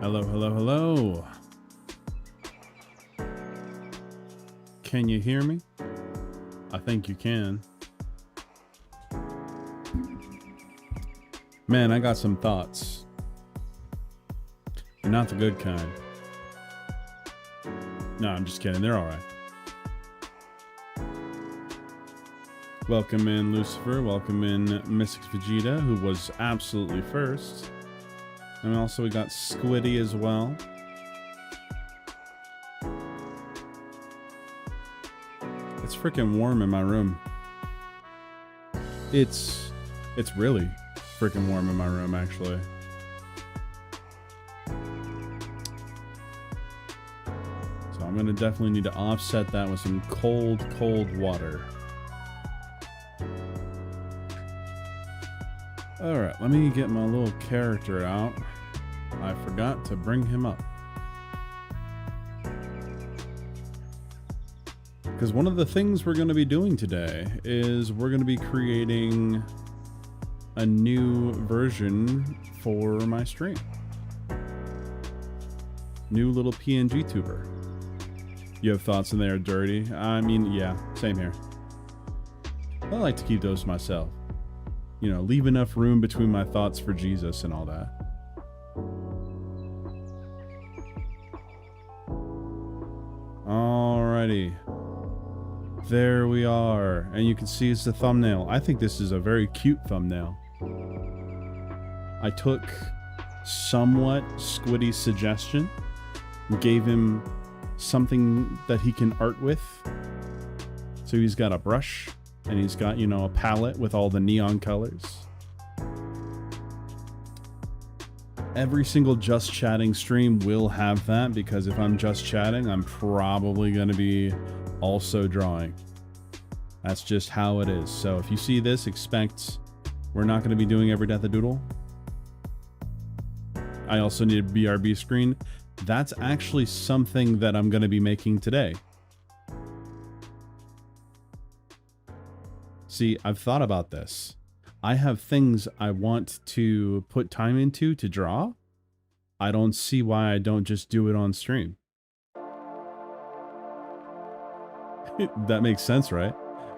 Hello, hello, hello. Can you hear me? I think you can. Man, I got some thoughts. They're not the good kind. No, I'm just kidding. They're all right. Welcome in, Lucifer. Welcome in, Mystic Vegeta, who was absolutely first. And also we got Squiddy as well. It's freaking warm in my room. It's really freaking warm in my room, actually. So I'm gonna definitely need to offset that with some cold, cold water. Alright, let me get my little character out. I forgot to bring him up. Because one of the things we're going to be doing today is we're going to be creating a new version for my stream. New little PNG tuber. You have thoughts in there, Dirty? I mean, yeah, same here. I like to keep those to myself. You know, leave enough room between my thoughts for Jesus and all that. Alrighty. There we are. And you can see it's the thumbnail. I think this is a very cute thumbnail. I took somewhat Squiddy's suggestion and gave him something that he can art with. So he's got a brush. And he's got, you know, a palette with all the neon colors. Every single Just Chatting stream will have that, because if I'm just chatting, I'm probably going to be also drawing. That's just how it is. So if you see this, expect we're not going to be doing every death of Doodle. I also need a BRB screen. That's actually something that I'm going to be making today. See, I've thought about this. I have things I want to put time into to draw. I don't see why I don't just do it on stream. That makes sense, right?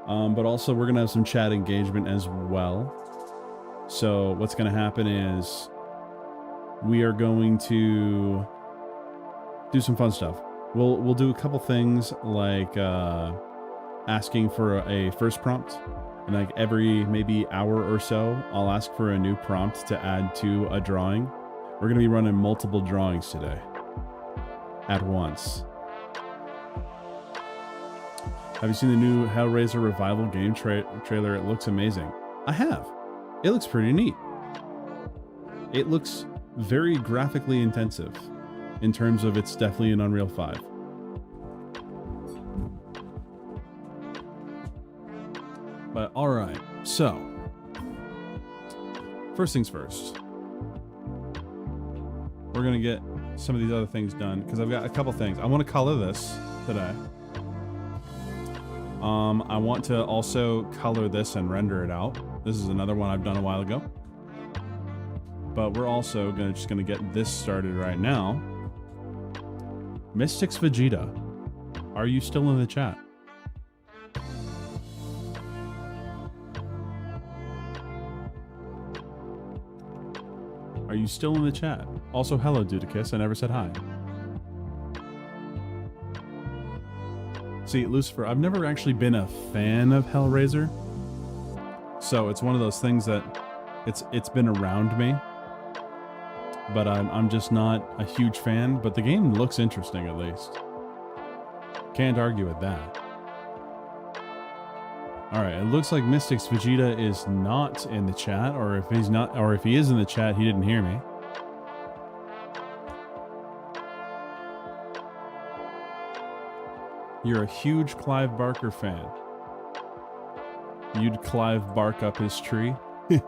But also we're going to have some chat engagement as well. So what's going to happen is we are going to do some fun stuff. We'll do a couple things like asking for a first prompt. And like every maybe hour or so, I'll ask for a new prompt to add to a drawing. We're going to be running multiple drawings today at once. Have you seen the new Hellraiser Revival game trailer? It looks amazing. I have. It looks pretty neat. It looks very graphically intensive in terms of it's definitely an Unreal 5. But all right, so first things first, we're gonna get some of these other things done because I've got a couple things. I want to color this today. I want to also color this and render it out. This is another one I've done a while ago. But we're also just gonna get this started right now. Mystics Vegeta, are you still in the chat? Are you still in the chat? Also, hello, Dudicus. I never said hi. See, Lucifer, I've never actually been a fan of Hellraiser. So it's one of those things that it's been around me. But I'm just not a huge fan. But the game looks interesting, at least. Can't argue with that. All right, it looks like Mystics Vegeta is not in the chat, or if he's not, or if he is in the chat, he didn't hear me. You're a huge Clive Barker fan. You'd Clive bark up his tree. All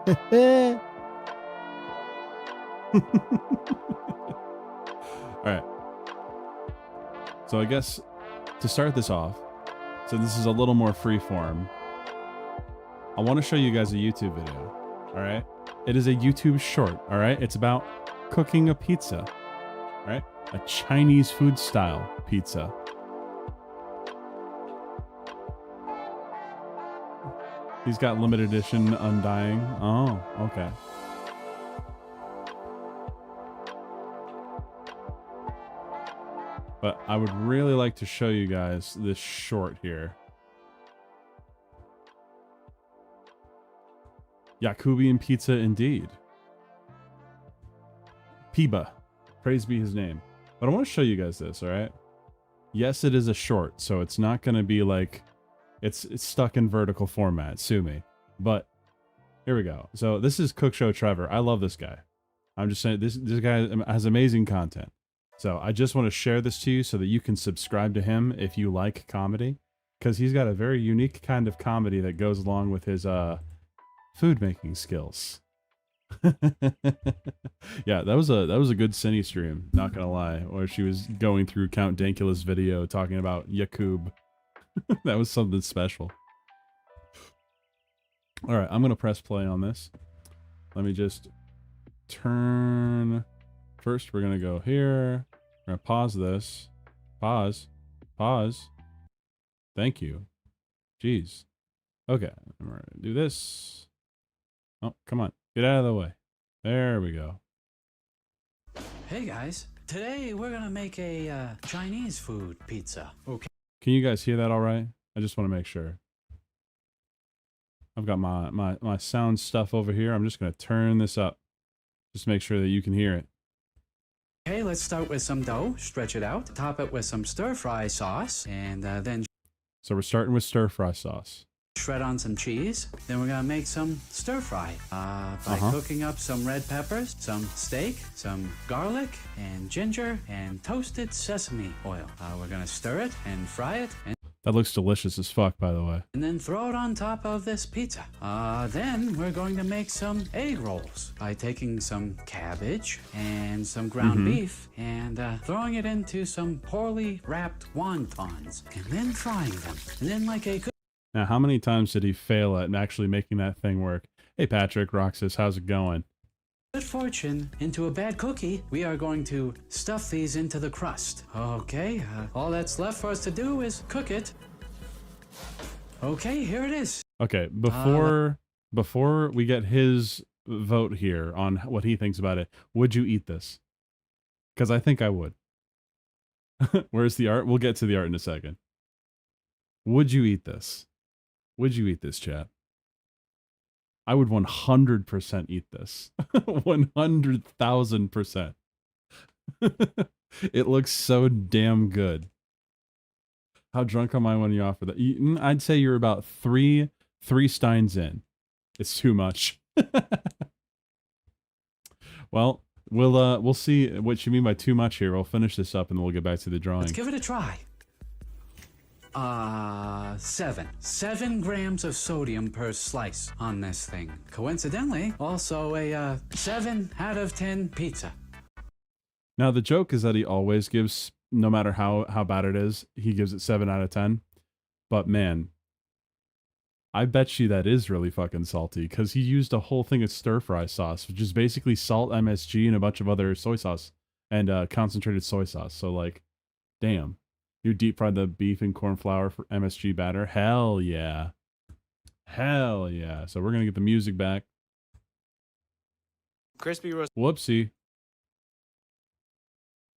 right. So I guess to start this off, so this is a little more freeform. I want to show you guys a YouTube video. All right. It is a YouTube short. All right. It's about cooking a pizza. right? A Chinese food style pizza. He's got limited edition Undying. Oh, okay. But I would really like to show you guys this short here. Yakubian pizza indeed. Piba. Praise be his name. But I want to show you guys this, all right? Yes, it is a short, so it's not going to be like... It's stuck in vertical format. Sue me. But here we go. So this is Cook Show Trevor. I love this guy. I'm just saying this guy has amazing content. So I just want to share this to you so that you can subscribe to him if you like comedy, because he's got a very unique kind of comedy that goes along with his food making skills. Yeah, that was a good Cine stream, not gonna lie, where she was going through Count Dankula's video talking about Yakub. That was something special. All right, I'm gonna press play on this. Let me just turn. First, we're gonna go here. We're gonna pause this. Pause. Thank you. Jeez. Okay, we're gonna do this. Oh, come on, get out of the way. There we go. Hey guys, today we're gonna make a Chinese food pizza. Okay. Can you guys hear that all right? I just want to make sure. I've got my sound stuff over here. I'm just going to turn this up. Just make sure that you can hear it. Okay, let's start with some dough, stretch it out, top it with some stir-fry sauce, and then... So we're starting with stir-fry sauce. Shred on some cheese. Then we're gonna make some stir-fry by cooking up some red peppers, some steak, some garlic, and ginger, and toasted sesame oil. We're gonna stir it and fry it. That looks delicious as fuck, by the way. And then throw it on top of this pizza. Then we're going to make some egg rolls by taking some cabbage and some ground beef and throwing it into some poorly wrapped wontons and then frying them. And then like a good... Now, how many times did he fail at actually making that thing work? Hey, Patrick, Roxas, how's it going? Good fortune into a bad cookie, we are going to stuff these into the crust. Okay, all that's left for us to do is cook it. Okay, here it is. Okay, before we get his vote here on what he thinks about it, would you eat this? Because I think I would. Where's the art? We'll get to the art in a second. Would you eat this? Would you eat this, chat? I would 100% eat this. 100,000%. It looks so damn good. How drunk am I when you offer that? I'd say you're about three steins in. It's too much. Well, we'll see what you mean by too much here. We'll finish this up and then we'll get back to the drawing. Let's give it a try. 7 grams of sodium per slice on this thing. Coincidentally, also a 7 out of 10 pizza. Now the joke is that he always gives, no matter how bad it is, he gives it 7 out of 10. But man, I bet you that is really fucking salty, because he used a whole thing of stir-fry sauce, which is basically salt, MSG, and a bunch of other soy sauce and concentrated soy sauce. So like, damn. You deep fried the beef and corn flour for MSG batter? Hell yeah. Hell yeah. So we're going to get the music back. Crispy roast. Whoopsie.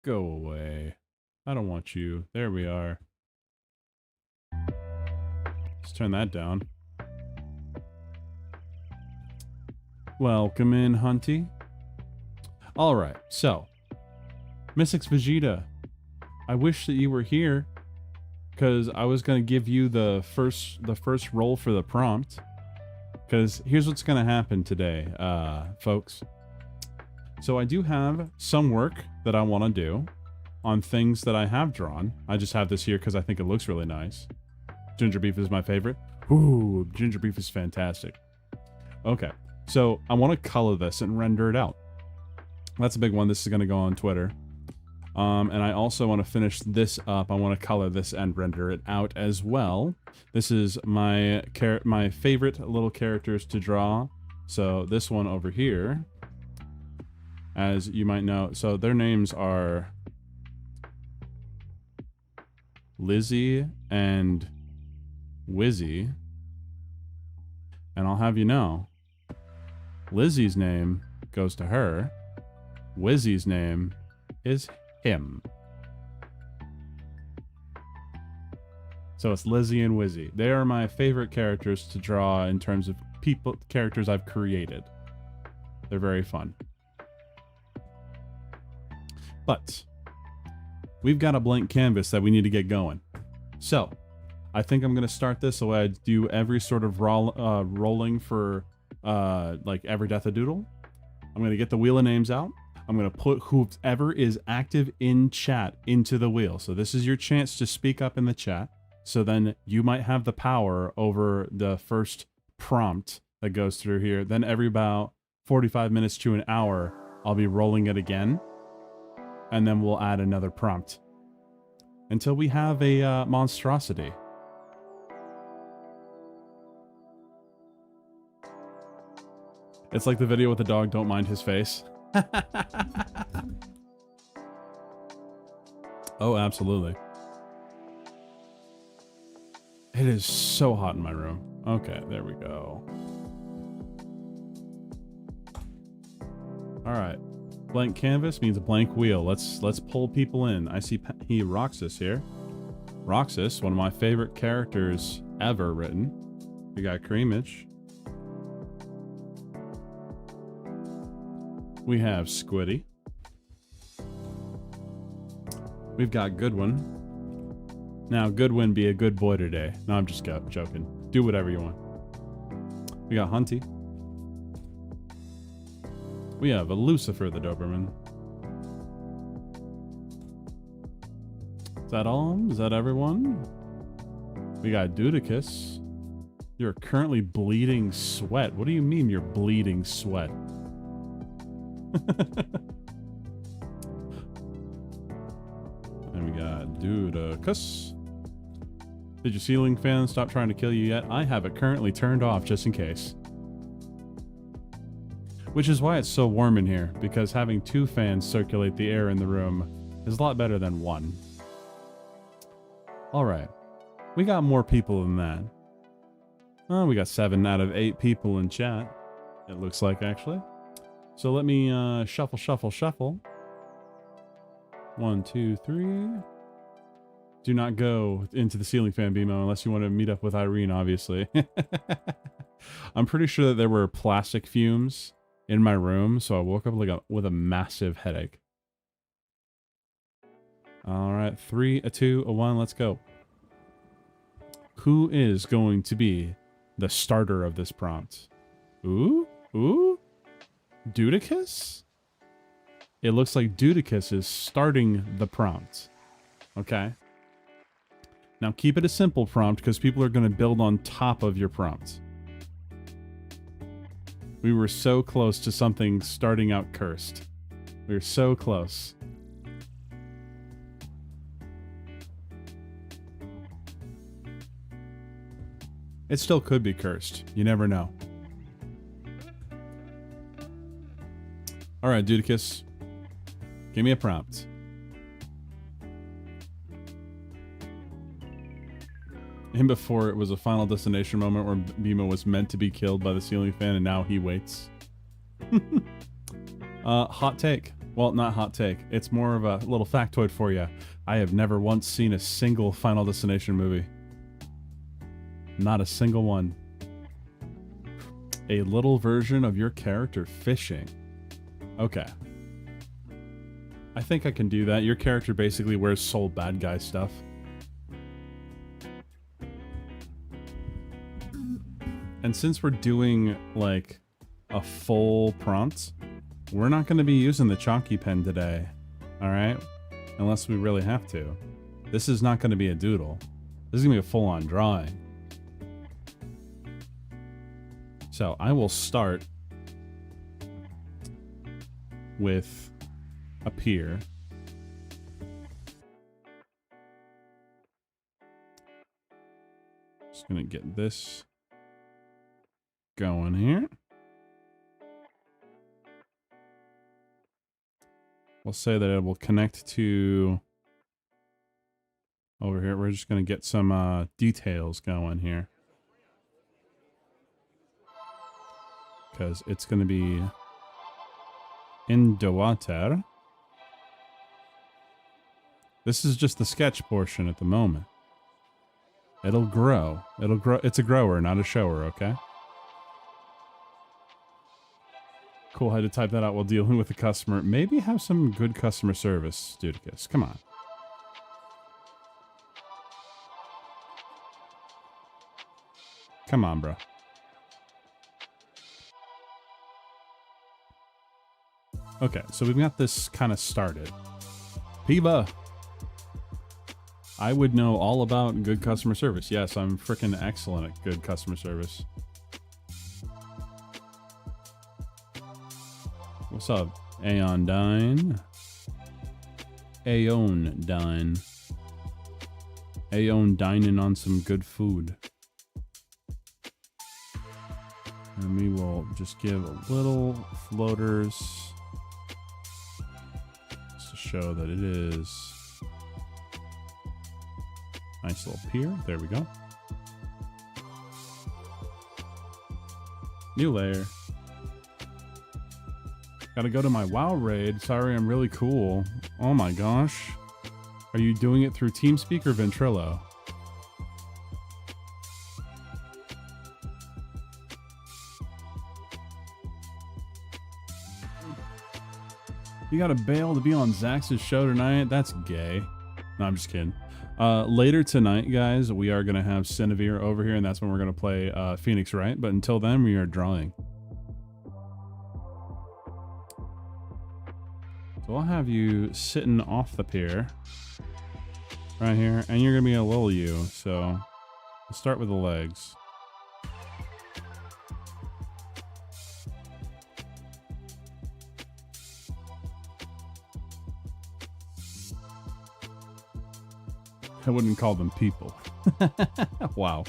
Go away. I don't want you. There we are. Let's turn that down. Welcome in, Hunty. All right. So, Mystics Vegeta. I wish that you were here, because I was going to give you the first roll for the prompt. Because here's what's going to happen today, folks. So I do have some work that I want to do on things that I have drawn. I just have this here because I think it looks really nice. Ginger beef is my favorite. Ooh, ginger beef is fantastic. Okay, so I want to color this and render it out. That's a big one. This is going to go on Twitter. And I also want to finish this up. I want to color this and render it out as well. This is my favorite little characters to draw. So this one over here, as you might know, so their names are Lizzie and Wizzy. And I'll have you know, Lizzie's name goes to her. Wizzy's name is him. So it's Lizzie and Wizzy. They are my favorite characters to draw in terms of characters I've created. They're very fun. But we've got a blank canvas that we need to get going. So I think I'm going to start this the way I do every sort of rolling for like every Death of Doodle. I'm going to get the wheel of names out. I'm going to put whoever is active in chat into the wheel. So this is your chance to speak up in the chat. So then you might have the power over the first prompt that goes through here. Then every about 45 minutes to an hour, I'll be rolling it again. And then we'll add another prompt until we have a monstrosity. It's like the video with the dog, don't mind his face. Oh, absolutely. It is so hot in my room. Okay, there we go. All right. Blank canvas means a blank wheel. Let's pull people in. I see Roxas here. Roxas, one of my favorite characters ever written. We got Creamage. We have Squiddy. We've got Goodwin. Now, Goodwin be a good boy today. No, I'm just joking. Do whatever you want. We got Hunty. We have a Lucifer the Doberman. Is that all? Is that everyone? We got Dudicus. You're currently bleeding sweat. What do you mean you're bleeding sweat? And we got Dudicus. Did your ceiling fan stop trying to kill you yet? I have it currently turned off just in case. Which is why it's so warm in here, because having 2 fans circulate the air in the room is a lot better than 1. Alright. We got more people than that. Oh, we got 7 out of 8 people in chat. It looks like, actually. So let me shuffle, shuffle, shuffle. 1, 2, 3. Do not go into the ceiling fan, BMO, unless you want to meet up with Irene, obviously. I'm pretty sure that there were plastic fumes in my room, so I woke up like with a massive headache. All right, 3, a 2, a 1, let's go. Who is going to be the starter of this prompt? Ooh, ooh, Dudicus? It looks like Dudicus is starting the prompt. Okay. Now keep it a simple prompt because people are going to build on top of your prompt. We were so close to something starting out cursed. We were so close. It still could be cursed. You never know. All right, Dudicus. Give me a prompt. And before it was a Final Destination moment where Bimo was meant to be killed by the ceiling fan and now he waits. Hot take. Well, not hot take. It's more of a little factoid for you. I have never once seen a single Final Destination movie. Not a single one. A little version of your character fishing. Okay. I think I can do that. Your character basically wears soul bad guy stuff. And since we're doing like a full prompt, we're not going to be using the chalky pen today. All right? Unless we really have to. This is not going to be a doodle. This is going to be a full-on drawing. So I will start with a pier. Just going to get this going here. We'll say that it will connect to over here. We're just going to get some details going here. Because it's going to be in the water. This is just the sketch portion at the moment. It'll grow. It'll grow. It's a grower, not a shower, okay? Cool, had to type that out while dealing with the customer. Maybe have some good customer service, Dudicus. Come on. Come on, bro. Okay, so we've got this kind of started. Piva! I would know all about good customer service. Yes, I'm freaking excellent at good customer service. What's up, Aeondine? Aeondine. Aeon dining on some good food. And we will just give a little floaters just to show that it is nice little pier. There we go. New layer. Gotta go to my WoW raid. Sorry, I'm really cool. Oh my gosh. Are you doing it through TeamSpeak or Ventrilo? You gotta bail to be on Zax's show tonight? That's gay. No, I'm just kidding. Later tonight, guys, we are going to have Siniviere over here, and that's when we're going to play Phoenix Wright. But until then, we are drawing. So I'll have you sitting off the pier right here, and you're going to be a little you. So we'll start with the legs. I wouldn't call them people. Wow.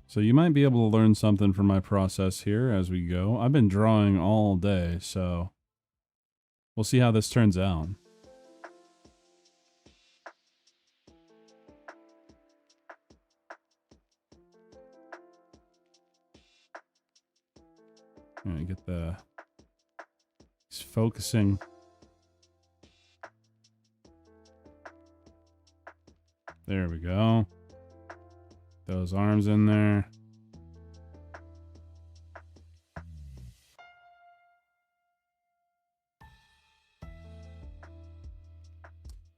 So you might be able to learn something from my process here as we go. I've been drawing all day, so we'll see how this turns out. I'm gonna get the, he's focusing. There we go. Those arms in there.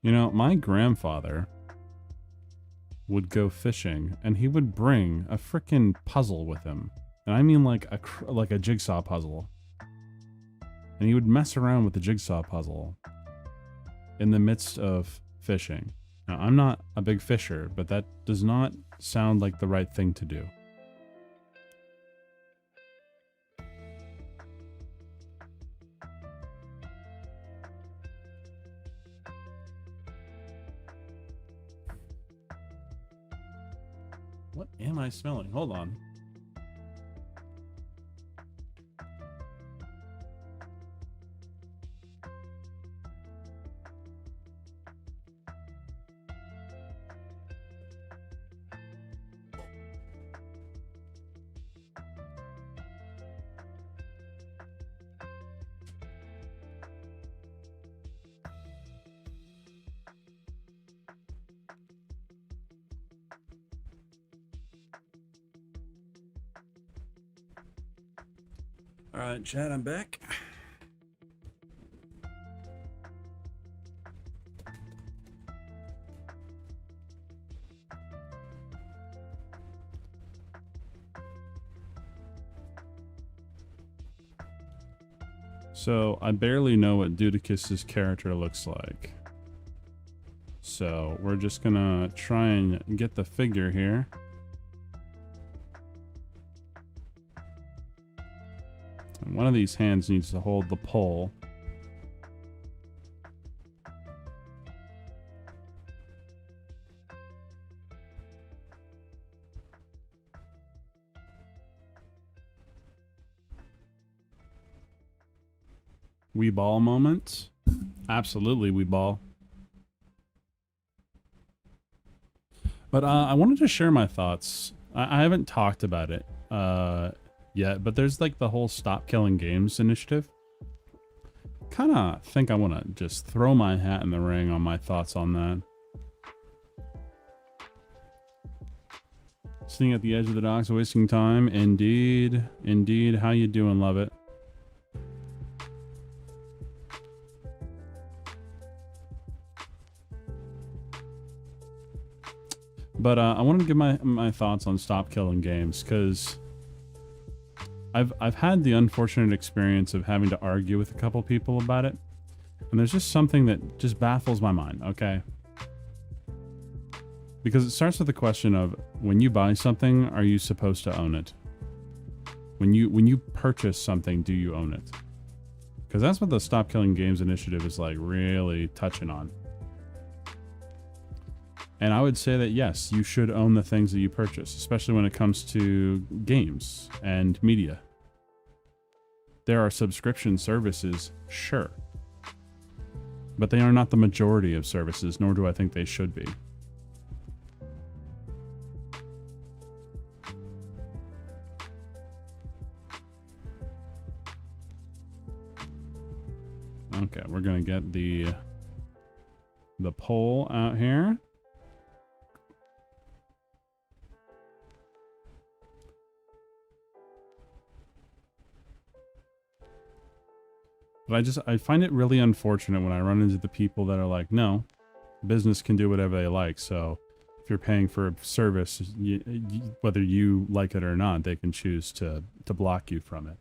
You know, my grandfather would go fishing and he would bring a frickin' puzzle with him. And I mean like a jigsaw puzzle. And he would mess around with the jigsaw puzzle in the midst of fishing. Now, I'm not a big fisher, but that does not sound like the right thing to do. What am I smelling? Hold on. All right, chat, I'm back. So I barely know what Dudicus's character looks like. So we're just gonna try and get the figure here. And one of these hands needs to hold the pole. We ball moment. Absolutely, we ball. But I wanted to share my thoughts. I haven't talked about it yet, but there's like the whole Stop Killing Games initiative. Kind of think I want to just throw my hat in the ring on my thoughts on that. Sitting at the edge of the docks, wasting time. Indeed. Indeed. How you doing, love it? But I wanted to give my thoughts on Stop Killing Games, because I've had the unfortunate experience of having to argue with a couple people about it. And there's just something that just baffles my mind, okay? Because it starts with the question of, when you buy something, are you supposed to own it? When you purchase something, do you own it? Because that's what the Stop Killing Games initiative is like really touching on. And I would say that yes, you should own the things that you purchase, especially when it comes to games and media. There are subscription services, sure. But they are not the majority of services, nor do I think they should be. Okay, we're gonna get the poll out here. But I find it really unfortunate when I run into the people that are like, no, business can do whatever they like. So if you're paying for a service, whether you like it or not, they can choose to block you from it.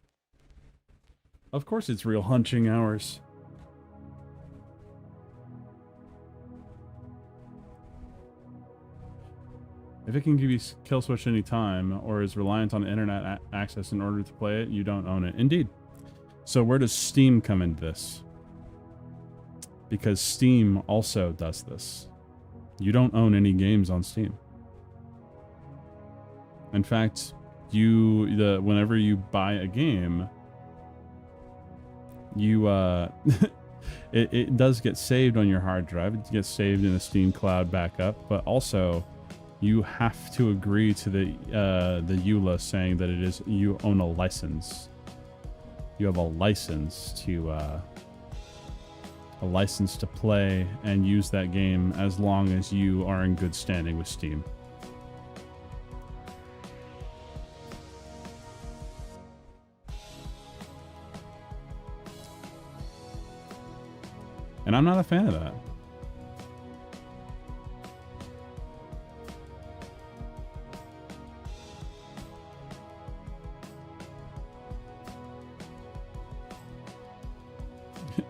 Of course it's real hunching hours. If it can give you kill switch anytime or is reliant on internet access in order to play it, you don't own it. Indeed. So where does Steam come into this? Because Steam also does this. You don't own any games on Steam. In fact, whenever you buy a game, you it does get saved on your hard drive. It gets saved in a Steam cloud backup, but also you have to agree to the EULA saying that you own a license. You have a license to play and use that game as long as you are in good standing with Steam. And I'm not a fan of that.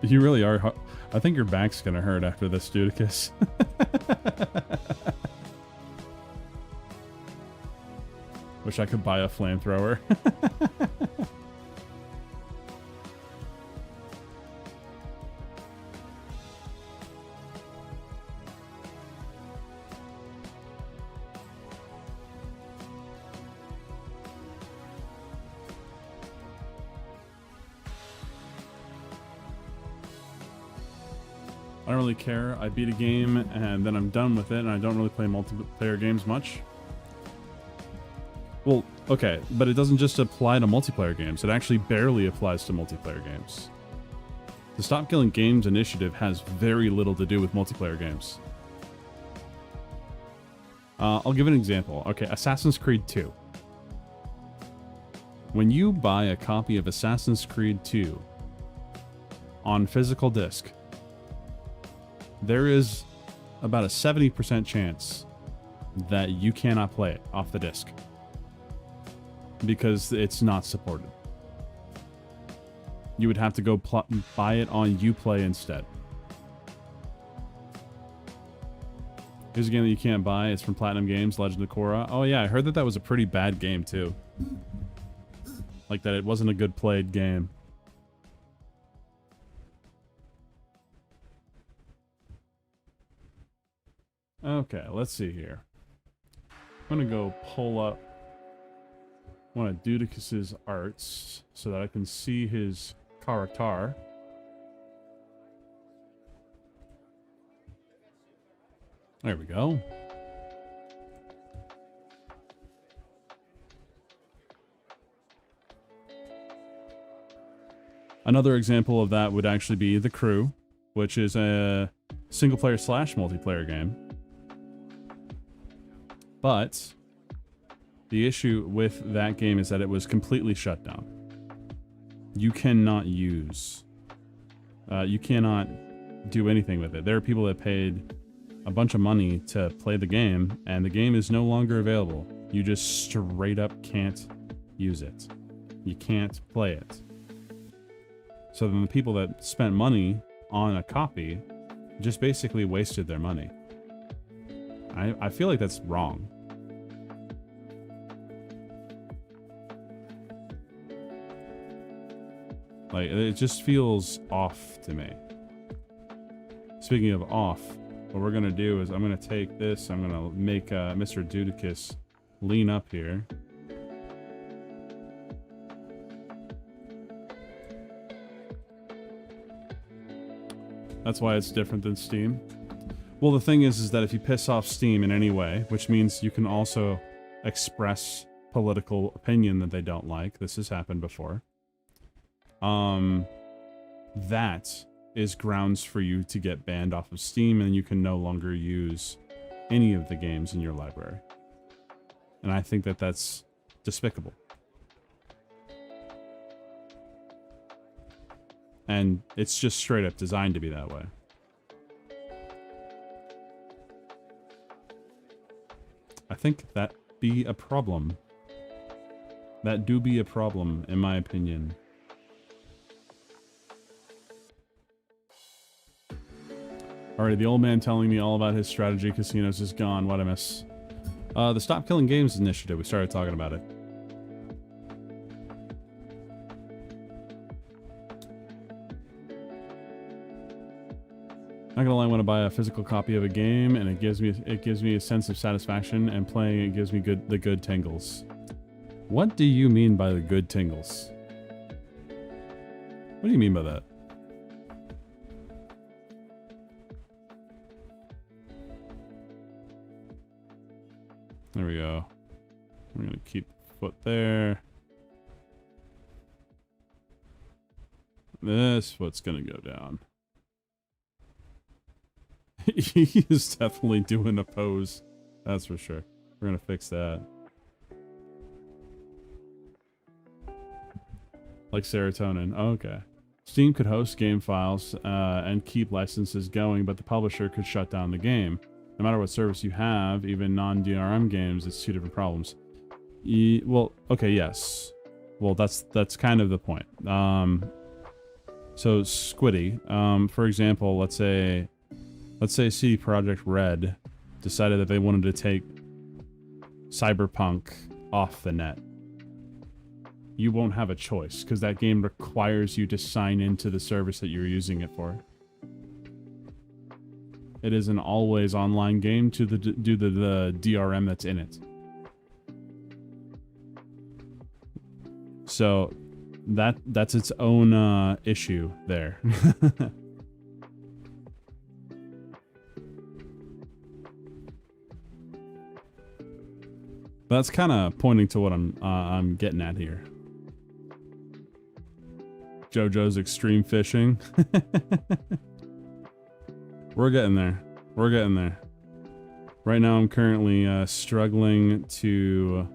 You really are. I think your back's gonna hurt after this, Dudicus. Wish I could buy a flamethrower. I don't really care. I beat a game and then I'm done with it, and I don't really play multiplayer games much. Well, okay, but it doesn't just apply to multiplayer games. It actually barely applies to multiplayer games. The Stop Killing Games initiative has very little to do with multiplayer games. I'll give an example. Okay, Assassin's Creed 2. When you buy a copy of Assassin's Creed 2 on physical disc, there is about a 70% chance that you cannot play it off the disc because it's not supported. You would have to go buy it on Uplay instead. Here's a game that you can't buy. It's from Platinum Games, Legend of Korra. Oh yeah, I heard that was a pretty bad game too. Like that it wasn't a good played game. Okay, let's see here. I'm gonna go pull up one of Dudicus's arts so that I can see his character. There we go. Another example of that would actually be The Crew, which is a single-player / multiplayer game. But the issue with that game is that it was completely shut down. You cannot use... you cannot do anything with it. There are people that paid a bunch of money to play the game, and the game is no longer available. You just straight up can't use it. You can't play it. So then the people that spent money on a copy just basically wasted their money. I feel like that's wrong. Like, it just feels off to me. Speaking of off, what we're gonna do is I'm gonna take this, I'm gonna make Mr. Dudicus lean up here. That's why it's different than Steam. Well, the thing is that if you piss off Steam in any way, which means you can also express political opinion that they don't like, this has happened before, that is grounds for you to get banned off of Steam, and you can no longer use any of the games in your library. And I think that that's despicable. And it's just straight up designed to be that way. I think that be a problem. That do be a problem, in my opinion. Alright, the old man telling me all about his strategy casinos is gone. What I miss. The Stop Killing Games initiative. We started talking about it. Not gonna lie, when I buy a physical copy of a game and it gives me a sense of satisfaction, and playing it gives me the good tingles. What do you mean by the good tingles? What do you mean by that? There we go. We're gonna keep foot there. This foot's gonna go down. He is definitely doing a pose. That's for sure. We're gonna fix that. Like serotonin. Oh, okay. Steam could host game files and keep licenses going, but the publisher could shut down the game. No matter what service you have, even non-DRM games, it's two different problems. Well, okay, yes. Well, that's kind of the point. So Squiddy, for example, let's say CD Projekt Red decided that they wanted to take Cyberpunk off the net. You won't have a choice, because that game requires you to sign into the service that you're using it for. It is an always online game due to the DRM that's in it. So that's its own issue there. That's kind of pointing to what I'm getting at here. JoJo's Extreme Fishing. We're getting there. We're getting there. Right now I'm currently struggling to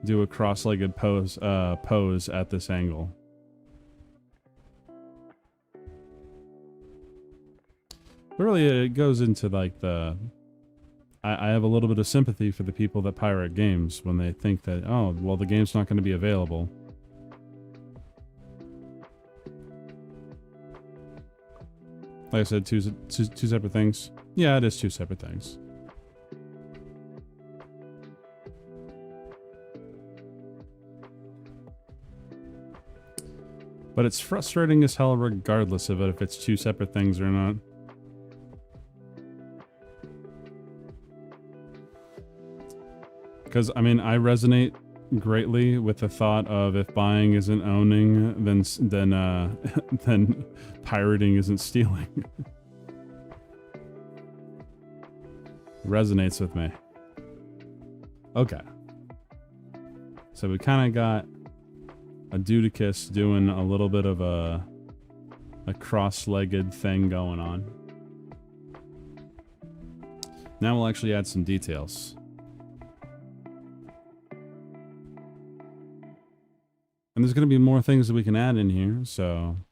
do a cross-legged pose at this angle. But really it goes into like the... I have a little bit of sympathy for the people that pirate games when they think that, oh, well, the game's not going to be available. Like I said, two separate things. Yeah, it is two separate things. But it's frustrating as hell regardless of it, if it's two separate things or not. Because, I mean, I resonate greatly with the thought of if buying isn't owning, then pirating isn't stealing. Resonates with me. Okay. So we kind of got a Dudicus doing a little bit of a cross-legged thing going on. Now we'll actually add some details. And there's going to be more things that we can add in here, so I'm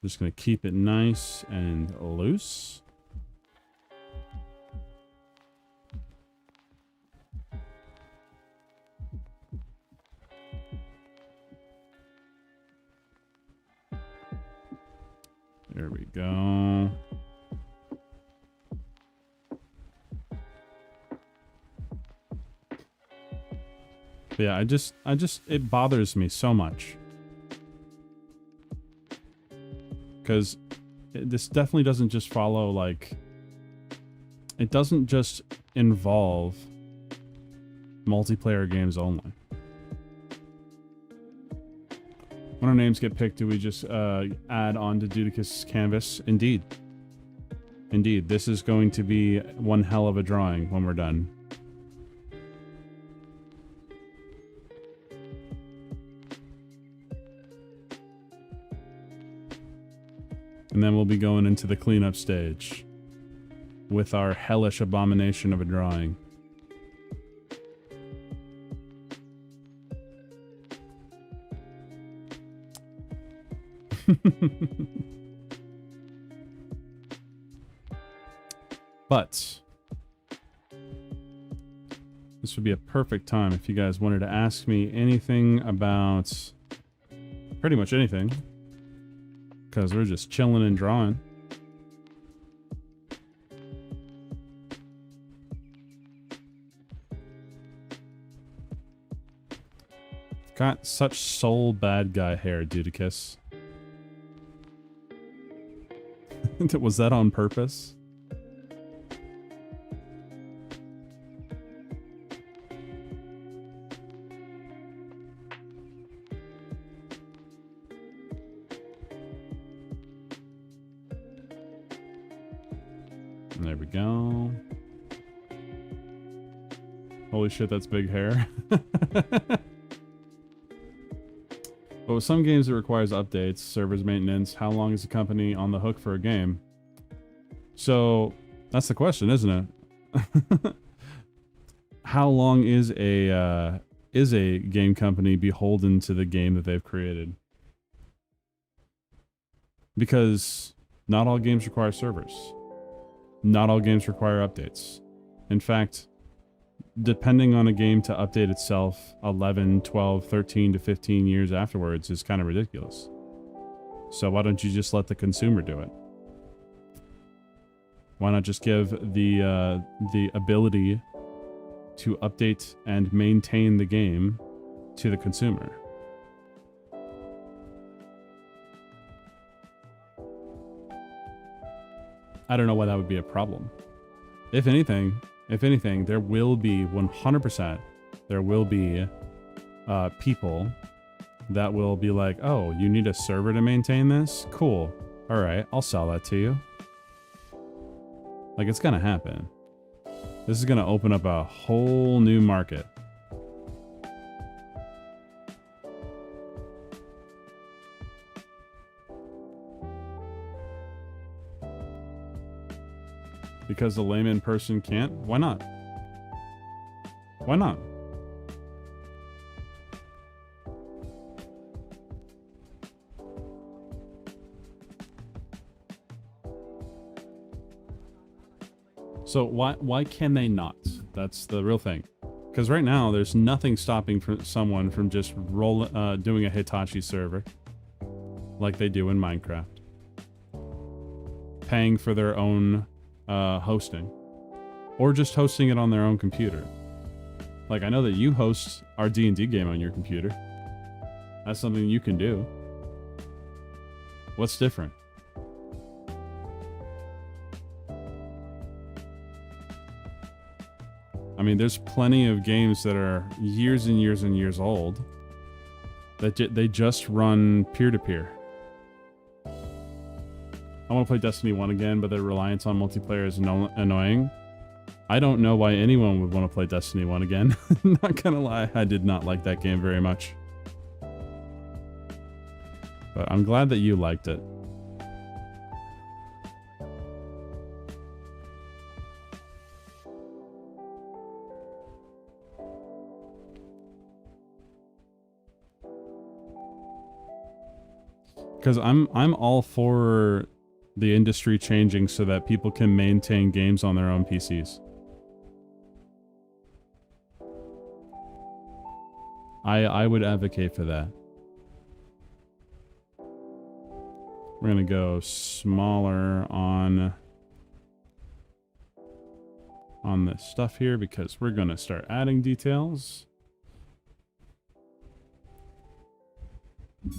just going to keep it nice and loose. There we go. But yeah, it bothers me so much. Because this definitely doesn't just follow, like, it doesn't just involve multiplayer games only. When our names get picked, do we just add on to Dudicus' canvas? Indeed. Indeed, this is going to be one hell of a drawing when we're done. And then we'll be going into the cleanup stage with our hellish abomination of a drawing. But this would be a perfect time if you guys wanted to ask me anything about pretty much anything, because we're just chilling and drawing. Got such soul bad guy hair, Dudicus. Was that on purpose? There we go. Holy shit, that's big hair. But with some games it requires updates, servers maintenance. How long is the company on the hook for a game? So that's the question, isn't it? How long is a game company beholden to the game that they've created? Because not all games require servers. Not all games require updates. In fact, depending on a game to update itself 11, 12, 13 to 15 years afterwards is kind of ridiculous. So why don't you just let the consumer do it? Why not just give the ability to update and maintain the game to the consumer? I don't know why that would be a problem. If anything, there will be 100%, there will be people that will be like, oh, you need a server to maintain this? Cool. All right, I'll sell that to you. Like, it's gonna happen. This is gonna open up a whole new market. Because the layman person can't? Why not? Why not? So why can they not? That's the real thing. Because right now there's nothing stopping someone from just doing a Hitachi server like they do in Minecraft, paying for their own hosting, or just hosting it on their own computer. Like, I know that you host our D&D game on your computer. That's something you can do. What's different? I mean, there's plenty of games that are years and years and years old that they just run peer-to-peer. I want to play Destiny 1 again, but the reliance on multiplayer is annoying. I don't know why anyone would want to play Destiny 1 again. Not gonna lie, I did not like that game very much. But I'm glad that you liked it. Because I'm all for the industry changing so that people can maintain games on their own PCs. I would advocate for that. We're gonna go smaller on this stuff here because we're gonna start adding details.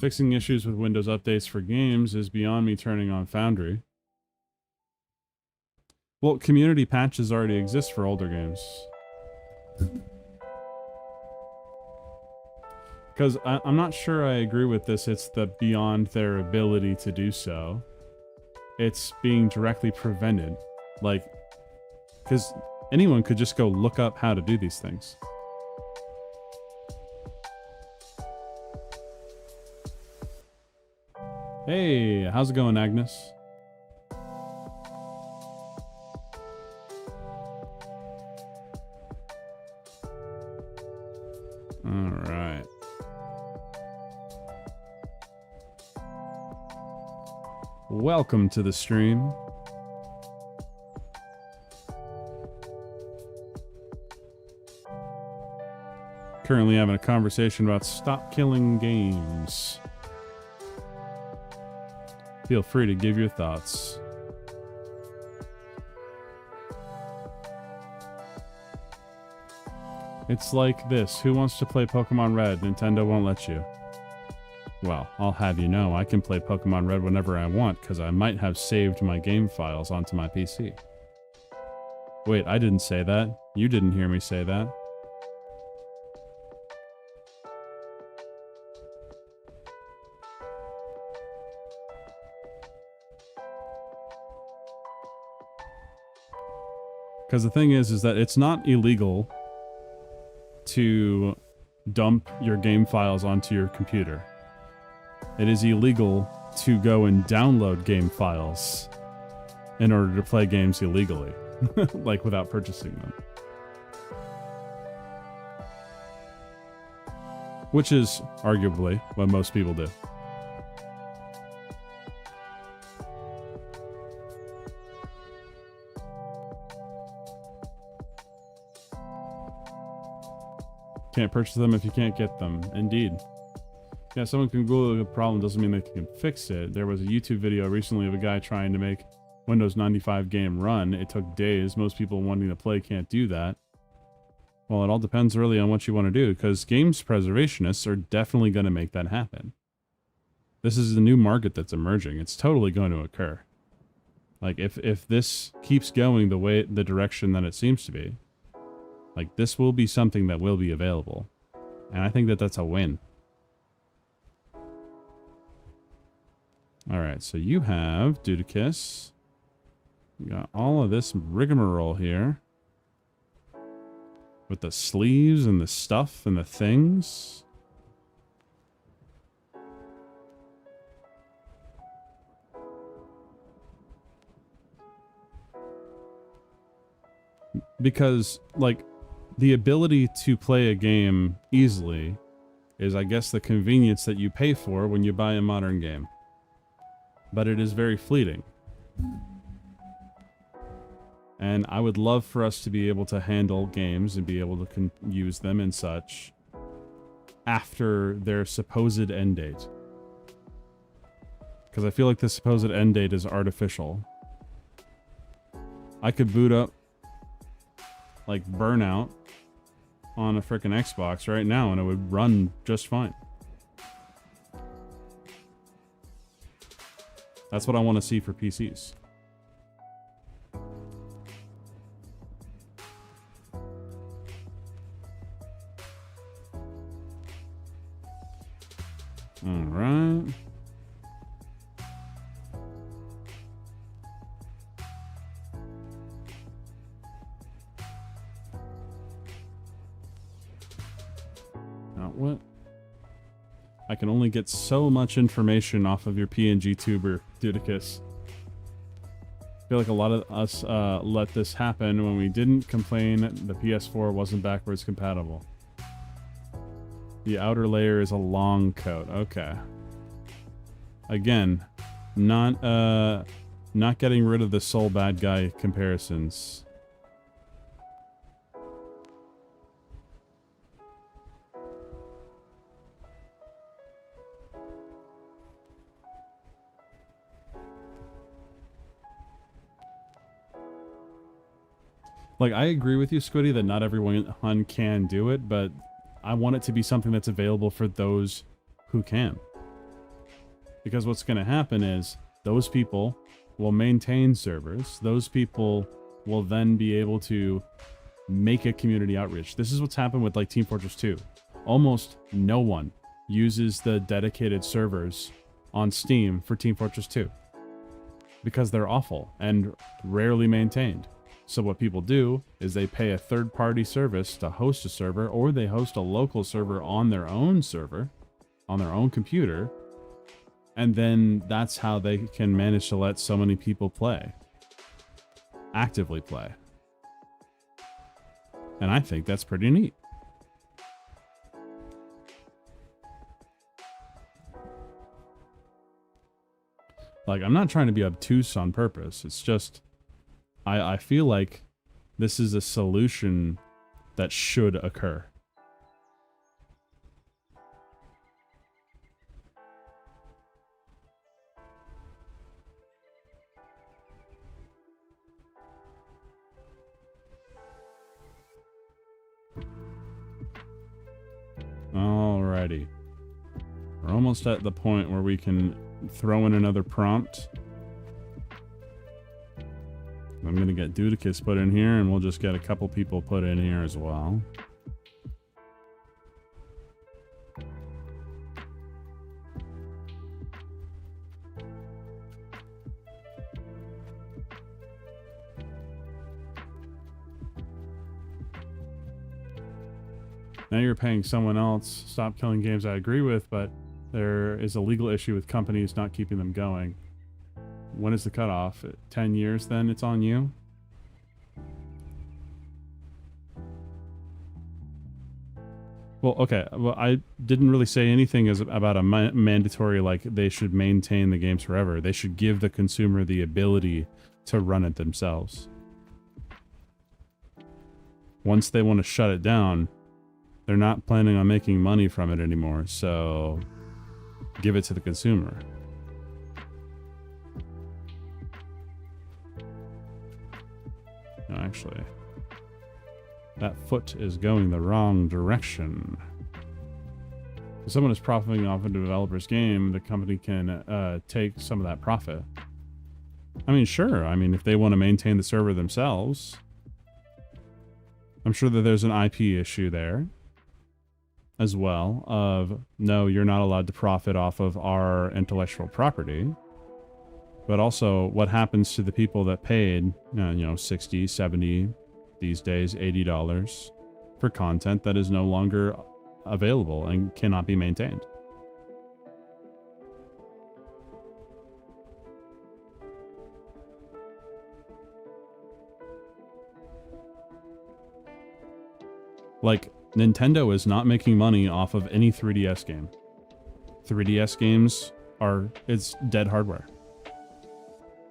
Fixing issues with Windows updates for games is beyond me turning on Foundry. Well, community patches already exist for older games. Because I'm not sure I agree with this. It's the beyond their ability to do so. It's being directly prevented. Like, because anyone could just go look up how to do these things. Hey, how's it going, Agnes? All right. Welcome to the stream. Currently having a conversation about stop killing games. Feel free to give your thoughts. It's like this. Who wants to play Pokemon Red? Nintendo won't let you. Well, I'll have you know, I can play Pokemon Red whenever I want, because I might have saved my game files onto my PC. Wait, I didn't say that. You didn't hear me say that. Because the thing is that it's not illegal to dump your game files onto your computer. It is illegal to go and download game files in order to play games illegally, like without purchasing them. Which is arguably what most people do. Can't purchase them if you can't get them. Indeed. Yeah, someone can Google a problem doesn't mean they can fix it. There was a YouTube video recently of a guy trying to make Windows 95 game run. It took days. Most people wanting to play can't do that. Well, it all depends really on what you want to do, because games preservationists are definitely going to make that happen. This is a new market that's emerging. It's totally going to occur. Like, if this keeps going the direction that it seems to be, like, this will be something that will be available. And I think that that's a win. Alright, so you have Dudicus. You got all of this rigmarole here. With the sleeves and the stuff and the things. Because, like, the ability to play a game easily is, I guess, the convenience that you pay for when you buy a modern game. But it is very fleeting. And I would love for us to be able to handle games and be able to use them and such after their supposed end date. Because I feel like the supposed end date is artificial. I could boot up like Burnout on a frickin' Xbox right now and it would run just fine. That's what I want to see for PCs. All right. What? I can only get so much information off of your PNG tuber, Dudicus. I feel like a lot of us let this happen when we didn't complain the PS4 wasn't backwards compatible. The outer layer is a long coat. Okay. Again, not getting rid of the Soul bad guy comparisons. Like, I agree with you, Squiddy, that not everyone can do it, but I want it to be something that's available for those who can. Because what's going to happen is those people will maintain servers. Those people will then be able to make a community outreach. This is what's happened with like Team Fortress 2. Almost no one uses the dedicated servers on Steam for Team Fortress 2 because they're awful and rarely maintained. So what people do is they pay a third-party service to host a server, or they host a local server on their own server, on their own computer, and then that's how they can manage to let so many people play. Actively play. And I think that's pretty neat. Like, I'm not trying to be obtuse on purpose. It's just, I feel like this is a solution that should occur. Alrighty. We're almost at the point where we can throw in another prompt. I'm going to get Dudicus put in here, and we'll just get a couple people put in here as well. Now you're paying someone else. Stop killing games I agree with, but there is a legal issue with companies not keeping them going. When is the cutoff? 10 years then it's on you? Well, okay. Well, I didn't really say anything about a mandatory, like, they should maintain the games forever. They should give the consumer the ability to run it themselves. Once they want to shut it down, they're not planning on making money from it anymore, so give it to the consumer. No, actually, that foot is going the wrong direction. If someone is profiting off a developer's game, the company can take some of that profit. I mean, sure. I mean, if they want to maintain the server themselves, I'm sure that there's an IP issue there as well of, no, you're not allowed to profit off of our intellectual property. But also, what happens to the people that paid, you know, 60, 70, these days $80 for content that is no longer available and cannot be maintained? Like, Nintendo is not making money off of any 3DS game. 3DS games it's dead hardware.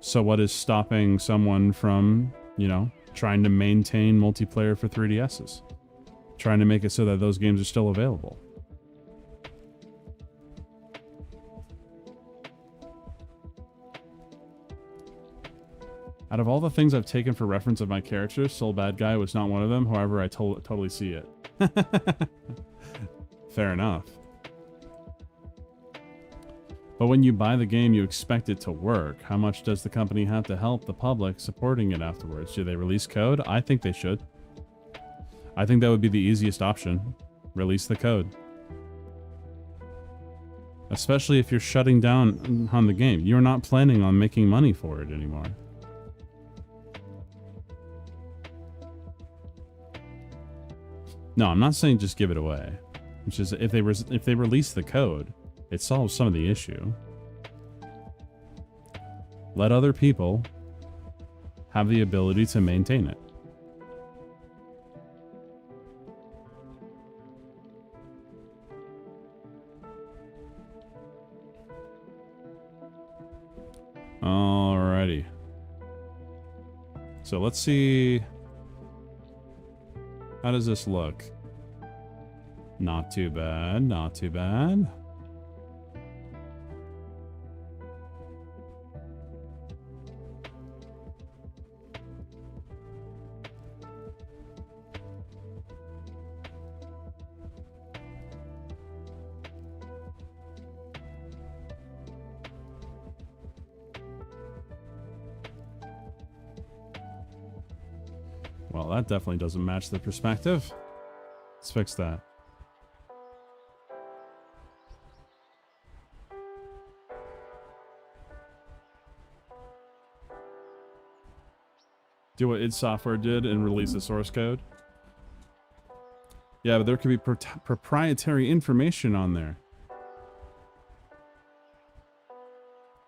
So what is stopping someone from, you know, trying to maintain multiplayer for 3DSs? Trying to make it so that those games are still available. Out of all the things I've taken for reference of my character, Soul Bad Guy was not one of them. However, I totally see it. Fair enough. But when you buy the game, you expect it to work. How much does the company have to help the public supporting it afterwards? Do they release code? I think they should. I think that would be the easiest option. Release the code. Especially if you're shutting down on the game. You're not planning on making money for it anymore. No, I'm not saying just give it away. Which is, if they release the code, it solves some of the issue. Let other people have the ability to maintain it. Alrighty. So let's see. How does this look? Not too bad, not too bad. Well, that definitely doesn't match the perspective. Let's fix that. Do what id Software did and release the source code. Yeah, but there could be proprietary information on there.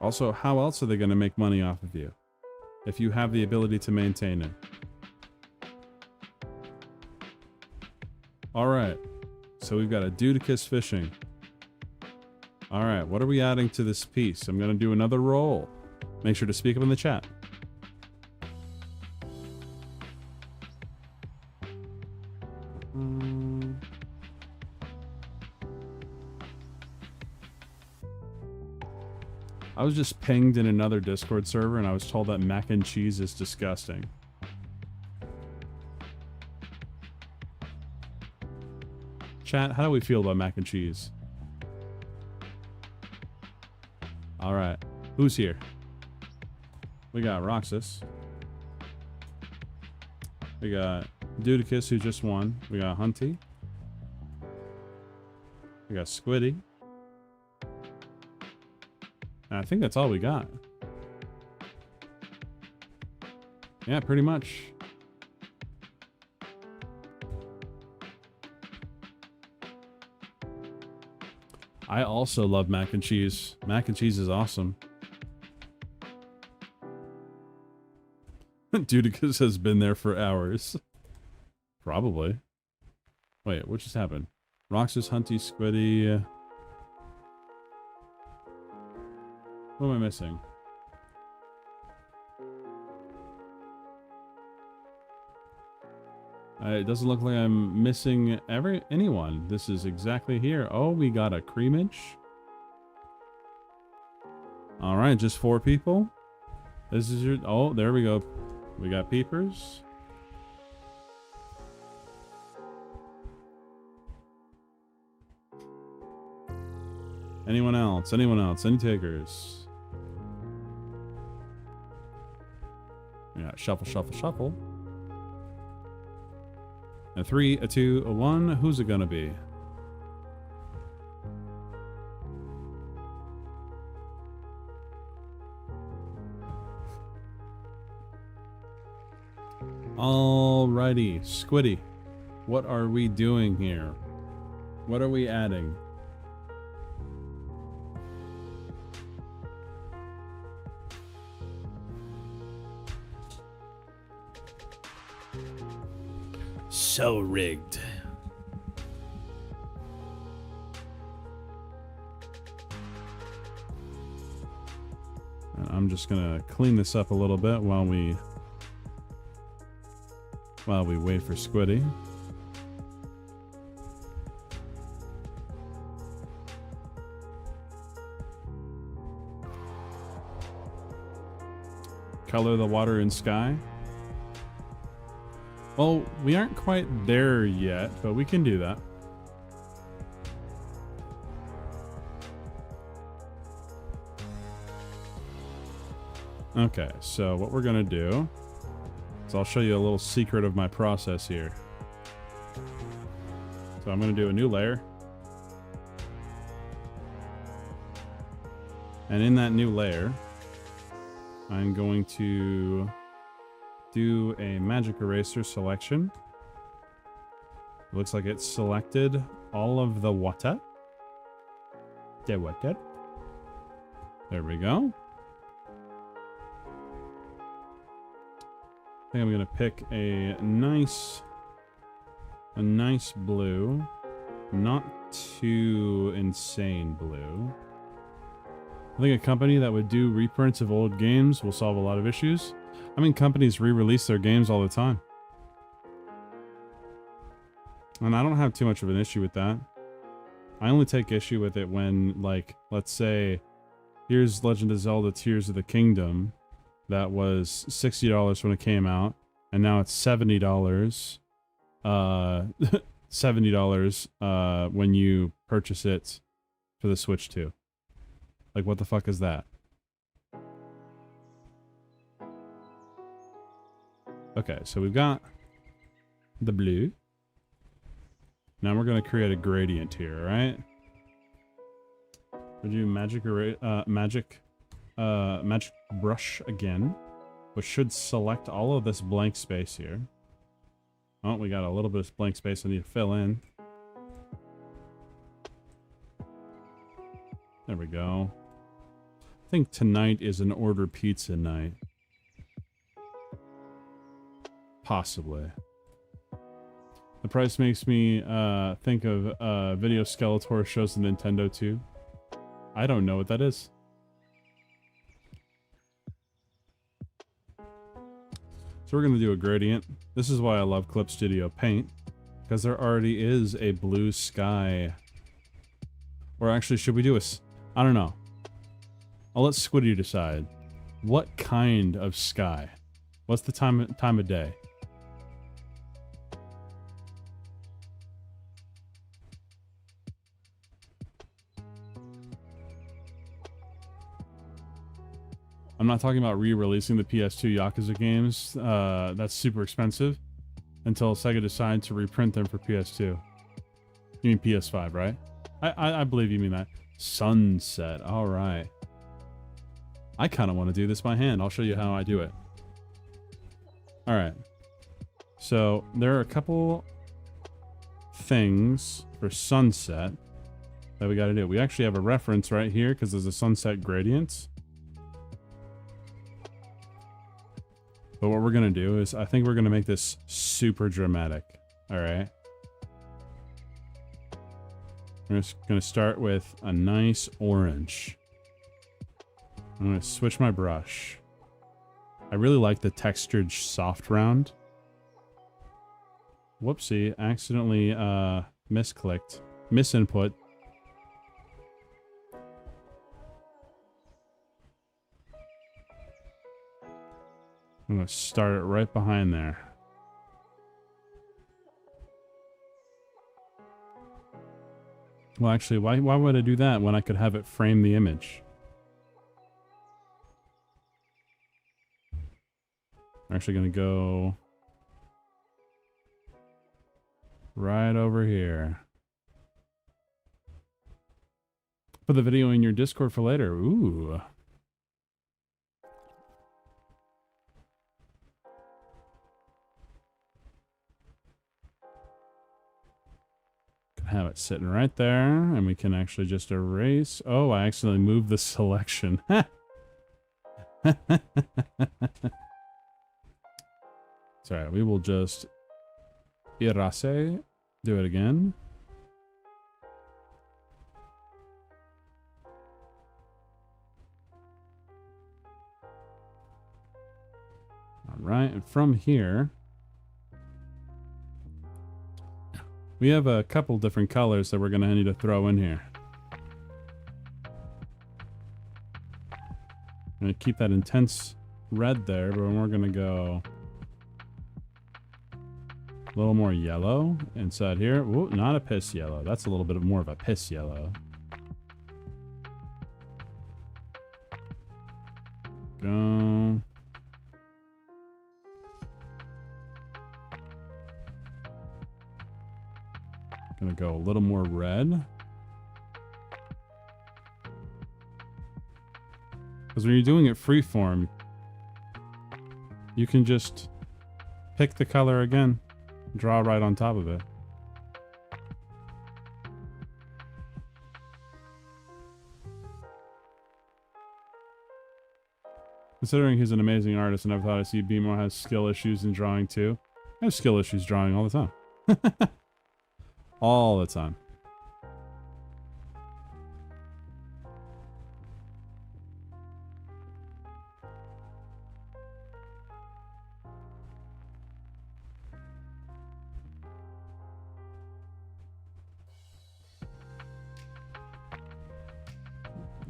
Also, how else are they going to make money off of you if you have the ability to maintain it? Alright, so we've got a Doodicus fishing. Alright, what are we adding to this piece? I'm going to do another roll. Make sure to speak up in the chat. I was just pinged in another Discord server and I was told that mac and cheese is disgusting. Chat, how do we feel about mac and cheese? Alright, who's here? We got Roxas. We got Doodicus, who just won. We got Hunty. We got Squiddy. And I think that's all we got. Yeah, pretty much. I also love mac and cheese. Mac and cheese is awesome. Doodicus has been there for hours. Probably. Wait, what just happened? Roxas, Hunty, Squiddy. What am I missing? It doesn't look like I'm missing anyone. This is exactly here. Oh, we got a creamage. All right, just 4 people. This is your... Oh, there we go. We got peepers. Anyone else? Anyone else? Any takers? Yeah, shuffle, shuffle, shuffle. A 3, a 2, a 1. Who's it gonna be? Alrighty, Squiddy. What are we doing here? What are we adding? So rigged. And I'm just gonna clean this up a little bit while we wait for Squiddy. Color the water and sky. Well, we aren't quite there yet, but we can do that. Okay, so what we're gonna do is I'll show you a little secret of my process here. So I'm gonna do a new layer. And in that new layer, I'm going to do a magic eraser selection. It looks like it's selected all of the water. The water. There we go. I think I'm gonna pick a nice blue. Not too insane blue. I think a company that would do reprints of old games will solve a lot of issues. I mean, companies re-release their games all the time. And I don't have too much of an issue with that. I only take issue with it when, like, let's say, here's Legend of Zelda Tears of the Kingdom. That was $60 when it came out, and now it's $70. $70 when you purchase it for the Switch 2. Like, what the fuck is that? Okay, so we've got the blue. Now we're going to create a gradient here, right? We'll do magic brush again, which should select all of this blank space here. Oh, we got a little bit of blank space I need to fill in. There we go. I think tonight is an order pizza night. Possibly. The price makes me think of Video Skeletor shows the Nintendo 2. I don't know what that is. So we're going to do a gradient. This is why I love Clip Studio Paint, because there already is a blue sky. Or actually, should we do I don't know. I'll let Squiddy decide. What kind of sky? What's the time of day? I'm not talking about re-releasing the PS2 Yakuza games. That's super expensive. Until Sega decides to reprint them for PS2. You mean PS5, right? I believe you mean that. Sunset. All right. I kind of want to do this by hand. I'll show you how I do it. All right. So there are a couple things for sunset that we got to do. We actually have a reference right here because there's a sunset gradient. But what we're going to do is I think we're going to make this super dramatic. All right. We're just going to start with a nice orange. I'm going to switch my brush. I really like the textured soft round. Whoopsie, accidentally misclicked. Misinput. I'm going to start it right behind there. Well, actually, why would I do that when I could have it frame the image? I'm actually going to go right over here. Put the video in your Discord for later. Ooh. Have it sitting right there, and we can actually just erase. Oh, I accidentally moved the selection. It's alright, we will just erase. Do it again. Alright, and from here we have a couple different colors that we're going to need to throw in here. I'm going to keep that intense red there, but we're going to go a little more yellow inside here. Ooh, not a piss yellow. That's a little bit more of a piss yellow. Go. Gonna go a little more red. Because when you're doing it freeform, you can just pick the color again, draw right on top of it. Considering he's an amazing artist, and I've thought I see Beemore has skill issues in drawing too. I have skill issues drawing all the time. All the time.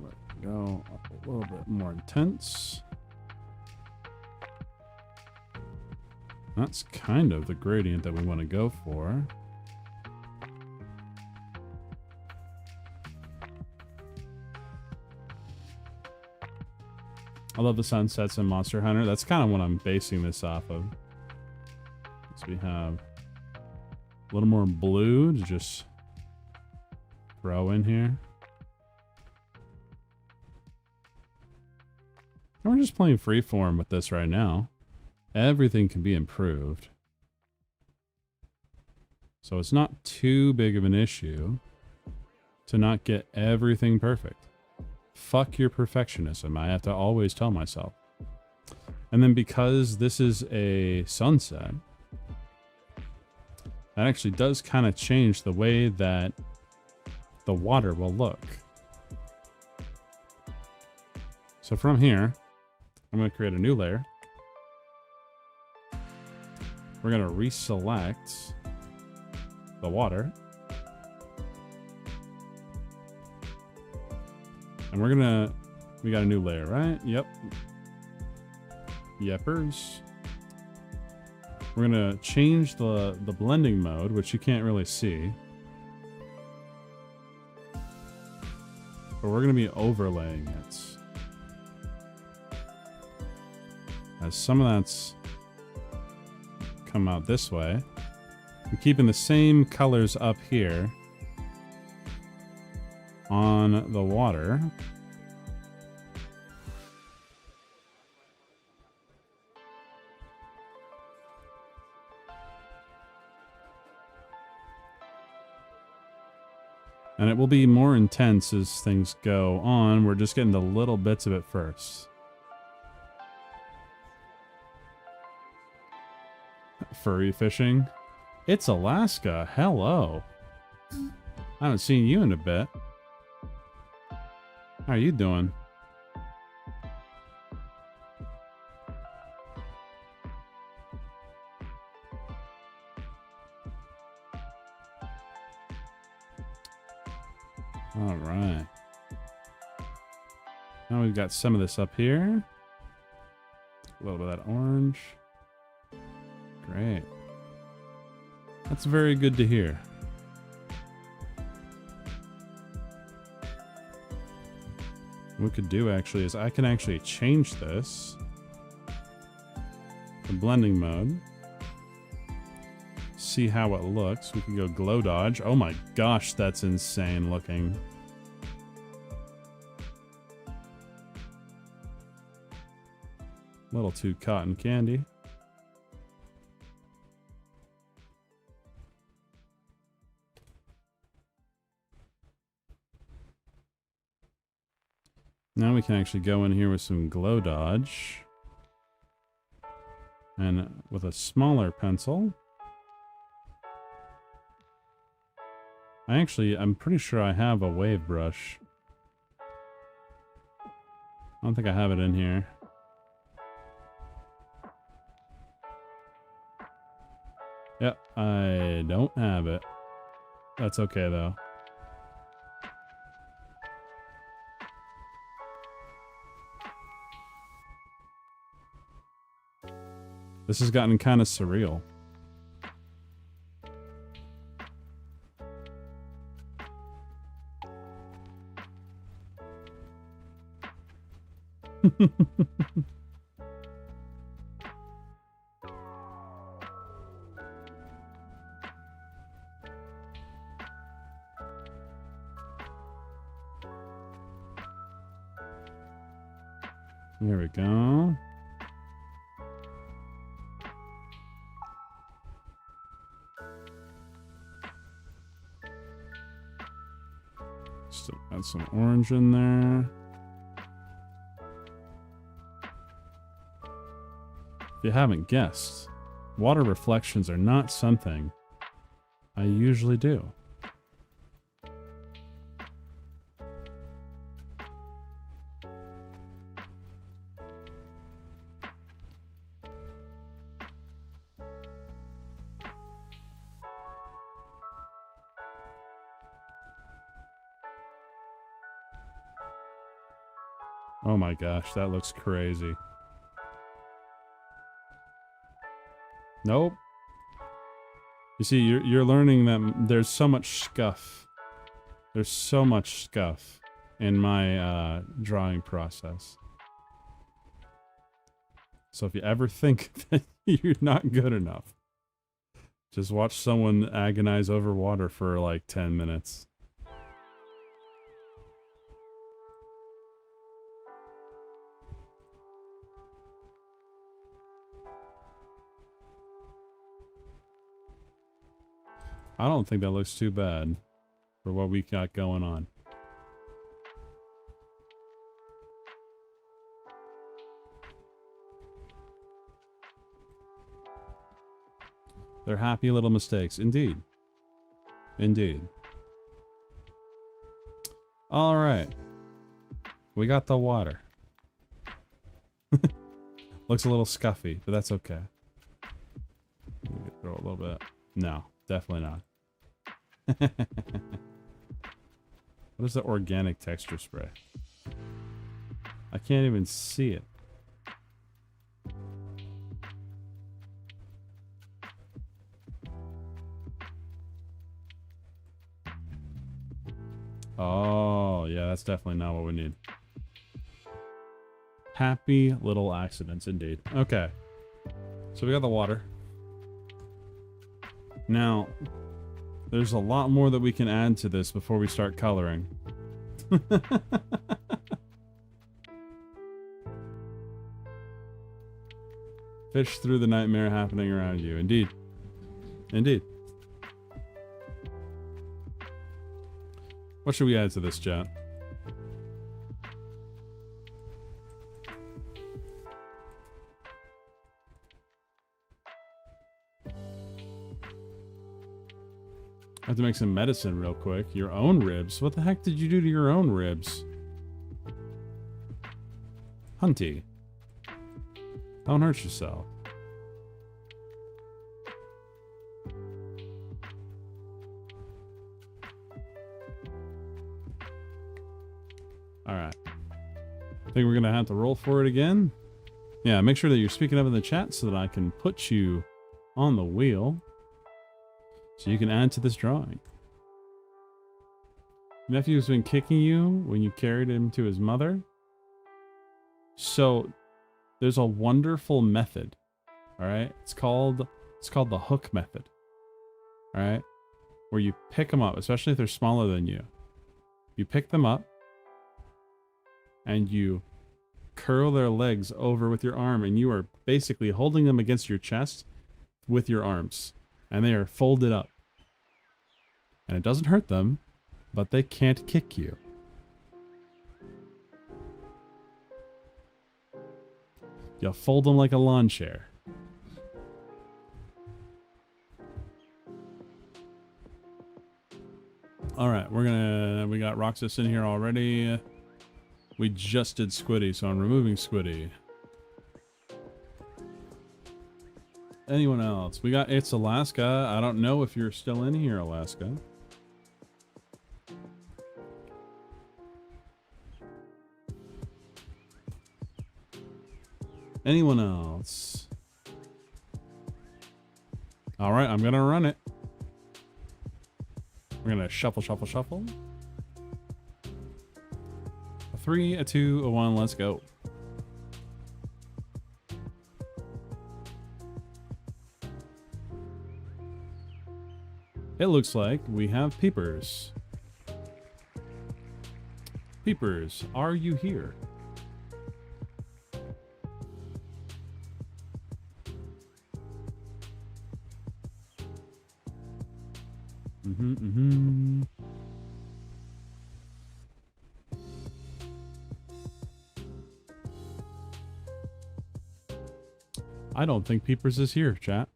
Let it go up a little bit more intense. That's kind of the gradient that we want to go for. I love the sunsets in Monster Hunter. That's kind of what I'm basing this off of. So we have a little more blue to just throw in here. And we're just playing freeform with this right now. Everything can be improved. So it's not too big of an issue to not get everything perfect. Fuck your perfectionism, I have to always tell myself. And then because this is a sunset, that actually does kind of change the way that the water will look. So from here, I'm going to create a new layer. We're going to reselect the water. And we're gonna, we got a new layer, right? Yep. Yepers. We're gonna change the blending mode, which you can't really see. But we're gonna be overlaying it. As some of that's come out this way. I'm keeping the same colors up here on the water. And it will be more intense as things go on. We're just getting the little bits of it first. Furry fishing. It's Alaska. Hello. I haven't seen you in a bit. How are you doing? All right. Now we've got some of this up here. A little bit of that orange. Great. That's very good to hear. What we could do actually is I can actually change this to blending mode. See how it looks. We can go glow dodge. Oh my gosh, that's insane looking. A little too cotton candy. Now we can actually go in here with some glow dodge. And with a smaller pencil. I'm pretty sure I have a wave brush. I don't think I have it in here. Yep, I don't have it. That's okay though. This has gotten kind of surreal. There we go. Just add some orange in there. If you haven't guessed, water reflections are not something I usually do. Oh my gosh, that looks crazy. Nope. You see, you're learning that there's so much scuff. There's so much scuff in my drawing process. So if you ever think that you're not good enough, just watch someone agonize over water for like 10 minutes. I don't think that looks too bad for what we got going on. They're happy little mistakes. Indeed. Indeed. All right. We got the water. Looks a little scuffy, but that's okay. Throw a little bit. No, definitely not. What is the organic texture spray? I can't even see it. Oh, yeah, that's definitely not what we need. Happy little accidents, indeed. Okay. So we got the water. Now, there's a lot more that we can add to this before we start coloring. Fish through the nightmare happening around you. Indeed. Indeed. What should we add to this, chat? I have to make some medicine real quick. Your own ribs? What the heck did you do to your own ribs? Hunty. Don't hurt yourself. Alright. I think we're going to have to roll for it again. Yeah, make sure that you're speaking up in the chat so that I can put you on the wheel. So you can add to this drawing. Nephew's been kicking you when you carried him to his mother. So there's a wonderful method. Alright? It's called the hook method. Alright? Where you pick them up, especially if they're smaller than you. You pick them up and you curl their legs over with your arm, and you are basically holding them against your chest with your arms. And they are folded up. And it doesn't hurt them, but they can't kick you. You'll fold them like a lawn chair. Alright, we got Roxas in here already. We just did Squiddy, so I'm removing Squiddy. Anyone else? We got It's Alaska. I don't know if you're still in here, Alaska. Anyone else? All right, I'm going to run it. We're going to shuffle, shuffle, shuffle. A 3, a 2, a 1, let's go. It looks like we have Peepers. Peepers, are you here? I don't think Peepers is here, chat.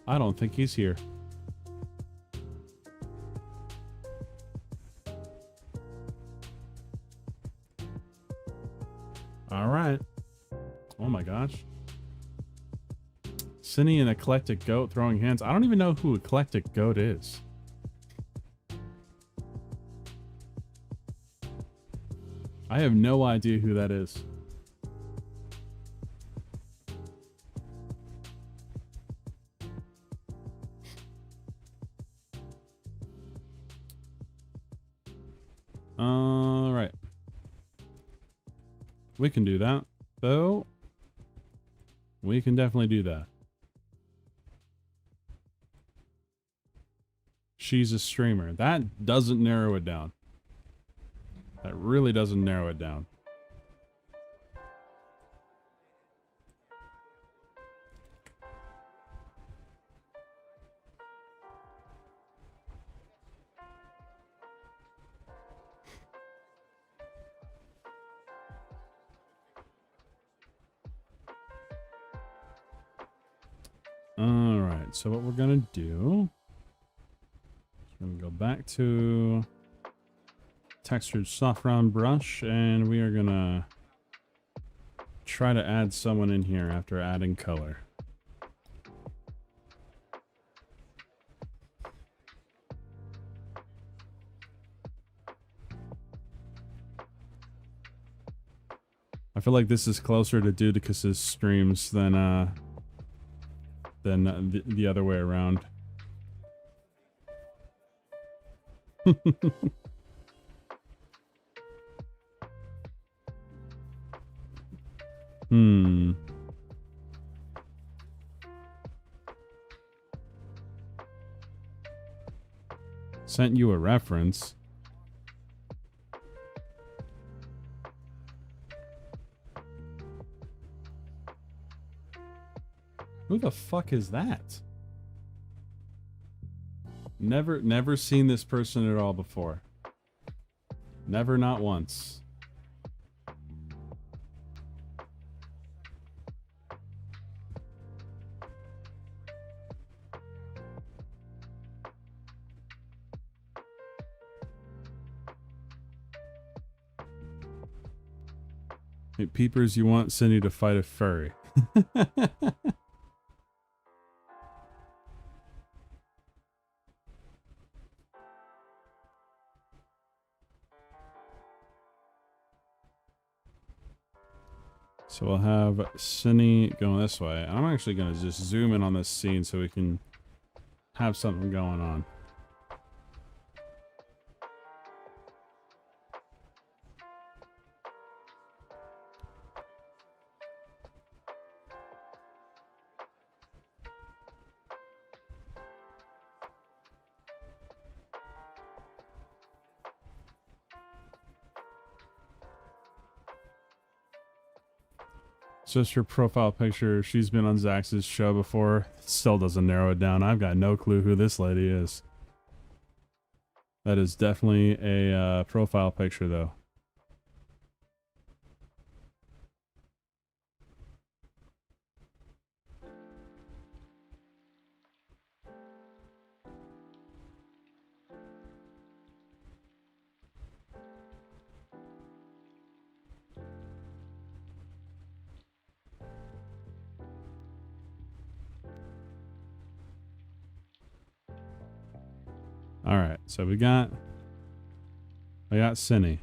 I don't think he's here. All right. Oh my gosh. Cinny and Eclectic Goat throwing hands. I don't even know who Eclectic Goat is. I have no idea who that is. All right. We can do that, though. We can definitely do that. She's a streamer. That doesn't narrow it down. That really doesn't narrow it down. All right, so what we're gonna do is we're gonna go back to textured soft round brush, and we are gonna try to add someone in here after adding color. I feel like this is closer to Dudicus's streams than the other way around. Sent you a reference. Who the fuck is that? Never seen this person at all before. Never, not once. Hey, Peepers, you want Cindy to fight a furry. So we'll have Cindy going this way. I'm actually going to just zoom in on this scene so we can have something going on. It's just her profile picture. She's been on Zax's show before. Still doesn't narrow it down. I've got no clue who this lady is. That is definitely a profile picture, though. All right, so I got Cindy.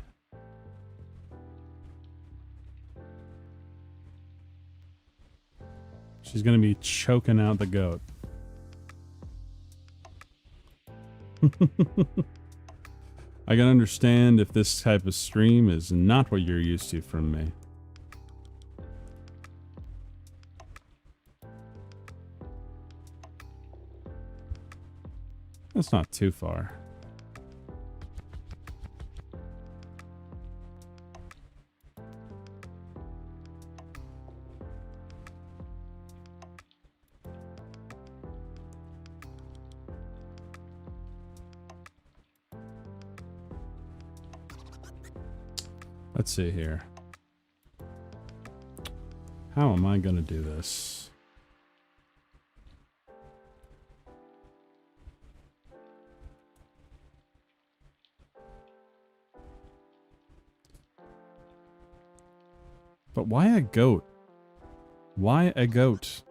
She's gonna be choking out the goat. I can understand if this type of stream is not what you're used to from me. That's not too far. Let's see here. How am I gonna do this? But why a goat? Why a goat?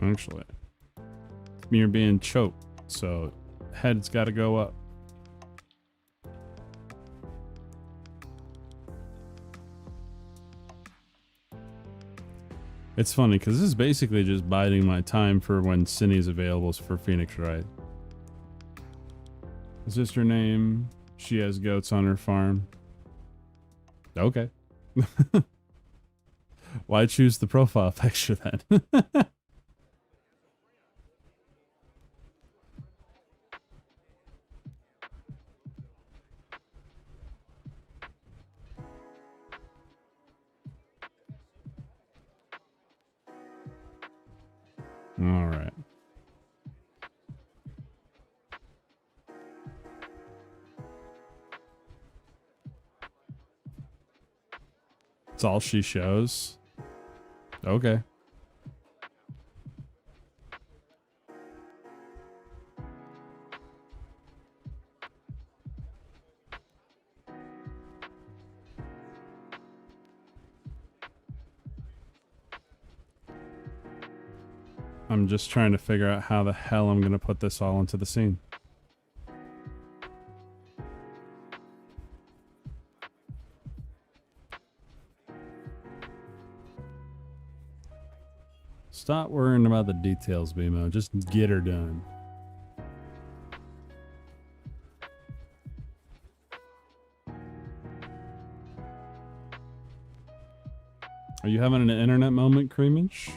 Actually, you're being choked, so head's got to go up. It's funny because this is basically just biding my time for when Cindy's available for Phoenix Wright. Is this her name? She has goats on her farm. Okay. Why choose the profile picture then? All right. It's all she shows. Okay. I'm just trying to figure out how the hell I'm going to put this all into the scene. Stop worrying about the details, BMO. Just get her done. Are you having an internet moment, Creamage?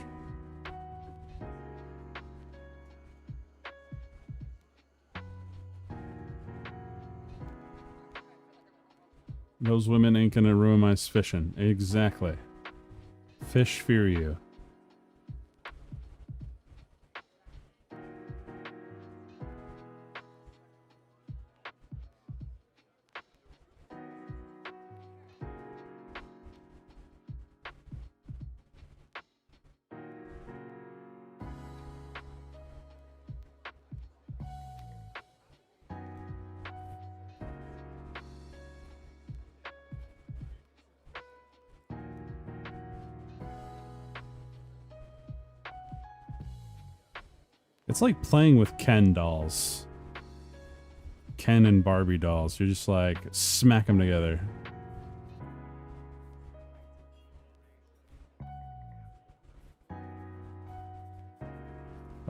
Those women ain't gonna ruin my fishing. Exactly. Fish fear you. It's like playing with Ken dolls. Ken and Barbie dolls. You're just like, smack them together.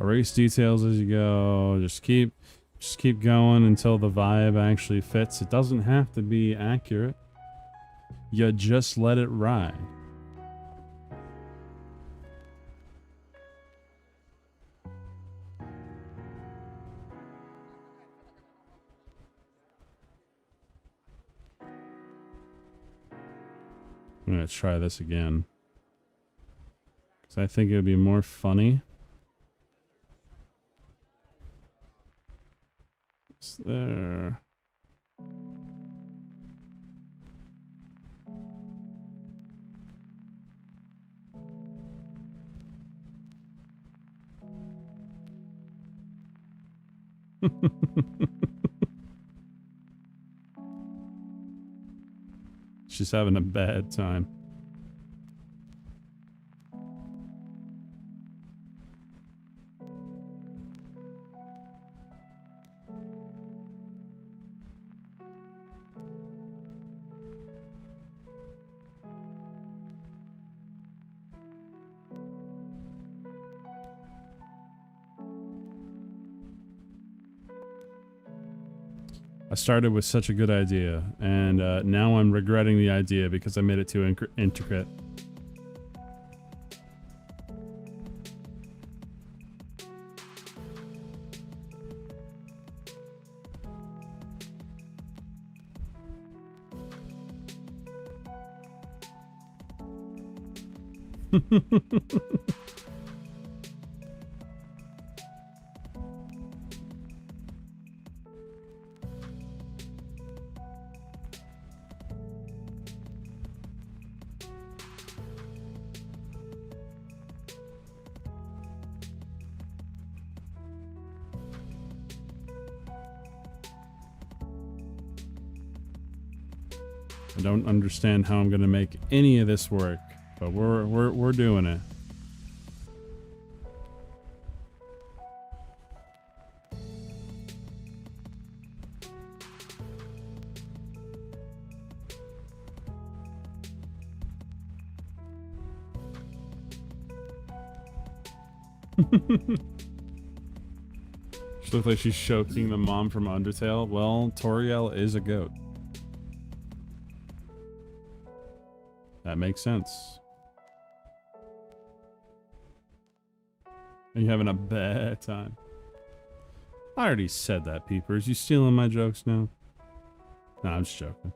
Erase details as you go. Just keep going until the vibe actually fits. It doesn't have to be accurate. You just let it ride. I'm gonna try this again. Because I think it would be more funny. It's there. She's having a bad time. I started with such a good idea, and now I'm regretting the idea because I made it too intricate. I don't understand how I'm gonna make any of this work, but we're doing it. She looks like she's choking the mom from Undertale. Well, Toriel is a goat. That makes sense. Are you having a bad time? I already said that, Peepers. You stealing my jokes now? No, I'm just joking.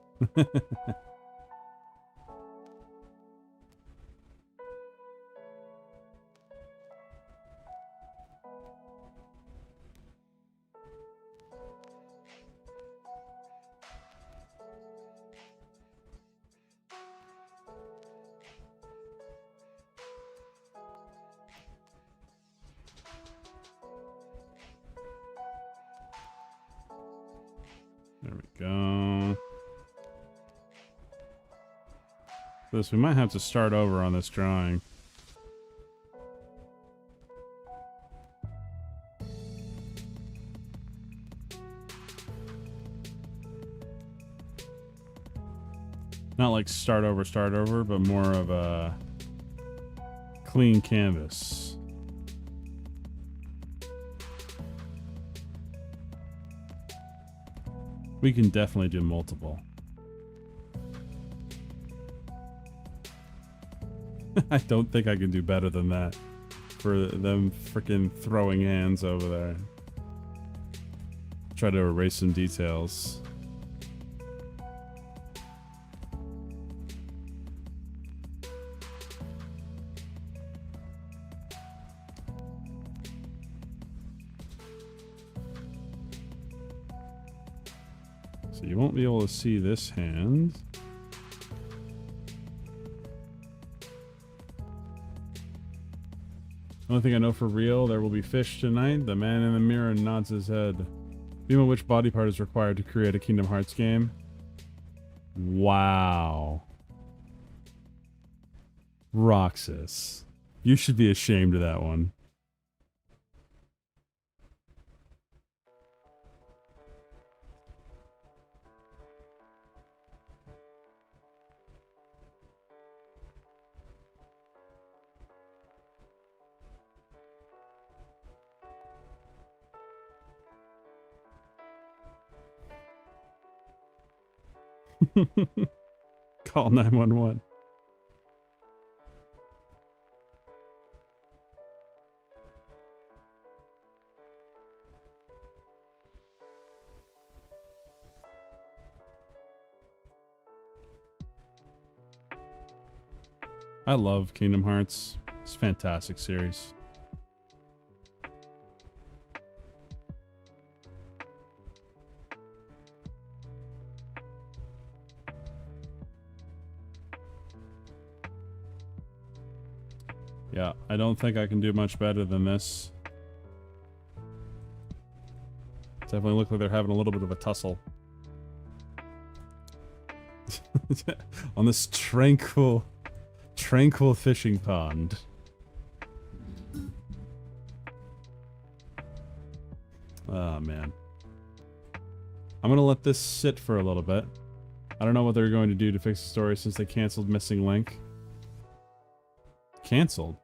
There we go. This, we might have to start over on this drawing. Not like start over, but more of a clean canvas. We can definitely do multiple. I don't think I can do better than that for them freaking throwing hands over there. Try to erase some details. So you won't be able to see this hand. Only thing I know for real, there will be fish tonight. The man in the mirror nods his head. Do you know which body part is required to create a Kingdom Hearts game? Wow. Roxas. You should be ashamed of that one. Call 911. I love Kingdom Hearts. It's a fantastic series. Yeah, I don't think I can do much better than this. Definitely look like they're having a little bit of a tussle. On this tranquil fishing pond. Oh, man. I'm gonna let this sit for a little bit. I don't know what they're going to do to fix the story since they canceled Missing Link. Canceled?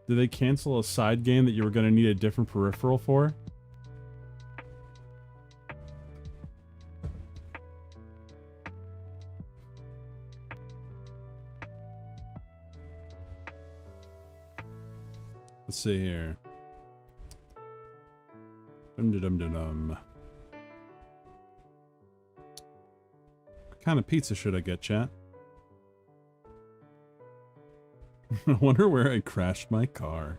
Did they cancel a side game that you were going to need a different peripheral for? Let's see here. Dum-dum-dum-dum. kind of pizza should I get, chat? I wonder where I crashed my car.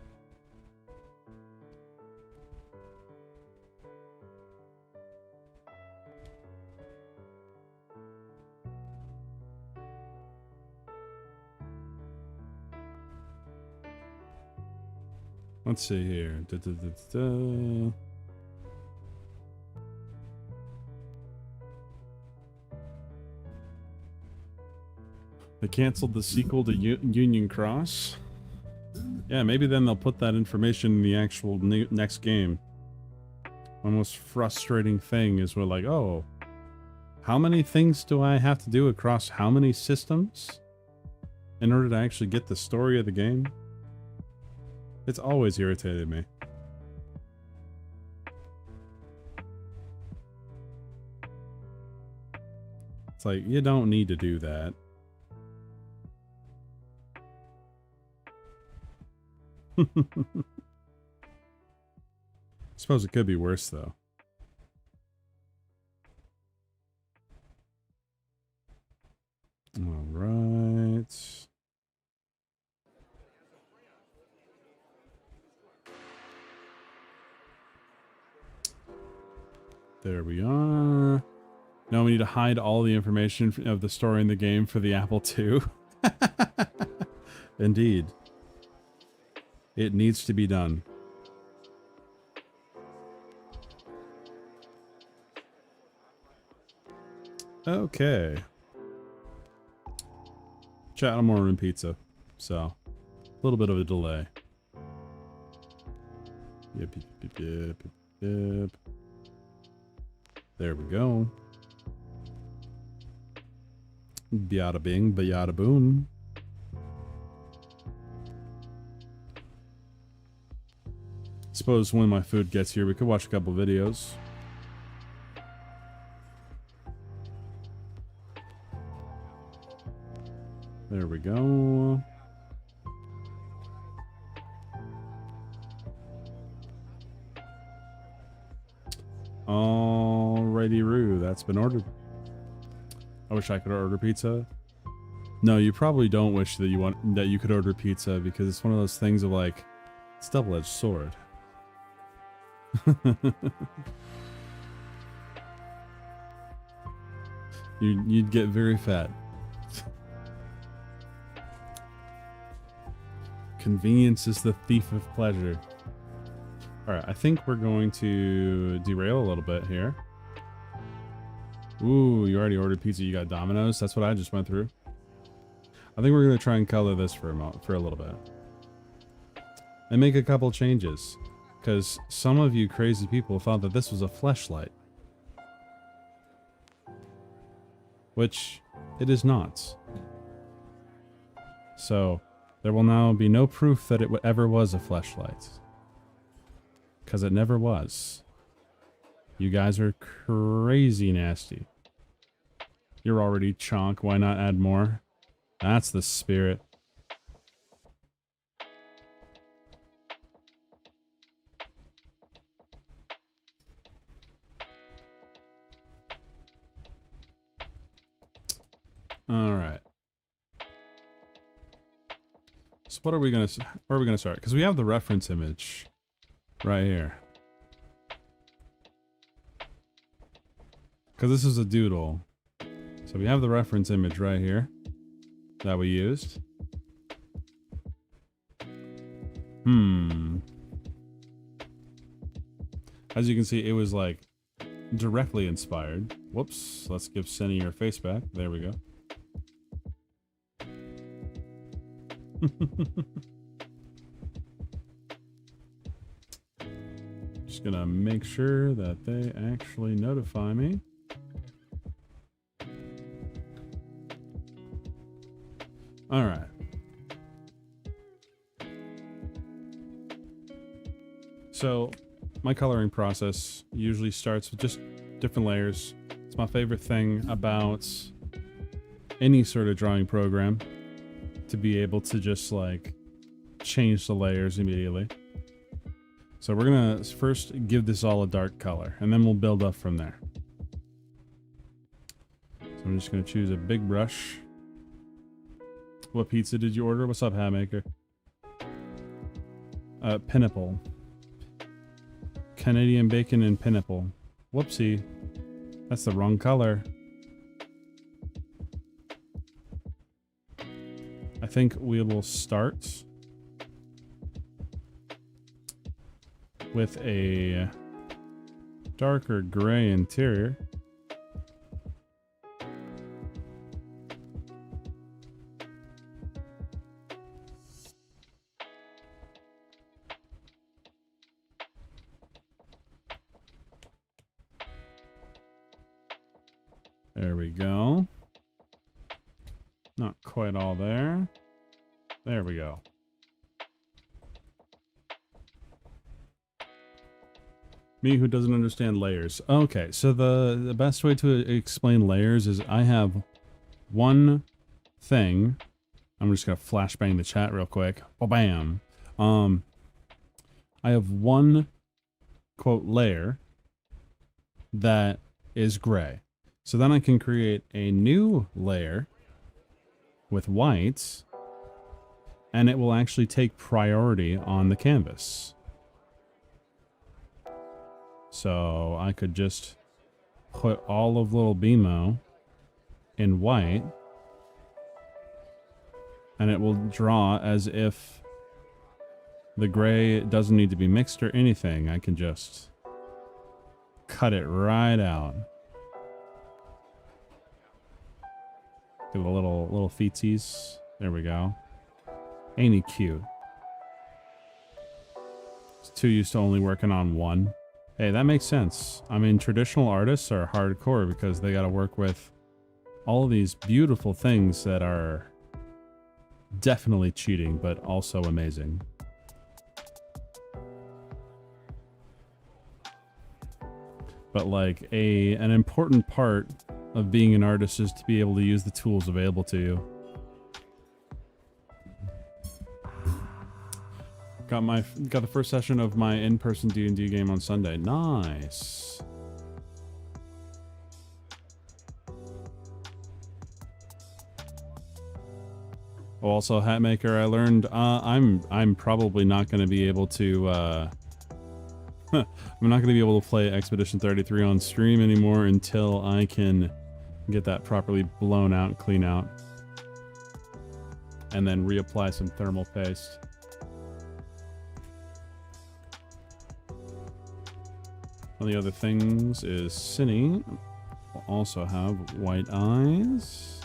Let's see here. They canceled the sequel to Union Cross. Yeah, maybe then they'll put that information in the actual next game. My most frustrating thing is we're like, oh, how many things do I have to do across how many systems in order to actually get the story of the game? It's always irritated me. It's like, you don't need to do that. Suppose it could be worse, though. All right. There we are. Now we need to hide all the information of the story in the game for the Apple II. Indeed. It needs to be done. Okay. Chat, I'm ordering pizza. So, a little bit of a delay. Yep, yep, yep, yep, yep. There we go. Bada bing, bayada boom. Suppose when my food gets here, we could watch a couple videos. There we go. Alrighty-roo, that's been ordered. I wish I could order pizza. No, you probably don't wish that you could order pizza because it's one of those things of like, it's a double-edged sword. You'd get very fat. Convenience is the thief of pleasure. Alright, I think we're going to derail a little bit here. Ooh, you already ordered pizza, you got Domino's? That's what I just went through. I think we're going to try and color this for a little bit. And make a couple changes. Because some of you crazy people thought that this was a fleshlight. Which it is not. So, there will now be no proof that it ever was a fleshlight. Because it never was. You guys are crazy nasty. You're already chonk, why not add more? That's the spirit. Alright. So where are we gonna start? Because we have the reference image right here. Because this is a doodle. So we have the reference image right here that we used. As you can see, it was like directly inspired. Whoops. Let's give Sini your face back. There we go. Just gonna make sure that they actually notify me. All right. So my coloring process usually starts with just different layers. It's my favorite thing about any sort of drawing program, to be able to just like change the layers immediately. So we're gonna first give this all a dark color and then we'll build up from there. So I'm I'm just gonna choose a big brush. What pizza did you order? What's up, hat maker? Pineapple. Canadian bacon and pineapple. Whoopsie. That's the wrong color. I think we will start with a darker gray interior. There we go. Not quite all there. There we go. Me who doesn't understand layers. Okay, so the best way to explain layers is I have one thing. I'm just gonna flashbang the chat real quick. Oh, bam. I have one quote layer that is gray. So then I can create a new layer with white, and it will actually take priority on the canvas. So I could just put all of Little Bimo in white, and it will draw as if the gray doesn't need to be mixed or anything. I can just cut it right out. Give it a little feetsies. There we go. Ain't he cute? It's too used to only working on one. Hey, that makes sense. I mean, traditional artists are hardcore because they got to work with all of these beautiful things that are definitely cheating, but also amazing. But like an important part of being an artist is to be able to use the tools available to you. Got the first session of my in-person D&D game on Sunday. Nice. Also, Hatmaker, I learned I'm probably not going to be able to I'm not going to be able to play Expedition 33 on stream anymore until I can get that properly blown out, clean out, and then reapply some thermal paste. One of the other things is Cine will also have white eyes.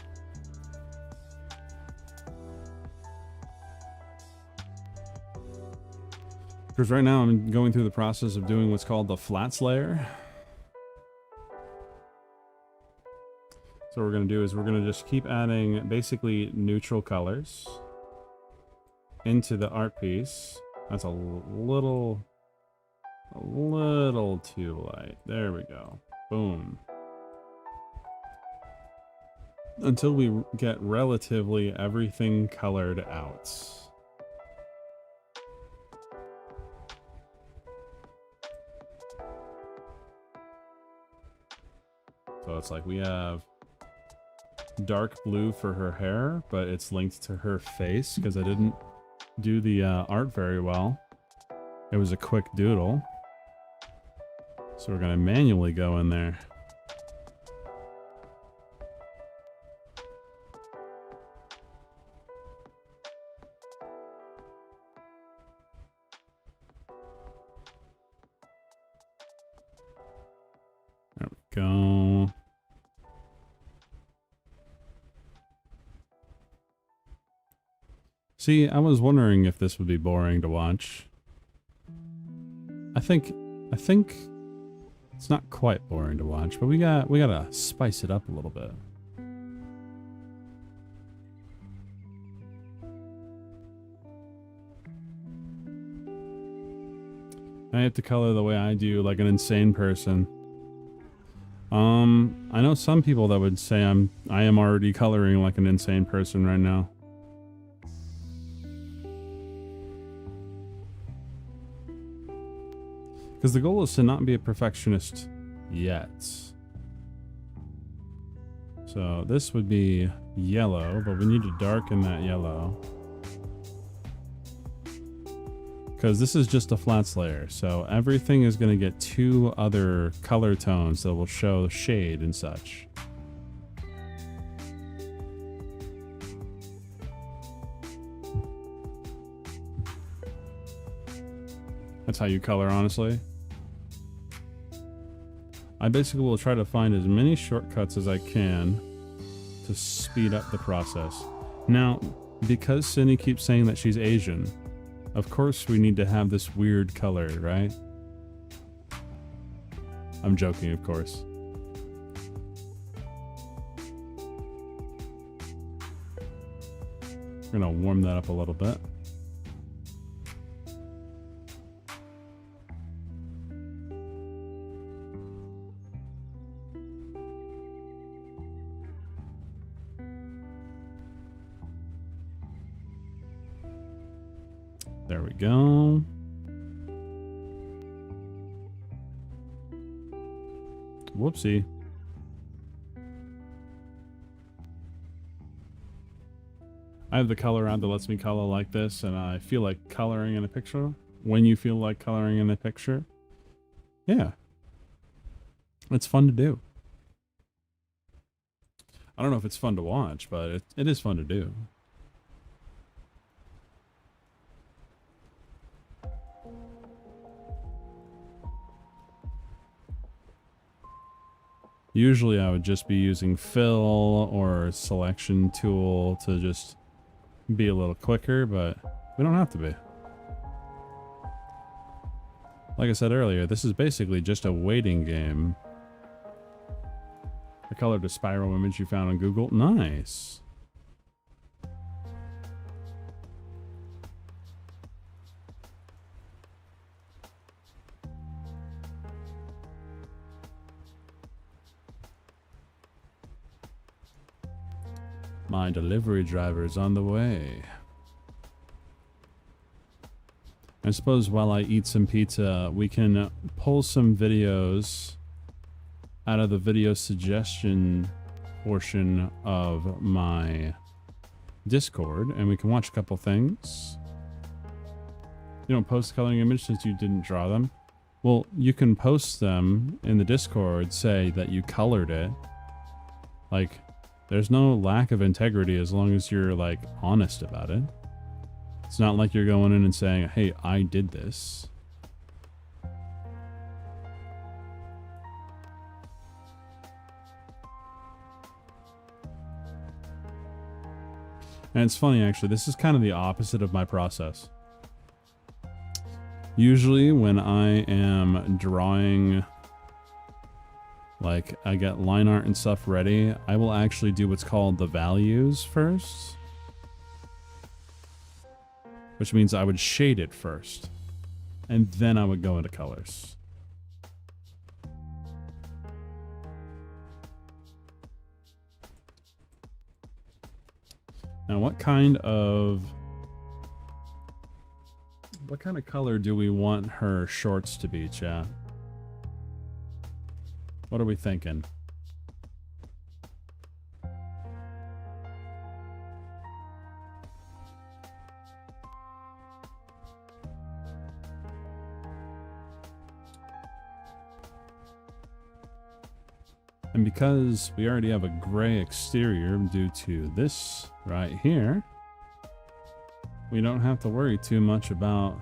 Because right now I'm going through the process of doing what's called the flats layer. So what we're going to do is we're going to just keep adding basically neutral colors into the art piece. That's a little too light. There we go. Boom. Until we get relatively everything colored out. So it's like we have dark blue for her hair, but it's linked to her face because I didn't do the art very well. It was a quick doodle. So we're going to manually go in there. There we go. See, I was wondering if this would be boring to watch. I think it's not quite boring to watch, but we gotta spice it up a little bit. I have to color the way I do, like an insane person. I know some people that would say I am already coloring like an insane person right now. Because the goal is to not be a perfectionist yet. So So this would be yellow, but we need to darken that yellow. Because this is just a flats layer, so everything is going to get 2 other color tones that will show shade and such. That's how you color, honestly. I basically will try to find as many shortcuts as I can to speed up the process. Now, because Cindy keeps saying that she's Asian, of course we need to have this weird color, right? I'm joking, of course. We're gonna warm that up a little bit. There we go. Whoopsie. I have the color app that lets me color like this, and I feel like coloring in a picture. When you feel like coloring in a picture, yeah, it's fun to do. I don't know if it's fun to watch, but it is fun to do. Usually I would just be using fill or selection tool to just be a little quicker, but we don't have to be. Like I said earlier, this is basically just a waiting game. I colored a spiral image you found on Google. Nice. My delivery driver is on the way. I suppose while I eat some pizza, we can pull some videos out of the video suggestion portion of my Discord, and we can watch a couple things. You don't post a coloring image since you didn't draw them. Well, you can post them in the Discord, say that you colored it. Like, there's no lack of integrity as long as you're, like, honest about it. It's not like you're going in and saying, hey, I did this. And it's funny, actually, this is kind of the opposite of my process. Usually when I am drawing, like, I get line art and stuff ready, I will actually do what's called the values first. Which means I would shade it first. And then I would go into colors. Now, what kind of color do we want her shorts to be, chat? What are we thinking? And because we already have a gray exterior due to this right here, we don't have to worry too much about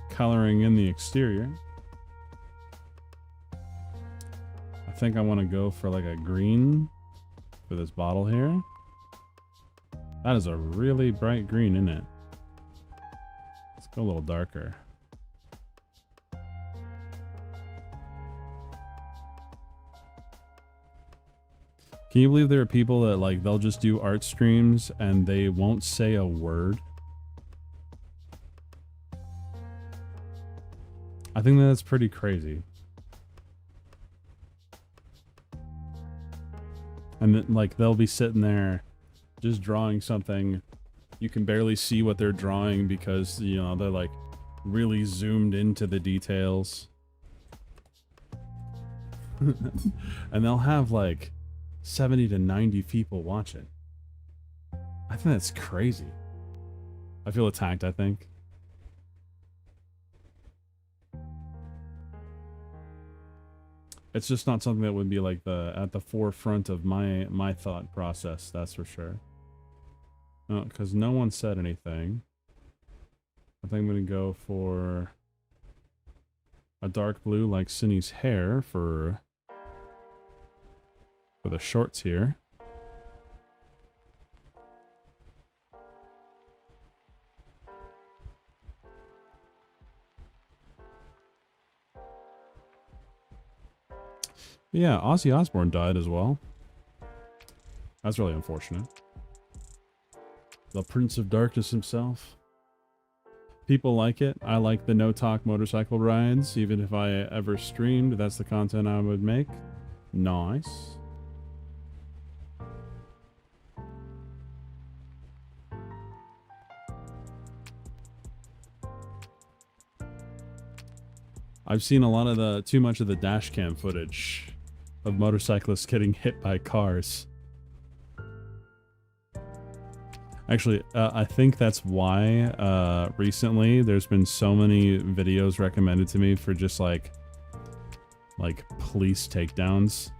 coloring in the exterior. I think I want to go for like a green for this bottle here. That is a really bright green, isn't it? Let's go a little darker. Can you believe there are people that, like, they'll just do art streams and they won't say a word? I think that's pretty crazy. And then, like, they'll be sitting there just drawing something. You can barely see what they're drawing because, you know, they're, like, really zoomed into the details. And they'll have, like, 70 to 90 people watch it. I think that's crazy. I feel attacked, I think. It's just not something that would be like at the forefront of my thought process, that's for sure. Because no one said anything. I think I'm gonna go for a dark blue like Cindy's hair for the shorts here. Yeah, Ozzy Osbourne died as well. That's really unfortunate. The Prince of Darkness himself. People like it. I like the no-talk motorcycle rides. Even if I ever streamed, that's the content I would make. Nice. I've seen a lot of too much of the dash cam footage of motorcyclists getting hit by cars. Actually, I think that's why recently there's been so many videos recommended to me for just like police takedowns.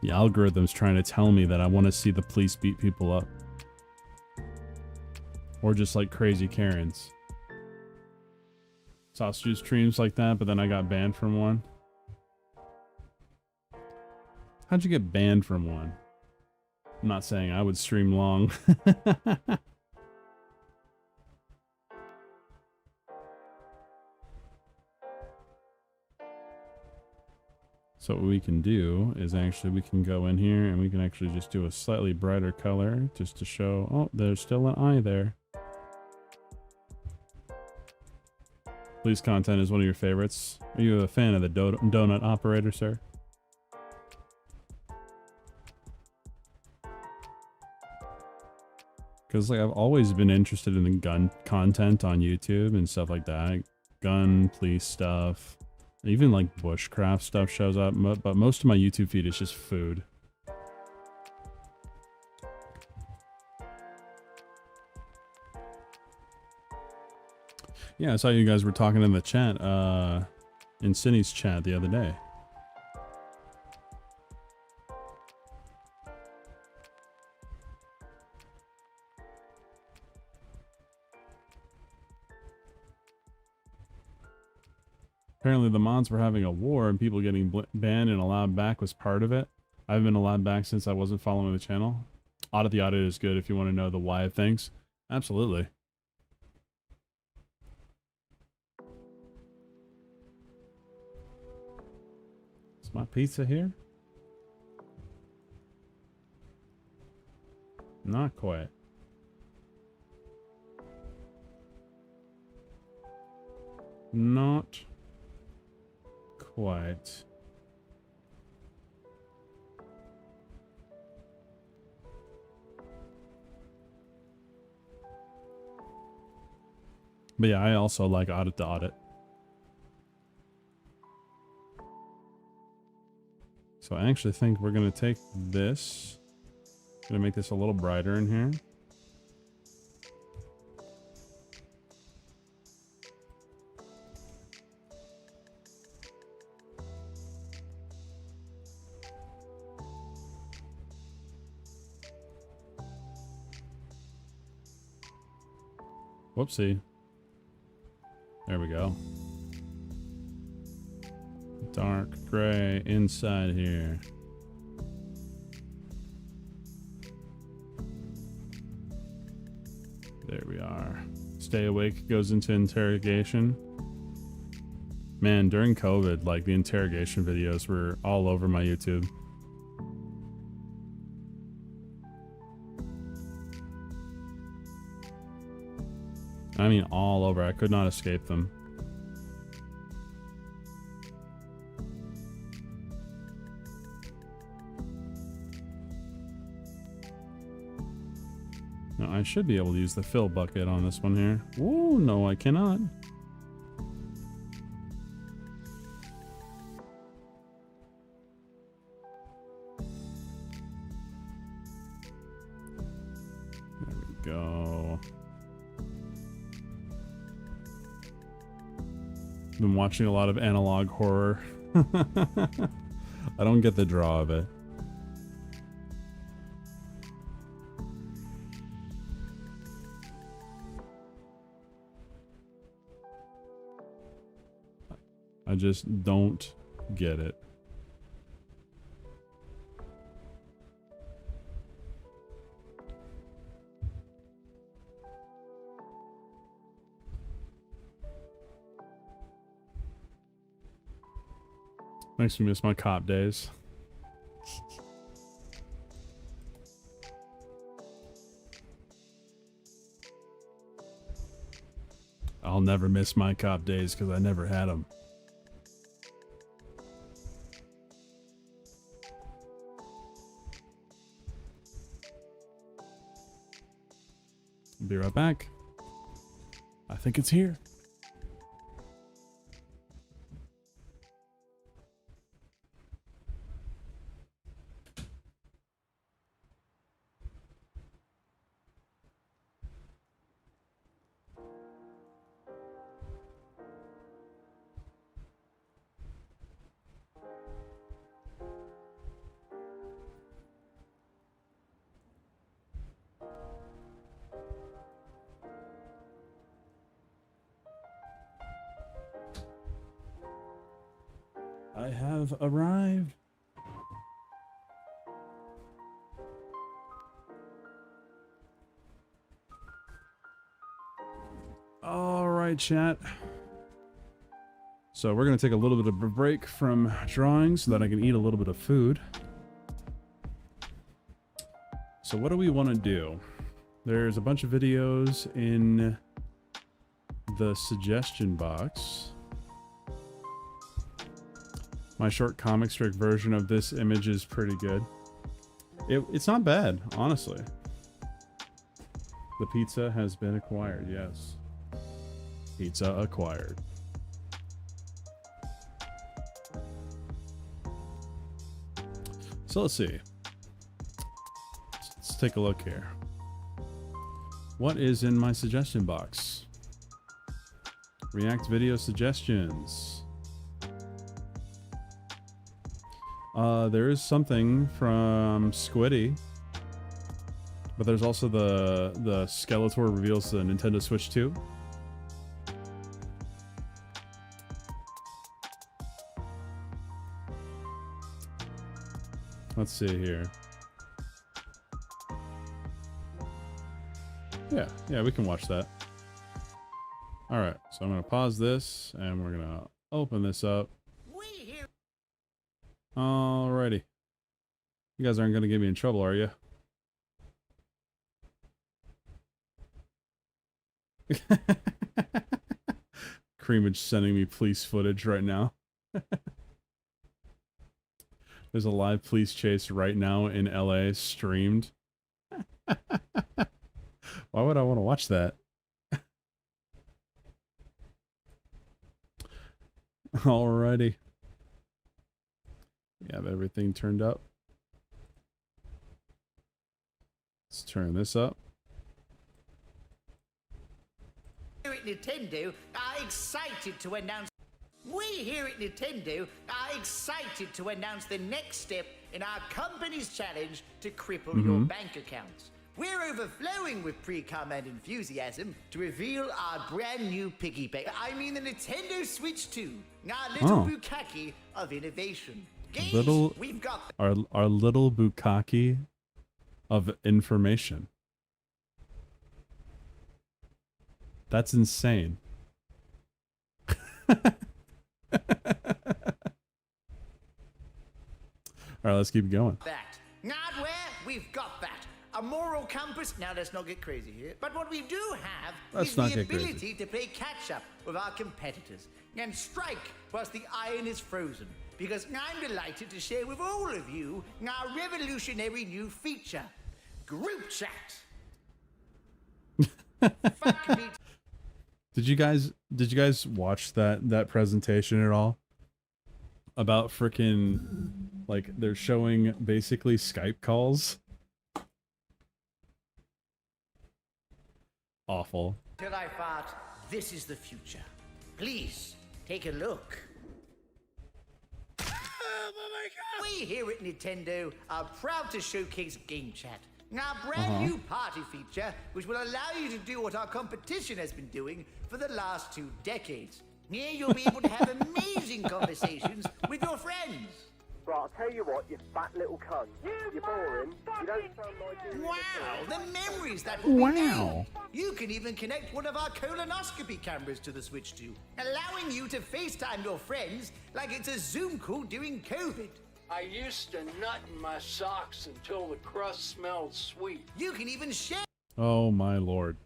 The algorithm's trying to tell me that I want to see the police beat people up. Or just like crazy Karens. Saw streams like that, but then I got banned from one. How'd you get banned from one? I'm not saying I would stream long. So what we can do is actually we can go in here and we can actually just do a slightly brighter color just to show, oh, there's still an eye there. Police content is one of your favorites. Are you a fan of the donut operator, sir? Because like I've always been interested in the gun content on YouTube and stuff like that. Gun, police stuff. Even like bushcraft stuff shows up. But most of my YouTube feed is just food. Yeah, I saw you guys were talking in the chat, in Cindy's chat the other day. Apparently the mods were having a war and people getting banned and allowed back was part of it. I haven't been allowed back since I wasn't following the channel. Audit the Audit is good if you want to know the why of things. Absolutely. Is my pizza here? Not quite. Not quite. But yeah, I also like Audit the Audit. So I actually think we're going to take this. Going to make this a little brighter in here. Whoopsie. There we go. Dark gray inside here. There we are. Stay awake goes into interrogation. Man, during COVID, like the interrogation videos were all over my YouTube. I mean, all over. I could not escape them. Now, I should be able to use the fill bucket on this one here. Ooh, no, I cannot. Been watching a lot of analog horror. I don't get the draw of it. I just don't get it. Makes me miss my cop days. I'll never miss my cop days because I never had them. Be right back. I think it's here. I have arrived. All right, chat. So we're going to take a little bit of a break from drawing so that I can eat a little bit of food. So what do we want to do? There's a bunch of videos in the suggestion box. My short comic strip version of this image is pretty good. It's not bad, honestly. The pizza has been acquired, yes. Pizza acquired. So let's see. Let's take a look here. What is in my suggestion box? React video suggestions. There is something from Squiddy, but there's also the Skeletor reveals the Nintendo Switch 2. Let's see here. Yeah, we can watch that. All right, so I'm gonna pause this and we're gonna open this up. Alrighty. You guys aren't gonna get me in trouble, are you? Creamage sending me police footage right now. There's a live police chase right now in LA streamed. Why would I want to watch that? Alrighty. We have everything turned up. Let's turn this up. Here at Nintendo are excited to announce. We here at Nintendo are excited to announce the next step in our company's challenge to cripple your bank accounts. We're overflowing with pre-cum and enthusiasm to reveal our brand new piggy bank. I mean the Nintendo Switch 2, our little bukkake of innovation. Games, we've got our little bukkake of information. That's insane. All right, let's keep going. that. Hardware, we've got that. A moral compass. Now let's not get crazy here. But what we do have is the ability to play catch up with our competitors and strike whilst the iron is frozen. Because I'm delighted to share with all of you our revolutionary new feature, group chat. Fuck me. Did you guys watch that presentation at all? About frickin' like they're showing basically Skype calls. Awful. Till I fart, this is the future. Please, Take a look. Oh my God! We here at Nintendo are proud to showcase Game Chat, our brand new party feature, which will allow you to do what our competition has been doing for the last 2 decades. Here you'll be able to have amazing conversations with your friends. Right, I'll tell you what, you fat little cunt. You're boring. You don't sound like you. Wow, the memories that will be made. You can even connect one of our colonoscopy cameras to the Switch 2, allowing you to FaceTime your friends like it's a Zoom call during COVID. I used to nut in my socks until the crust smelled sweet. You can even share. Oh my lord.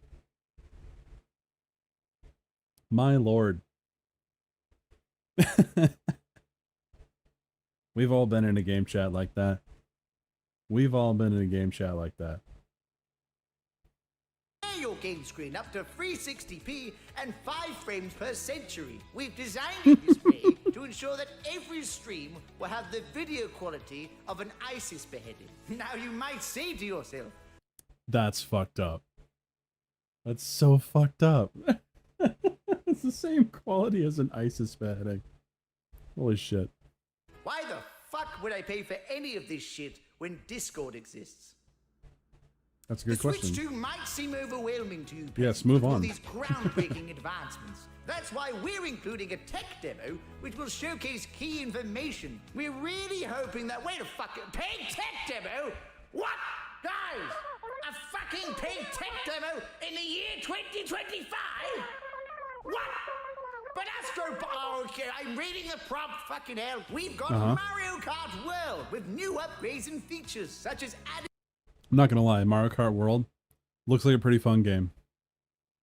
My lord. We've all been in a game chat like that. We've all been in a game chat like that. Your game screen up to 360p and 5 frames per century. We've designed it this way to ensure that every stream will have the video quality of an ISIS beheading. Now you might say to yourself, that's fucked up. That's so fucked up. It's the same quality as an ISIS beheading. Holy shit. why the fuck would I pay for any of this shit when Discord exists? That's a good question. The Switch 2 might seem overwhelming to you, Yes, move with all on. these groundbreaking advancements. That's why we're including a tech demo, which will showcase key information. We're really hoping that... Wait a fucking... Paid tech demo? What? Guys, a fucking paid tech demo in the year 2025? What? But Astro... Oh, okay, I'm reading the prompt, fucking hell. We've got Mario Kart World with new upgrades and features, such as adding... I'm not gonna lie, Mario Kart World looks like a pretty fun game.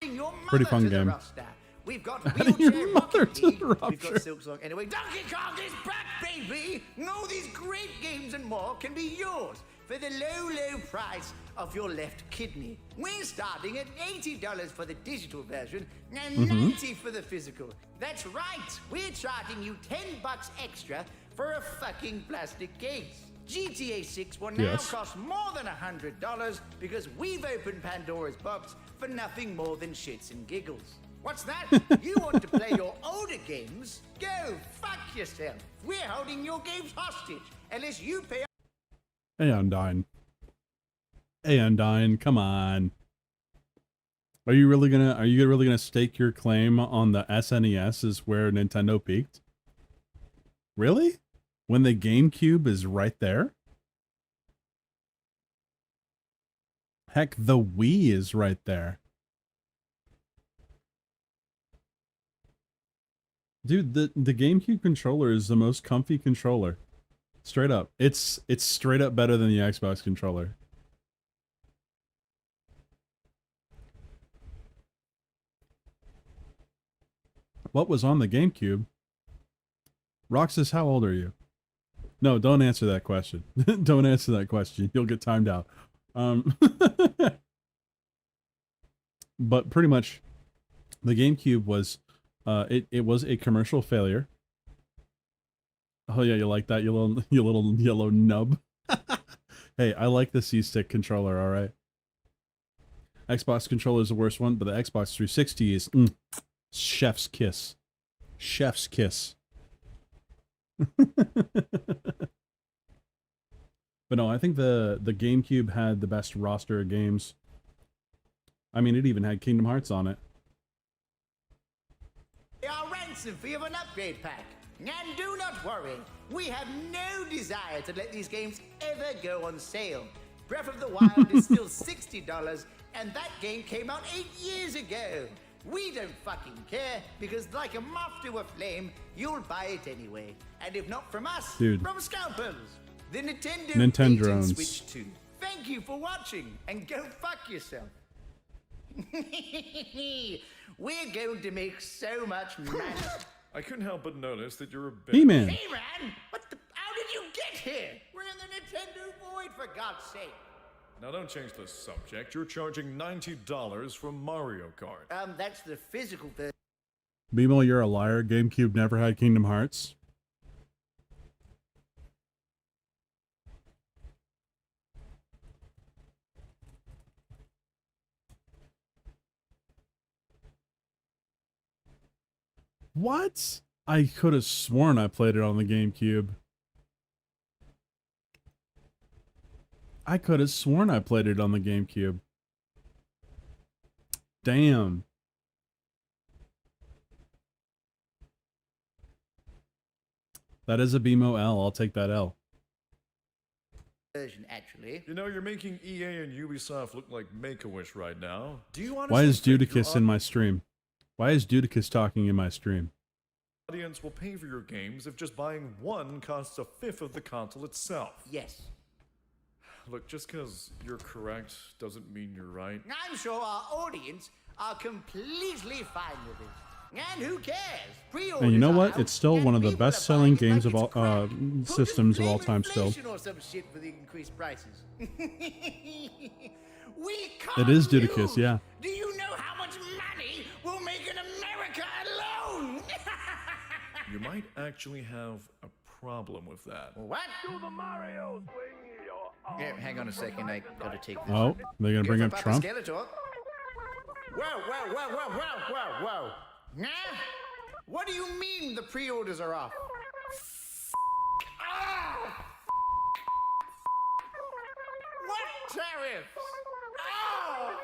Your Pretty mother fun to the game. roster. We've got Adding your Wheelchair mother Rocket to the League. We've roster. got Silk Song. Anyway, Donkey Kong is back, baby! All these great games and more can be yours for the low, low price of your left kidney. We're starting at $80 for the digital version and $90 for the physical. That's right. We're charging you $10 extra for a fucking plastic case. GTA 6 will now cost more than $100 because we've opened Pandora's box for nothing more than shits and giggles. What's that? You want to play your older games? Go fuck yourself. We're holding your games hostage unless you pay. Hey, Undyne. Hey, Undyne, come on. Are you really gonna stake your claim on the SNES is where Nintendo peaked? Really? When the GameCube is right there? Heck, the Wii is right there. Dude, the GameCube controller is the most comfy controller. Straight up. It's straight up better than the Xbox controller. What was on the GameCube? Roxas, how old are you? No, don't answer that question. Don't answer that question. You'll get timed out. But pretty much, the GameCube was, it was a commercial failure. Oh yeah, you like that, you little yellow nub. Hey, I like the C-Stick controller. All right. Xbox controller is the worst one, but the Xbox 360 is chef's kiss. Chef's kiss. But no, I think the GameCube had the best roster of games. I mean, it even had Kingdom Hearts on it. Our ransom fee of an upgrade pack. And do not worry, we have no desire to let these games ever go on sale. Breath of the Wild is still $60, and that game came out 8 years ago. We don't fucking care, because like a moth to a flame, you'll buy it anyway. And if not from us, Dude. from scalpers. The Nintendo Nintendrones. Switch 2. Thank you for watching, and go fuck yourself. We're going to make so much money. I couldn't help but notice that you're a bit... He-Man. Hey man, how did you get here? We're in the Nintendo void, for God's sake. Now don't change the subject. You're charging $90 for Mario Kart. That's the physical version. Bimo, you're a liar. GameCube never had Kingdom Hearts. What? I could have sworn I played it on the GameCube. I could have sworn I played it on the GameCube. Damn. That is a BMO L. I'll take that L. Version, actually. You know, you're making EA and Ubisoft look like Make-A-Wish right now. Do you Why is honestly think Dudicus in my stream? Why is Dudicus talking in my stream? audience will pay for your games if just buying one costs a fifth of the console itself? Yes. Look, just because you're correct doesn't mean you're right. I'm sure our audience are completely fine with it. And who cares? Pre-orders And you know are what? out, It's still and one of the people are best-selling buying it games like of it's all crap. Who just systems of all blame time. Still, inflation or some shit for the increased prices. We can't it is Dudicus. lose. Yeah. Do you know how much money we'll make in America alone? You might actually have a problem with that. What? Yeah, hang on a second. I gotta take this. Oh, they're gonna bring up Trump. Skeletor. Whoa. Nah? What do you mean the pre-orders are off? Ah! What tariffs? Oh!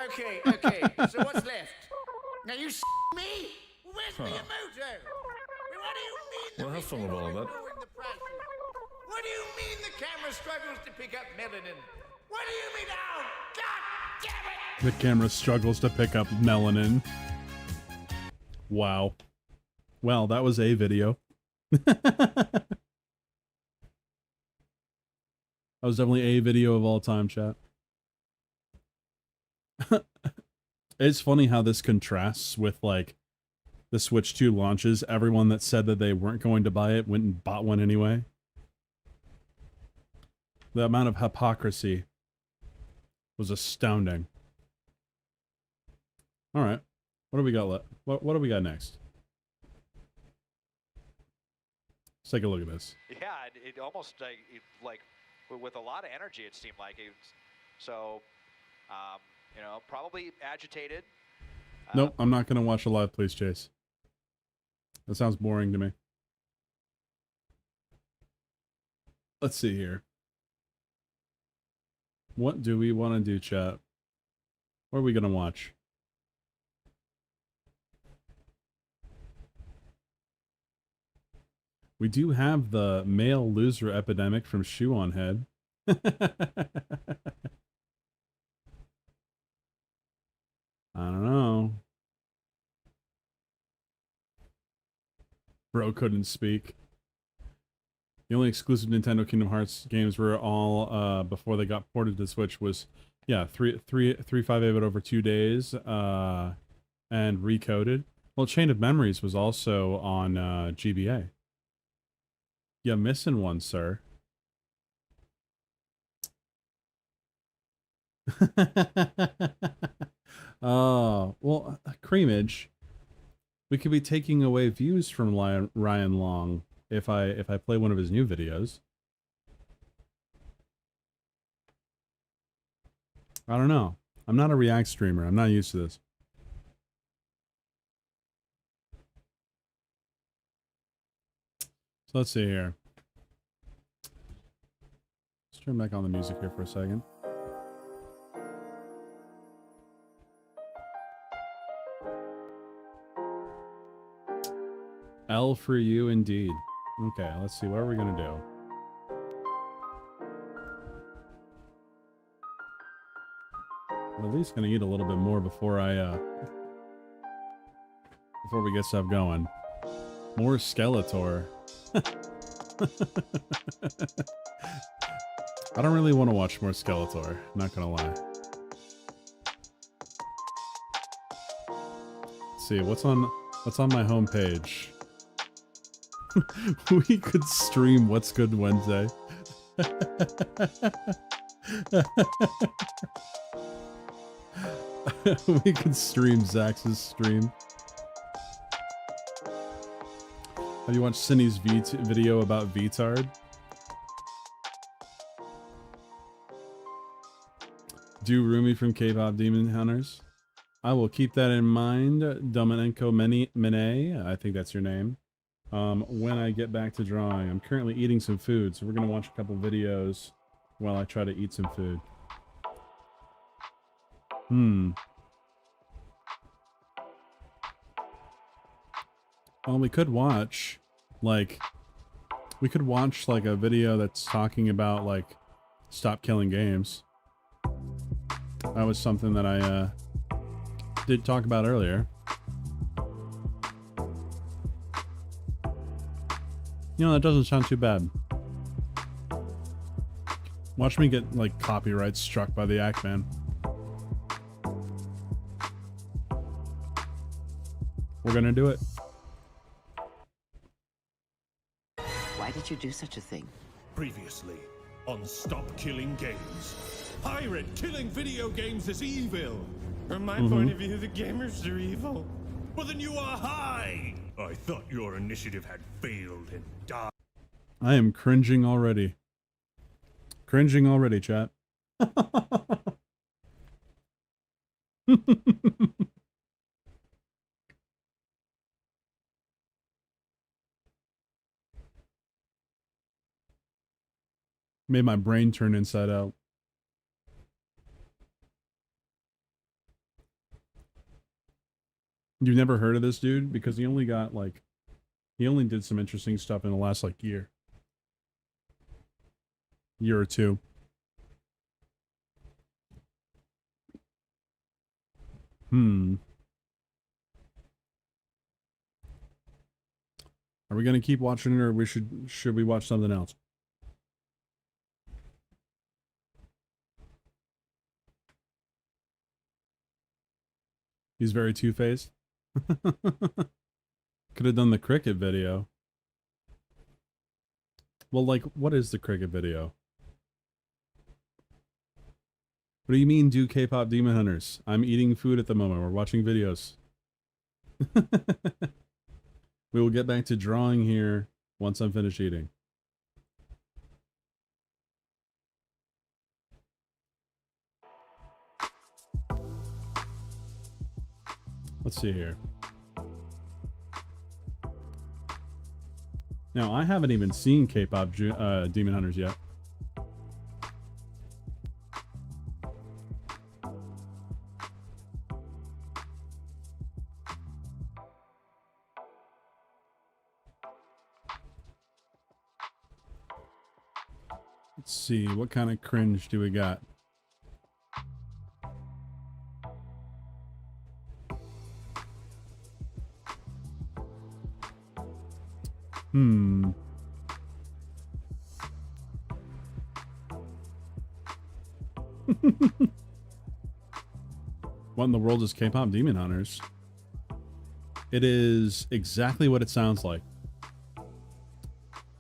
Okay. So what's left? Now you me? Where's Miyamoto? What do you mean the Well, have fun with people all are of that. lowering the prices? What do you mean the camera struggles to pick up melanin? What do you mean? Oh, God damn it! The camera struggles to pick up melanin. Wow. Well, that was a video. That was definitely a video of all time, chat. It's funny how this contrasts with, like, the Switch 2 launches. Everyone that said that they weren't going to buy it went and bought one anyway. The amount of hypocrisy was astounding. All right. What do we got left? What do we got next? Let's take a look at this. Yeah, it almost like with a lot of energy. It seemed like it. So, you know, probably agitated. Nope, I'm not gonna watch a live Please Chase. That sounds boring to me. Let's see here. What do we want to do, chat? What are we gonna watch? We do have the male loser epidemic from Shoe on Head. I don't know. Bro couldn't speak. The only exclusive Nintendo Kingdom Hearts games were all before they got ported to Switch was, yeah, 358 over 2 days and recoded. Well, Chain of Memories was also on GBA. Yeah, missing one, sir. Oh, well, Creamage. We could be taking away views from Ryan Long if I play one of his new videos. I don't know. I'm not a React streamer. I'm not used to this. So let's see here. Let's turn back on the music here for a second. L for you indeed. Okay, let's see. What are we gonna do? I'm at least gonna eat a little bit more before before we get stuff going. More Skeletor. I don't really want to watch more Skeletor, not gonna lie. Let's see, what's on my homepage? We could stream What's Good Wednesday. We could stream Zax's stream. Have you watched Cindy's video about VTard? Do Rumi from K-pop Demon Hunters? I will keep that in mind, Domenico Mene, I think that's your name. When I get back to drawing. I'm currently eating some food, so we're going to watch a couple videos while I try to eat some food. Well, we could watch, like a video that's talking about, like, stop killing games. That was something that I, did talk about earlier. You know, that doesn't sound too bad. Watch me get, like, copyright struck by the Act Man. We're gonna do it. Why did you do such a thing? Previously on Stop Killing Games. Pirate killing video games is evil. From my point of view, the gamers are evil. Well, then you are high. I thought your initiative had failed and died. I am cringing already. Cringing already, chat. Made my brain turn inside out. You've never heard of this dude? Because he only got, like, he only did some interesting stuff in the last, like, year or two. Are we gonna keep watching it, or should we watch something else? He's very two-faced. Could have done the cricket video. Well, like, what is the cricket video? What do you mean, do K-pop Demon Hunters? I'm eating food at the moment. We're watching videos. We will get back to drawing here once I'm finished eating. Let's see here. Now, I haven't even seen K-pop Demon Hunters yet. Let's see, what kind of cringe do we got? What in the world is K-pop Demon Hunters? It is exactly what it sounds like.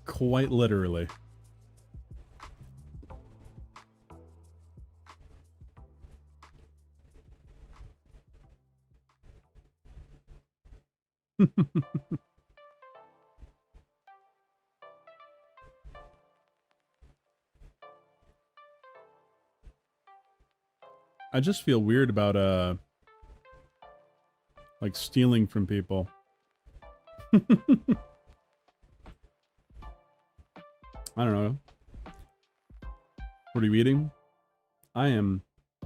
Quite literally. I just feel weird about, like, stealing from people. I don't know. What are you eating? I am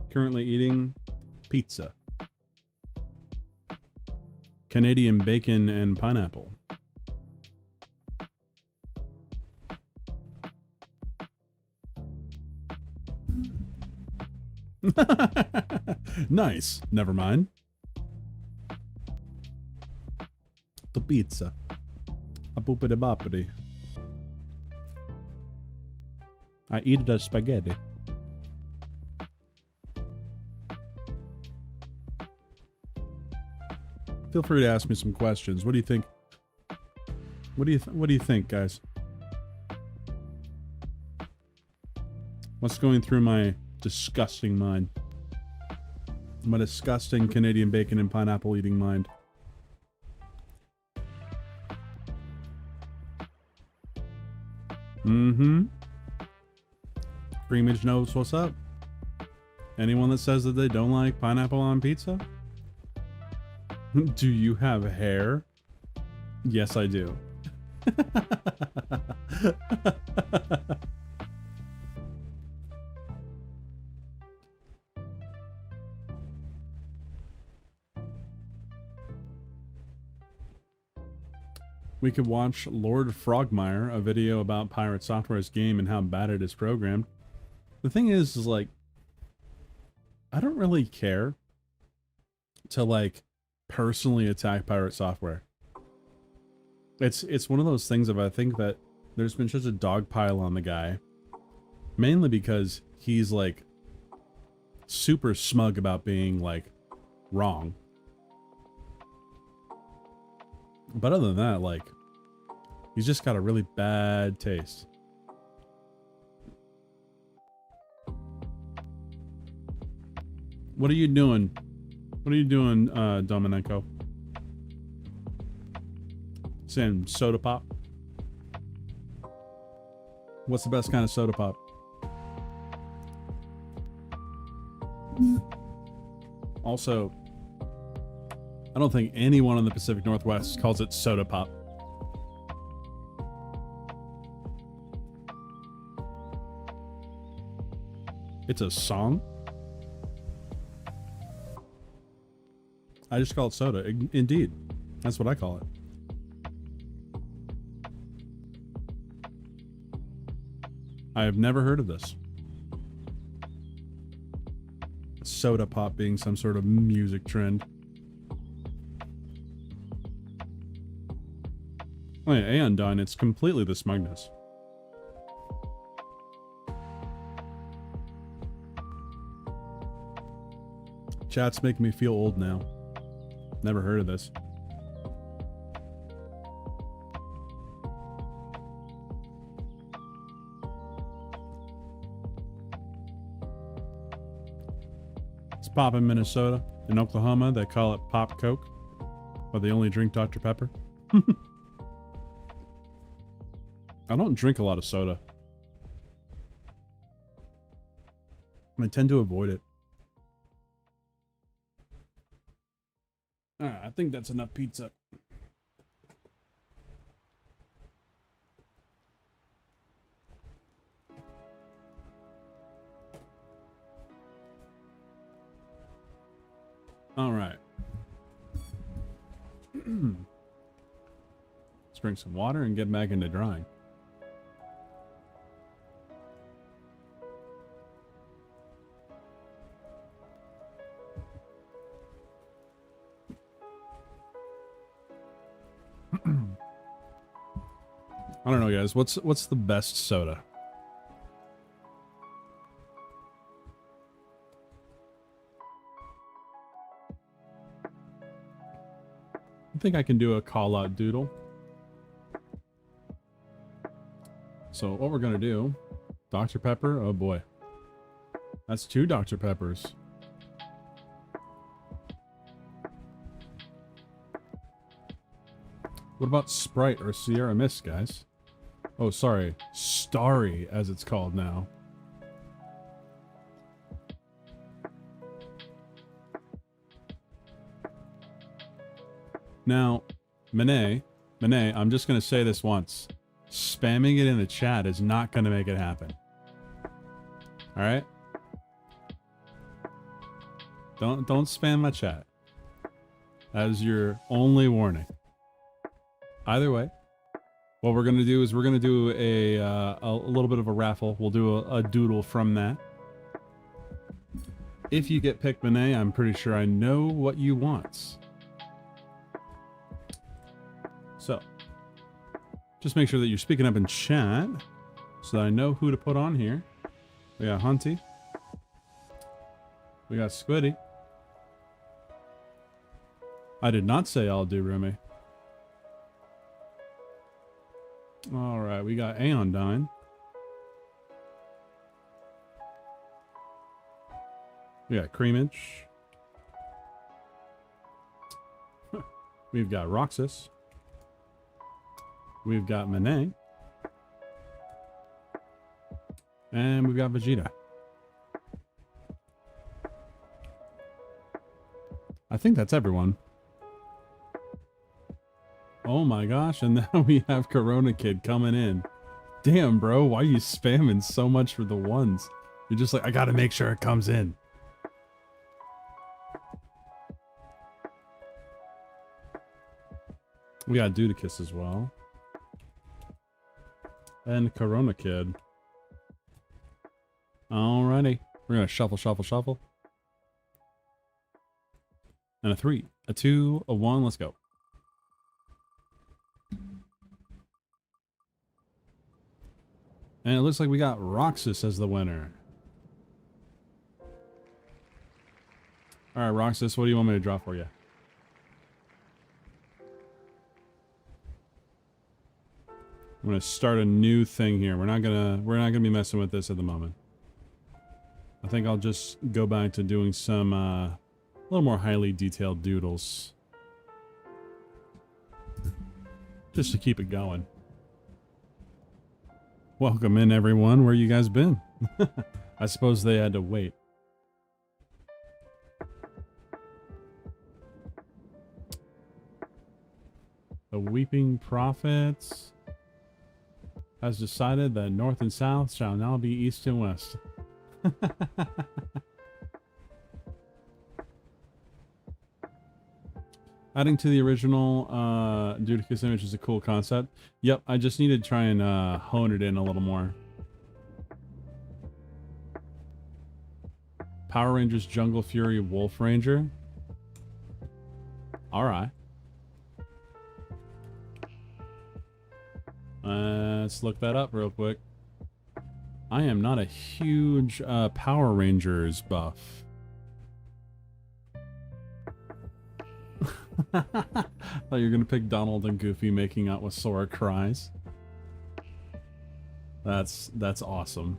currently eating pizza. Canadian bacon and pineapple. Nice. Never mind. The pizza. A boopity boppity. I eat the spaghetti. Feel free to ask me some questions. What do you think? What do you think, guys? What's going through my disgusting mind? My disgusting Canadian bacon and pineapple eating mind. Creamage knows what's up. Anyone that says that they don't like pineapple on pizza, Do you have hair? Yes, I do. We could watch Lord Frogmire, a video about Pirate Software's game and how bad it is programmed. The thing is like, I don't really care to like personally attack Pirate Software. It's one of those things of I think that there's been such a dog pile on the guy, mainly because he's like super smug about being like wrong. But other than that, like, he's just got a really bad taste. What are you doing? What are you doing, Domenico? Saying soda pop? What's the best kind of soda pop? Also, I don't think anyone in the Pacific Northwest calls it soda pop. It's a song? I just call it soda. Indeed. That's what I call it. I have never heard of this. Soda pop being some sort of music trend. Oh yeah, and done. It's completely the smugness. Chat's making me feel old now. Never heard of this. It's pop in Minnesota. In Oklahoma, they call it Pop Coke, but they only drink Dr. Pepper. I don't drink a lot of soda. I tend to avoid it. Alright, I think that's enough pizza. Alright. Let's drink some water and get back into drawing. I don't know, guys. What's the best soda? I think I can do a call out doodle. So what we're gonna do, Dr. Pepper, oh boy. That's 2 Dr. Peppers. What about Sprite or Sierra Mist, guys? Oh, sorry. Starry, as it's called now. Now, Monet, I'm just going to say this once. Spamming it in the chat is not going to make it happen. Alright? Don't spam my chat. That is your only warning. Either way, what we're going to do is we're going to do a little bit of a raffle. We'll do a doodle from that. If you get picked, Monet, I'm pretty sure I know what you want. So, just make sure that you're speaking up in chat so that I know who to put on here. We got Hunty. We got Squiddy. I did not say I'll do Rumi. Alright, we got Aeondine. We got Creamage. We've got Roxas. We've got Monet. And we've got Vegeta. I think that's everyone. Oh my gosh, and now we have Corona Kid coming in. Damn, bro, why are you spamming so much for the ones? You're just like, I gotta make sure it comes in. We got Dudicus as well. And Corona Kid. Alrighty. We're gonna shuffle, shuffle, shuffle. And a 3, a 2, a 1, let's go. And it looks like we got Roxas as the winner. Alright, Roxas, what do you want me to draw for you? I'm gonna start a new thing here. We're not gonna be messing with this at the moment. I think I'll just go back to doing some a little more highly detailed doodles. Just to keep it going. Welcome in, everyone. Where you guys been? I suppose they had to wait. The Weeping Prophets has decided that North and South shall now be East and West. Adding to the original Dudicus image is a cool concept. Yep, I just need to try and hone it in a little more. Power Rangers Jungle Fury Wolf Ranger. Alright. Let's look that up real quick. I am not a huge Power Rangers buff. Thought you were gonna pick Donald and Goofy making out with Sora cries. That's awesome.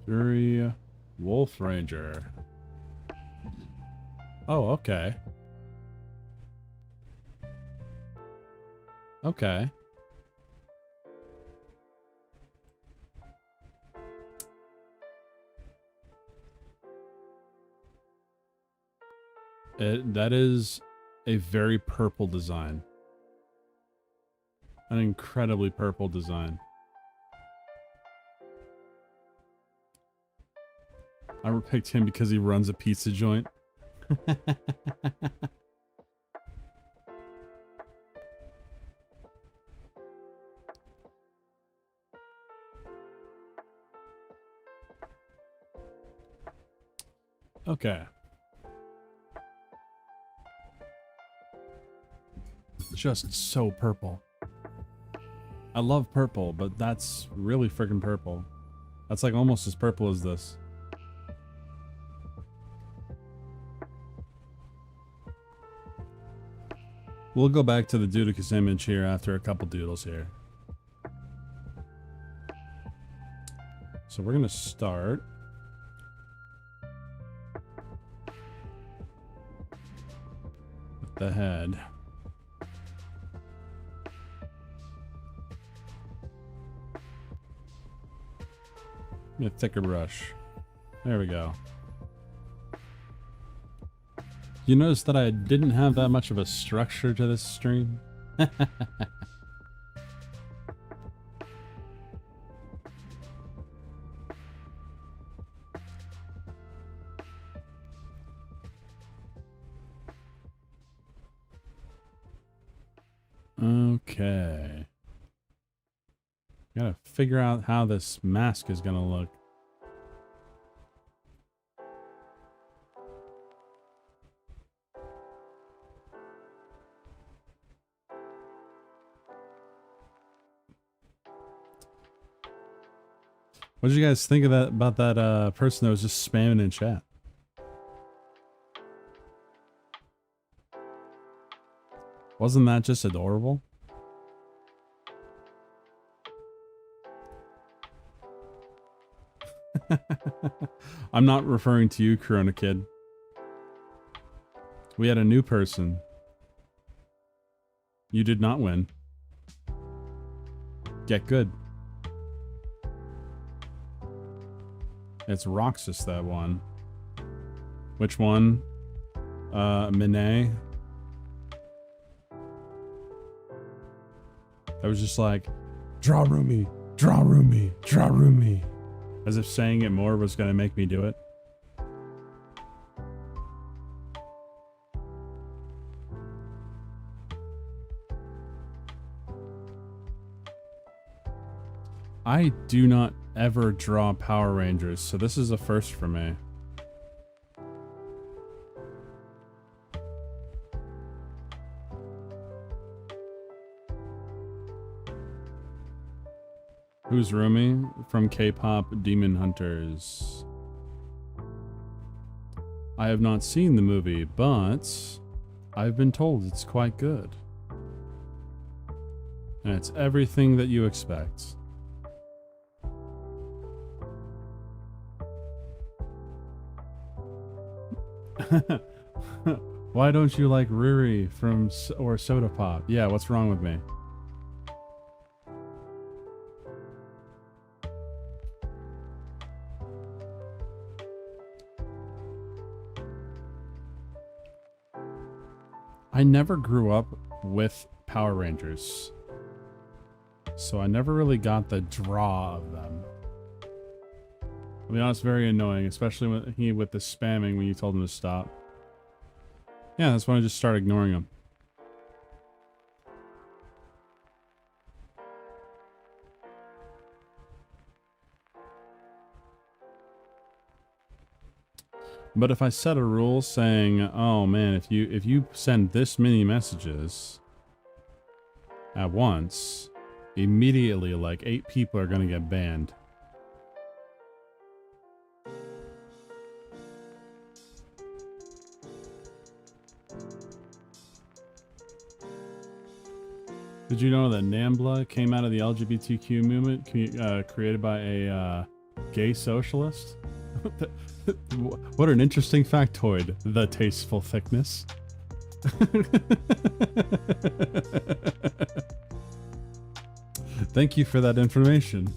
Fury Wolf Ranger. Oh, okay. Okay. That is a very purple design. An incredibly purple design. I picked him because he runs a pizza joint. Okay. Just so purple. I love purple, but that's really freaking purple. That's like almost as purple as this. We'll go back to the Dudicus image here after a couple doodles here. So we're gonna start with the head. A thicker brush. There we go. You notice that I didn't have that much of a structure to this stream? Okay. Gotta figure out how this mask is gonna look. What did you guys think of that about that person that was just spamming in chat? Wasn't that just adorable? I'm not referring to you, Corona Kid. We had a new person. You did not win. Get good. It's Roxas that won. Which one? Minay. I was just like, draw roomy, draw roomy, draw roomy. As if saying it more was gonna make me do it. I do not ever draw Power Rangers, so this is a first for me. Who's Rumi? From K-pop Demon Hunters. I have not seen the movie, but I've been told it's quite good. And it's everything that you expect. Why don't you like Riri from or Soda Pop? Yeah, what's wrong with me? I never grew up with Power Rangers, so I never really got the draw of them. I'll be honest, very annoying, especially with the spamming when you told him to stop. Yeah, that's when I just started ignoring him. But if I set a rule saying, oh man, if you send this many messages at once, immediately like 8 people are gonna get banned. Did you know that NAMBLA came out of the LGBTQ movement created by a gay socialist? What an interesting factoid. The tasteful thickness. Thank you for that information.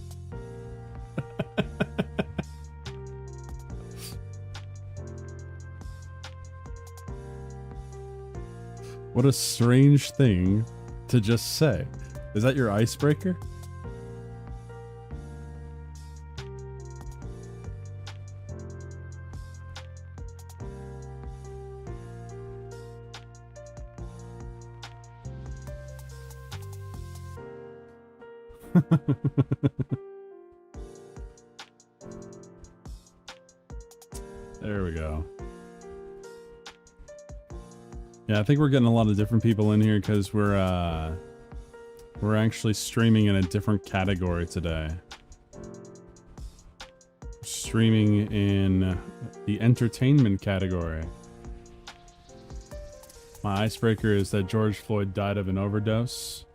What a strange thing to just say. Is that your icebreaker? There we go. Yeah, I think we're getting a lot of different people in here because we're actually streaming in a different category today. Streaming in the entertainment category. My icebreaker is that George Floyd died of an overdose.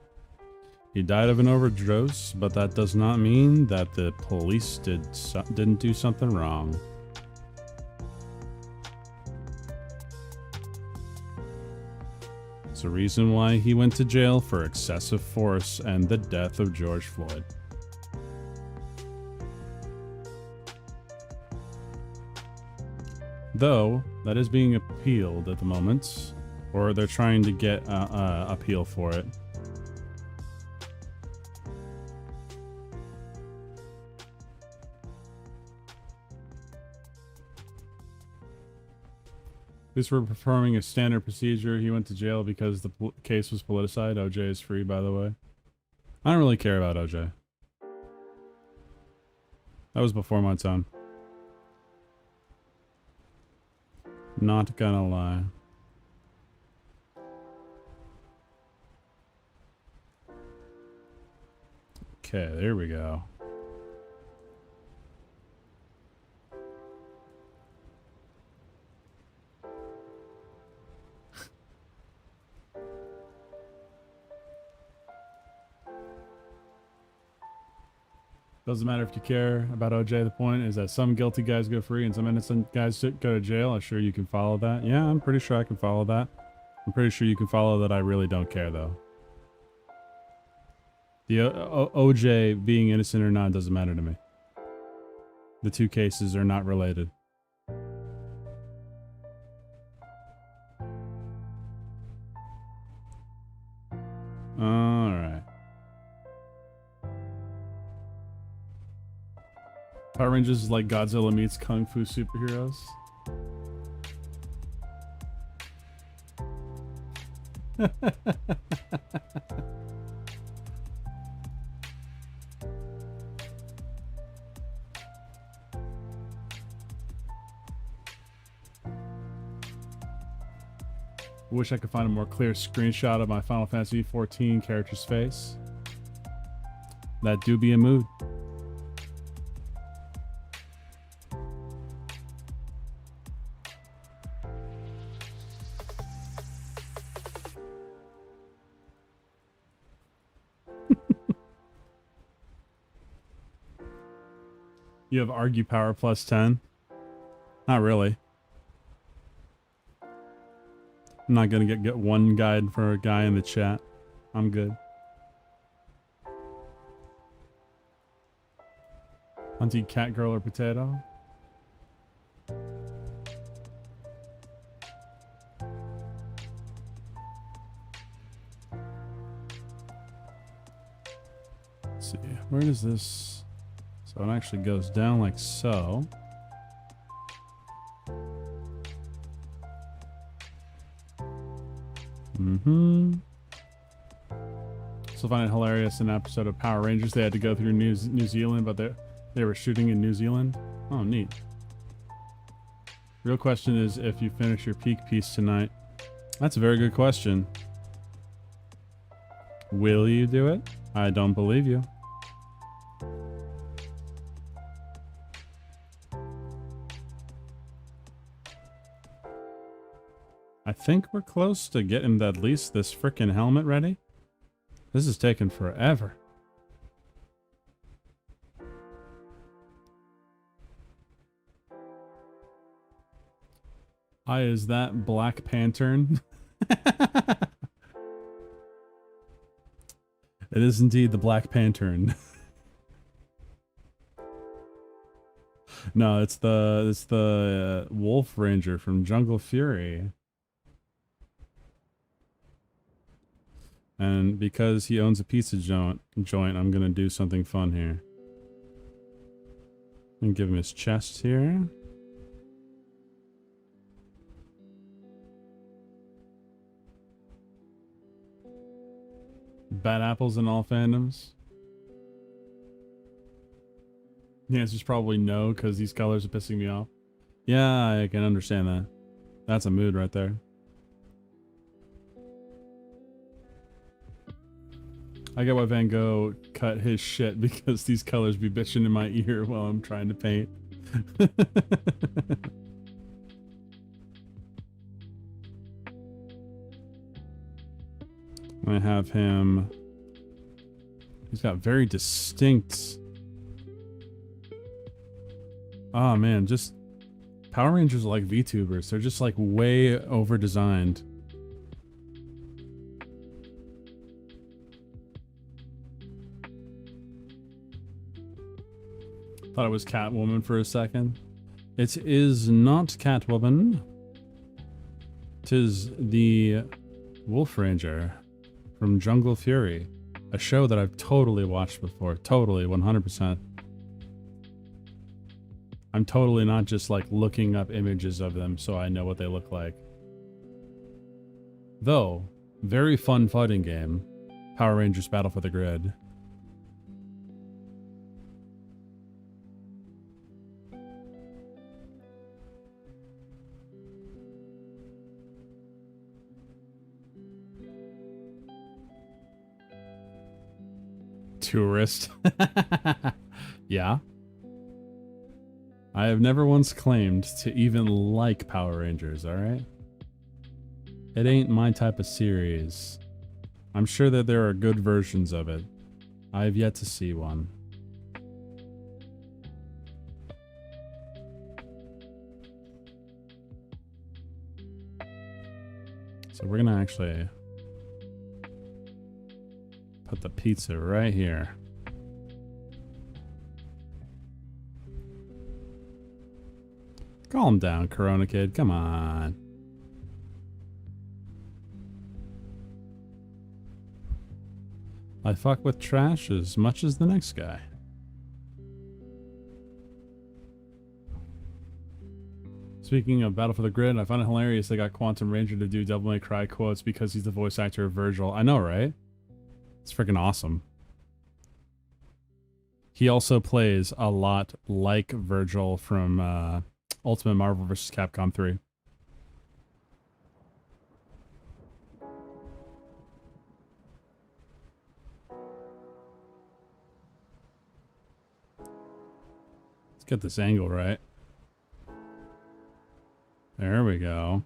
He died of an overdose, but that does not mean that the police didn't do something wrong. It's the reason why he went to jail for excessive force and the death of George Floyd. Though, that is being appealed at the moment, or they're trying to get appeal for it. This were performing a standard procedure. He went to jail because the case was politicized. OJ is free, by the way. I don't really care about OJ. That was before my time. Not gonna lie. Okay, there we go. Doesn't matter if you care about OJ. The point is that some guilty guys go free and some innocent guys go to jail. I'm sure you can follow that. Yeah, I'm pretty sure I can follow that. I'm pretty sure you can follow that I really don't care, though. The OJ being innocent or not doesn't matter to me. The two cases are not related. Alright. Power Rangers is like Godzilla meets Kung Fu superheroes. Wish I could find a more clear screenshot of my Final Fantasy XIV character's face. That do be a mood. You have argue power plus 10? Not really. I'm not gonna get one guide for a guy in the chat. I'm good. Hunty, cat, girl, or potato? Let's see, where does this... So it actually goes down like so. So find it hilarious in an episode of Power Rangers. They had to go through New Zealand, but they were shooting in New Zealand. Oh, neat. Real question is if you finish your peak piece tonight. That's a very good question. Will you do it? I don't believe you. I think we're close to getting at least this frickin' helmet ready. This is taking forever. Is that Black Pantern? It is indeed the Black Pantern. No, it's the Wolf Ranger from Jungle Fury. And because he owns a pizza joint, I'm gonna do something fun here. And give him his chest here. Bad apples in all fandoms. The answer's probably no, because these colors are pissing me off. Yeah, I can understand that. That's a mood right there. I get why Van Gogh cut his shit because these colors be bitching in my ear while I'm trying to paint. I have him. He's got very distinct. Oh man, just Power Rangers are like VTubers. They're just like way over designed. Thought it was Catwoman for a second. It is not Catwoman. 'Tis the Wolf Ranger from Jungle Fury, a show that I've totally watched before. Totally, 100%. I'm totally not just like looking up images of them so I know what they look like. Though, very fun fighting game. Power Rangers Battle for the Grid. Tourist. Yeah. I have never once claimed to even like Power Rangers, alright? It ain't my type of series. I'm sure that there are good versions of it. I have yet to see one. So we're gonna actually put the pizza right here. Calm down, Corona Kid. Come on. I fuck with trash as much as the next guy. Speaking of Battle for the Grid, I find it hilarious they got Quantum Ranger to do Devil May Cry quotes because he's the voice actor of Virgil. I know, right? It's freaking awesome. He also plays a lot like Virgil from Ultimate Marvel vs. Capcom 3. Let's get this angle right. There we go.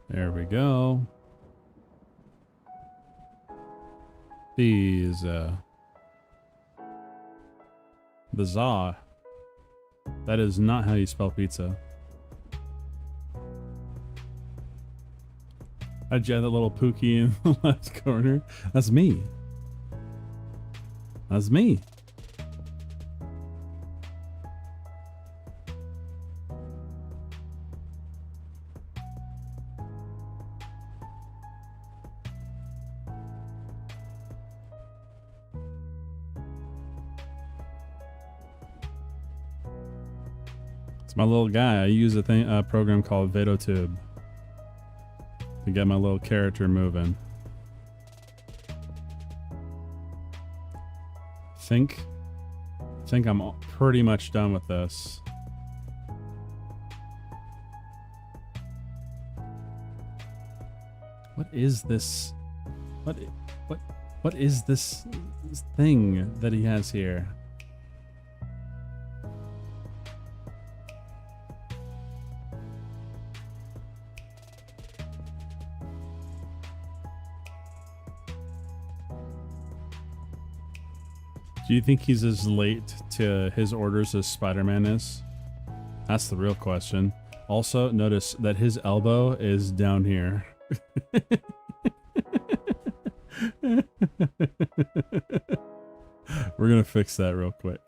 There we go. Bizarre. That is not how you spell pizza. How'd you have that little Pookie in the left corner? That's me. That's me. It's my little guy. I use a program called VidoTube to get my little character moving. Think I'm pretty much done with this. What is this? What is this thing that he has here? Do you think he's as late to his orders as Spider-Man is? That's the real question. Also, notice that his elbow is down here. We're gonna fix that real quick.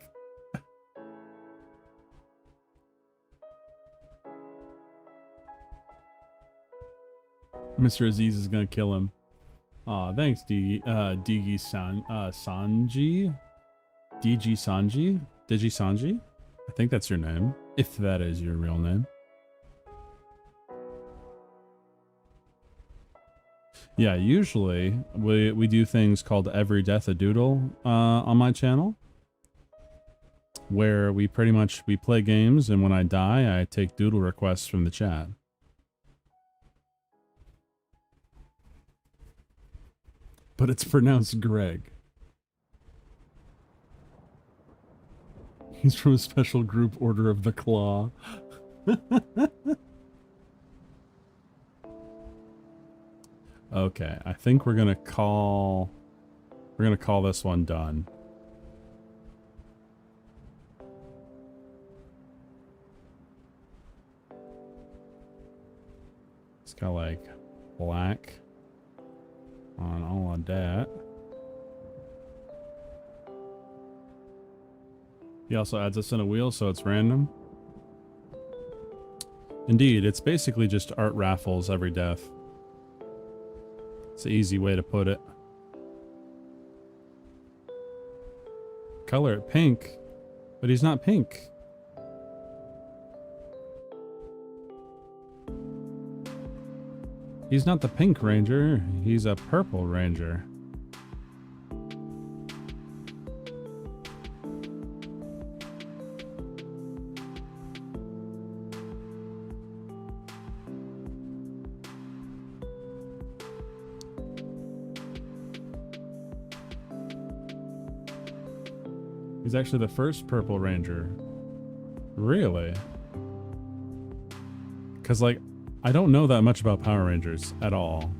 Mr. Aziz is gonna kill him. Aw, thanks, Digi Sanji? DG Sanji? Digi Sanji? I think that's your name. If that is your real name. Yeah, usually we do things called Every Death a Doodle on my channel. Where we play games, and when I die, I take doodle requests from the chat. But it's pronounced Greg. He's from a special group, Order of the Claw. Okay, I think we're gonna call this one done. It's got like black on all of that. He also adds us in a wheel, so it's random. Indeed, it's basically just art raffles every death. It's an easy way to put it. Color it pink, but he's not pink. He's not the pink ranger, he's a purple ranger. He's actually the first Purple Ranger. Really? Because, like, I don't know that much about Power Rangers at all.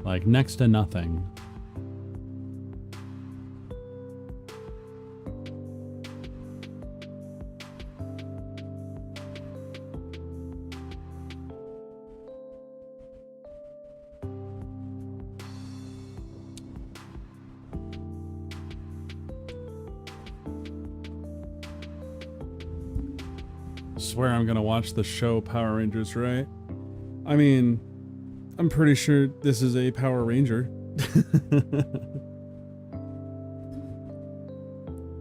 Like, next to nothing. Swear I'm gonna watch the show Power Rangers, right? I mean, I'm pretty sure this is a Power Ranger.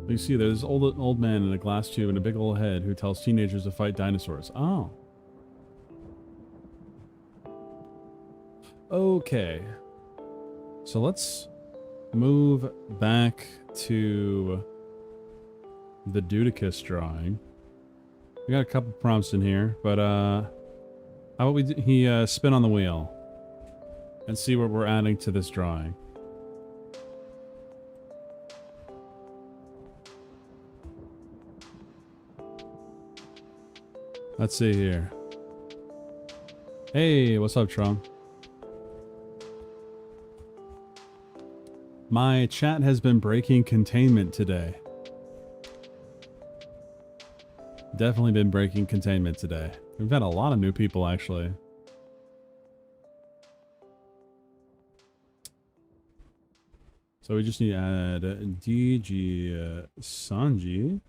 You see, there's old man in a glass tube and a big old head who tells teenagers to fight dinosaurs. Oh. Okay. So let's move back to the Dudicus drawing. We got a couple prompts in here, but how about he spin on the wheel and see what we're adding to this drawing. Let's see here. Hey, what's up, Trump? My chat has been breaking containment today. Definitely been breaking containment today. We've had a lot of new people, actually. So we just need to add DG Sanji.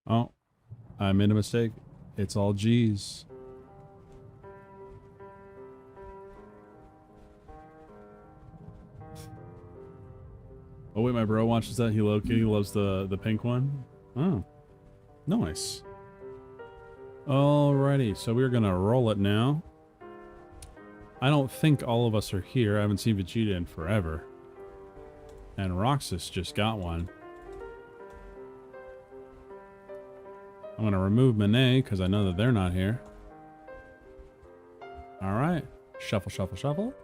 Oh, I made a mistake. It's all G's. Oh wait, my bro watches that. He loves the pink one. Oh, nice. Alrighty, so we're gonna roll it now. I don't think all of us are here. I haven't seen Vegeta in forever. And Roxas just got one. I'm gonna remove Monet because I know that they're not here. Alright. Shuffle, shuffle, shuffle.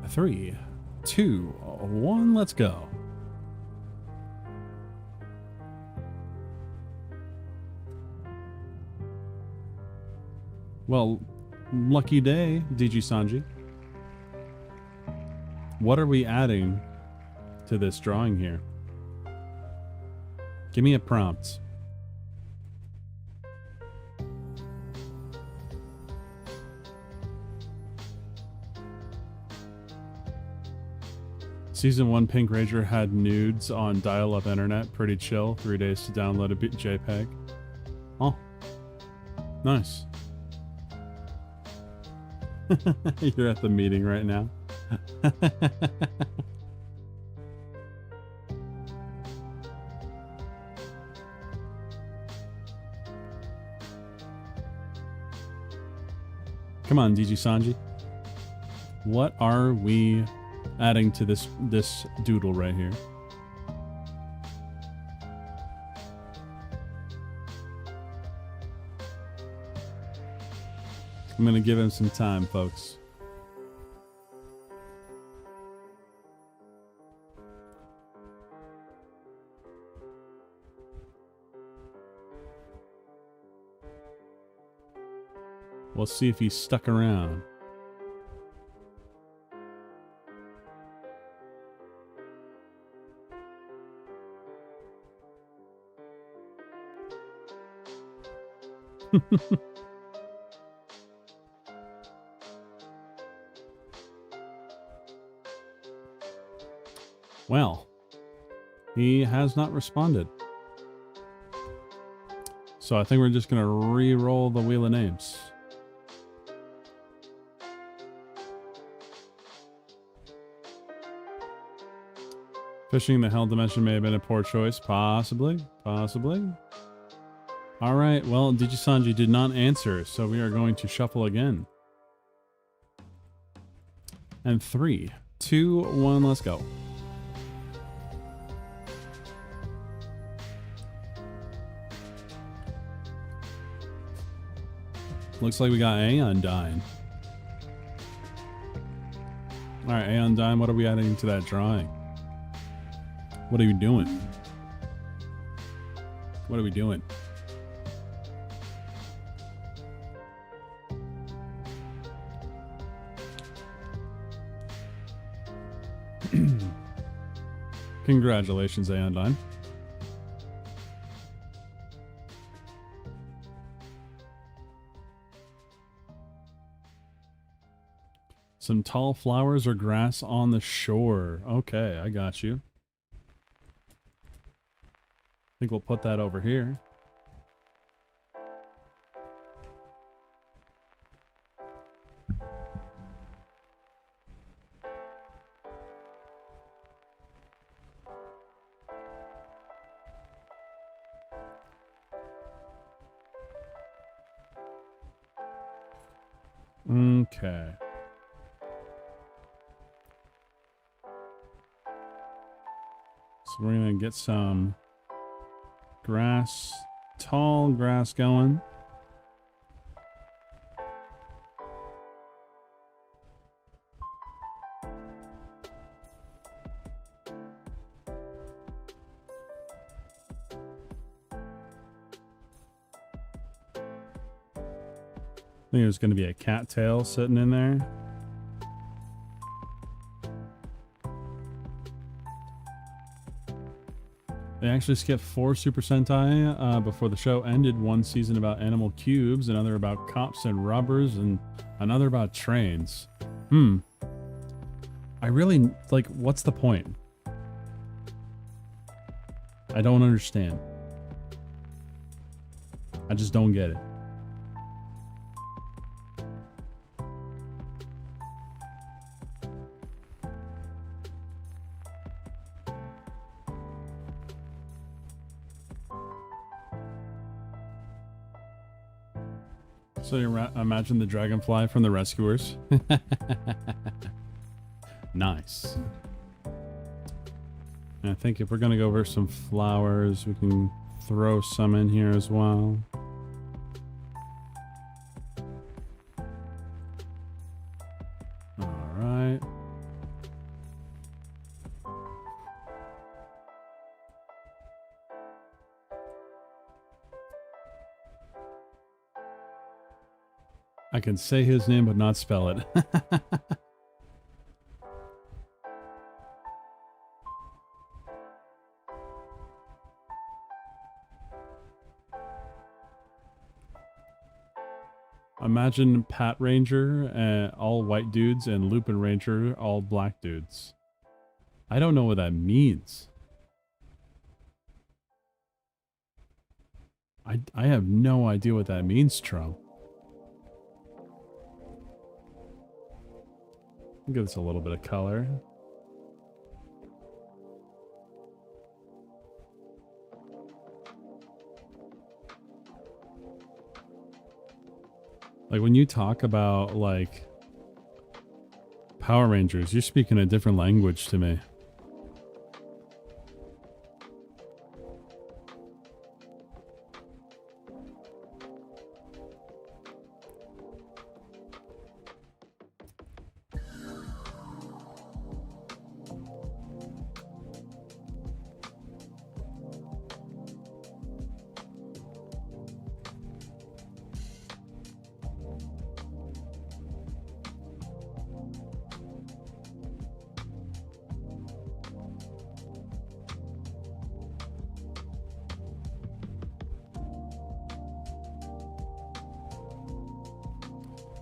3, 2, 1, let's go. Well, lucky day, DG Sanji. What are we adding to this drawing here? Give me a prompt. Season 1 Pink Ranger had nudes on dial-up internet. Pretty chill. 3 days to download a JPEG. Oh. Nice. You're at the meeting right now. Come on, DG Sanji. What are we adding to this doodle right here? I'm gonna give him some time, folks. We'll see if he's stuck around. Well, he has not responded. So I think we're just going to re-roll the Wheel of Names. Fishing the Hell Dimension may have been a poor choice. Possibly. Possibly. Alright, well, Digisanji did not answer, so we are going to shuffle again. And 3, 2, 1, let's go. Looks like we got Aeon dying. Alright, Aeon dying, what are we adding to that drawing? What are we doing? What are we doing? Congratulations, Aeon. Some tall flowers or grass on the shore. Okay, I got you. think we'll put that over here. Okay. So we're gonna get some grass, tall grass going. I think there's going to be a cattail sitting in there. They actually skipped 4 Super Sentai before the show ended. One season about animal cubes, another about cops and robbers, and another about trains. I really, like, what's the point? I don't understand. I just don't get it. So you imagine the dragonfly from the Rescuers. Nice. And I think if we're going to go over some flowers, we can throw some in here as well. All right. I can say his name but not spell it. Imagine Pat Ranger, all white dudes, and Lupin Ranger, all black dudes. I don't know what that means. I have no idea what that means, Trump. Give this a little bit of color. Like when you talk about like Power Rangers, you're speaking a different language to me.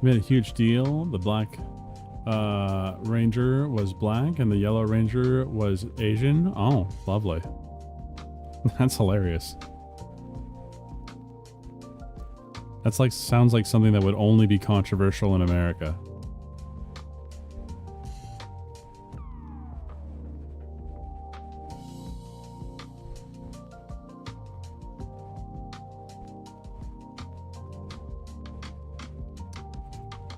We made a huge deal. The black Ranger was black and the yellow Ranger was Asian. Oh, lovely. That's hilarious. That's like, sounds like something that would only be controversial in America.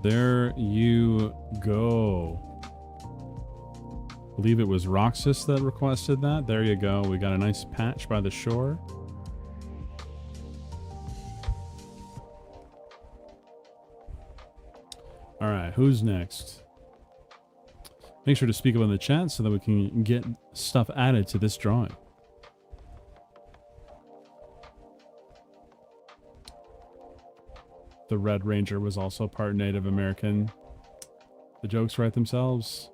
There you go. I believe it was Roxas that requested that. There you go. We got a nice patch by the shore. All right, who's next? Make sure to speak up in the chat so that we can get stuff added to this drawing. The Red Ranger was also part Native American. The jokes write themselves.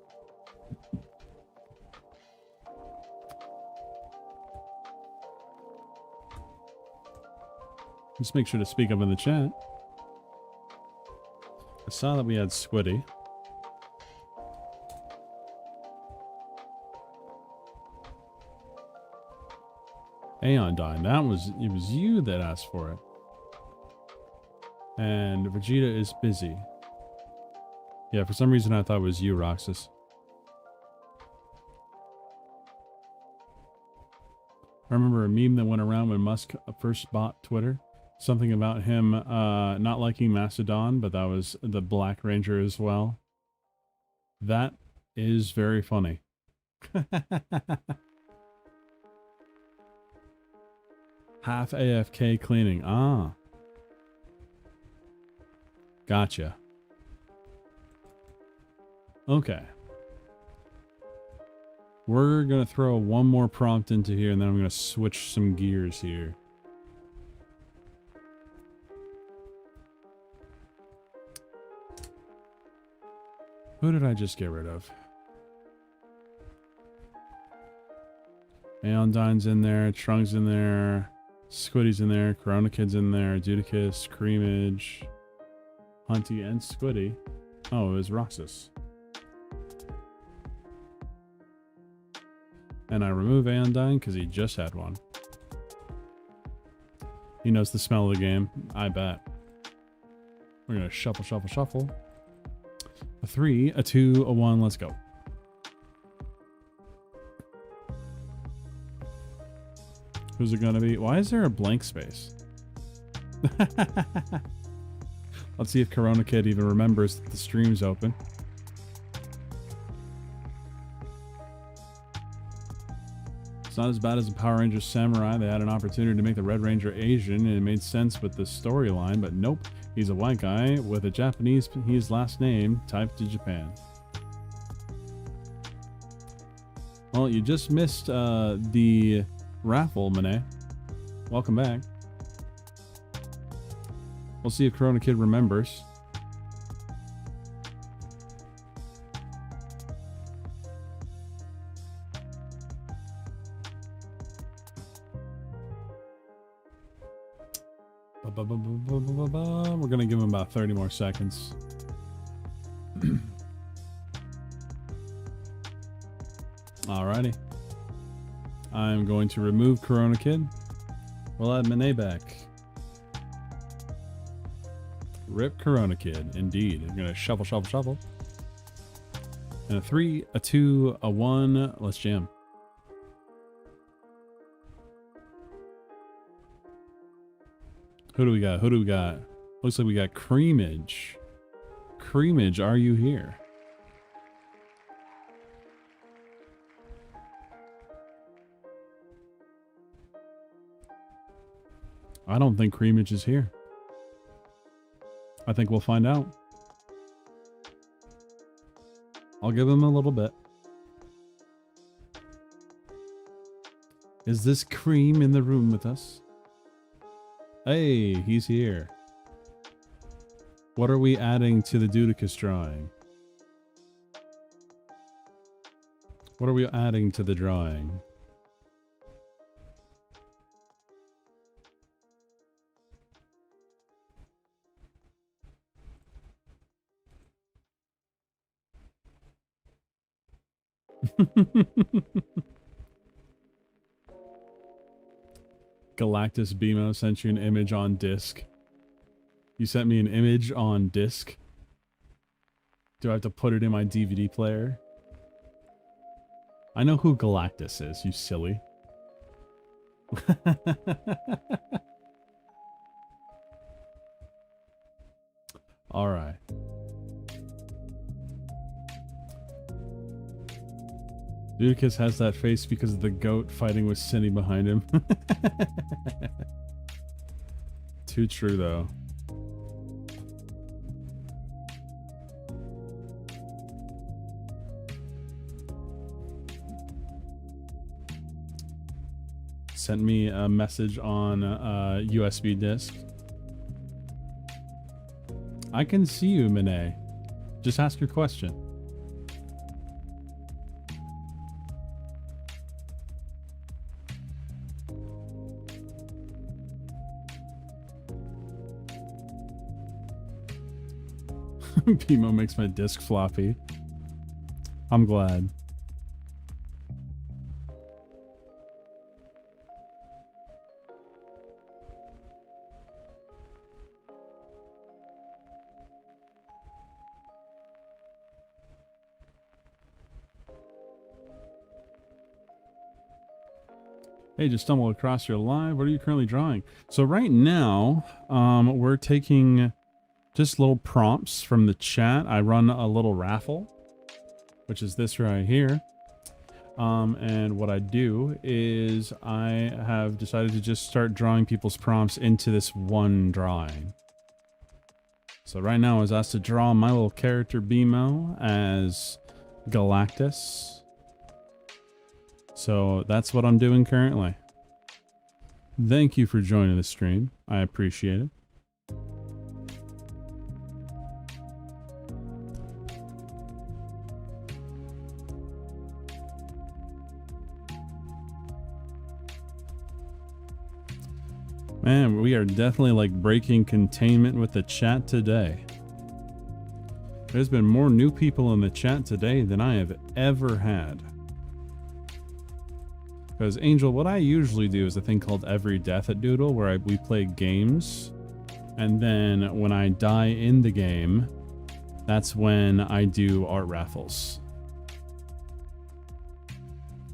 Just make sure to speak up in the chat. I saw that we had Squiddy. Aeon dying. It was you that asked for it. And Vegeta is busy. Yeah, for some reason I thought it was you, Roxas. I remember a meme that went around when Musk first bought Twitter. Something about him not liking Mastodon, but that was the Black Ranger as well. That is very funny. Half AFK cleaning. Ah. Gotcha. Okay. We're going to throw one more prompt into here, and then I'm going to switch some gears here. Who did I just get rid of? Aeondyne's in there, Trunks in there, Squiddy's in there, Corona Kid's in there, Dudicus, Creamage, Hunty, and Squiddy. Oh, it was Roxas. And I remove Aeondyne because he just had one. He knows the smell of the game, I bet. We're going to shuffle, shuffle, shuffle. A 3, a 2, a 1, let's go. Who's it gonna be? Why is there a blank space? Let's see if Corona Kid even remembers that the stream's open. It's not as bad as the Power Rangers Samurai. They had an opportunity to make the Red Ranger Asian, and it made sense with the storyline, but nope. He's a white guy with a Japanese his last name typed to Japan. Well, you just missed the raffle, Monet. Welcome back. We'll see if Corona Kid remembers. We're gonna give him about 30 more seconds. Alrighty. I'm going to remove Corona Kid. We'll add Monet back. Rip Corona Kid, indeed. I'm gonna shuffle, shuffle, shuffle. And a 3, a 2, a 1. Let's jam. Who do we got? Who do we got? Looks like we got Creamage. Creamage, are you here? I don't think Creamage is here. I think we'll find out. I'll give him a little bit. Is this Cream in the room with us? Hey, he's here. What are we adding to the Dudicus drawing? What are we adding to the drawing? Galactus Bimo sent you an image on disc. You sent me an image on disc. Do I have to put it in my DVD player? I know who Galactus is, you silly. All right. Dudicus has that face because of the goat fighting with Cindy behind him. Too true, though. Sent me a message on USB disk. I can see you, Monet. Just ask your question. Pimo makes my disc floppy. I'm glad. Hey, just stumbled across your live. What are you currently drawing? So right now, we're taking just little prompts from the chat. I run a little raffle, which is this right here. And what I do is I have decided to just start drawing people's prompts into this one drawing. So right now I was asked to draw my little character BMO as Galactus. So that's what I'm doing currently. Thank you for joining the stream. I appreciate it. Man, we are definitely like breaking containment with the chat today. There's been more new people in the chat today than I have ever had. Because Angel, what I usually do is a thing called Every Death at Doodle, where we play games, and then when I die in the game, that's when I do art raffles.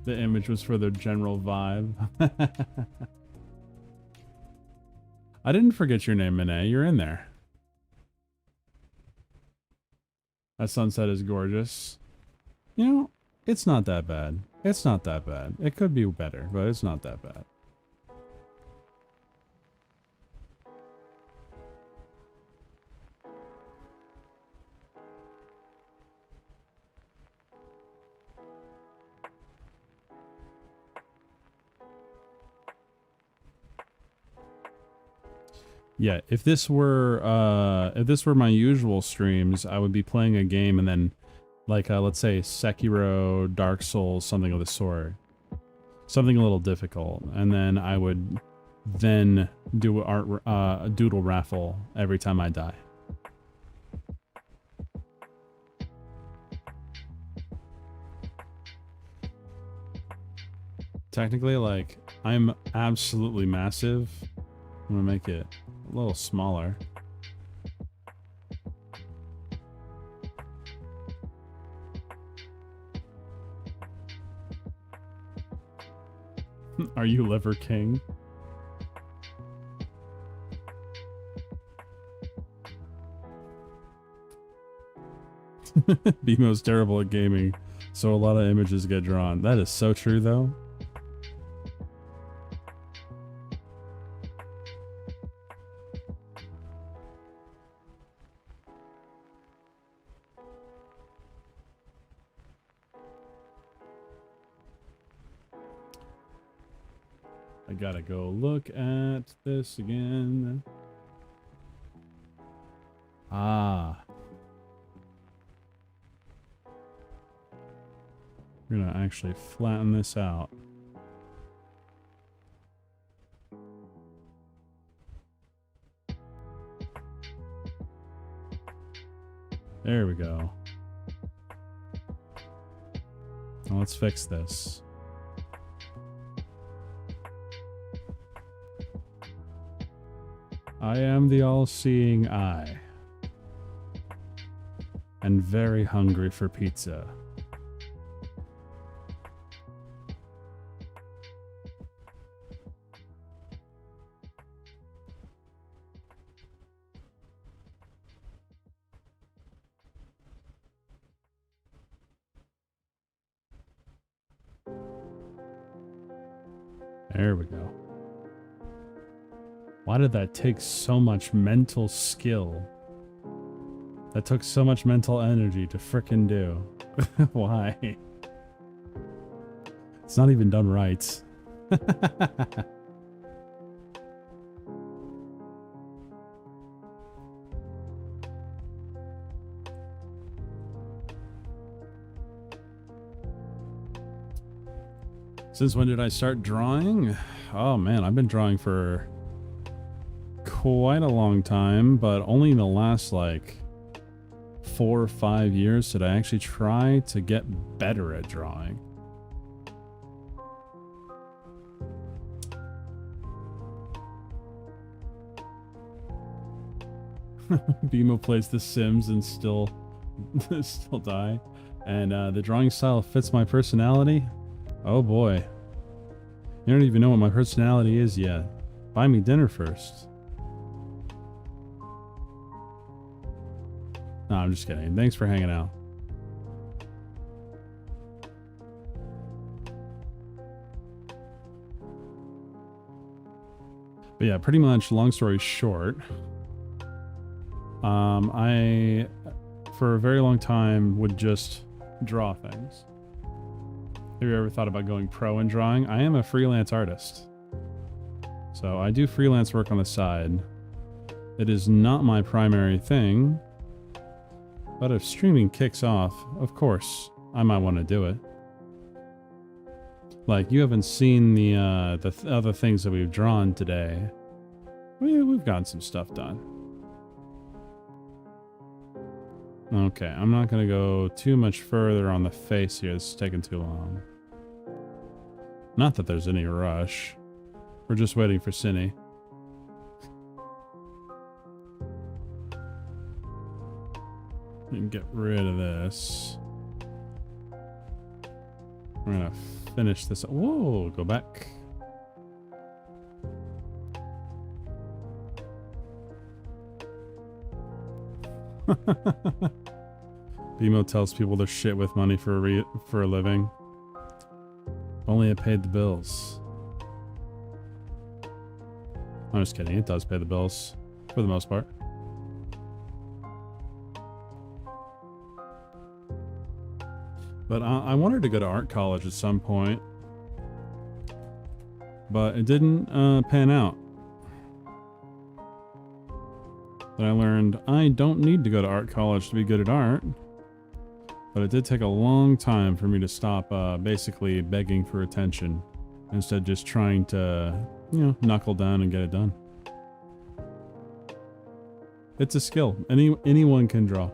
The image was for the general vibe. I didn't forget your name, Monet. You're in there. That sunset is gorgeous. You know, it's not that bad. It's not that bad. It could be better, but it's not that bad. Yeah, if this were my usual streams, I would be playing a game and then, like, let's say Sekiro, Dark Souls, something of the sort, something a little difficult, and then I would then do a doodle raffle every time I die. Technically, like, I'm absolutely massive. I'm gonna make it a little smaller. Are you Liver King? BMO's terrible at gaming, so a lot of images get drawn. That is so true, though. I gotta go look at this again. Ah. We're gonna actually flatten this out. There we go. Now let's fix this. I am the all-seeing eye. And very hungry for pizza. There we go. Why did that take so much mental skill? That took so much mental energy to frickin' do. Why? It's not even done right. Since when did I start drawing? Oh man, I've been drawing for quite a long time, but only in the last like 4 or 5 years did I actually try to get better at drawing. BMO plays The Sims and still die. And the drawing style fits my personality. Oh boy. You don't even know what my personality is yet. Buy me dinner first. No, I'm just kidding. Thanks for hanging out. But yeah, pretty much, long story short, I, for a very long time, would just draw things. Have you ever thought about going pro in drawing? I am a freelance artist. So I do freelance work on the side. It is not my primary thing. But if streaming kicks off, of course, I might want to do it. Like, you haven't seen the other things that we've drawn today. We've gotten some stuff done. Okay, I'm not going to go too much further on the face here. This is taking too long. Not that there's any rush. We're just waiting for Cinny. And get rid of this. We're going to finish this. Whoa, go back. BMO tells people they're shit with money for a living. Only it paid the bills. I'm just kidding. It does pay the bills for the most part. But I wanted to go to art college at some point. But it didn't pan out. But I learned I don't need to go to art college to be good at art. But it did take a long time for me to stop basically begging for attention. Instead just trying to, you know, knuckle down and get it done. It's a skill. Anyone can draw.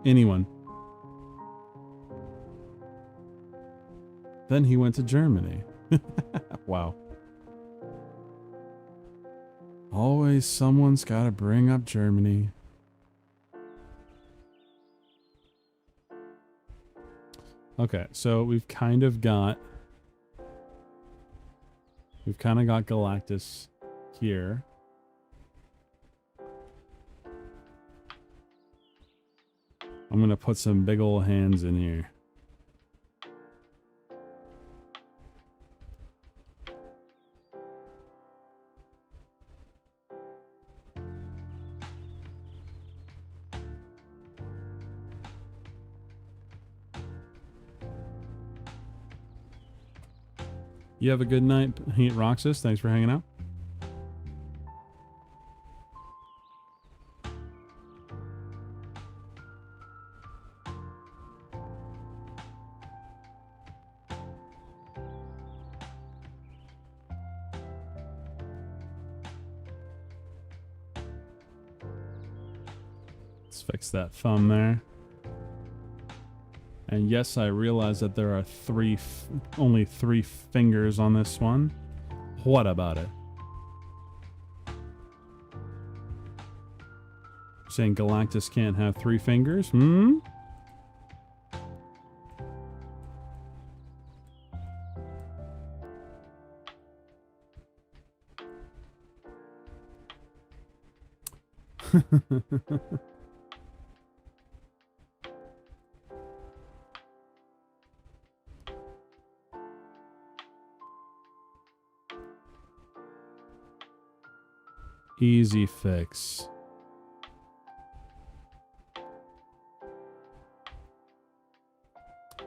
Anyone. Then he went to Germany. Wow. Always someone's got to bring up Germany. Okay, so we've kind of got Galactus here. I'm gonna put some big ol' hands in here. You have a good night, Roxas. Thanks for hanging out. Let's fix that thumb there. And yes, I realize that there are only three fingers on this one. What about it? Saying Galactus can't have 3 fingers? Hmm? Easy fix.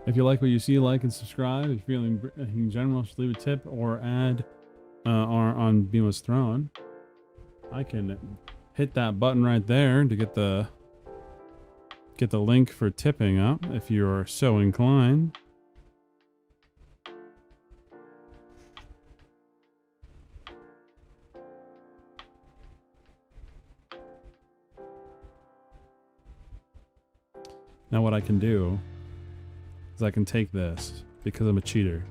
If you like what you see, like and subscribe. If you're feeling in general, just leave a tip or add on Bima's Throne. I can hit that button right there to get the link for tipping up if you're so inclined. Now what I can do is I can take this, because I'm a cheater.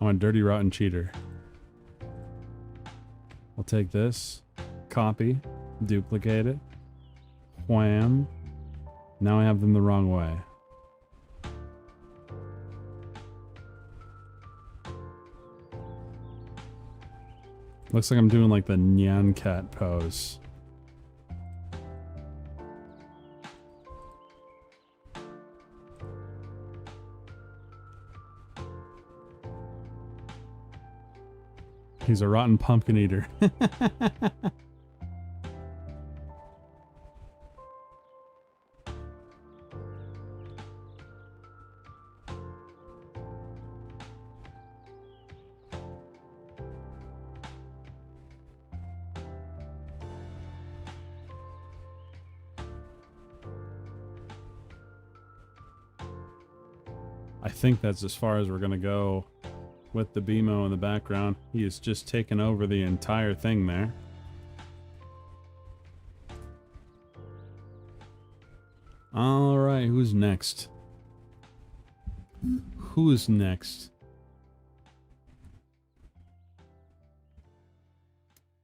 I'm a dirty, rotten cheater. I'll take this, copy, duplicate it, wham. Now I have them the wrong way. Looks like I'm doing like the Nyan Cat pose. He's a rotten pumpkin eater. I think that's as far as we're gonna go with the BMO in the background. He has just taken over the entire thing there. All right, who's next? Who's next?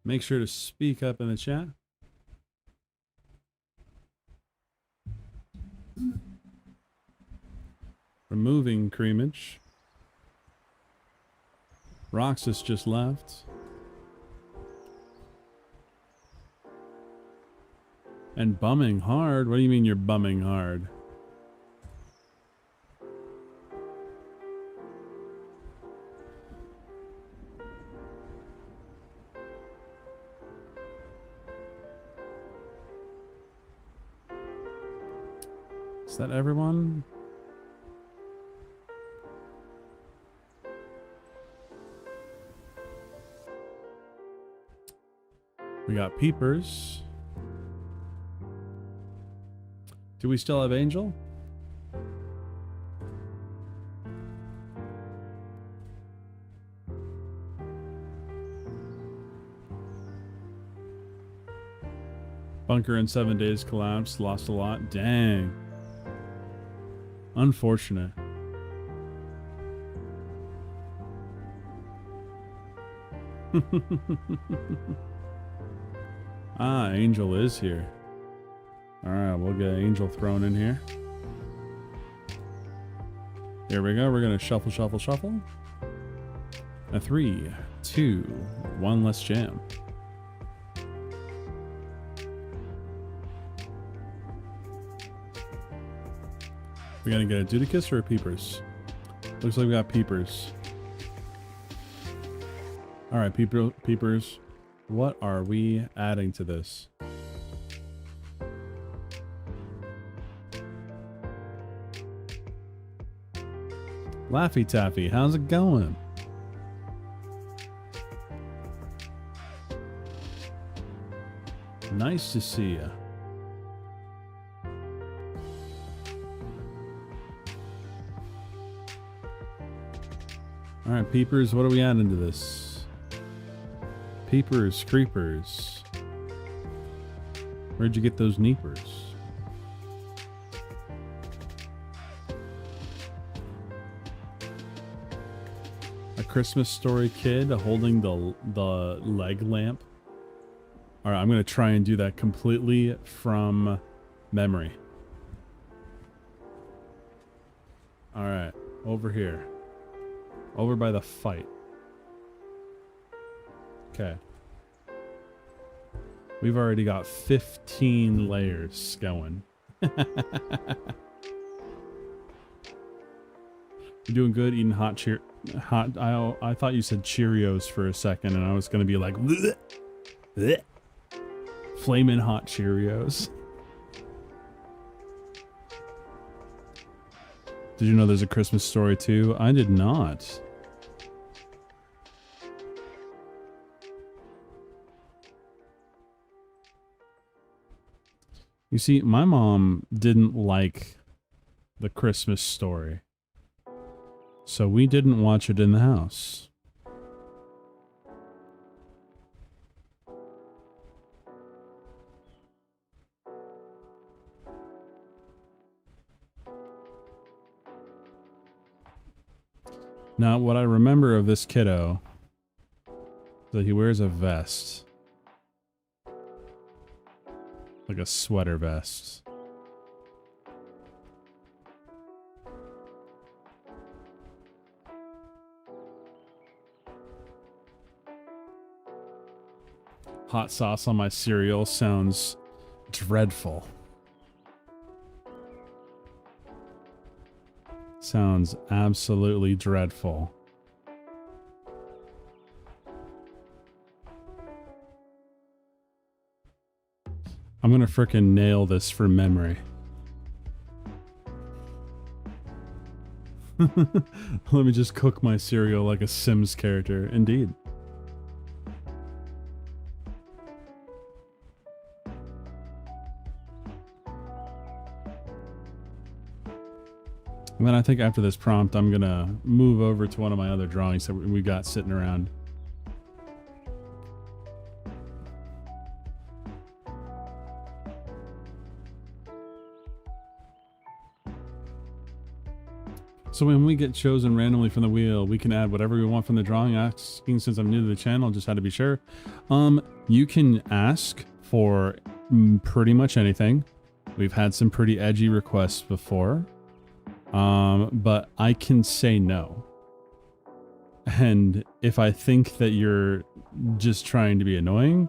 Make sure to speak up in the chat. Removing creamage. Roxas just left. And bumming hard? What do you mean you're bumming hard? Is that everyone? We got Peepers. Do we still have Angel? Bunker in 7 days collapsed, lost a lot. Dang. Unfortunate. Ah, Angel is here. Alright, we'll get Angel thrown in here. Here we go. We're going to shuffle, shuffle, shuffle. A 3, 2, 1, let's jam. We gonna get a Dudicus or a Peepers? Looks like we got Peepers. Alright, Peepers. What are we adding to this? Laffy Taffy, how's it going? Nice to see ya. Alright, Peepers, what are we adding to this? Peepers, Creepers. Where'd you get those Neepers? A Christmas Story kid holding the leg lamp. Alright, I'm gonna try and do that completely from memory. Alright, over here. Over by the fight. Okay. We've already got 15 layers going. You're doing good eating I thought you said Cheerios for a second and I was gonna be like bleh, bleh. Flamin' hot Cheerios. Did you know there's a Christmas Story too? I did not. You see, my mom didn't like the Christmas Story, so we didn't watch it in the house. Now, what I remember of this kiddo is that he wears a vest. Like a sweater vest. Hot sauce on my cereal sounds dreadful. Sounds absolutely dreadful. I'm gonna frickin' nail this from memory. Let me just cook my cereal like a Sims character. Indeed. And then I think after this prompt, I'm gonna move over to one of my other drawings that we've got sitting around. So when we get chosen randomly from the wheel, we can add whatever we want from the drawing. Asking, since I'm new to the channel, just had to be sure. You can ask for pretty much anything. We've had some pretty edgy requests before. But I can say no. And if I think that you're just trying to be annoying,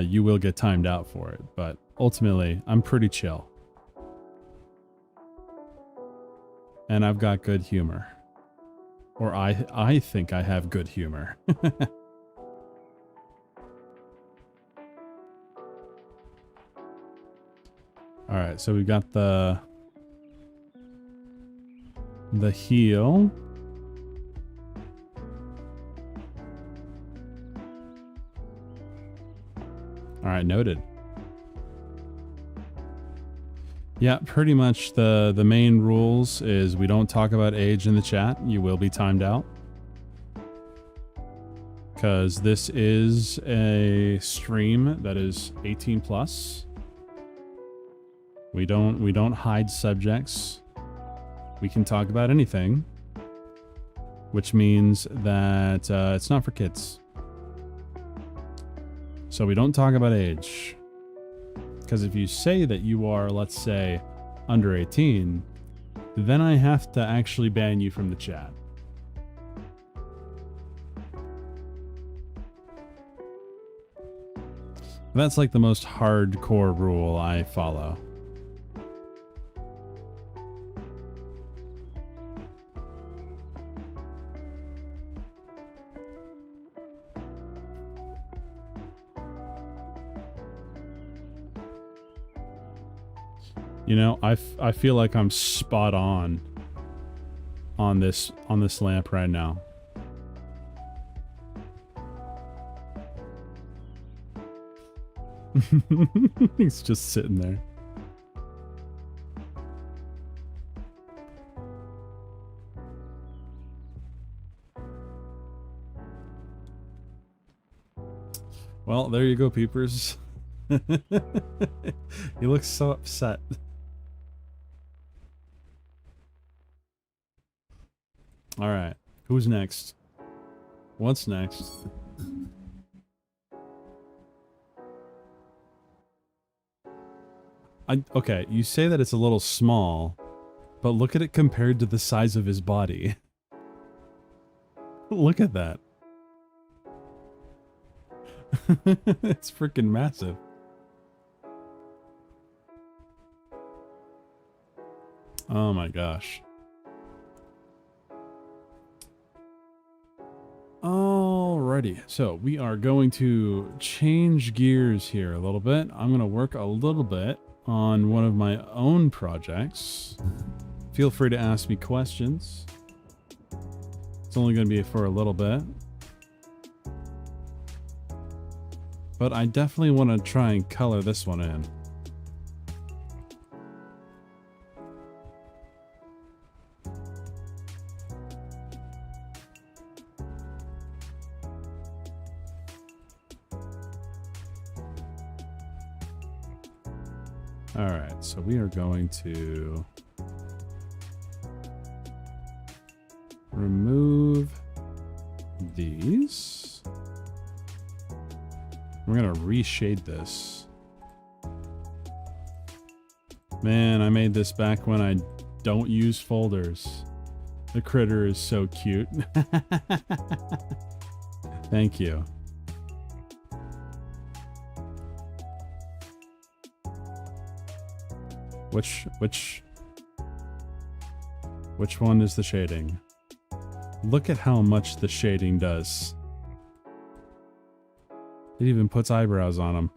you will get timed out for it. But ultimately, I'm pretty chill. And I've got good humor. Or I think I have good humor. Alright, so we've got the heel. Alright, noted. Yeah, pretty much the main rules is we don't talk about age in the chat. You will be timed out. Because this is a stream that is 18 plus. We don't hide subjects. We can talk about anything. Which means that it's not for kids. So we don't talk about age. Because if you say that you are, let's say, under 18, then I have to actually ban you from the chat. That's like the most hardcore rule I follow. You know, I feel like I'm spot on this lamp right now. He's just sitting there. Well, there you go, peepers. He looks so upset. All right, who's next? What's next? Okay, you say that it's a little small, but look at it compared to the size of his body. Look at that. It's freaking massive. Oh my gosh. Alrighty, so we are going to change gears here a little bit. I'm going to work a little bit on one of my own projects. Feel free to ask me questions. It's only going to be for a little bit. But I definitely want to try and color this one in. All right, so we are going to remove these. We're going to reshade this. Man, I made this back when I don't use folders. The critter is so cute. Thank you. Which one is the shading? Look at how much the shading does. It even puts eyebrows on them.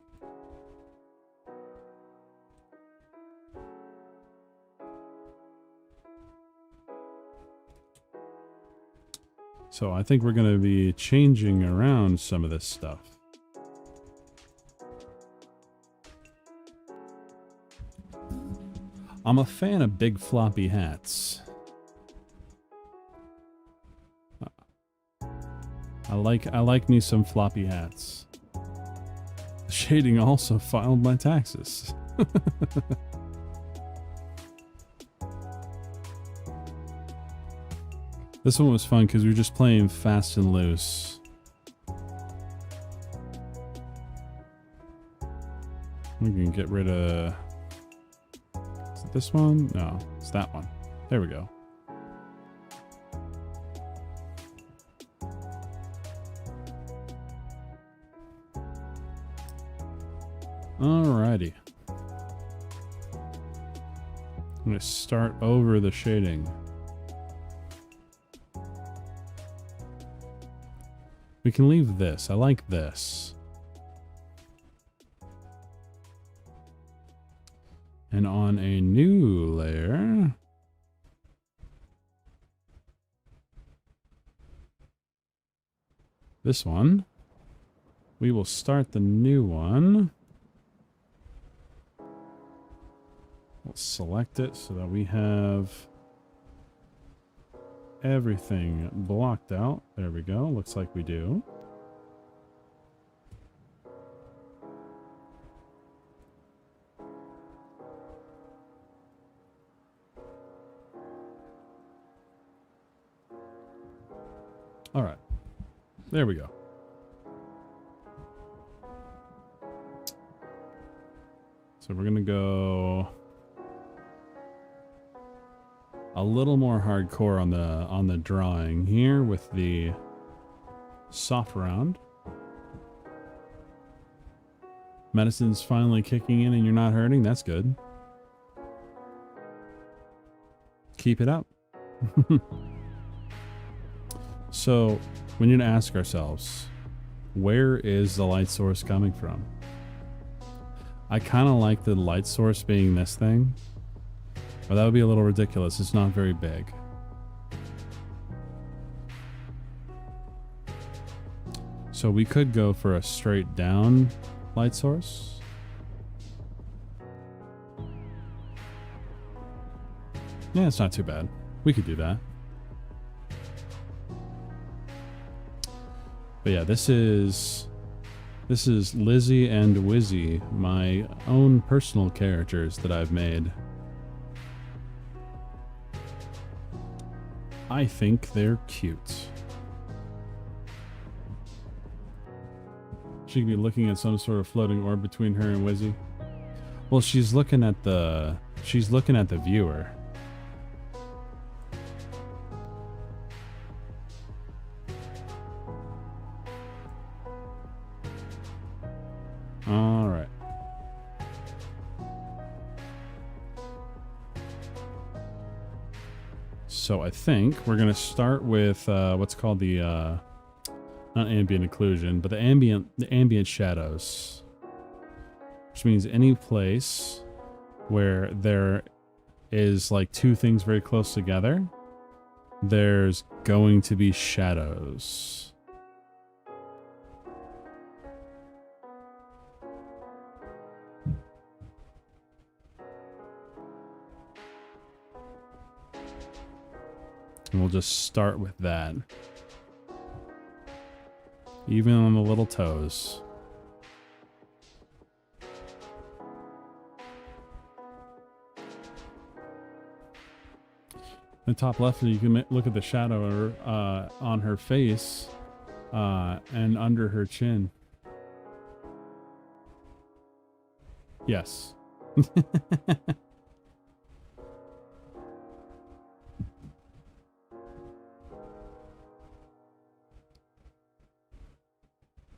So I think we're going to be changing around some of this stuff. I'm a fan of big floppy hats. I like me some floppy hats. The shading also filed my taxes. This one was fun because we were just playing fast and loose. We can get rid of... Is it this one? No, it's that one. There we go. Alrighty. I'm going to start over the shading. We can leave this. I like this. And on a new layer, this one, we will start the new one. We'll select it so that we have everything blocked out. There we go. Looks like we do. All right. There we go. So we're going to go a little more hardcore on the drawing here with the soft round. Medicine's finally kicking in and you're not hurting. That's good. Keep it up. So we need to ask ourselves, where is the light source coming from? I kind of like the light source being this thing. But that would be a little ridiculous. It's not very big. So we could go for a straight down light source. Yeah, it's not too bad. We could do that. But yeah, this is Lizzie and Wizzy, my own personal characters that I've made. I think they're cute. She could be looking at some sort of floating orb between her and Wizzy. Well, she's looking at the viewer. All right. So I think we're going to start with what's called the, not ambient occlusion, but the ambient shadows. Which means any place where there is like two things very close together, there's going to be shadows. And we'll just start with that. Even on the little toes. In the top left, you can look at the shadow on her face and under her chin. Yes.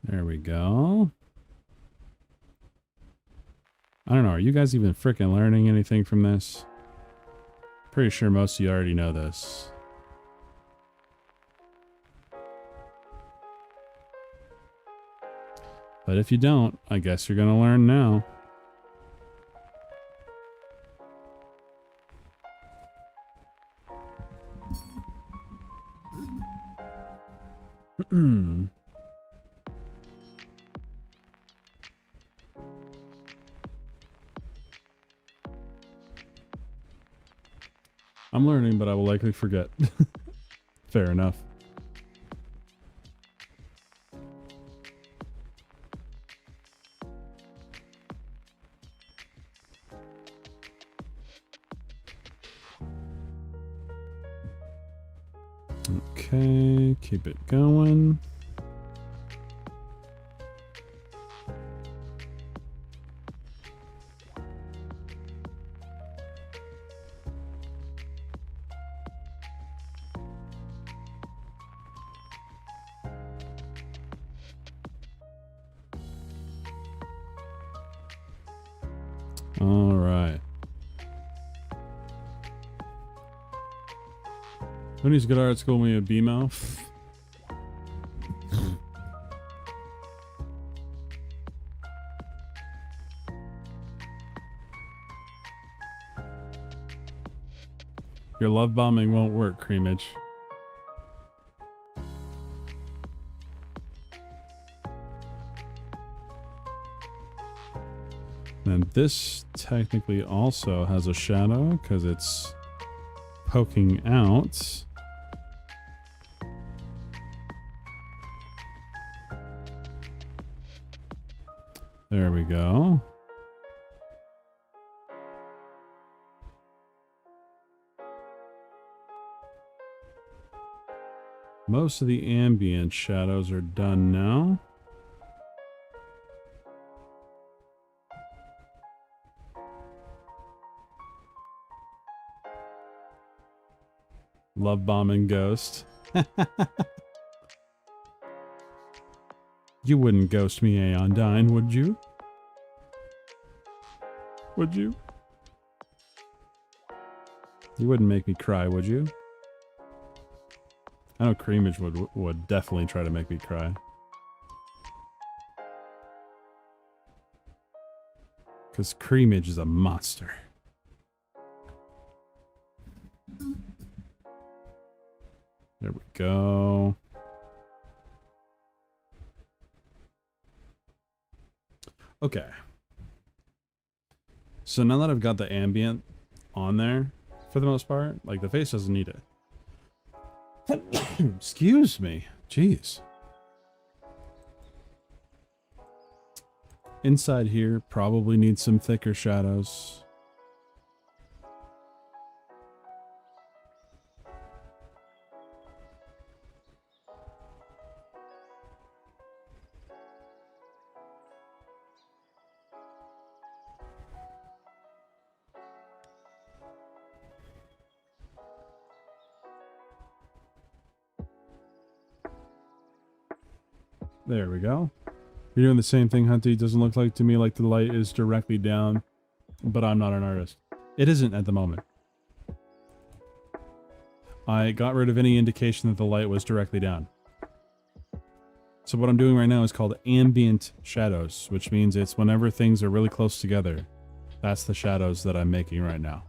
There we go. I don't know. Are you guys even freaking learning anything from this? Pretty sure most of you already know this. But if you don't, I guess you're gonna learn now. I'm learning, but I will likely forget. Fair enough. Okay, keep it going. All right. Who needs good art school? Me a B mouth. Your love bombing won't work, Creamage. And this technically also has a shadow because it's poking out. There we go. Most of the ambient shadows are done now. Love bombing ghost. You wouldn't ghost me, Aeondine, would you? Would you? You wouldn't make me cry, would you? I know Creamage would definitely try to make me cry. Because Creamage is a monster. There we go. Okay. So now that I've got the ambient on there, for the most part, like the face doesn't need it. Excuse me. Jeez. Inside here probably needs some thicker shadows. There we go. You're doing the same thing, Hunty. Doesn't look like to me like the light is directly down, but I'm not an artist. It isn't at the moment. I got rid of any indication that the light was directly down. So what I'm doing right now is called ambient shadows, which means it's whenever things are really close together. That's the shadows that I'm making right now.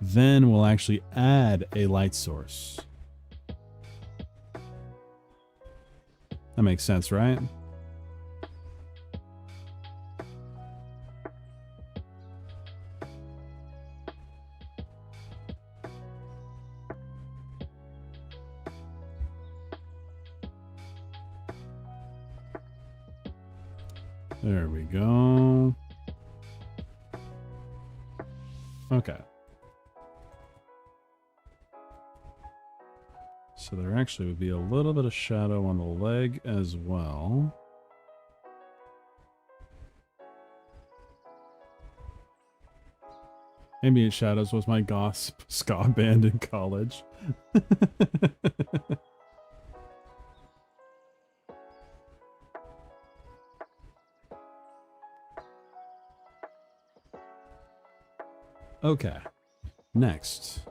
Then we'll actually add a light source. That makes sense, right? There we go. Okay. So there actually would be a little bit of shadow on the leg as well. Ambient Shadows was my goth ska band in college. Okay. Next.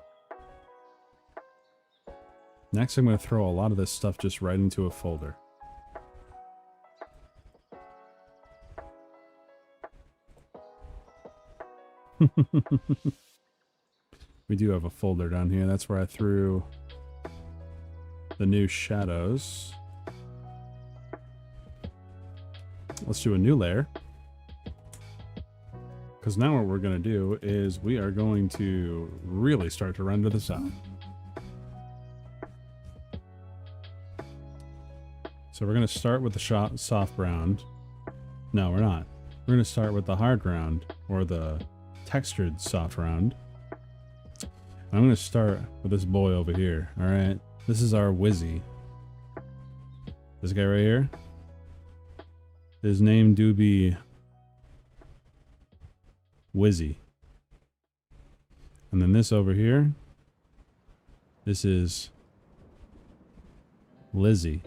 Next, I'm going to throw a lot of this stuff just right into a folder. We do have a folder down here. That's where I threw the new shadows. Let's do a new layer. Because now what we're going to do is we are going to really start to render this out. So we're going to start with the soft ground. No, we're not. We're going to start with the hard ground, or the textured soft round. I'm going to start with this boy over here. All right. This is our Wizzy. This guy right here. His name do be Wizzy. And then this over here. This is Lizzie.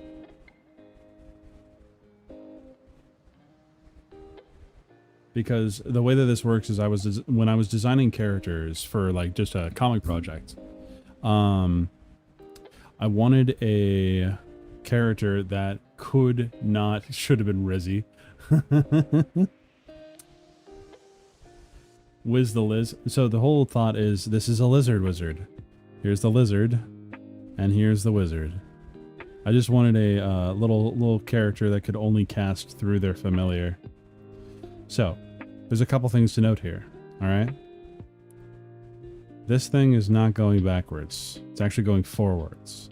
Because the way that this works is when I was designing characters for like just a comic project, I wanted a character that should have been Rizzy. Wiz the Liz. So the whole thought is this is a lizard wizard. Here's the lizard, and here's the wizard. I just wanted a little character that could only cast through their familiar. So, there's a couple things to note here, alright? This thing is not going backwards. It's actually going forwards.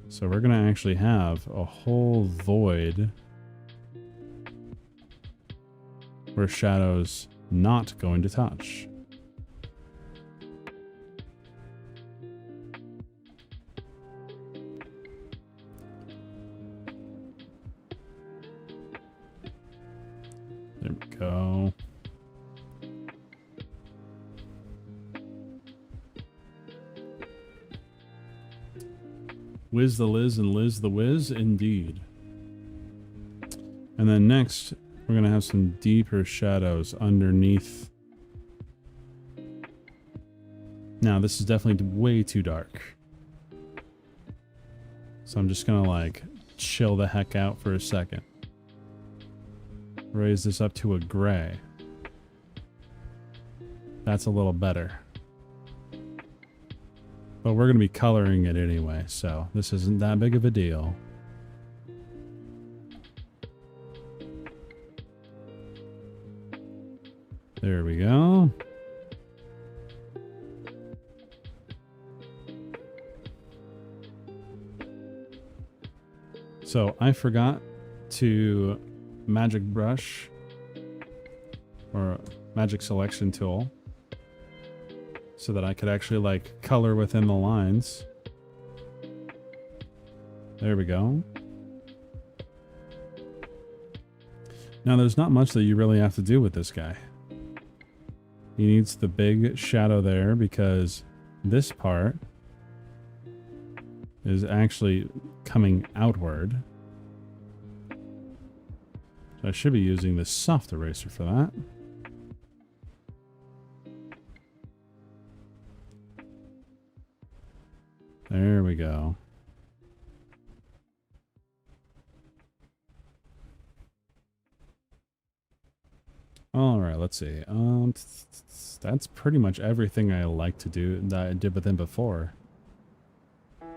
So we're going to actually have a whole void where Shadow's not going to touch. There we go. Wiz the Liz and Liz the Wiz, indeed. And then next, we're going to have some deeper shadows underneath. Now, this is definitely way too dark. So I'm just going to like chill the heck out for a second. Raise this up to a gray. That's a little better. But we're going to be coloring it anyway, so this isn't that big of a deal. There we go. So I forgot to magic brush or magic selection tool so that I could actually like color within the lines. There we go. Now there's not much that you really have to do with this guy. He needs the big shadow there because this part is actually coming outward. So I should be using this soft eraser for that. There we go. All right, let's see. That's pretty much everything I like to do that I did with him before. He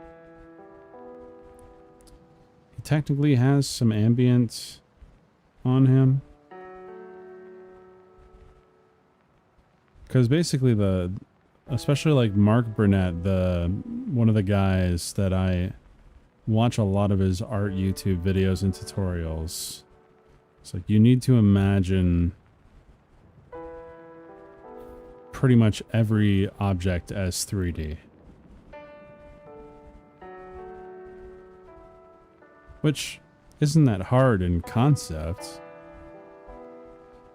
technically has some ambient on him. Because basically especially like Mark Burnett, one of the guys that I watch a lot of his art YouTube videos and tutorials. It's like you need to imagine pretty much every object as 3D. Which isn't that hard in concept.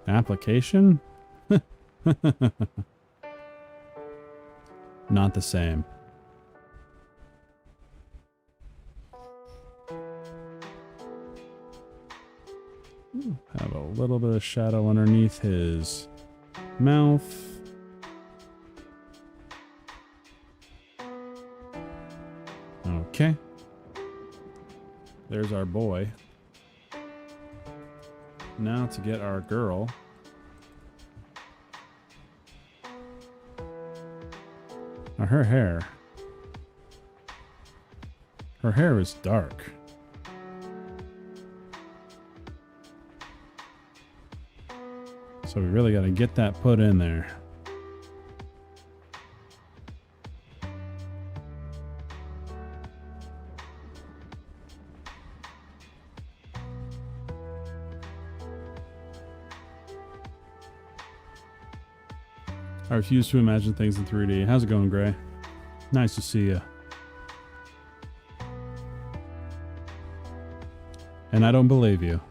Application? Not the same. Have a little bit of shadow underneath his mouth. Okay. There's our boy. Now to get our girl. Now her hair. Her hair is dark. So we really got to get that put in there. I refuse to imagine things in 3D. How's it going, Gray? Nice to see you. And I don't believe you.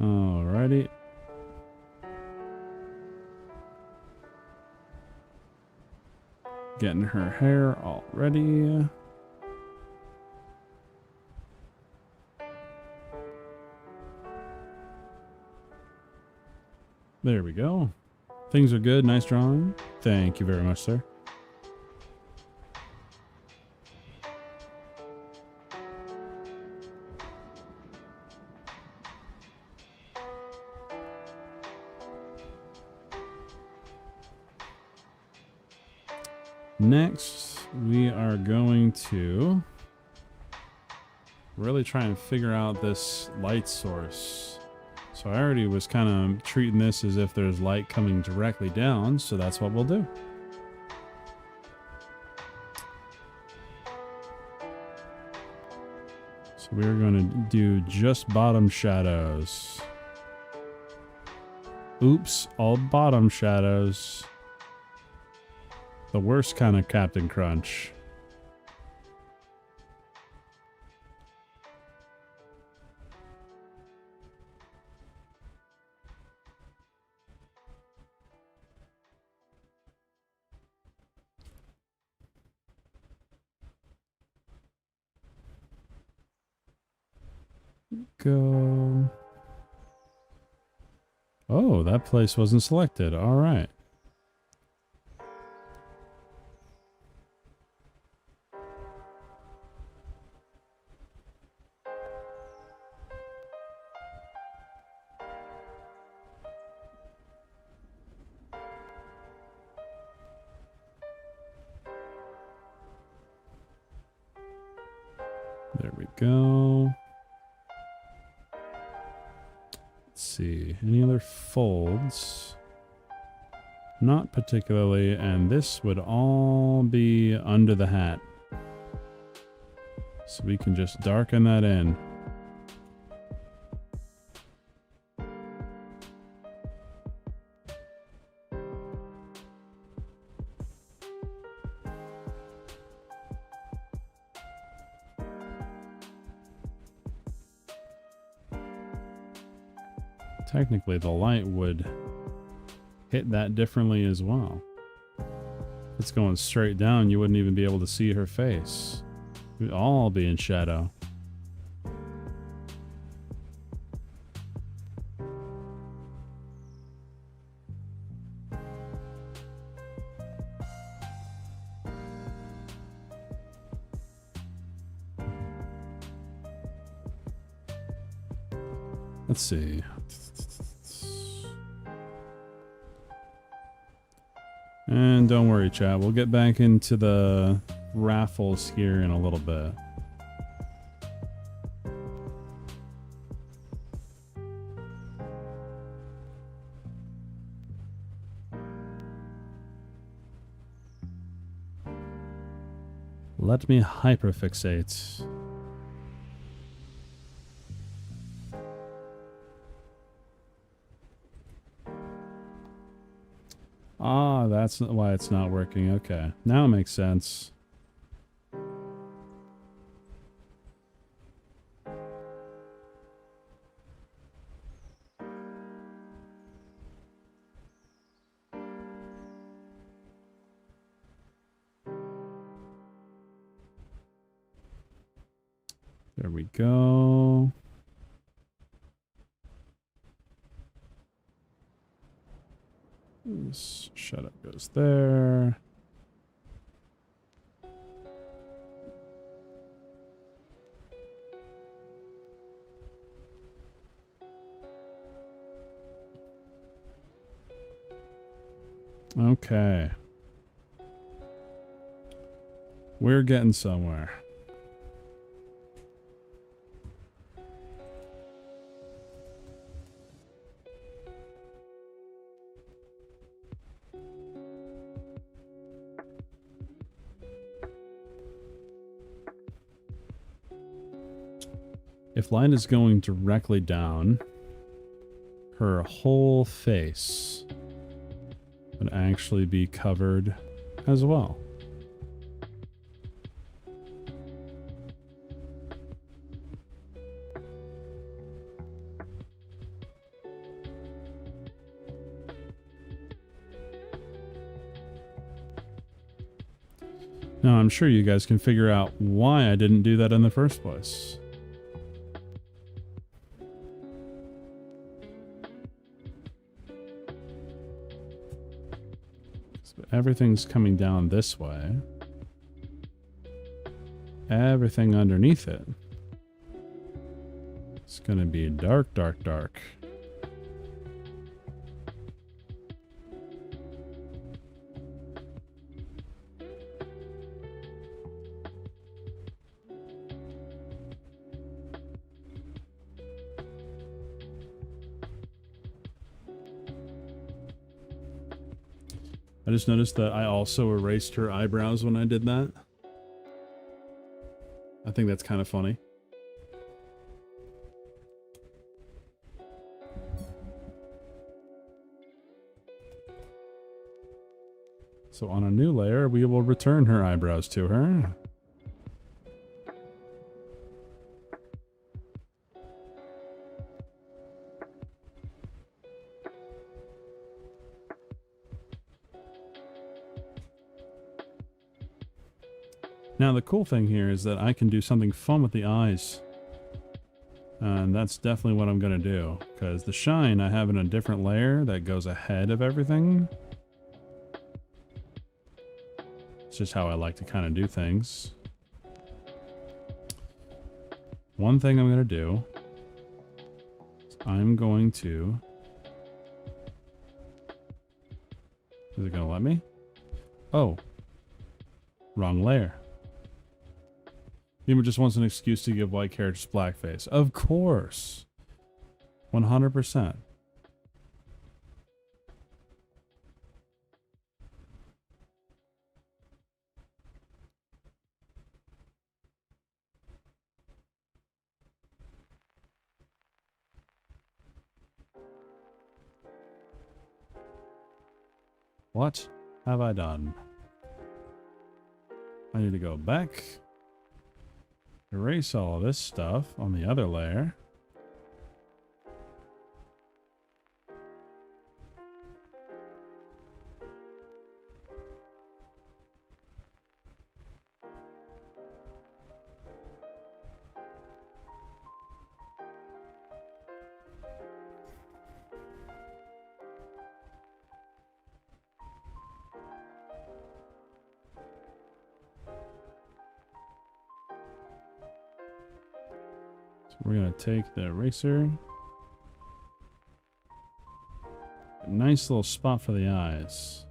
Alrighty. Getting her hair all ready. There we go. Things are good. Nice drawing. Thank you very much, sir. Next, we are going to really try and figure out this light source. So I already was kind of treating this as if there's light coming directly down, so that's what we'll do. So we're going to do just bottom shadows. Oops, all bottom shadows. The worst kind of Captain Crunch. Go. Oh, that place wasn't selected. All right. There we go. Let's see. Any other folds? Not particularly, and this would all be under the hat. So we can just darken that in. Technically, the light would hit that differently as well. If it's going straight down, you wouldn't even be able to see her face. We'd all be in shadow. Let's see. And don't worry, chat. We'll get back into the raffles here in a little bit. Let me hyperfixate. Ah, that's why it's not working. Okay, now it makes sense. There we go. This shut up goes there. Okay. We're getting somewhere. If light is going directly down, her whole face would actually be covered as well. Now, I'm sure you guys can figure out why I didn't do that in the first place. So everything's coming down this way. Everything underneath it. It's gonna be dark, dark, dark. I just noticed that I also erased her eyebrows when I did that. I think that's kind of funny. So on a new layer, we will return her eyebrows to her. Now the cool thing here is that I can do something fun with the eyes. And that's definitely what I'm going to do. Because the shine I have in a different layer that goes ahead of everything. It's just how I like to kind of do things. One thing I'm going to do is I'm going to... Is it going to let me? Oh. Wrong layer. Beamer just wants an excuse to give white characters blackface. Of course. 100%. What have I done? I need to go back. Erase all of this stuff on the other layer. We're going to take the eraser. A nice little spot for the eyes.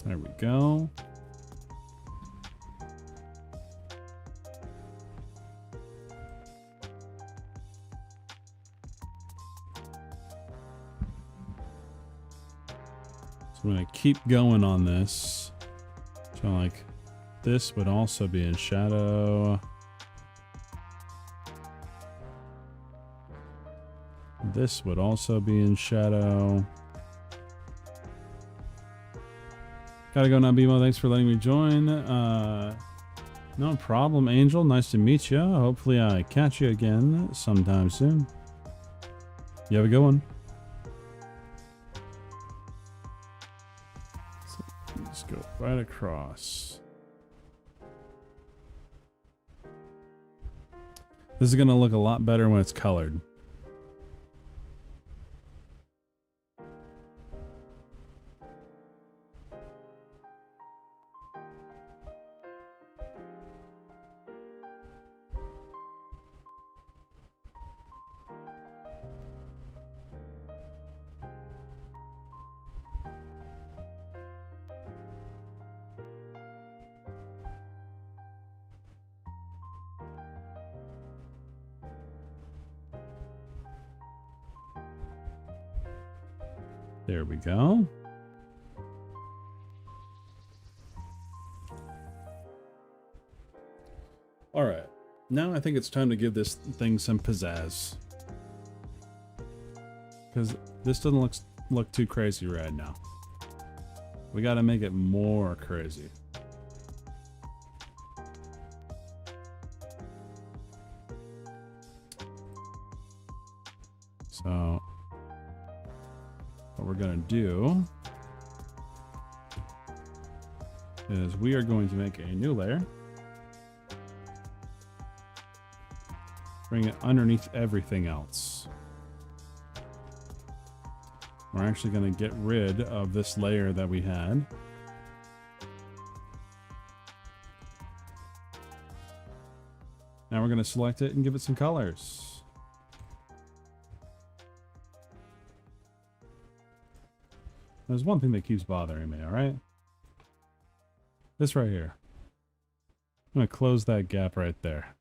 There we go. So I'm going to keep going on this. So like this would also be in shadow. This would also be in shadow. Gotta go now, BMO. Thanks for letting me join. No problem, Angel. Nice to meet you. Hopefully I catch you again sometime soon. You have a good one. So let's go right across. This is going to look a lot better when it's colored. There we go. All right. Now I think it's time to give this thing some pizzazz. Because this doesn't look too crazy right now. We got to make it more crazy. So what we're going to do is we are going to make a new layer. Bring it underneath everything else. We're actually going to get rid of this layer that we had. Now we're going to select it and give it some colors. There's one thing that keeps bothering me, all right? This right here. I'm going to close that gap right there.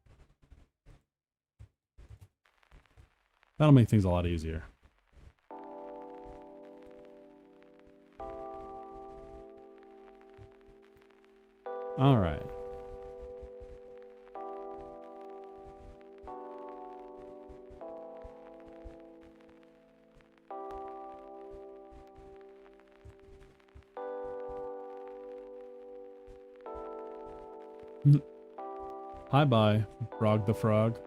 That'll make things a lot easier. All right. Hi, bye, Frog the Frog.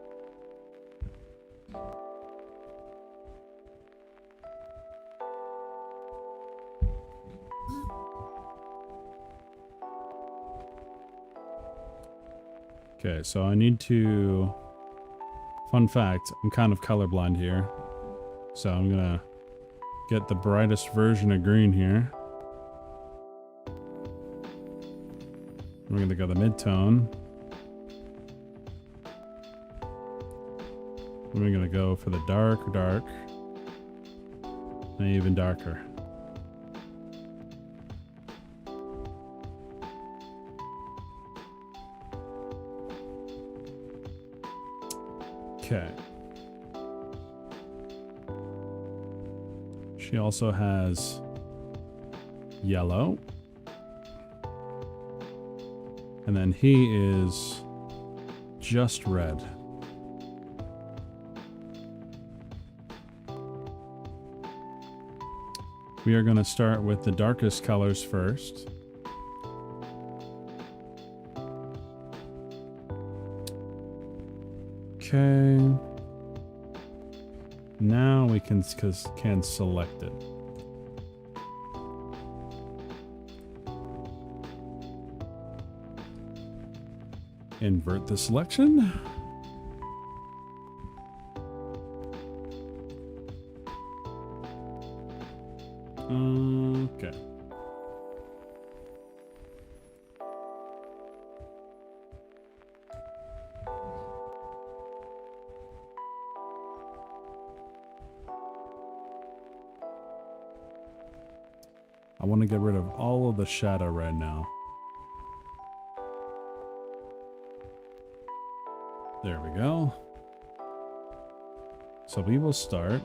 Okay, so I need to... Fun fact, I'm kind of colorblind here. So I'm gonna get the brightest version of green here. We're gonna go the mid-tone. We're gonna go for the dark, and even darker. Okay. She also has yellow. And then he is just red. We are going to start with the darkest colors first. Okay. Now we can select it. Invert the selection. Okay. I want to get rid of all of the shadow right now. There we go. So we will start.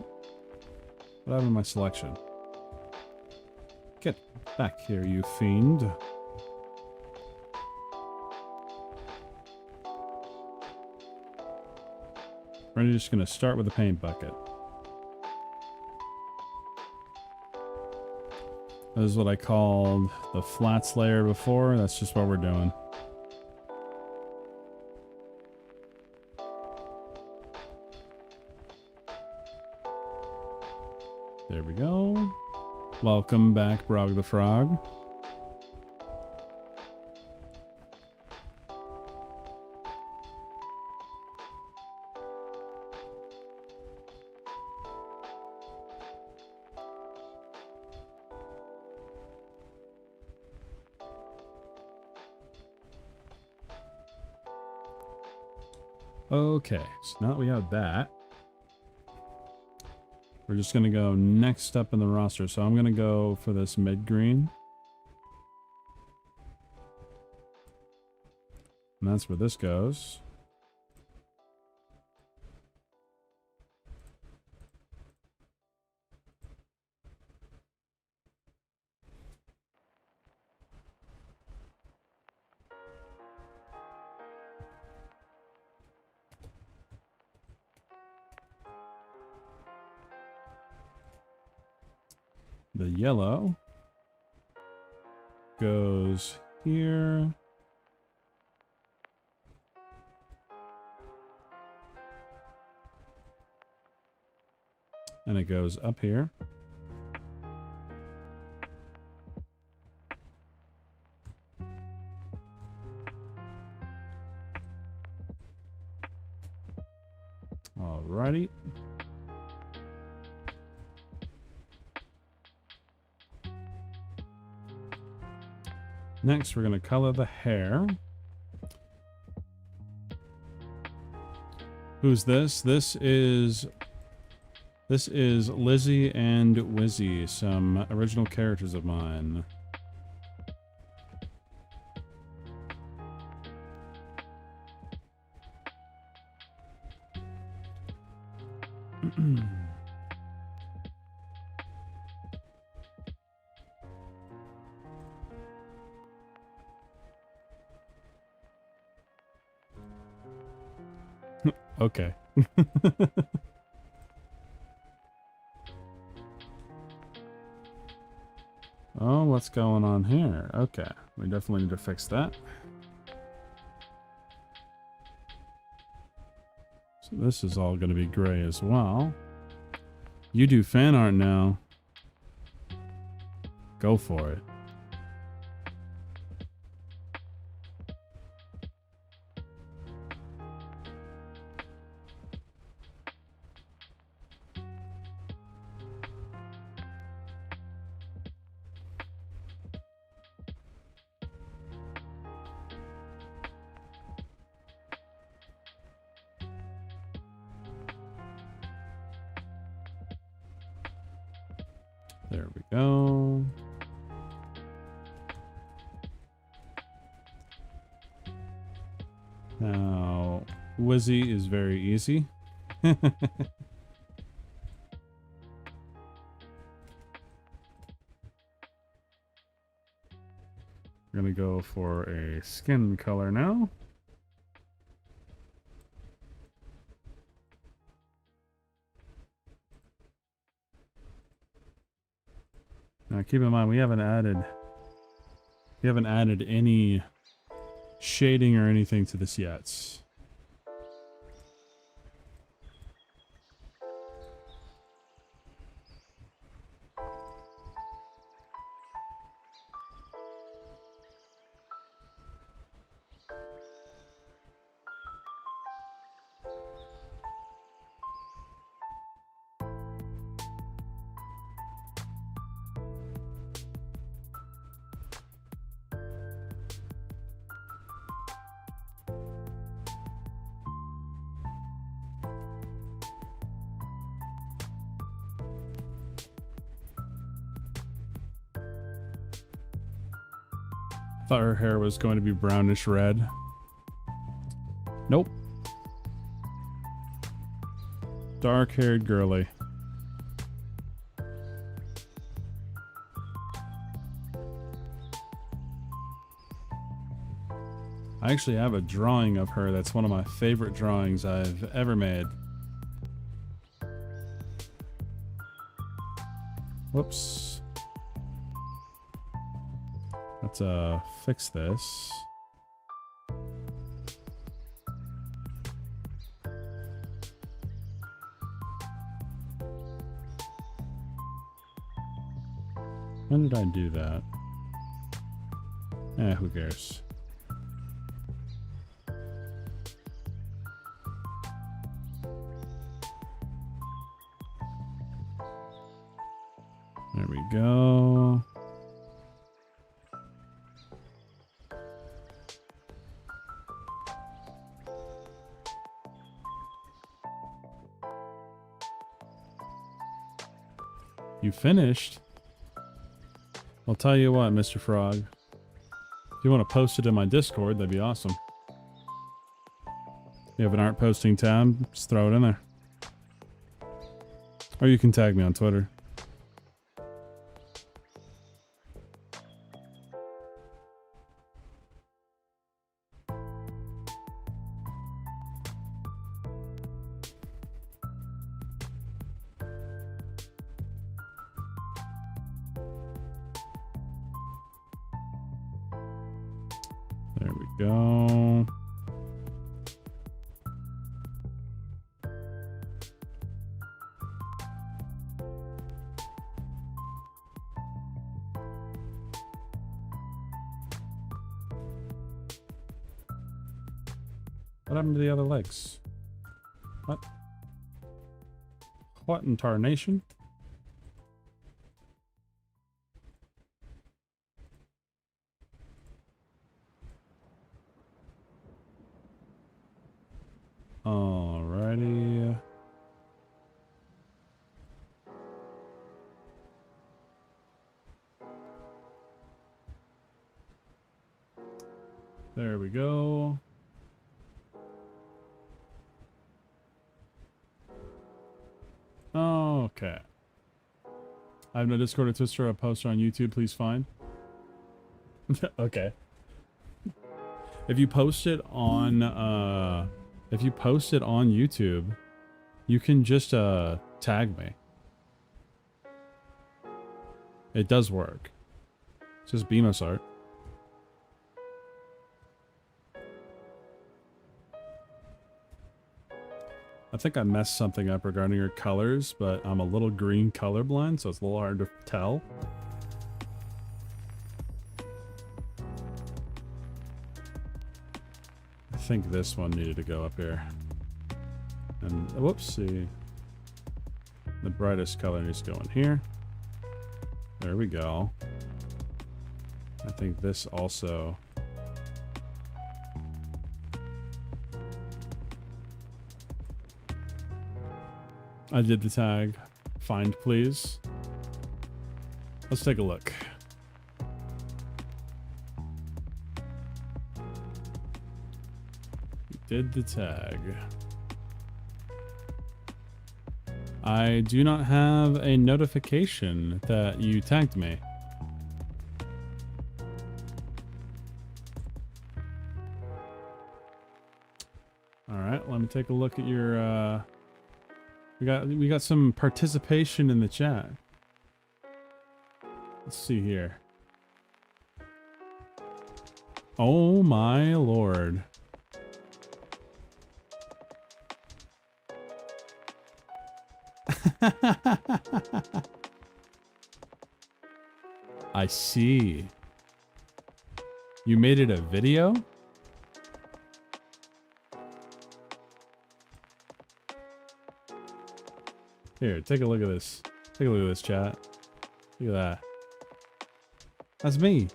What happened to my selection? Get back here, you fiend. We're just going to start with a paint bucket. That is what I called the flats layer before. That's just what we're doing. There we go. Welcome back, Brog the Frog. Okay, so now that we have that, we're just going to go next up in the roster. So I'm going to go for this mid-green. And that's where this goes. The yellow goes here. And it goes up here. Alrighty. Next, we're going to color the hair. Who's this? This is Lizzie and Wizzy, some original characters of mine. Okay. Oh, what's going on here? Okay, we definitely need to fix that. So this is all going to be gray as well. You do fan art now. Go for it. There we go. Now, Wizzy is very easy. We're gonna go for a skin color now. Now keep in mind we haven't added any shading or anything to this yet. Thought her hair was going to be brownish red. Nope. Dark-haired girly. I actually have a drawing of her that's one of my favorite drawings I've ever made. Whoops. Let's fix this. When did I do that? Eh, who cares? There we go. You finished? I'll tell you what, Mr. Frog. If you want to post it in my Discord, that'd be awesome. You have an art posting tab, just throw it in there. Or you can tag me on Twitter. There we go. What happened to the other legs? What? What in tarnation? Alrighty. There we go. Okay. I have no Discord or Twitter. A poster on YouTube. Please find. Okay. If you post it on YouTube, you can just tag me. It does work. It's just Beamos art. I think I messed something up regarding your colors, but I'm a little green colorblind, so it's a little hard to tell. I think this one needed to go up here. And whoopsie. The brightest color needs to go in here. There we go. I think this also. I did the tag. Find, please. Let's take a look. Did the tag. I do not have a notification that you tagged me. All right, let me take a look at your we got some participation in the chat. Let's see here. Oh my lord. I see. You made it a video? Here, take a look at this. Take a look at this, chat. Look at that. That's me.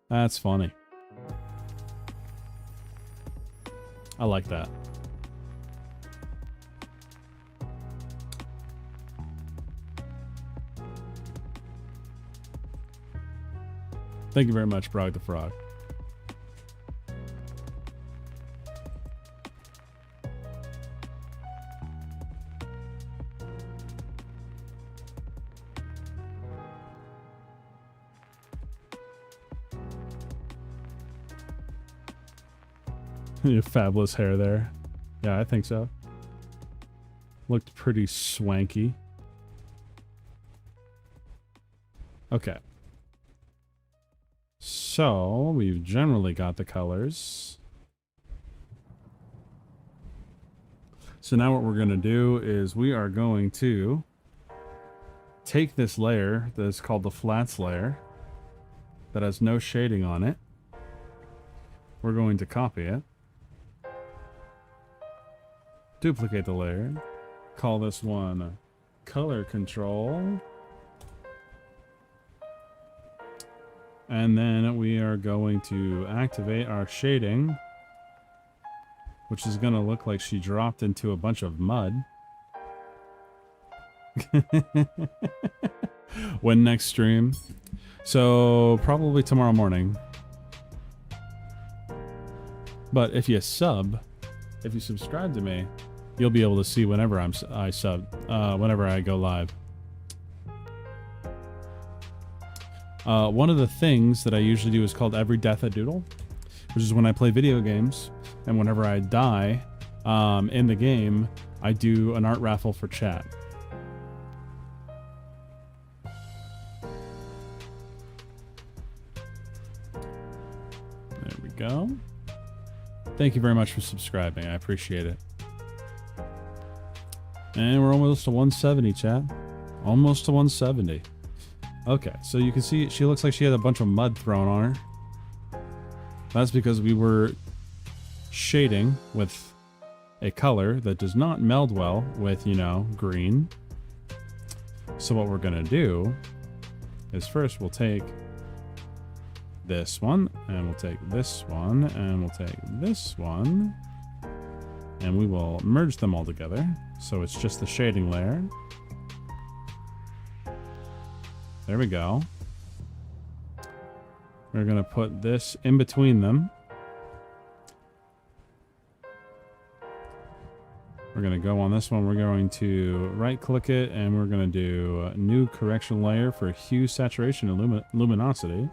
That's funny. I like that. Thank you very much, Brog the Frog. Your fabulous hair there. Yeah, I think so. Looked pretty swanky. Okay. So, we've generally got the colors. So now what we're going to do is we are going to take this layer that is called the flats layer that has no shading on it. We're going to copy it. Duplicate the layer. Call this one color control. And then we are going to activate our shading, which is going to look like she dropped into a bunch of mud. When next stream? So probably tomorrow morning. But if you subscribe to me, you'll be able to see whenever whenever I go live. One of the things that I usually do is called Every Death a Doodle, which is when I play video games, and whenever I die in the game, I do an art raffle for chat. There we go. Thank you very much for subscribing. I appreciate it. And we're almost to 170, chat. Almost to 170. Okay, so you can see she looks like she had a bunch of mud thrown on her. That's because we were shading with a color that does not meld well with, you know, green. So what we're going to do is first we'll take this one, and we'll take this one, and we'll take this one, and we will merge them all together. So it's just the shading layer. There we go. We're going to put this in between them. We're going to go on this one. We're going to right click it, and we're going to do a new correction layer for hue, saturation, and luminosity.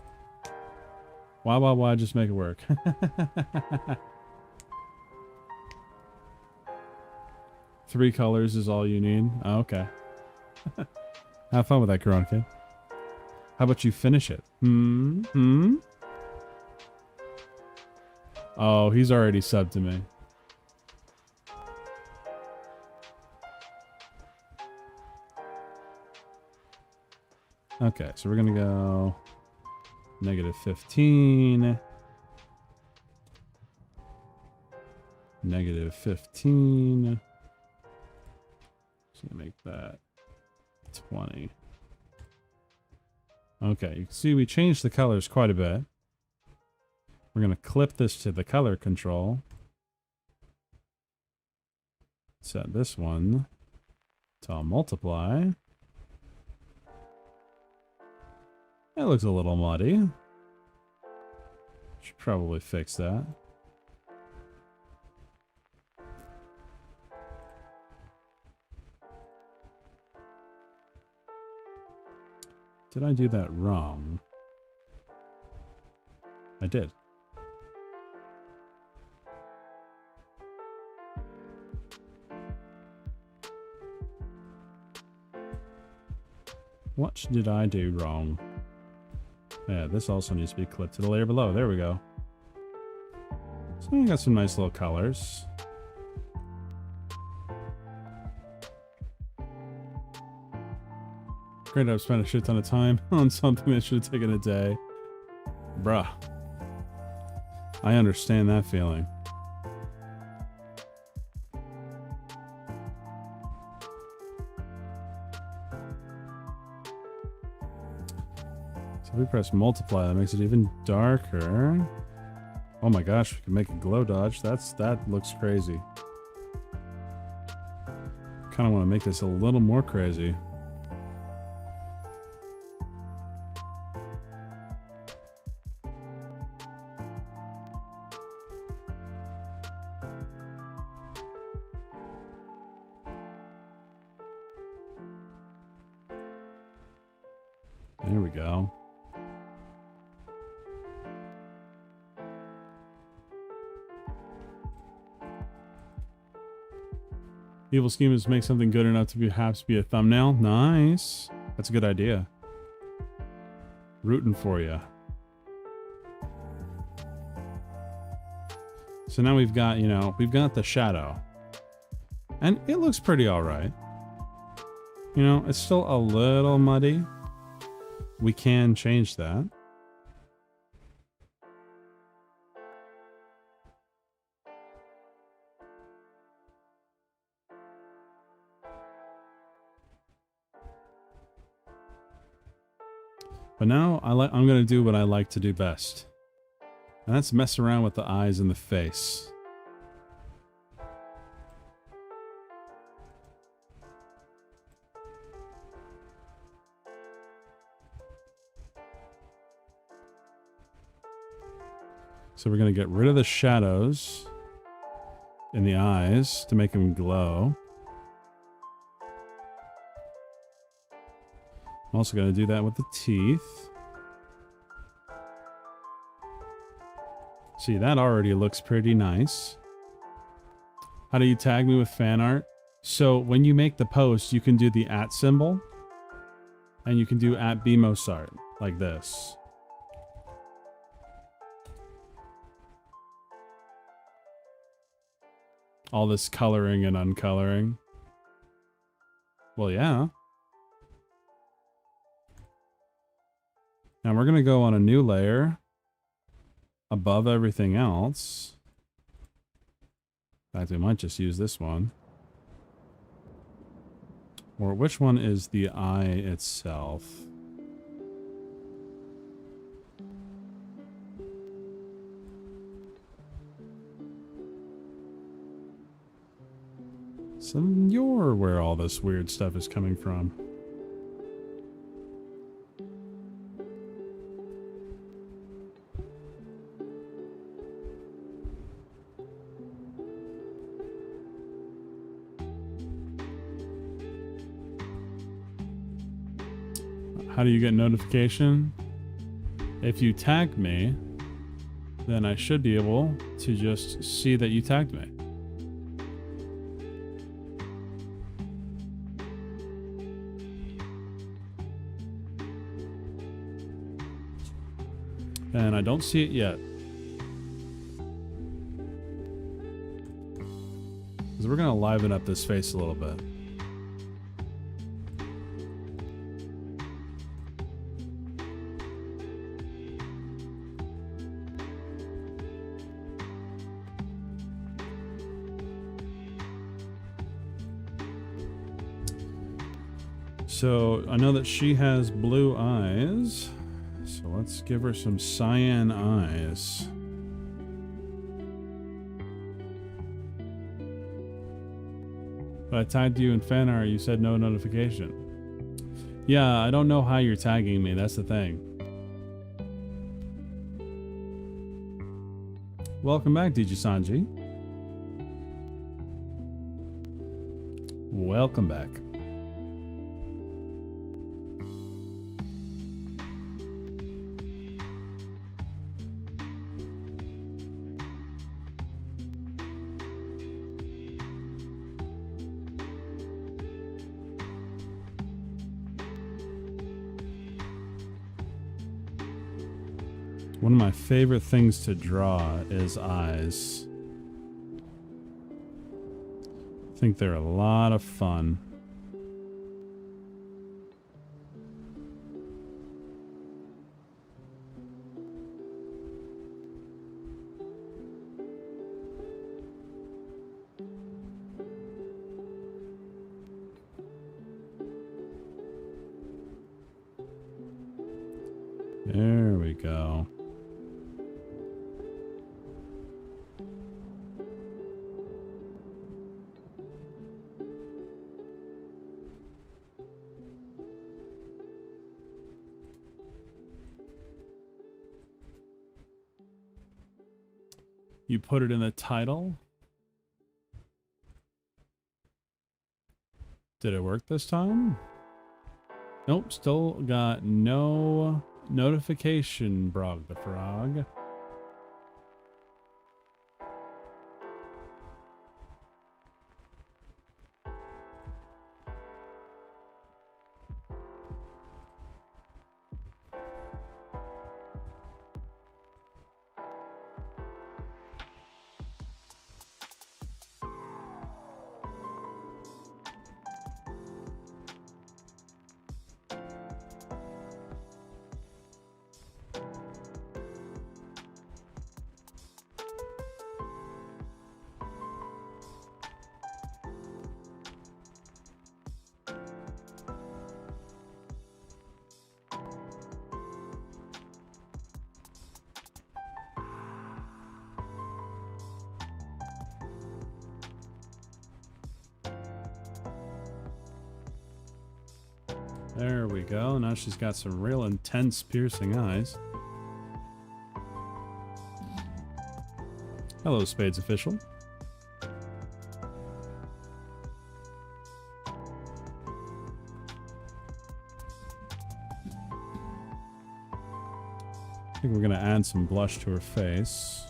Why just make it work? 3 colors is all you need. Oh, okay. Have fun with that, Corona Kid. How about you finish it? Oh, he's already subbed to me. Okay, so we're gonna go -15. -15. So make that 20. Okay, you can see we changed the colors quite a bit. We're going to clip this to the color control. Set this one to multiply. That looks a little muddy. Should probably fix that. Did I do that wrong? I did. What did I do wrong? Yeah, this also needs to be clipped to the layer below. There we go. So we got some nice little colors. Great, I've spent a shit ton of time on something that should have taken a day. Bruh. I understand that feeling. So if we press multiply, that makes it even darker. Oh my gosh, we can make a glow dodge. That looks crazy. Kind of want to make this a little more crazy. There we go. Evil scheme is make something good enough to perhaps be a thumbnail. Nice. That's a good idea. Rooting for you. So now we've got, you know, we've got the shadow. And it looks pretty alright. You know, it's still a little muddy. We can change that. But now I'm going to do what I like to do best. And that's mess around with the eyes and the face. So we're going to get rid of the shadows in the eyes to make them glow. I'm also going to do that with the teeth. See, that already looks pretty nice. How do you tag me with fan art? So when you make the post, you can do the @ symbol. And you can do @bmosart, like this. All this coloring and uncoloring. Well, yeah. Now we're going to go on a new layer above everything else. In fact, we might just use this one. Or which one is the eye itself? So you're where all this weird stuff is coming from. How do you get notification? If you tag me, then I should be able to just see that you tagged me. And I don't see it yet. Because we're going to liven up this face a little bit. So I know that she has blue eyes. So let's give her some cyan eyes. But I tagged you in fan art, you said no notification. Yeah, I don't know how you're tagging me, that's the thing. Welcome back, DJ Sanji. Welcome back. One of my favorite things to draw is eyes. I think they're a lot of fun. There we go. You put it in the title? Did it work this time? Nope, still got no notification, Brog the Frog. There we go. Now she's got some real intense piercing eyes. Hello, Spades official. I think we're gonna add some blush to her face.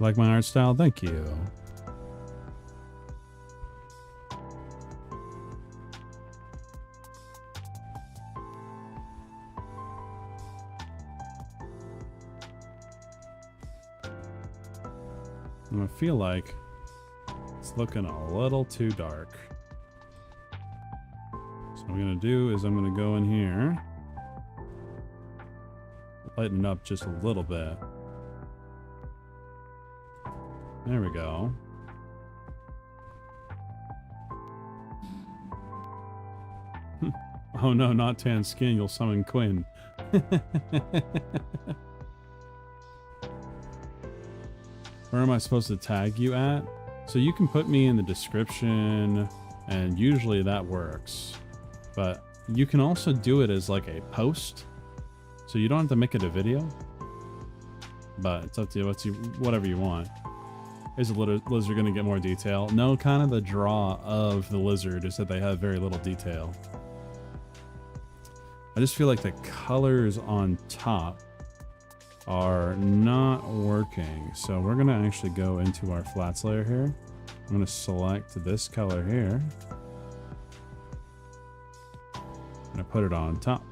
Like my art style? Thank you. And I feel like it's looking a little too dark. So what I'm going to do is I'm going to go in here, lighten it up just a little bit. There we go. Oh no, not tan skin, you'll summon Quinn. Where am I supposed to tag you at? So you can put me in the description, and usually that works. But you can also do it as like a post, so you don't have to make it a video. But it's up to you, whatever you want. Is the lizard going to get more detail? No, kind of the draw of the lizard is that they have very little detail. I just feel like the colors on top are not working. So we're going to actually go into our flats layer here. I'm going to select this color here. I'm going to put it on top.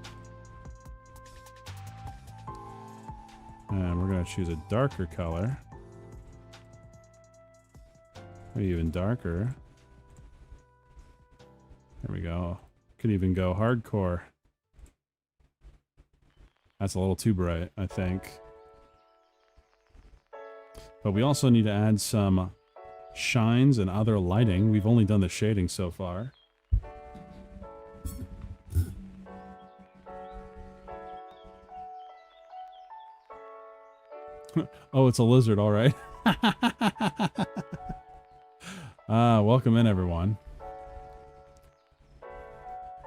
And we're going to choose a darker color. Maybe even darker. There we go. Could even go hardcore. That's a little too bright, I think. But we also need to add some shines and other lighting. We've only done the shading so far. Oh, it's a lizard, all right. Welcome in, everyone.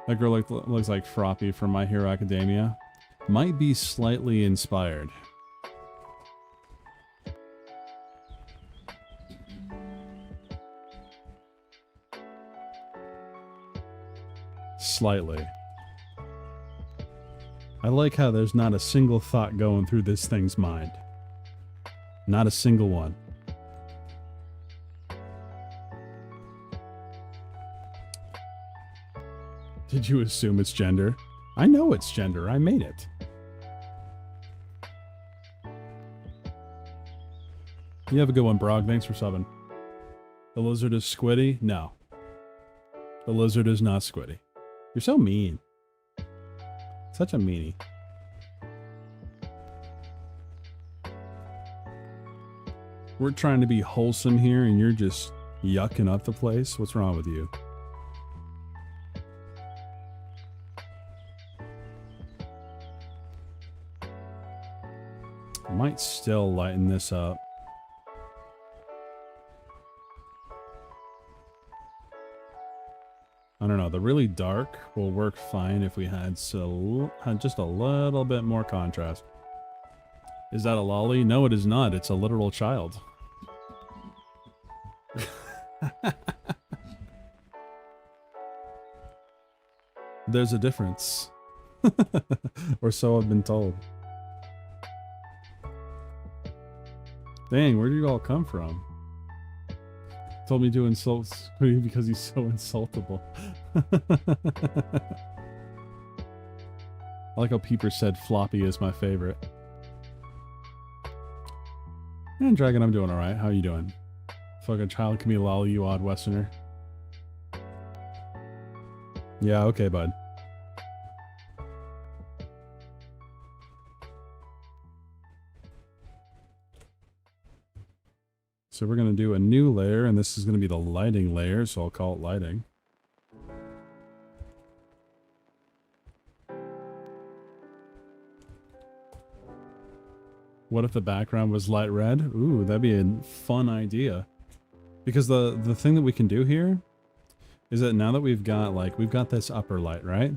That girl looks like Froppy from My Hero Academia. Might be slightly inspired. Slightly. I like how there's not a single thought going through this thing's mind. Not a single one. Did you assume it's gender? I know it's gender. I made it. You have a good one, Brog. Thanks for subbing. The lizard is squiddy? No. The lizard is not squiddy. You're so mean. Such a meanie. We're trying to be wholesome here and you're just yucking up the place. What's wrong with you? I might still lighten this up. I don't know. The really dark will work fine if we had just a little bit more contrast. Is that a lolly? No, it is not. It's a literal child. There's a difference. Or so I've been told. Dang, where did you all come from? Told me to insult Squiddy because he's so insultable. I like how Peeper said Floppy is my favorite. And Dragon, I'm doing alright. How you doing? Fucking child can be lolly, you odd westerner. Yeah, okay, bud. So we're going to do a new layer, and this is going to be the lighting layer, so I'll call it lighting. What if the background was light red? Ooh, that'd be a fun idea. Because the thing that we can do here is that now that we've got this upper light, right?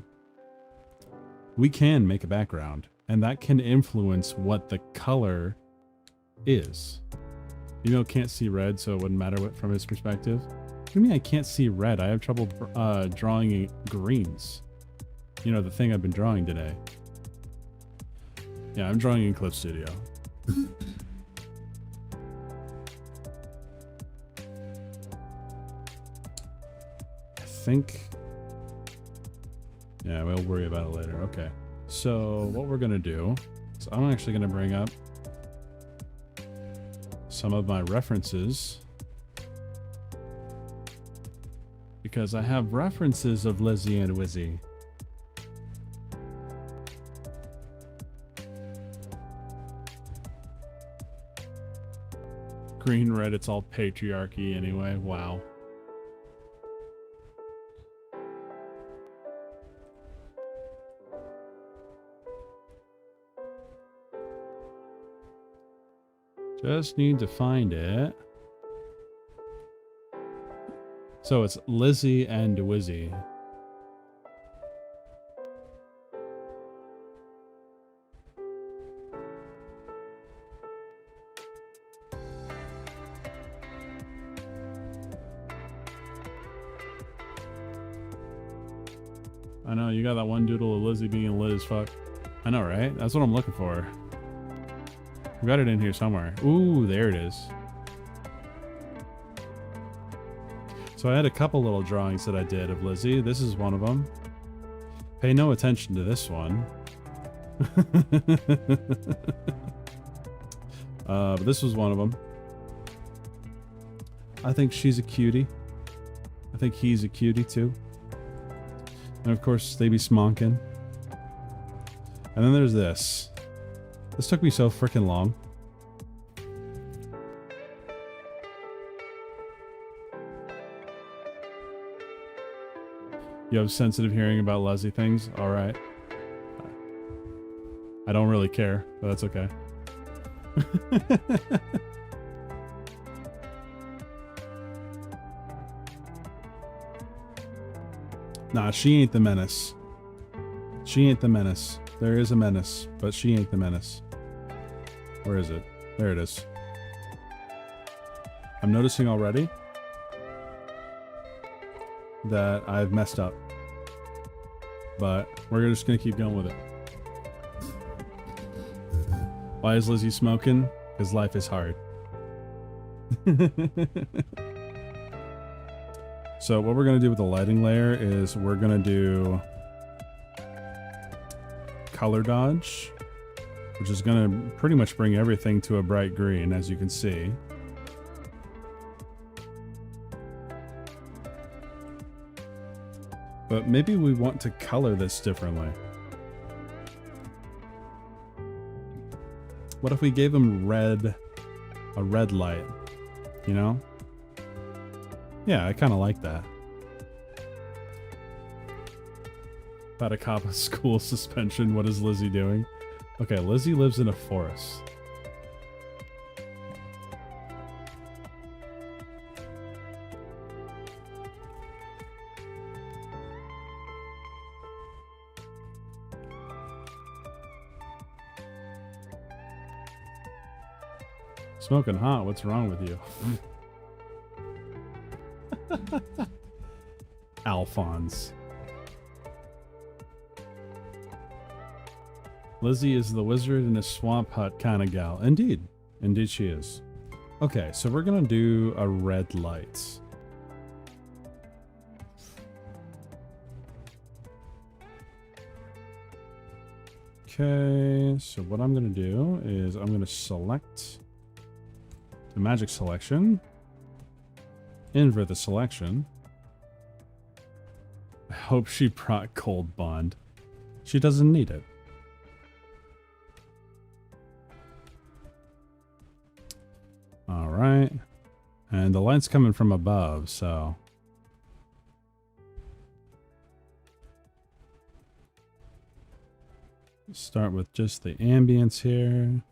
We can make a background, and that can influence what the color is. You know, can't see red, so it wouldn't matter what from his perspective. What do you mean I can't see red? I have trouble drawing greens. You know, the thing I've been drawing today. Yeah, I'm drawing in Clip Studio. I think... Yeah, we'll worry about it later. Okay. So, what we're going to do is I'm actually going to bring up some of my references. Because I have references of Lizzie and Wizzy. Green, red, it's all patriarchy anyway. Wow. Just need to find it. So it's Lizzie and Wizzy. I know, you got that one doodle of Lizzie being lit as fuck. I know, right? That's what I'm looking for. We got it in here somewhere. Ooh, there it is. So I had a couple little drawings that I did of Lizzie. This is one of them. Pay no attention to this one. But this was one of them. I think she's a cutie. I think he's a cutie too. And of course, they be smonking. And then there's this. This took me so freaking long. You have sensitive hearing about Leslie things? Alright. I don't really care, but that's okay. Nah, she ain't the menace. She ain't the menace. There is a menace, but she ain't the menace. Where is it? There it is. I'm noticing already that I've messed up. But we're just gonna keep going with it. Why is Lizzie smoking? Because life is hard. So what we're gonna do with the lighting layer is we're gonna do color dodge, which is gonna pretty much bring everything to a bright green, as you can see. But maybe we want to color this differently. What if we gave him red, a red light, you know? Yeah, I kind of like that. About a cop of school suspension, what is Lizzie doing? Okay, Lizzie lives in a forest. Smoking hot, what's wrong with you? Alphonse. Lizzie is the wizard in a swamp hut kind of gal. Indeed. Indeed she is. Okay, so we're gonna do a red light. Okay, so what I'm gonna do is I'm gonna select the magic selection. Invert the selection. I hope she brought Cold Bond. She doesn't need it. Alright. And the light's coming from above, so... Start with just the ambience here.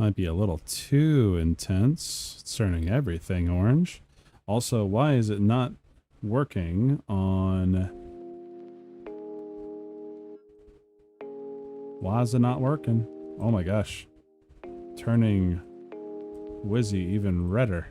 Might be a little too intense. It's turning everything orange. Also, why is it not working on... Why is it not working? Oh my gosh. Turning Wizzy even redder.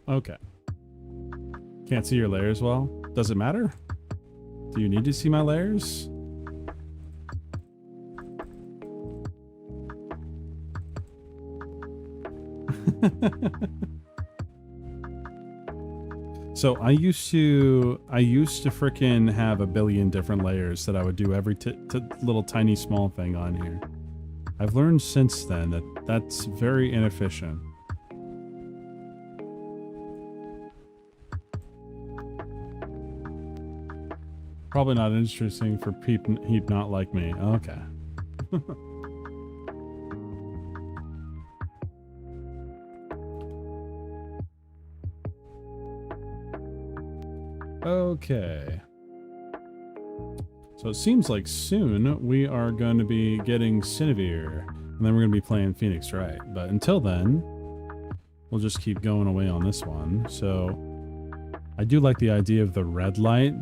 Okay. Can't see your layers well. Does it matter? Do you need to see my layers? So I used to frickin' have a billion different layers that I would do every little tiny small thing on here. I've learned since then that that's very inefficient. Probably not interesting for people heap not like me. Okay. Okay. So it seems like soon we are going to be getting Siniviere, and then we're going to be playing Phoenix Wright. But until then, we'll just keep going away on this one. So I do like the idea of the red light.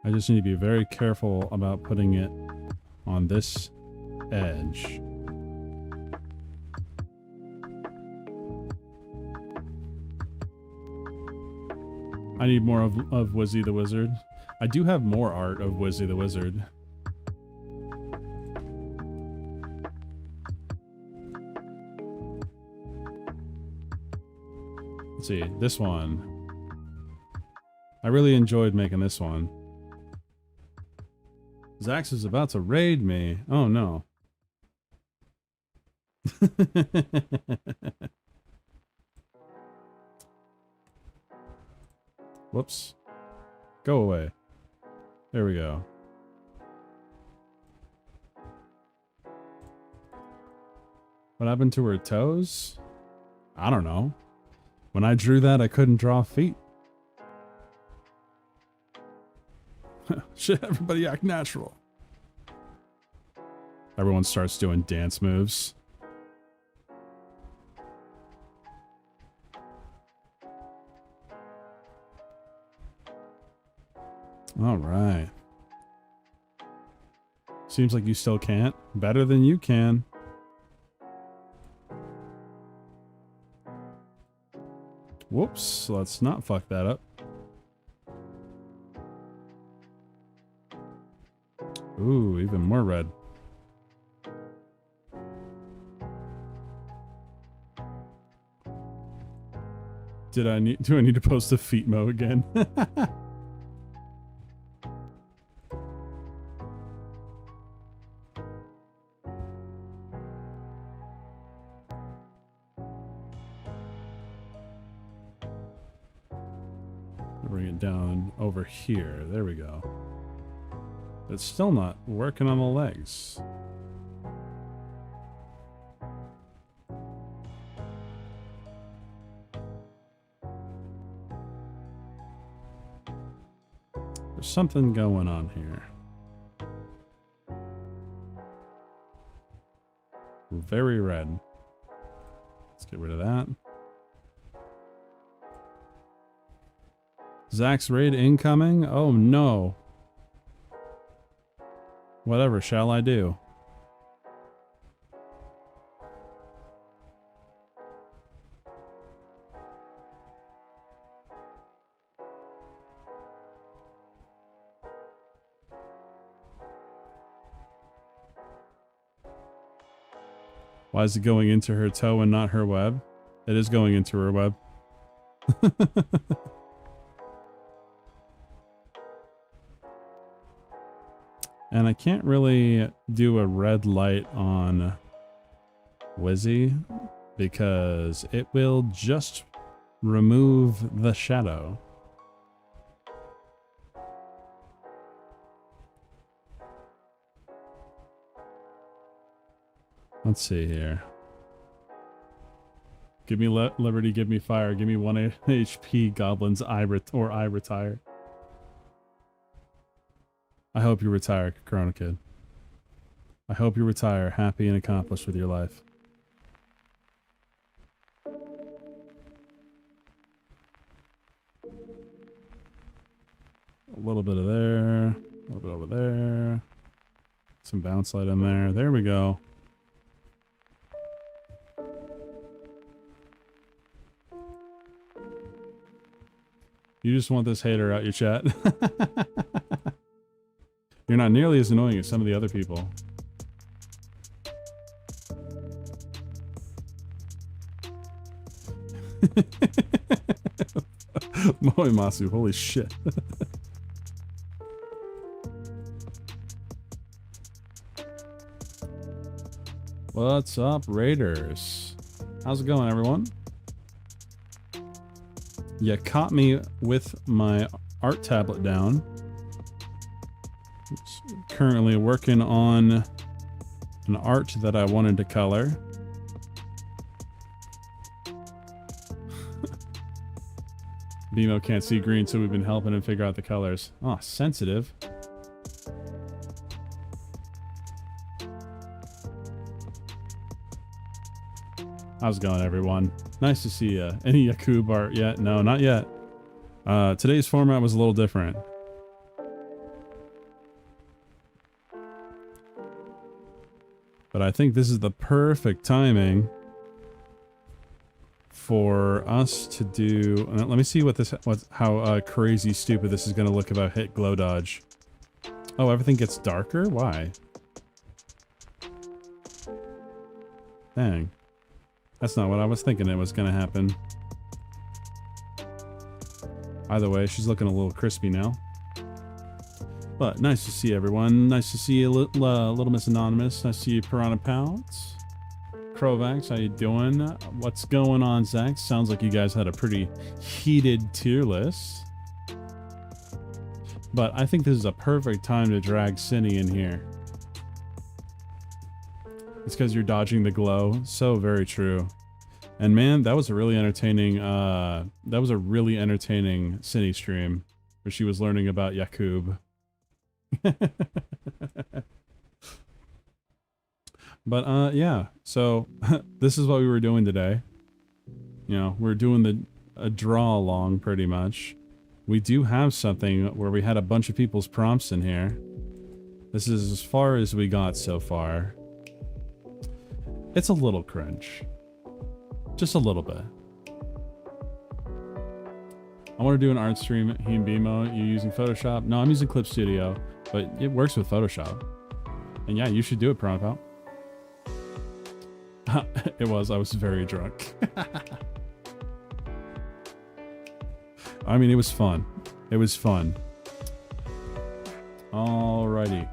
I just need to be very careful about putting it on this edge. I need more of Wizzy the Wizard. I do have more art of Wizzy the Wizard. Let's see, this one. I really enjoyed making this one. Zax is about to raid me. Oh no. Whoops. Go away. There we go. What happened to her toes? I don't know. When I drew that, I couldn't draw feet. Should everybody act natural? Everyone starts doing dance moves. All right. Seems like you still can't. Better than you can. Whoops, let's not fuck that up. Ooh, even more red. Do I need to post a feet mo again? Bring it down over here. There we go. It's still not working on the legs. There's something going on here. Very red. Let's get rid of that. Zach's raid incoming? Oh no. Whatever shall I do? Why is it going into her toe and not her web? It is going into her web. And I can't really do a red light on Wizzy because it will just remove the shadow. Let's see here. Give me liberty, give me fire, give me 1 HP goblins, I retire. I hope you retire, Corona Kid. I hope you retire happy and accomplished with your life. A little bit of there, a little bit over there. Some bounce light in there. There we go. You just want this hater out your chat. You're not nearly as annoying as some of the other people. Moe Masu, holy shit. What's up, Raiders? How's it going, everyone? You caught me with my art tablet down. Currently working on an art that I wanted to color. Bimo can't see green, so we've been helping him figure out the colors. Oh, sensitive. How's it going, everyone? Nice to see you. Any Yakub art yet? No, not yet. Today's format was a little different. But I think this is the perfect timing for us to do. Let me see how crazy stupid this is going to look if I hit glow dodge. Oh, everything gets darker? Why? Dang. That's not what I was thinking it was going to happen. Either way, she's looking a little crispy now. But nice to see everyone. Nice to see you, Little Miss Anonymous. Nice to see you, Piranha Pounds. Crovax, how you doing? What's going on, Zach? Sounds like you guys had a pretty heated tier list. But I think this is a perfect time to drag Cine in here. It's because you're dodging the glow. So very true. And man, that was a really entertaining Cine stream where she was learning about Yakub. But yeah, so this is what we were doing today. You know, we're doing a draw along pretty much. We do have something where we had a bunch of people's prompts in here. This is as far as we got so far. It's a little cringe. Just a little bit. I want to do an art stream at Bimo. You using Photoshop? No, I'm using Clip Studio, but it works with Photoshop. And yeah, you should do it, Pronto. I was very drunk. I mean, it was fun. It was fun. Alrighty.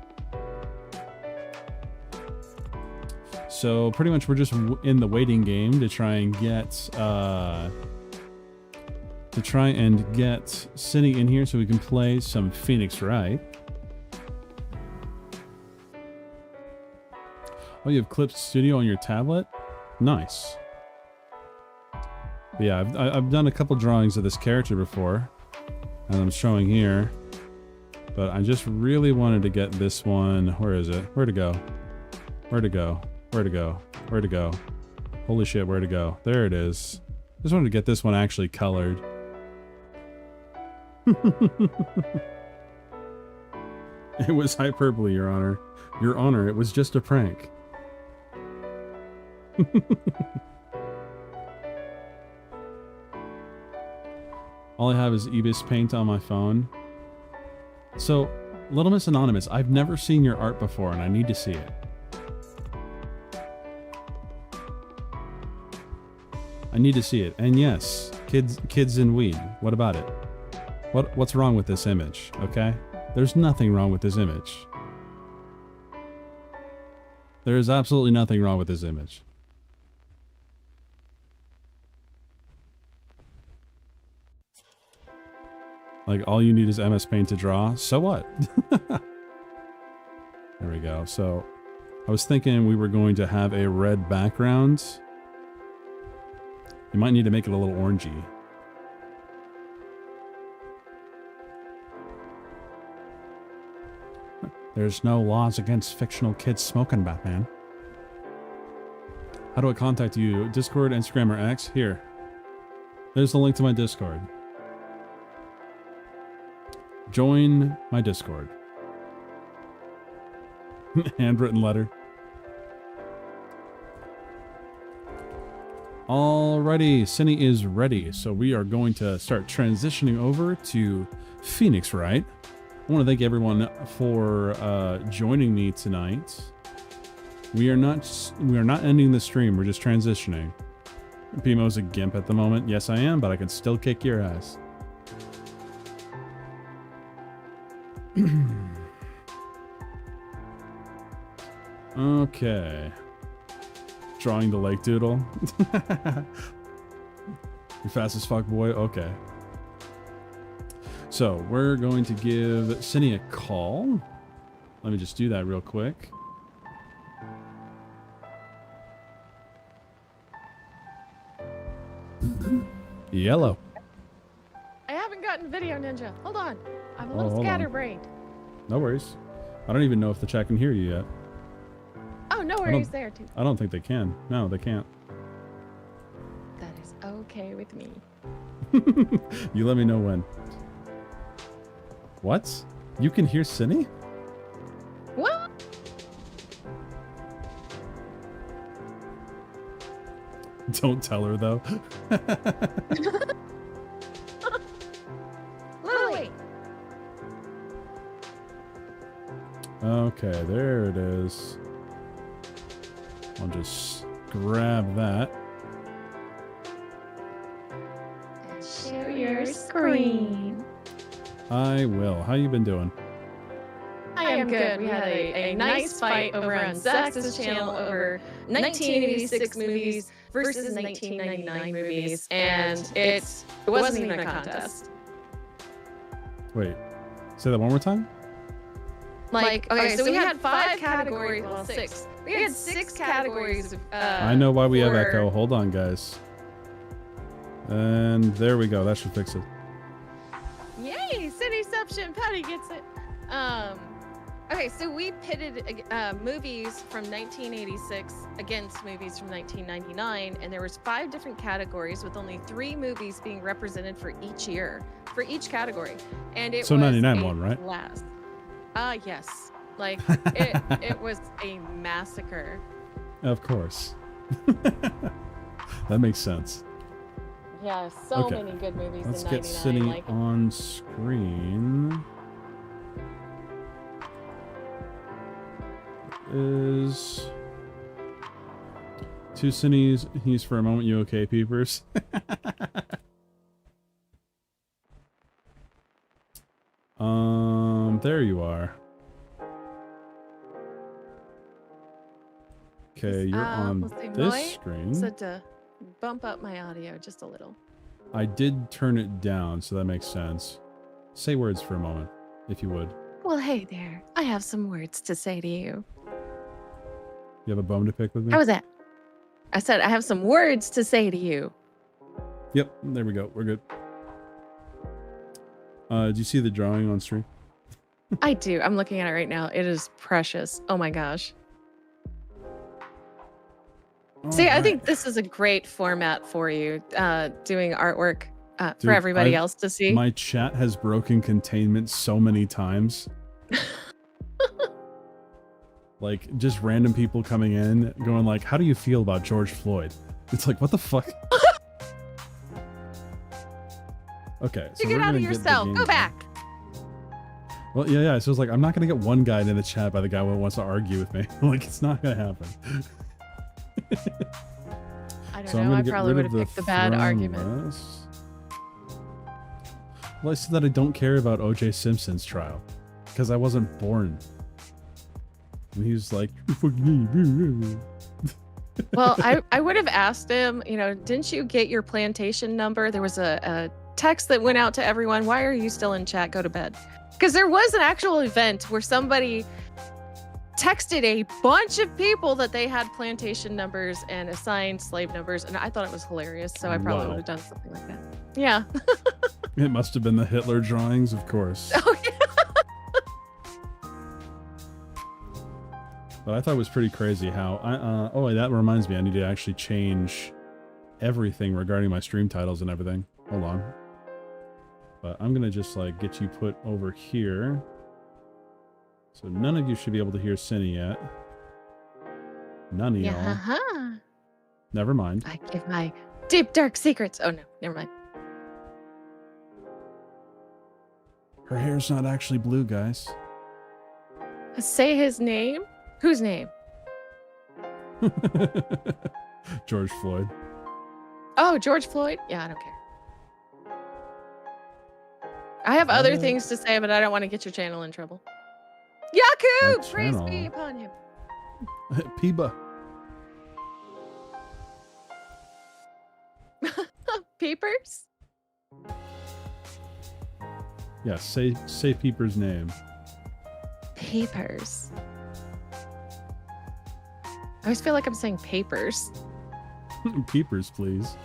So pretty much we're just in the waiting game to try and get Cine in here so we can play some Phoenix Wright. Oh, you have Clip Studio on your tablet? Nice. But yeah, I've done a couple drawings of this character before, and I'm showing here. But I just really wanted to get this one. Where is it? Where to go? Where to go? Where to go? Where to go? Holy shit, where to go? There it is. Just wanted to get this one actually colored. It was hyperbole, Your Honor. Your Honor, it was just a prank. All I have is Ibis paint on my phone. So, Little Miss Anonymous, I've never seen your art before and I need to see it. I need to see it. And yes, kids and weed. What about it? What's wrong with this image? Okay? There's nothing wrong with this image. There is absolutely nothing wrong with this image. Like, all you need is MS Paint to draw. So what? There we go. So, I was thinking we were going to have a red background. You might need to make it a little orangey. There's no laws against fictional kids smoking, Batman. How do I contact you? Discord, Instagram, or X? Here. There's the link to my Discord. Join my Discord. Handwritten letter. Alrighty, Cine is ready. So we are going to start transitioning over to Phoenix Wright. I want to thank everyone for joining me tonight. We are not ending the stream. We're just transitioning. Pimo's a gimp at the moment. Yes, I am, but I can still kick your ass. Okay. Drawing the lake doodle. You fast as fuck, boy. Okay. So we're going to give Cine a call. Let me just do that real quick. Yellow. I haven't gotten Video Ninja. Hold on. I'm a little scatterbrained. No worries. I don't even know if the chat can hear you yet. Oh, no worries there, too. I don't think they can. No, they can't. That is okay with me. You let me know when. What? You can hear Cine? What? Don't tell her, though. Lily! Okay, there it is. I'll just grab that. Share your screen. I will. How you been doing? I am good. We had a nice fight over on Zax's channel over 1986 movies versus 1999 movies, and it wasn't even a contest. Wait, say that one more time? Like, okay, so we had 5 categories, well, 6. We had 6 categories. I know why we have echo. Hold on, guys. And there we go. That should fix it. Yay! Cityception. Patty gets it. Okay, so we pitted movies from 1986 against movies from 1999, and there was 5 different categories with only 3 movies being represented for each year, for each category. And it so was 99 won, right? Last. Yes. Like it was a massacre. Of course. That makes sense. Yeah, so Okay. many good movies Let's in get 99. Cine Like, on screen. Is two Cines. He's for a moment. You okay, peepers? There you are. Okay, you're on let's see, this screen. said to bump up my audio just a little. I did turn it down, so that makes sense. Say words for a moment, if you would. Well, hey there. I have some words to say to you. You have a bone to pick with me? How was that? I said I have some words to say to you. Yep, there we go. We're good. Do you see the drawing on stream? I do. I'm looking at it right now. It is precious. Oh my gosh. See, I think this is a great format for you, doing artwork for Dude, everybody else to see. My chat has broken containment so many times. Like, just random people coming in, going like, how do you feel about George Floyd? It's like, what the fuck? Okay, so you get out of yourself. Go back. Well, yeah. So it's like, I'm not going to get one guy in the chat by the guy who wants to argue with me. Like, it's not going to happen. I don't So I'm know. gonna I get probably rid would of have picked the bad from argument. list. Well, I said that I don't care about O.J. Simpson's trial because I wasn't born. And he was like, "Fuck me." Well, I would have asked him, you know, didn't you get your plantation number? There was a text that went out to everyone. Why are you still in chat? Go to bed. Because there was an actual event where somebody texted a bunch of people that they had plantation numbers and assigned slave numbers, and I thought it was hilarious, so I probably would have done something like that. Yeah. It must have been the Hitler drawings, of course. Oh, yeah. But I thought it was pretty crazy how oh, that reminds me, I need to actually change everything regarding my stream titles and everything. Hold on. But I'm gonna just like get you put over here. So none of you should be able to hear Cine yet. None of y'all. Uh-huh. Never mind. I give my deep dark secrets. Oh no, never mind. Her hair's not actually blue, guys. Say his name. Whose name? George Floyd. Oh, George Floyd? Yeah, I don't care. I have other things to say, but I don't want to get your channel in trouble. Yaku! My Praise channel? be upon him. Peeba. Peepers? Yeah, say Peeper's name. Peepers. I always feel like I'm saying papers. Peepers, please.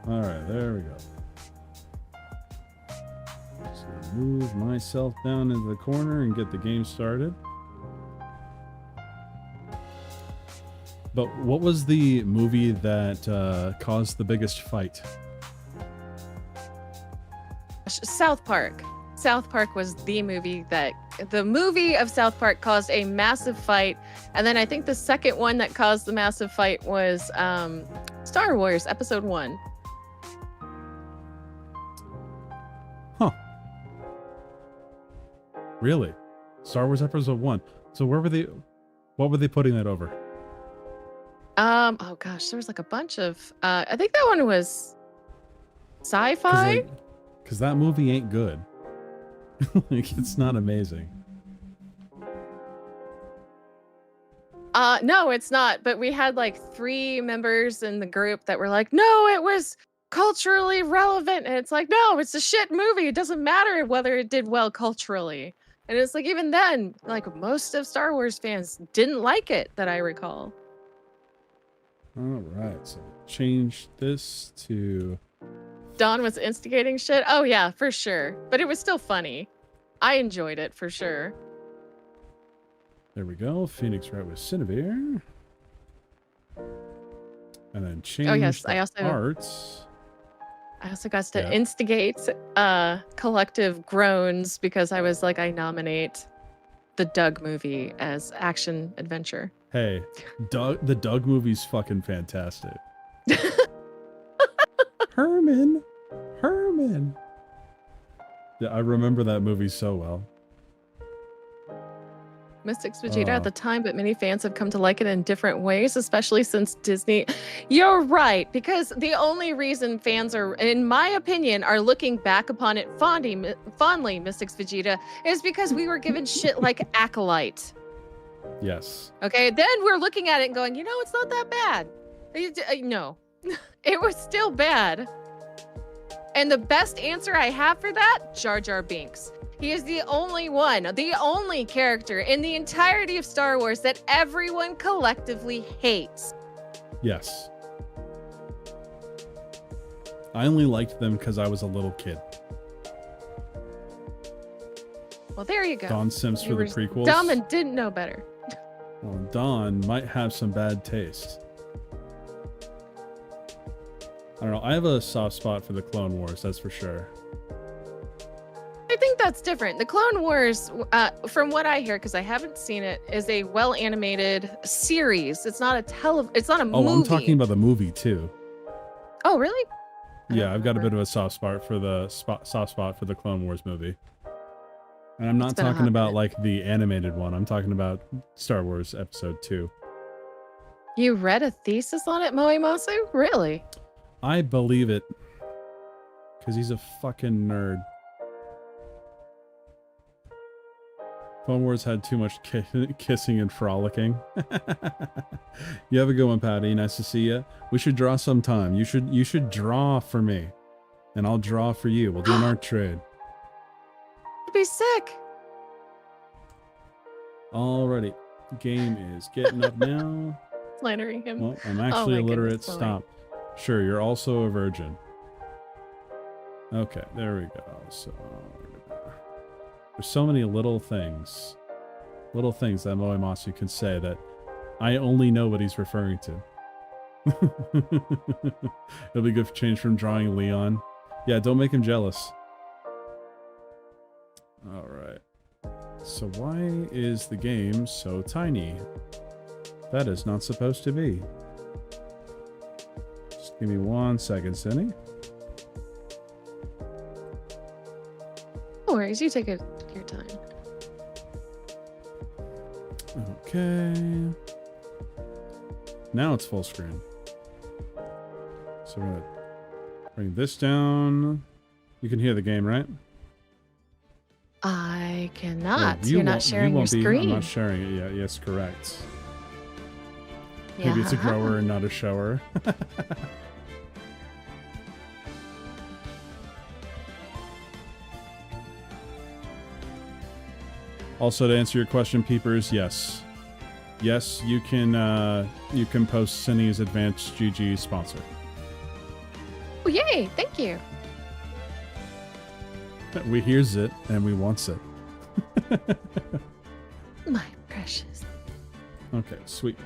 All right, there we go. So move myself down into the corner and get the game started. But what was the movie that caused the biggest fight? South Park. South Park was the movie of South Park caused a massive fight. And then I think the second one that caused the massive fight was Star Wars Episode 1. Huh. Really? Star Wars Episode 1. So what were they putting that over? Oh gosh, there was like a bunch of I think that one was sci-fi. Because that movie ain't good. Like, it's not amazing. No, it's not. But we had like 3 members in the group that were like, no, it was culturally relevant. And it's like, no, it's a shit movie. It doesn't matter whether it did well culturally. And it's like, even then, like most of Star Wars fans didn't like it, that I recall. All right, so change this to... Dawn was instigating shit. Oh yeah, for sure. But it was still funny. I enjoyed it for sure. There we go. Phoenix Wright with Siniviere. And then change arts. I also got to instigate collective groans because I was like, I nominate the Doug movie as action adventure. Hey, the Doug movie's fucking fantastic. Herman. Yeah, I remember that movie so well. Mystics Vegeta at the time, but many fans have come to like it in different ways, especially since Disney. You're right, because the only reason fans are, in my opinion, are looking back upon it fondly, Mystics Vegeta, is because we were given shit like Acolyte. Yes. Okay, then we're looking at it and going, it's not that bad. No, it was still bad. And the best answer I have for that, Jar Jar Binks. He is the only one, the only character in the entirety of Star Wars that everyone collectively hates. Yes. I only liked them because I was a little kid. Well, there you go. Don Sims for the prequels. Dumb and didn't know better. Well, Don might have some bad taste. I don't know. I have a soft spot for the Clone Wars, that's for sure. I think that's different. The Clone Wars, from what I hear, because I haven't seen it, is a well-animated series. It's not it's not a movie. Oh, I'm talking about the movie too. Oh, really? Yeah, I've got a bit of a soft spot for the Clone Wars movie. And I'm not talking about like the animated one. I'm talking about Star Wars Episode 2. You read a thesis on it, Moemasu? Really? I believe it. Because he's a fucking nerd. Clone Wars had too much kissing and frolicking. You have a good one, Patty. Nice to see you. We should draw sometime. You should draw for me. And I'll draw for you. We'll do an art trade. That'd be sick. Alrighty. Game is getting up now. Slandering him. Well, I'm actually my illiterate. goodness, Lily. Stop. Sure, you're also a virgin. Okay, there we go. So there's so many little things that Moemasu can say that I only know what he's referring to. It'll be good for change from drawing Leon. Yeah, don't make him jealous. All right. So why is the game so tiny? That is not supposed to be. Just give me 1 second, Cindy. No worries, you take your time. Okay. Now it's full screen. So we're gonna bring this down. You can hear the game, right? I cannot. Well, You're not sharing your I'm screen. not sharing it yet. Yes, correct. Maybe it's a grower and not a shower. Also, to answer your question, peepers, yes. Yes, you can post Cine's Advanced GG sponsor. Oh, yay! Thank you. We hears it and we wants it. My precious. Okay, sweet.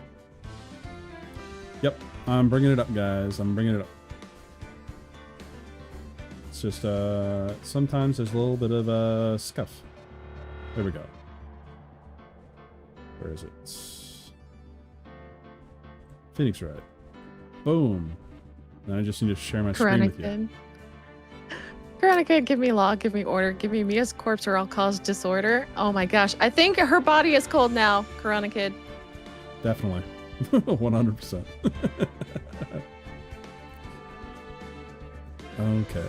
Yep, I'm bringing it up, guys. I'm bringing it up. It's just, sometimes there's a little bit of a scuff. There we go. Where is it? Phoenix Wright. Boom. Now I just need to share my screen with you. Veronica, give me law, give me order, give me Mia's corpse or I'll cause disorder. Oh my gosh. I think her body is cold now, Corona Kid. Definitely. 100%. Okay.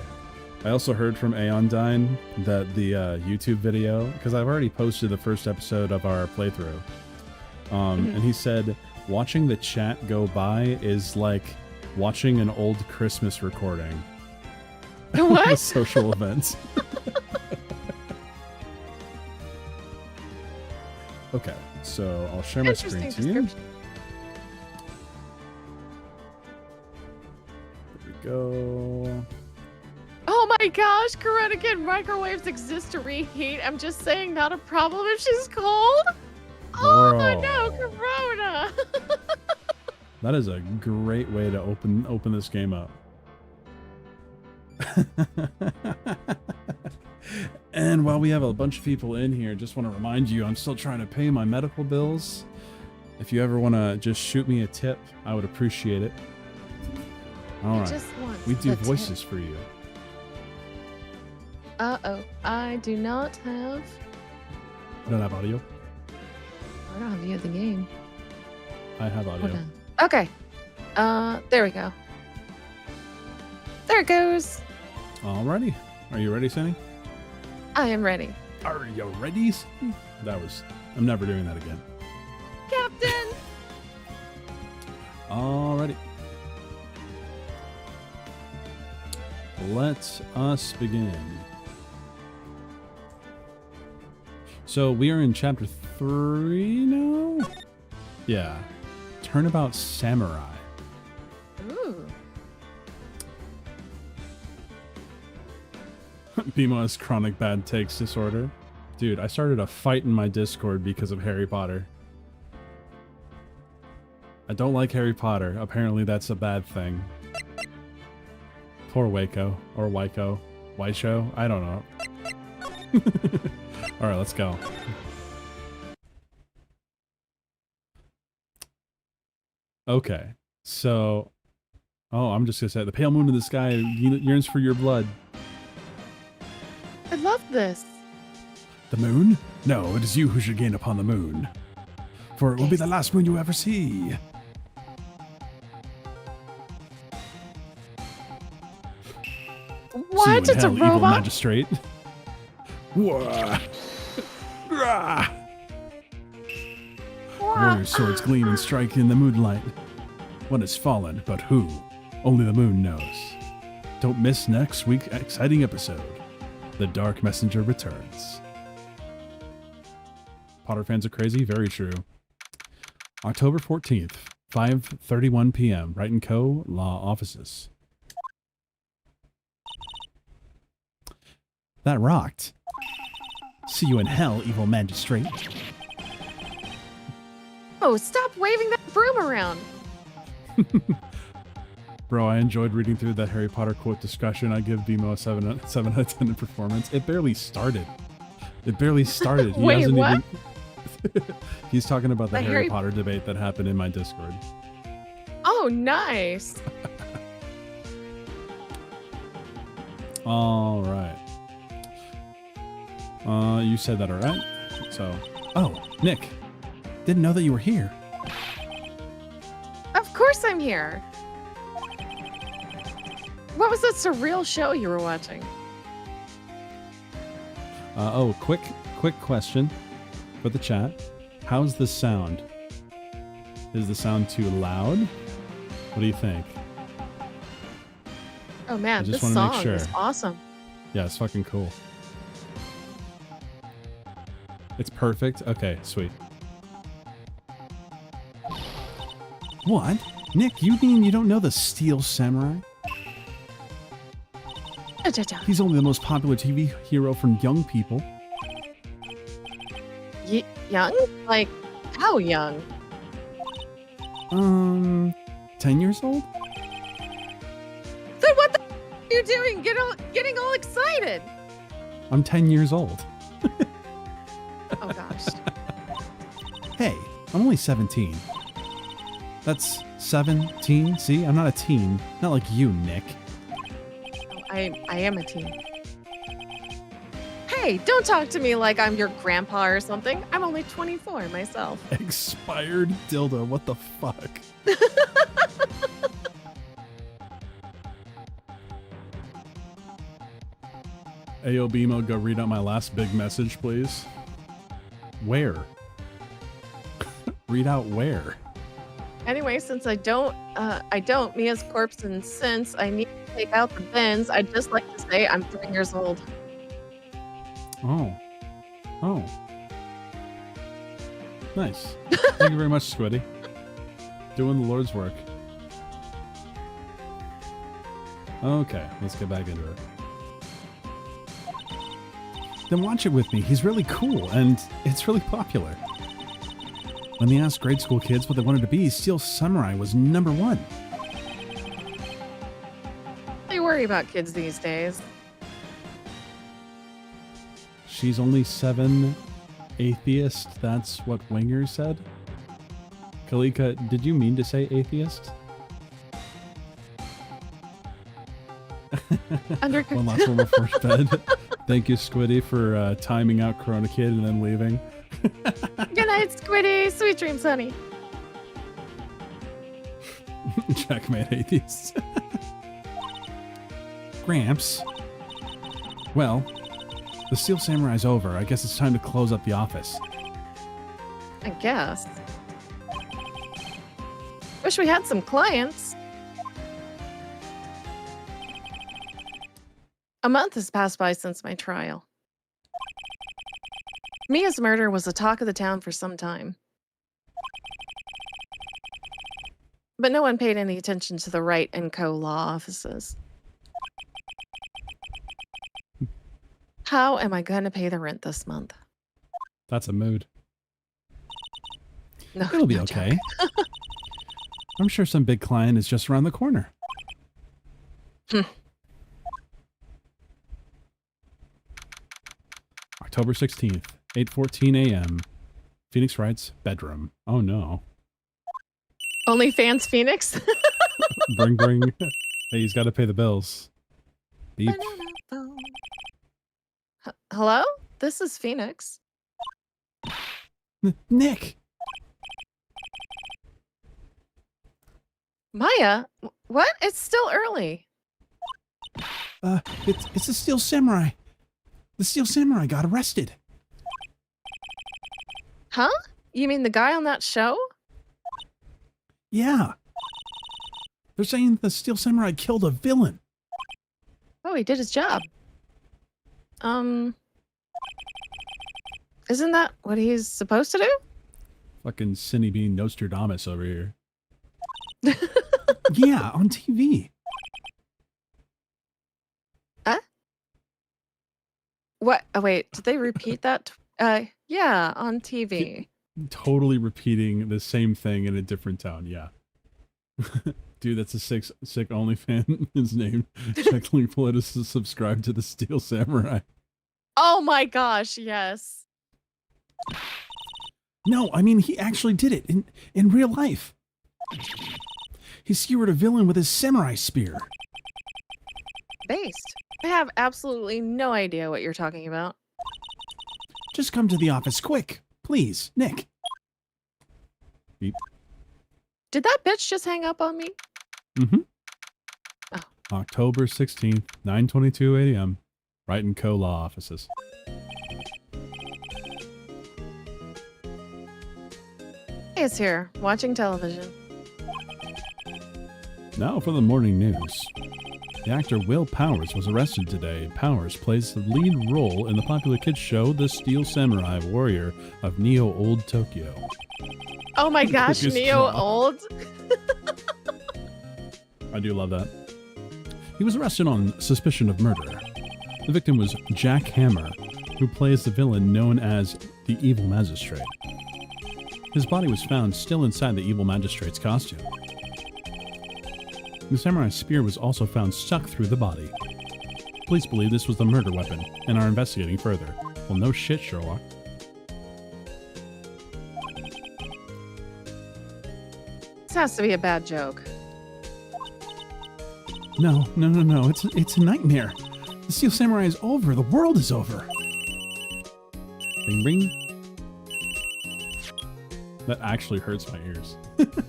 I also heard from Aeondyne that the YouTube video, because I've already posted the first episode of our playthrough, and he said watching the chat go by is like watching an old Christmas recording. What? A social event. Okay, so I'll share my screen to you. There we go. Oh my gosh, Corona Kid, microwaves exist to reheat. I'm just saying, not a problem if she's cold. Oh Bro. no, Corona. That is a great way to open this game up. And while we have a bunch of people in here, just want to remind you, I'm still trying to pay my medical bills. If you ever want to just shoot me a tip, I would appreciate it. All right, we do voices for you. Uh-oh, I do not have... I don't have audio. I don't have view of the game. I have audio. Hold on. Okay. There we go. There it goes. Alrighty. Are you ready, Sunny? I am ready. Are you ready? I'm never doing that again. Captain! Alrighty. Let us begin. So we are in chapter 3 now? Yeah. Turnabout Samurai. Ooh. Bimo has chronic bad takes disorder. Dude, I started a fight in my Discord because of Harry Potter. I don't like Harry Potter. Apparently that's a bad thing. Poor Waco. Or Waiko. Waisho? I don't know. Alright, let's go. Okay. So... Oh, I'm just gonna say, the pale moon in the sky yearns for your blood. I love this. The moon? No, it is you who should gain upon the moon. For it will be the last moon you ever see. What? See you in It's a hell, evil robot? magistrate. Wah. Rah. Warrior swords gleam and strike in the moonlight. One has fallen, but who? Only the moon knows. Don't miss next week's exciting episode. The Dark Messenger returns. Potter fans are crazy. Very true. October 14th, 5:31 p.m. Wright & Co. Law Offices. That rocked. See you in hell, evil magistrate. Oh, stop waving that broom around. Bro, I enjoyed reading through that Harry Potter quote discussion. I give BMO a 7 out of 10 in performance. It barely started. He Wait, hasn't what? even... He's talking about the The Harry Harry- Potter debate that happened in my Discord. Oh, nice. All right. You said that all right. So, oh, Nick, didn't know that you were here. Of course I'm here. What was that surreal show you were watching? Quick question for the chat. How's the sound? Is the sound too loud? What do you think? Oh man, just this wanna make song sure. is awesome. Yeah, it's fucking cool. It's perfect. Okay, sweet. What? Nick, you mean you don't know the Steel Samurai? He's only the most popular TV hero from young people. Young? Like, how young? 10 years old? Then what the are you doing? Getting all excited. I'm 10 years old. Oh gosh. Hey, I'm only 17. That's 17. See, I'm not a teen. Not like you, Nick. I am a teen. Hey, don't talk to me like I'm your grandpa or something. I'm only 24 myself. Expired dildo. What the fuck? Ayo Bimo, go read out my last big message, please. Where? Read out where? Anyway, since I don't Mia's corpse, and since I need to take out the bins, I'd just like to say I'm 3 years old. Oh. Oh. Nice. Thank you very much, Squiddy. Doing the Lord's work. Okay, let's get back into it. Then watch it with me. He's really cool, and it's really popular. When they asked grade school kids what they wanted to be, Steel Samurai was #1. They worry about kids these days. She's only 7, atheist. That's what Winger said. Kalika, did you mean to say atheist? One last one before bed. Thank you, Squiddy, for timing out Corona Kid and then leaving. Good night, Squiddy. Sweet dreams, honey. Checkmate, atheists. Gramps. Well, the Steel Samurai's over. I guess it's time to close up the office. I guess. Wish we had some clients. A month has passed by since my trial. Mia's murder was the talk of the town for some time. But no one paid any attention to the Wright & Co. law offices. How am I going to pay the rent this month? That's a mood. No, It'll be no okay. I'm sure some big client is just around the corner. October 16th, 8:14 a.m. Phoenix Wright's bedroom. Oh no. OnlyFans Phoenix? Bring. Hey, he's got to pay the bills. Beep. Hello? This is Phoenix. Nick! Maya? What? It's still early. It's the Steel Samurai. The Steel Samurai got arrested. Huh? You mean the guy on that show? Yeah. They're saying the Steel Samurai killed a villain. Oh, he did his job. Isn't that what he's supposed to do? Fucking Cindy being Nostradamus over here. Yeah, on TV. What? Oh, wait. Did they repeat that? Yeah, on TV. Totally repeating the same thing in a different tone. Yeah. Dude, that's a sick OnlyFan. His name. Check link below to subscribe to the Steel Samurai. Oh my gosh, yes. No, I mean, he actually did it in real life. He skewered a villain with his samurai spear. Based. I have absolutely no idea what you're talking about. Just come to the office quick. Please, Nick. Beep. Did that bitch just hang up on me? Mm-hmm. Oh. October 16th, 9:22 a.m. Wright & Co. Law Offices. It's here, watching television. Now for the morning news. The actor Will Powers was arrested today. Powers plays the lead role in the popular kids show The Steel Samurai Warrior of Neo Old Tokyo. Oh my gosh, Quickest Neo draw. old? I do love that. He was arrested on suspicion of murder. The victim was Jack Hammer, who plays the villain known as the Evil Magistrate. His body was found still inside the Evil Magistrate's costume. The samurai spear was also found stuck through the body. Police believe this was the murder weapon and are investigating further. Well, no shit, Sherlock. This has to be a bad joke. No. It's a nightmare. The Steel Samurai is over. The world is over. Bing, bing. That actually hurts my ears.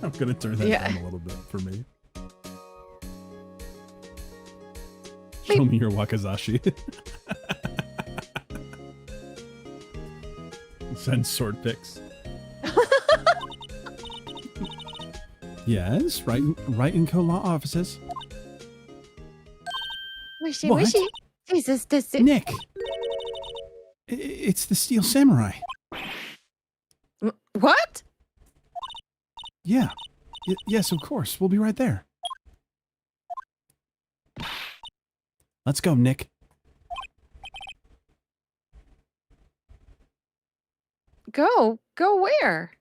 I'm gonna turn that down a little bit for me. Show me your Wakazashi. Send sword pics. Yes, Wright & Co. Law Offices. Wishy, What? wishy. Jesus, this is... Nick! It's the Steel Samurai. What? Yeah. Yes, of course. We'll be right there. Let's go, Nick. Go where?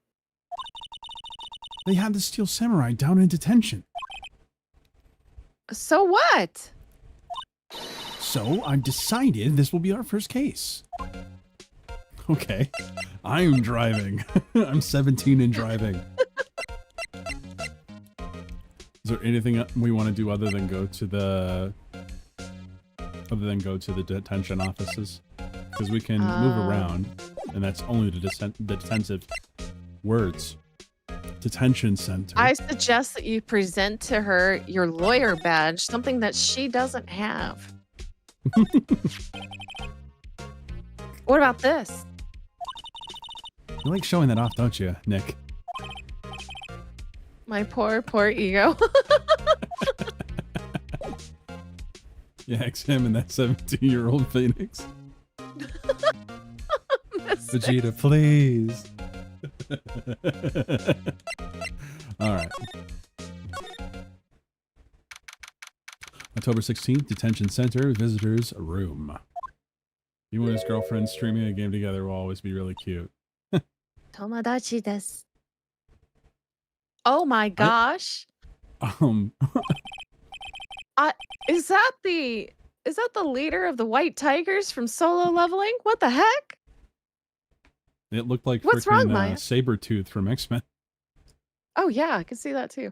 They have the Steel Samurai down in detention. So what? So I decided this will be our first case. Okay. I'm driving. I'm 17 and driving. Is there anything we want to do other than go to the detention offices? Because we can move around, and that's only the detentive words. Detention center. I suggest that you present to her your lawyer badge, something that she doesn't have. What about this? You like showing that off, don't you, Nick? My poor ego. Yeah, examine that 17-year-old Phoenix. Vegeta, please. All right. October 16th, detention center, visitors room. You and his girlfriend streaming a game together will always be really cute. Tomodachi desu. Oh my gosh. Is that the leader of the White Tigers from Solo Leveling? What the heck? It looked like What's wrong, Maya? Sabretooth from X-Men. Oh yeah, I can see that too.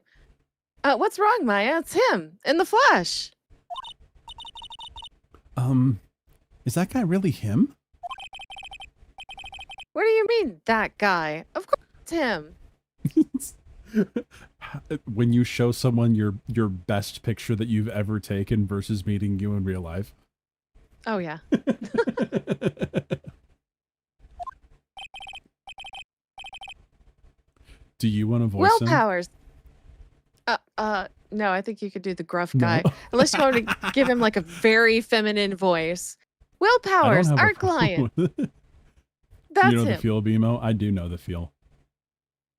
What's wrong, Maya? It's him in the flesh. Is that guy really him? What do you mean, that guy? Of course it's him. When you show someone your best picture that you've ever taken versus meeting you in real life. Oh yeah. Do you want to voice Will him? Powers. No, I think you could do the gruff guy. Unless you want to give him like a very feminine voice. Will Powers, our client. That's You know him. the feel, BMO? I do know the feel.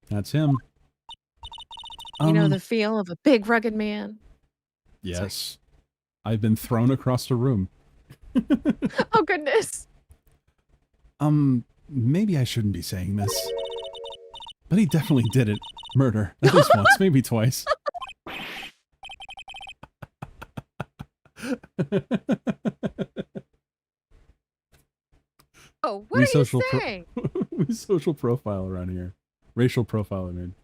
That's him. You know the feel of a big rugged man. Yes. I've been thrown across the room. Oh goodness. Maybe I shouldn't be saying this. But he definitely did it. Murder. At least once, maybe twice. Oh, what are you saying? We social profile around here. Racial profile, I mean.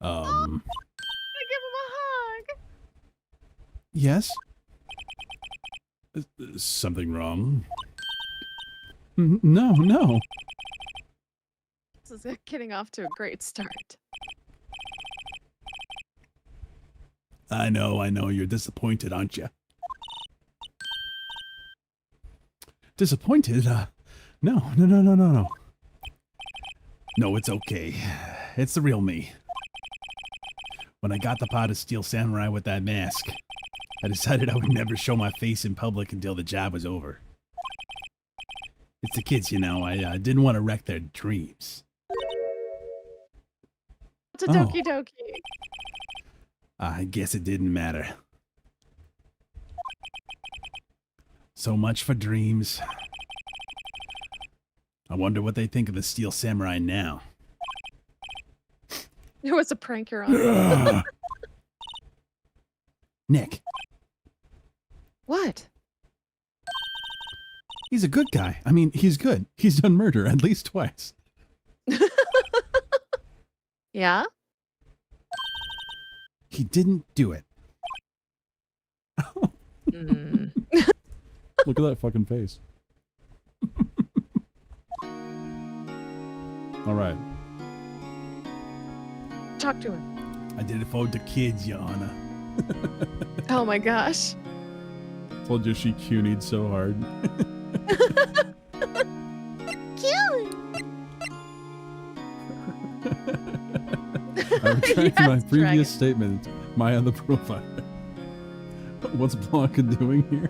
I give him a hug. Yes? Something wrong? No, no. This is getting off to a great start. I know. You're disappointed, aren't you? Disappointed? No. No, it's okay. It's the real me. When I got the part of Steel Samurai with that mask, I decided I would never show my face in public until the job was over. It's the kids, you know. I didn't want to wreck their dreams. It's a dokie dokie. I guess it didn't matter. So much for dreams. I wonder what they think of the Steel Samurai now. There was a pranker on. Nick. What? He's a good guy. I mean, he's good. He's done murder at least twice. Yeah? He didn't do it. Look at that fucking face. All right. Talk to him. I did it for the kids, Your Honor. Oh my gosh. Told you she cunied so hard. Kill him. I retract my Yes, previous dragon. statement. My other profile. What's Blanca doing here?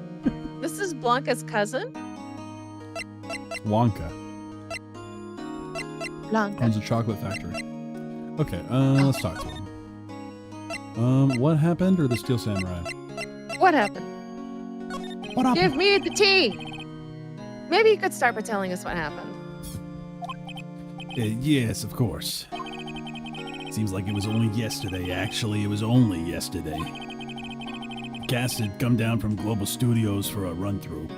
This is Blanca's cousin. Blanca Blanca. owns a chocolate factory. Okay, let's talk to him. What happened, or the Steel Samurai? What happened? What happened? Give me the tea. Maybe you could start by telling us what happened. Yes, of course. Seems like it was only yesterday. Actually, it was only yesterday. The cast had come down from Global Studios for a run-through.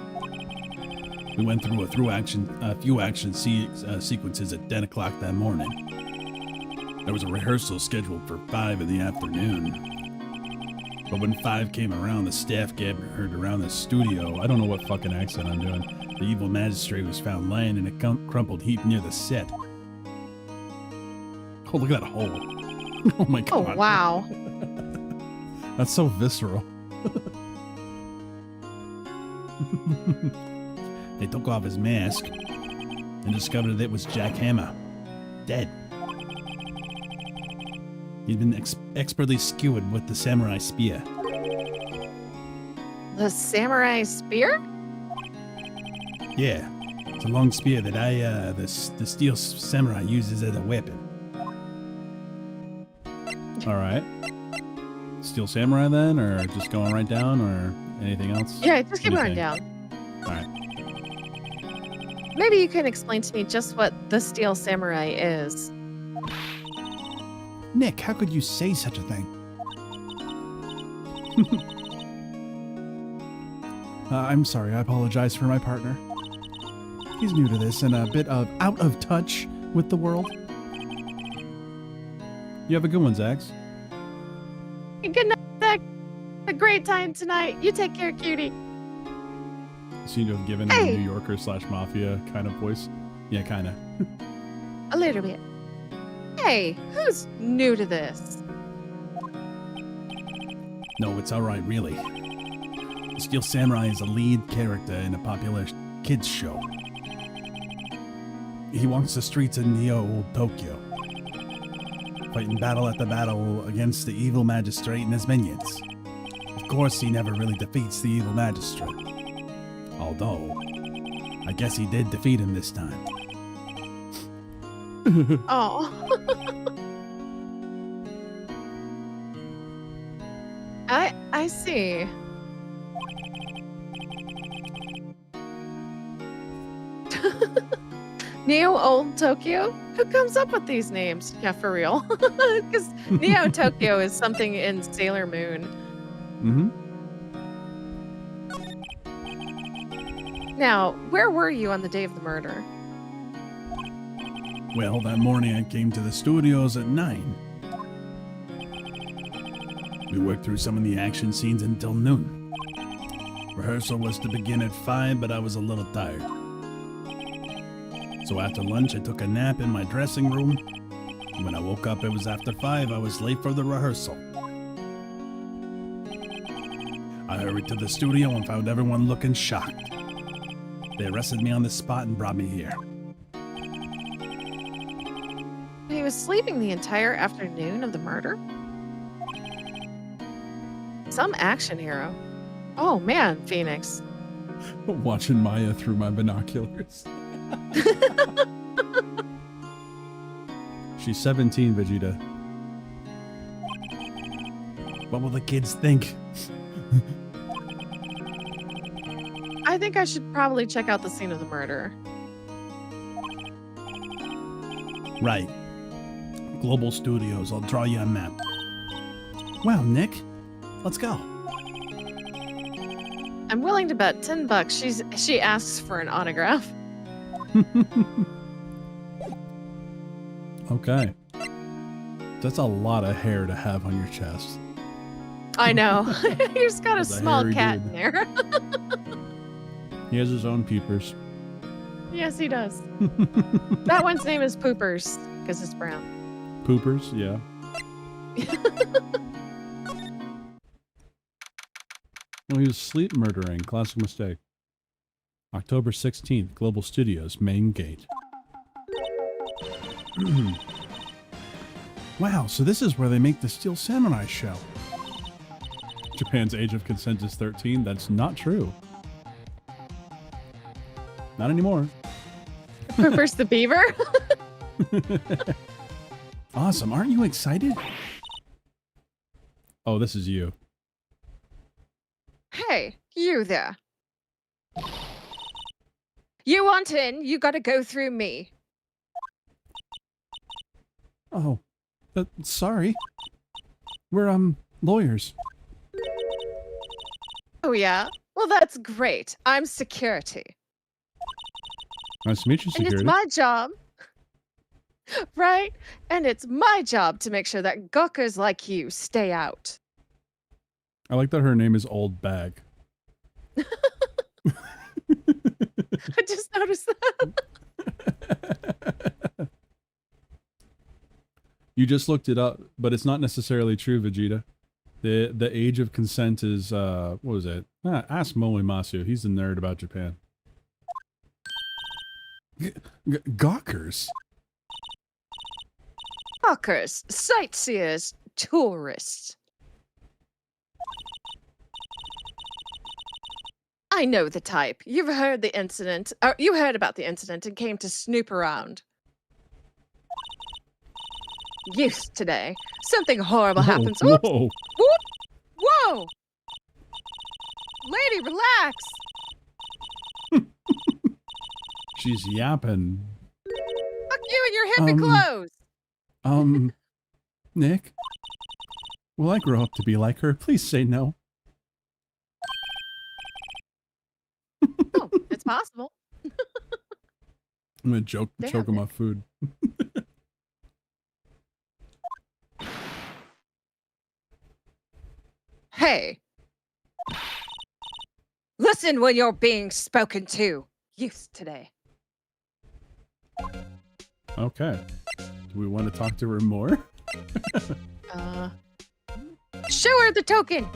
We went through a few action sequences at 10 o'clock that morning. There was a rehearsal scheduled for 5 in the afternoon. But when 5 came around, the staff gathered around the studio. I don't know what fucking accent I'm doing. The evil magistrate was found lying in a crumpled heap near the set. Oh, look at that hole. Oh my god. Oh, wow. That's so visceral. They took off his mask and discovered that it was Jack Hammer. Dead. He'd been expertly skewered with the samurai spear. The samurai spear? Yeah, it's a long spear that the Steel Samurai uses as a weapon. All right. Steel Samurai then, or just going right down, or anything else? Yeah, just keep going Anything? down. All right. Maybe you can explain to me just what the Steel Samurai is. Nick, how could you say such a thing? I'm sorry, I apologize for my partner. He's new to this and a bit out of touch with the world. You have a good one, Zax. Good night, Zach. A great time tonight. You take care, cutie. Seem to have given him a New Yorker / mafia kind of voice. Yeah, kind of. A little bit. Hey, who's new to this? No, it's alright, really. Steel Samurai is a lead character in a popular kids show. He walks the streets in neo-old Tokyo, fighting battle after battle against the evil magistrate and his minions. Of course, he never really defeats the evil magistrate. Although, I guess he did defeat him this time. Oh. I see. Neo Old Tokyo? Who comes up with these names? Yeah, for real. Because Neo Tokyo is something in Sailor Moon. Now, where were you on the day of the murder? Well, that morning I came to the studios at 9. We worked through some of the action scenes until noon. Rehearsal was to begin at 5, but I was a little tired. So after lunch, I took a nap in my dressing room. When I woke up, it was after 5. I was late for the rehearsal. I hurried to the studio and found everyone looking shocked. They arrested me on the spot and brought me here. He was sleeping the entire afternoon of the murder? Some action hero. Oh man, Phoenix. Watching Maya through my binoculars. She's 17, Vegeta. What will the kids think? I think I should probably check out the scene of the murder. Right. Global Studios. I'll draw you a map. Wow, Nick. Let's go. I'm willing to bet $10 she asks for an autograph. Okay. That's a lot of hair to have on your chest. I know. He's got a That's a small hairy cat dude. in there. He has his own peepers. Yes, he does. That one's name is Poopers because it's brown. Poopers, yeah. Oh, he was sleep murdering. Classic mistake. October 16th, Global Studios, main gate. Wow, so this is where they make the Steel Samurai show. Japan's age of consent is 13. That's not true. Not anymore. Poopers the beaver? Awesome. Aren't you excited? Oh, this is you. Hey, you there. You want in, you gotta go through me. Oh, sorry. We're, lawyers. Oh yeah? Well, that's great. I'm security. Nice to meet you, And security. it's my job. Right? And it's my job to make sure that gawkers like you stay out. I like that her name is Old Bag. I just noticed that. You just looked it up, but it's not necessarily true, Vegeta. The age of consent is, what was it? Ask Moemasu. He's the nerd about Japan. Gawkers? Gawkers, sightseers, tourists. I know the type. You've heard the incident, or you heard about the incident and came to snoop around. Yes, today. Something horrible happens. Oops. Whoa. Whoop. Whoa! Lady, relax! She's yapping. Fuck you and your hippie clothes! Nick? Will I grow up to be like her? Please say no. Oh, it's possible. I'm gonna choke him off food. Hey! Listen when you're being spoken to. Youth today. Okay. Do we want to talk to her more? Show her the token!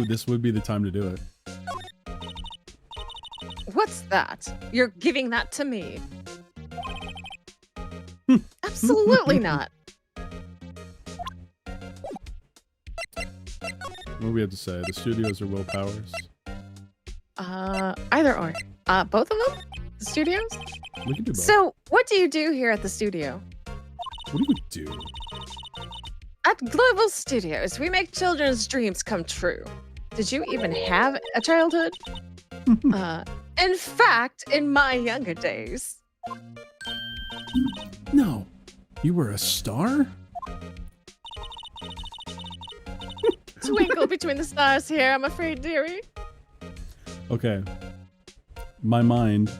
This would be the time to do it. What's that? You're giving that to me. Absolutely not. What do we have to say? The studios are Will Powers. Either or. Both of them? The studios? We can do both. So, what do you do here at the studio? What do you do? At Global Studios, we make children's dreams come true. Did you even have a childhood? In fact, in my younger days. No. You were a star? Twinkle between the stars here, I'm afraid, dearie. Okay. My mind,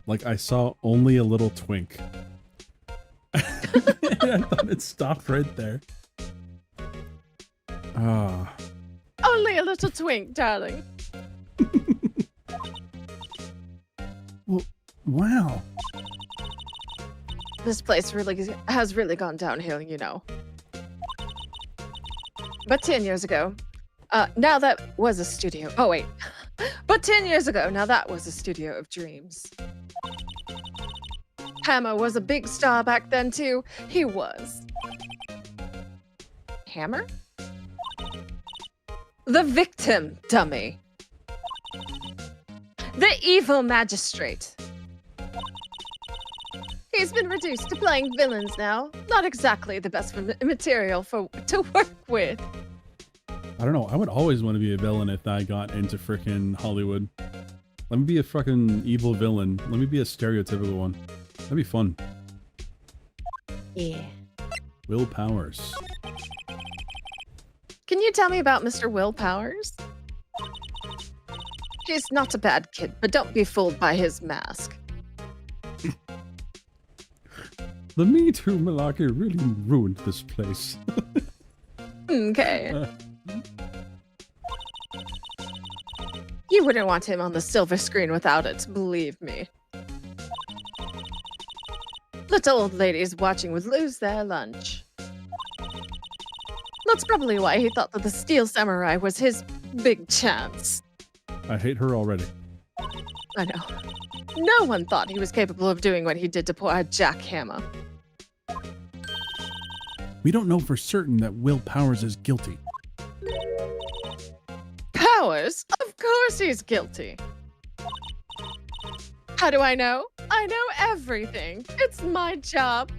like I saw only a little twink. I thought it stopped right there. Ah. Only a little twink, darling. Well, wow. This place has really gone downhill, you know. But 10 years ago, now that was a studio. Oh, wait. But 10 years ago, now that was a studio of dreams. Hammer was a big star back then, too. He was. Hammer? The victim, dummy. The evil magistrate. He's been reduced to playing villains now. Not exactly the best material to work with. I don't know. I would always want to be a villain if I got into frickin' Hollywood. Let me be a fucking evil villain. Let me be a stereotypical one. That'd be fun. Yeah. Will Powers. Can you tell me about Mr. Will Powers? He's not a bad kid, but don't be fooled by his mask. The Me Too malarkey really ruined this place. Okay. You wouldn't want him on the silver screen without it, believe me. Little old ladies watching would lose their lunch. That's probably why he thought that the Steel Samurai was his big chance. I hate her already. I know. No one thought he was capable of doing what he did to poor Jack Hammer. We don't know for certain that Will Powers is guilty. Powers? Of course he's guilty. How do I know? I know everything. It's my job.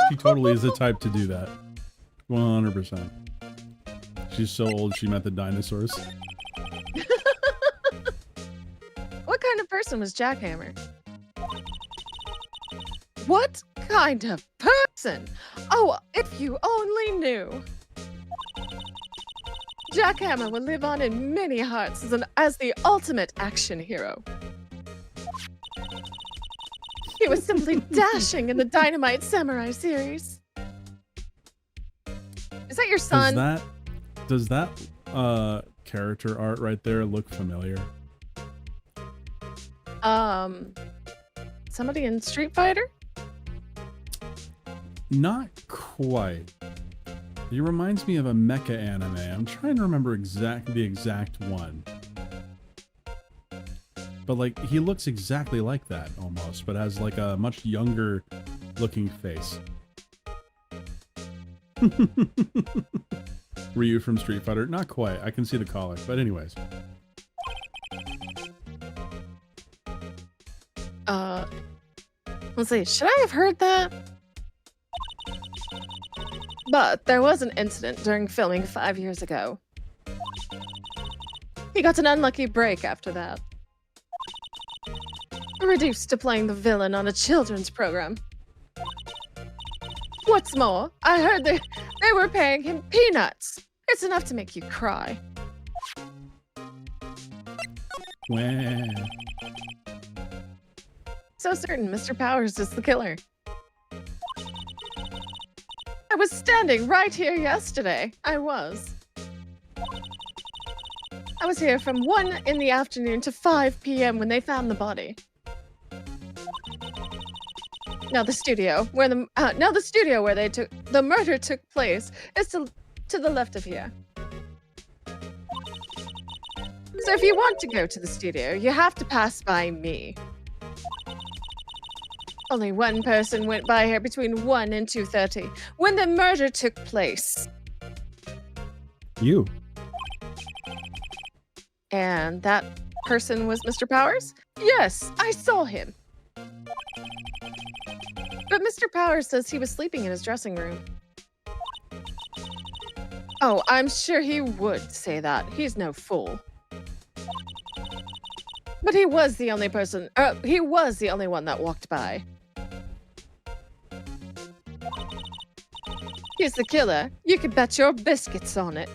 She totally is the type to do that. 100%. She's so old she met the dinosaurs. What kind of person was Jack Hammer? What kind of person? Oh, if you only knew. Jack Hammer will live on in many hearts as the ultimate action hero. He was simply dashing in the Dynamite Samurai series. Is that your son? Does that character art right there look familiar? Somebody in Street Fighter? Not quite. He reminds me of a mecha anime. I'm trying to remember the exact one. But like, he looks exactly like that almost, but has like a much younger looking face. Ryu from Street Fighter? Not quite. I can see the collar, but anyways. Let's see. Should I have heard that? But there was an incident during filming 5 years ago. He got an unlucky break after that. Reduced to playing the villain on a children's program. What's more, I heard they were paying him peanuts. It's enough to make you cry. Wow. So certain Mr. Powers is the killer. I was standing right here yesterday. I was here from 1 in the afternoon to 5 p.m. when they found the body. Now the studio where the murder took place is to the left of here. So if you want to go to the studio, you have to pass by me. Only one person went by here between 1 and 2:30 when the murder took place. You. And that person was Mr. Powers? Yes, I saw him. But Mr. Powers says he was sleeping in his dressing room. Oh, I'm sure he would say that. He's no fool. But he was the only person, he was the only one that walked by. He's the killer. You can bet your biscuits on it.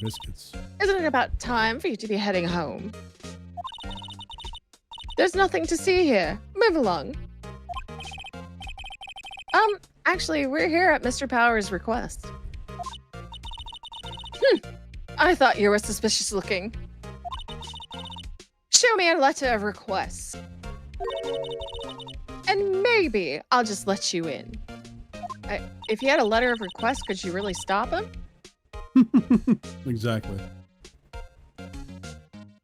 Biscuits. Isn't it about time for you to be heading home? There's nothing to see here. Move along. Actually, we're here at Mr. Powers' request. I thought you were suspicious looking. Show me a letter of request. And maybe I'll just let you in. If you had a letter of request, could you really stop him? Exactly.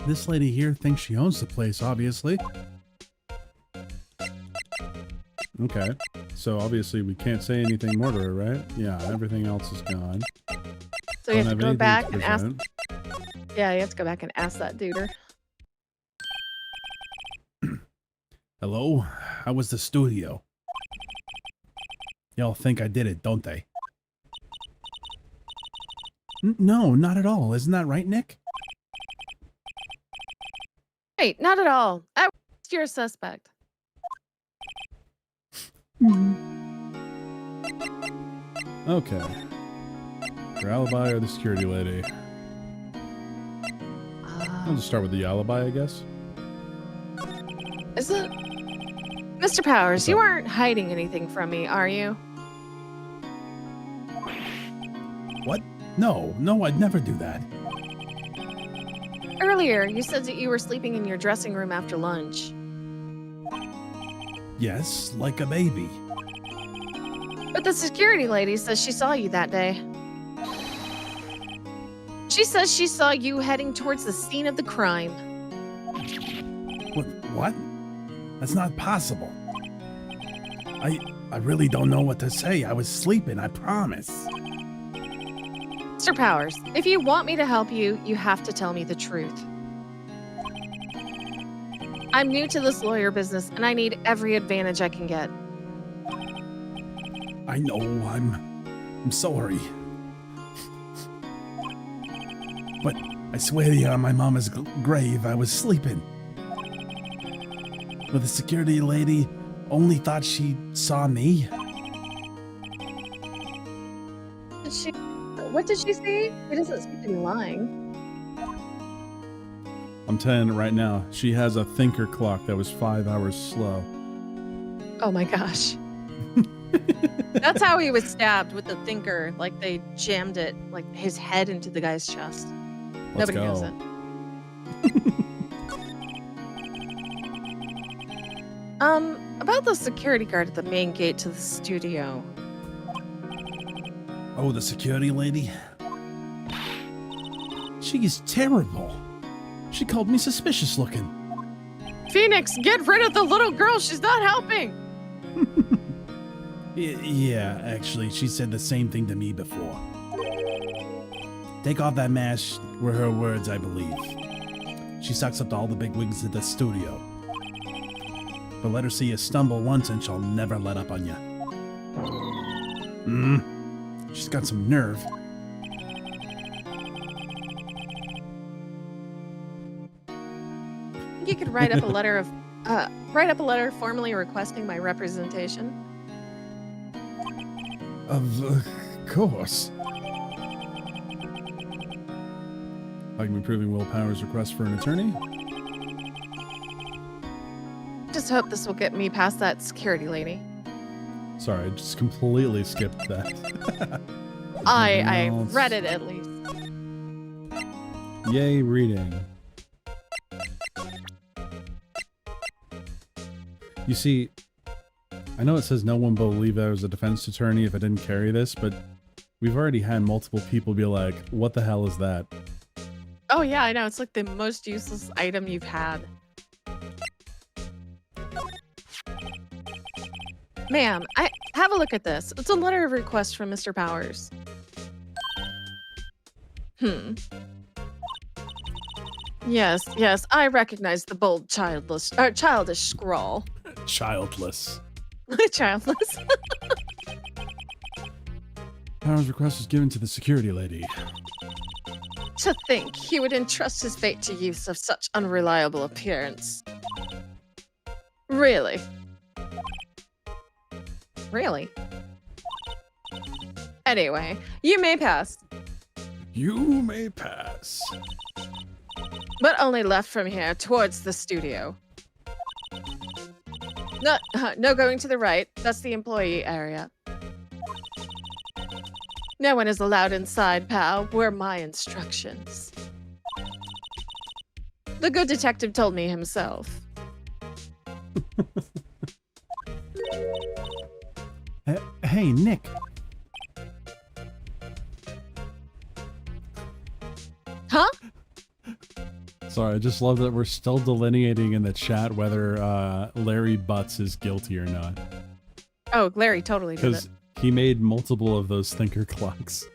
This lady here thinks she owns the place, obviously. Okay. So obviously we can't say anything more to her, right? Yeah, everything else is gone. So you have to go back and ask. present. Yeah, you have to go back and ask that duder. Hello? How was the studio? Y'all think I did it, don't they? No, not at all. Isn't that right, Nick? Hey, not at all. You're a suspect. Okay. Your alibi or the security lady? I'll just start with the alibi, I guess. Is it? Mr. Powers, you aren't hiding anything from me, are you? What? No, I'd never do that. Earlier, you said that you were sleeping in your dressing room after lunch. Yes, like a baby. But the security lady says she saw you that day. She says she saw you heading towards the scene of the crime. What? That's not possible. I really don't know what to say. I was sleeping, I promise. Mr. Powers, if you want me to help you, you have to tell me the truth. I'm new to this lawyer business, and I need every advantage I can get. I know, I'm sorry. But I swear to you, on my mama's grave, I was sleeping. But the security lady only thought she saw me. What did she say? She doesn't seem to be lying. I'm telling you right now, she has a thinker clock that was 5 hours slow. Oh my gosh. That's how he was stabbed, with the thinker. Like, they jammed it, like, his head into the guy's chest. Let's Nobody go. knows it. About the security guard at the main gate to the studio. Oh, the security lady? She is terrible. She called me suspicious looking. Phoenix, get rid of the little girl. She's not helping. Yeah, actually, she said the same thing to me before. Take off that mask, were her words, I believe. She sucks up to all the big wigs at the studio. But let her see you stumble once and she'll never let up on you. She's got some nerve. You could write up a letter of, formally requesting my representation. Of course. I'm approving Will Powers' request for an attorney. Just hope this will get me past that security lady. Sorry, I just completely skipped that. I read it at least. Yay, reading. You see, I know it says no one will believe I was a defense attorney if I didn't carry this, but we've already had multiple people be like, what the hell is that? Oh yeah, I know. It's like the most useless item you've had. Ma'am, have a look at this. It's a letter of request from Mr. Powers. Yes, yes, I recognize the bold childish scrawl. Childless. Childless. Power's request was given to the security lady. To think he would entrust his fate to youths of such unreliable appearance. Really? Really? Anyway, you may pass. You may pass. But only left from here towards the studio. No going to the right. That's the employee area. No one is allowed inside, pal. Were my instructions. The good detective told me himself. Hey, Nick. Huh? Sorry, I just love that we're still delineating in the chat whether Larry Butts is guilty or not. Oh, Larry totally did it. Because he made multiple of those thinker clocks.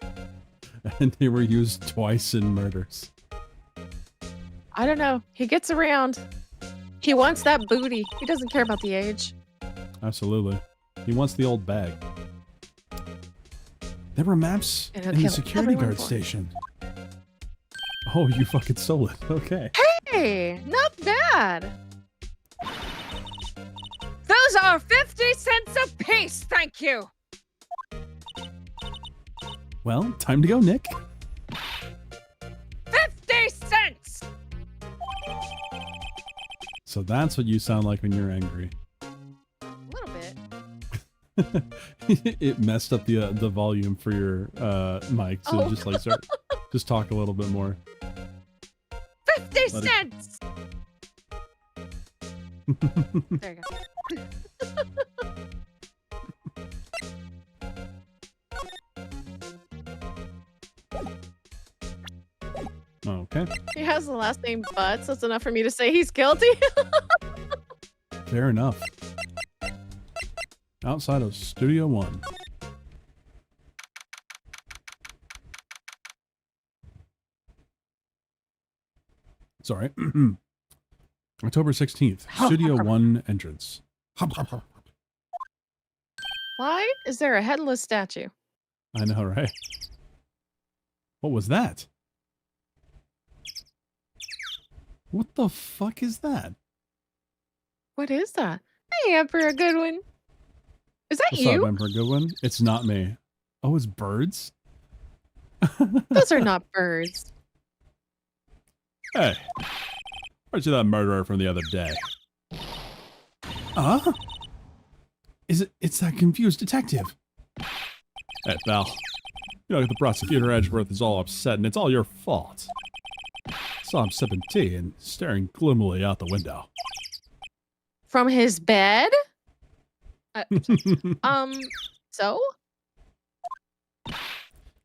And they were used twice in murders. I don't know. He gets around. He wants that booty. He doesn't care about the age. Absolutely. He wants the old bag. There were maps And he'll in the kill security everyone guard for it. station. Oh, you fucking stole it. Okay. Hey, not bad. Those are 50 cents a piece, thank you. Well, time to go, Nick. 50 cents! So that's what you sound like when you're angry. A little bit. It messed up the volume for your mic, so Oh. just like just talk a little bit more. 50 Let it- cents! There you go. Okay, He has the last name Butts. That's enough for me to say he's guilty. fair enough. Outside of Studio One. Sorry. October 16th, Studio One entrance. Why is there a headless statue? I know, right? What was that? What the fuck is that? What is that? Hey, Emperor Goodwin. Is that What's you? up, Emperor Goodwin? It's not me. Oh, it's birds? Those are not birds. Hey, where's that murderer from the other day? Huh? It's that confused detective. Hey, pal. You know, the prosecutor Edgeworth is all upset, and it's all your fault. Saw him sipping tea and staring gloomily out the window. From his bed? So?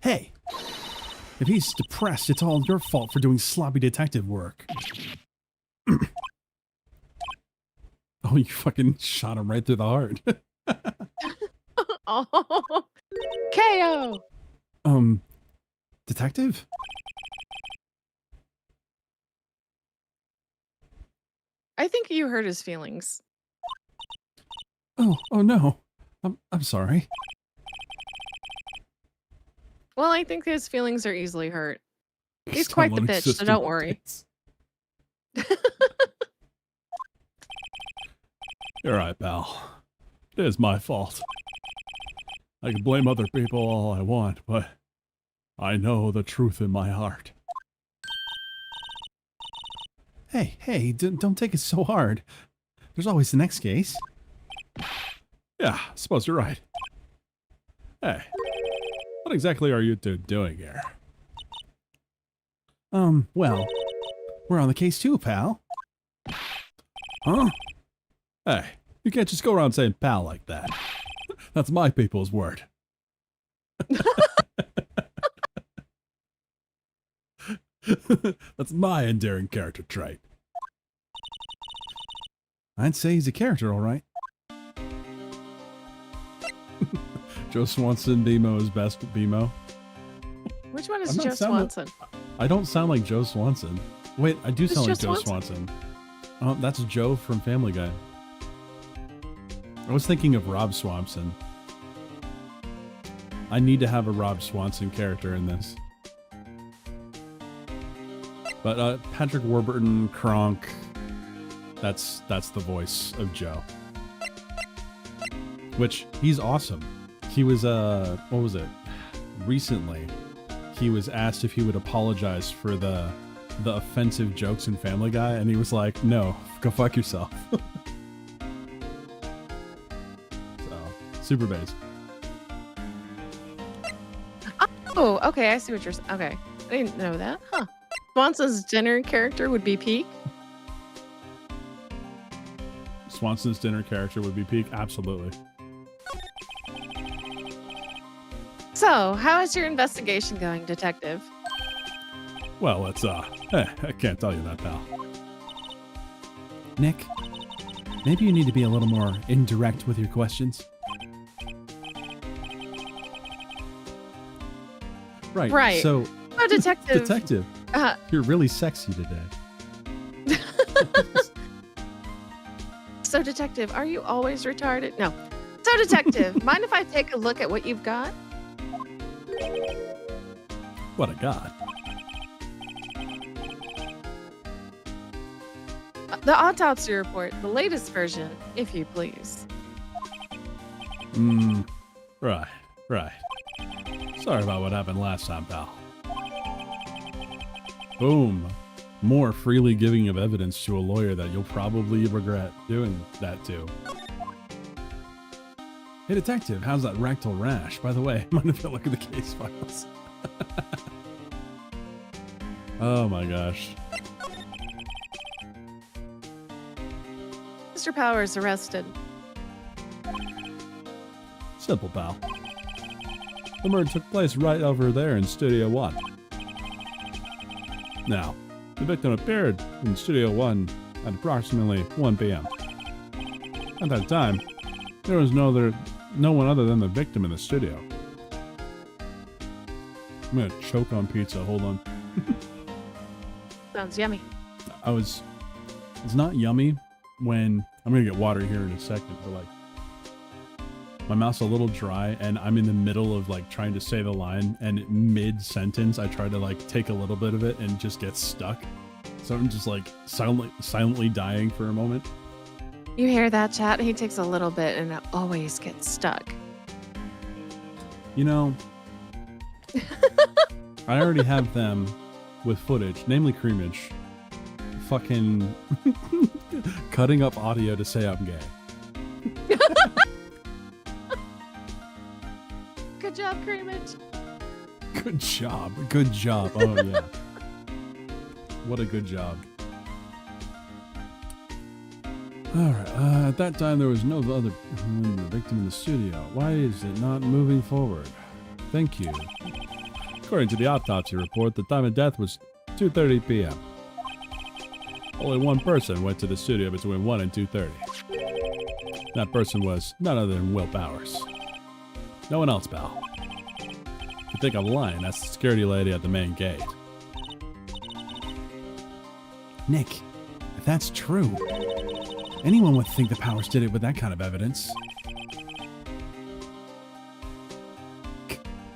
Hey, if he's depressed, it's all your fault for doing sloppy detective work. Oh, you fucking shot him right through the heart. Oh. KO. Detective? I think you hurt his feelings. Oh no. I'm sorry. Well, I think his feelings are easily hurt. He's quite the bitch, so don't worry. You're right, pal. It is my fault. I can blame other people all I want, but I know the truth in my heart. Hey, don't take it so hard. There's always the next case. Yeah, I suppose you're right. Hey, what exactly are you two doing here? Well, we're on the case too, pal. Huh? Hey, you can't just go around saying pal like that. That's my people's word. That's my endearing character trait. I'd say he's a character, all right. Joe Swanson, BMO is best BMO. Which one is I'm not Joe sounding- Swanson? I don't sound like Joe Swanson. Wait, I do Who's sound like Joe Joe Swanson. Oh, that's Joe from Family Guy. I was thinking of Rob Swanson. I need to have a Rob Swanson character in this. But Patrick Warburton, Kronk, that's the voice of Joe. Which, he's awesome. He was, what was it? Recently, he was asked if he would apologize for the offensive jokes in Family Guy, and he was like, no, go fuck yourself. So, super bass. Oh, okay. I see what you're saying. Okay. I didn't know that. Huh. Swanson's dinner character would be Peak. Swanson's dinner character would be Peak? Absolutely. So, how is your investigation going, Detective? Well, it's, I can't tell you that, pal. Nick, maybe you need to be a little more indirect with your questions. Right. Right. So, Oh, Detective. Detective, you're really sexy today. So, Detective, are you always retarded? No. So, Detective, mind if I take a look at what you've got? What a god. The autopsy report, the latest version, if you please. Right. Sorry about what happened last time, pal. Boom. More freely giving of evidence to a lawyer that you'll probably regret doing that to. Hey, Detective, how's that rectal rash? By the way, mind if I look at the case files? Oh my gosh. Mr. Powers arrested. Simple, pal. The murder took place right over there in Studio 1. Now, the victim appeared in Studio 1 at approximately 1 p.m. At that time, there was no one other than the victim in the studio. I'm gonna choke on pizza, hold on. Sounds yummy. It's not yummy when, I'm gonna get water here in a second, but like, my mouth's a little dry and I'm in the middle of like trying to say the line, and mid-sentence I try to like take a little bit of it and just get stuck. So I'm just like silently dying for a moment. You hear that, chat? He takes a little bit and it always gets stuck. You know, I already have them with footage, namely Creamage, fucking cutting up audio to say I'm gay. Good job, Creamage. Good job. Good job. Oh, yeah. What a good job. Alright, at that time there was no other victim in the studio. Why is it not moving forward? Thank you. According to the autopsy report, the time of death was 2:30 p.m. Only one person went to the studio between 1 and 2:30. That person was none other than Will Powers. No one else, pal. If you think I'm lying, that's the security lady at the main gate. Nick, if that's true, anyone would think the Powers did it with that kind of evidence.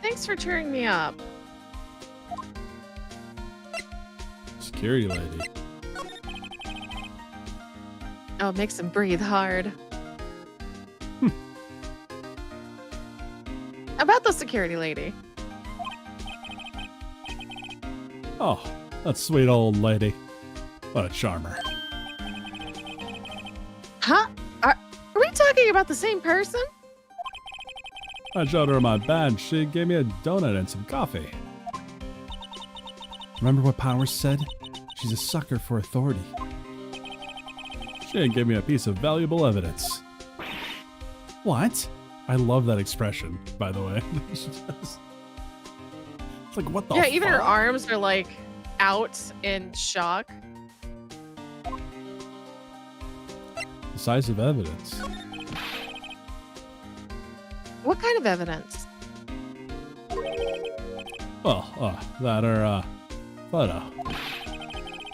Thanks for cheering me up. Security lady. Oh, it makes him breathe hard. About the security lady. Oh, that sweet old lady. What a charmer. Huh? Are we talking about the same person? I showed her my badge. She gave me a donut and some coffee. Remember what Powers said? She's a sucker for authority. She didn't give me a piece of valuable evidence. What? I love that expression, by the way. It's like, what the fuck? Yeah, even her arms are like out in shock. Decisive evidence. What kind of evidence? Well, that are Photo.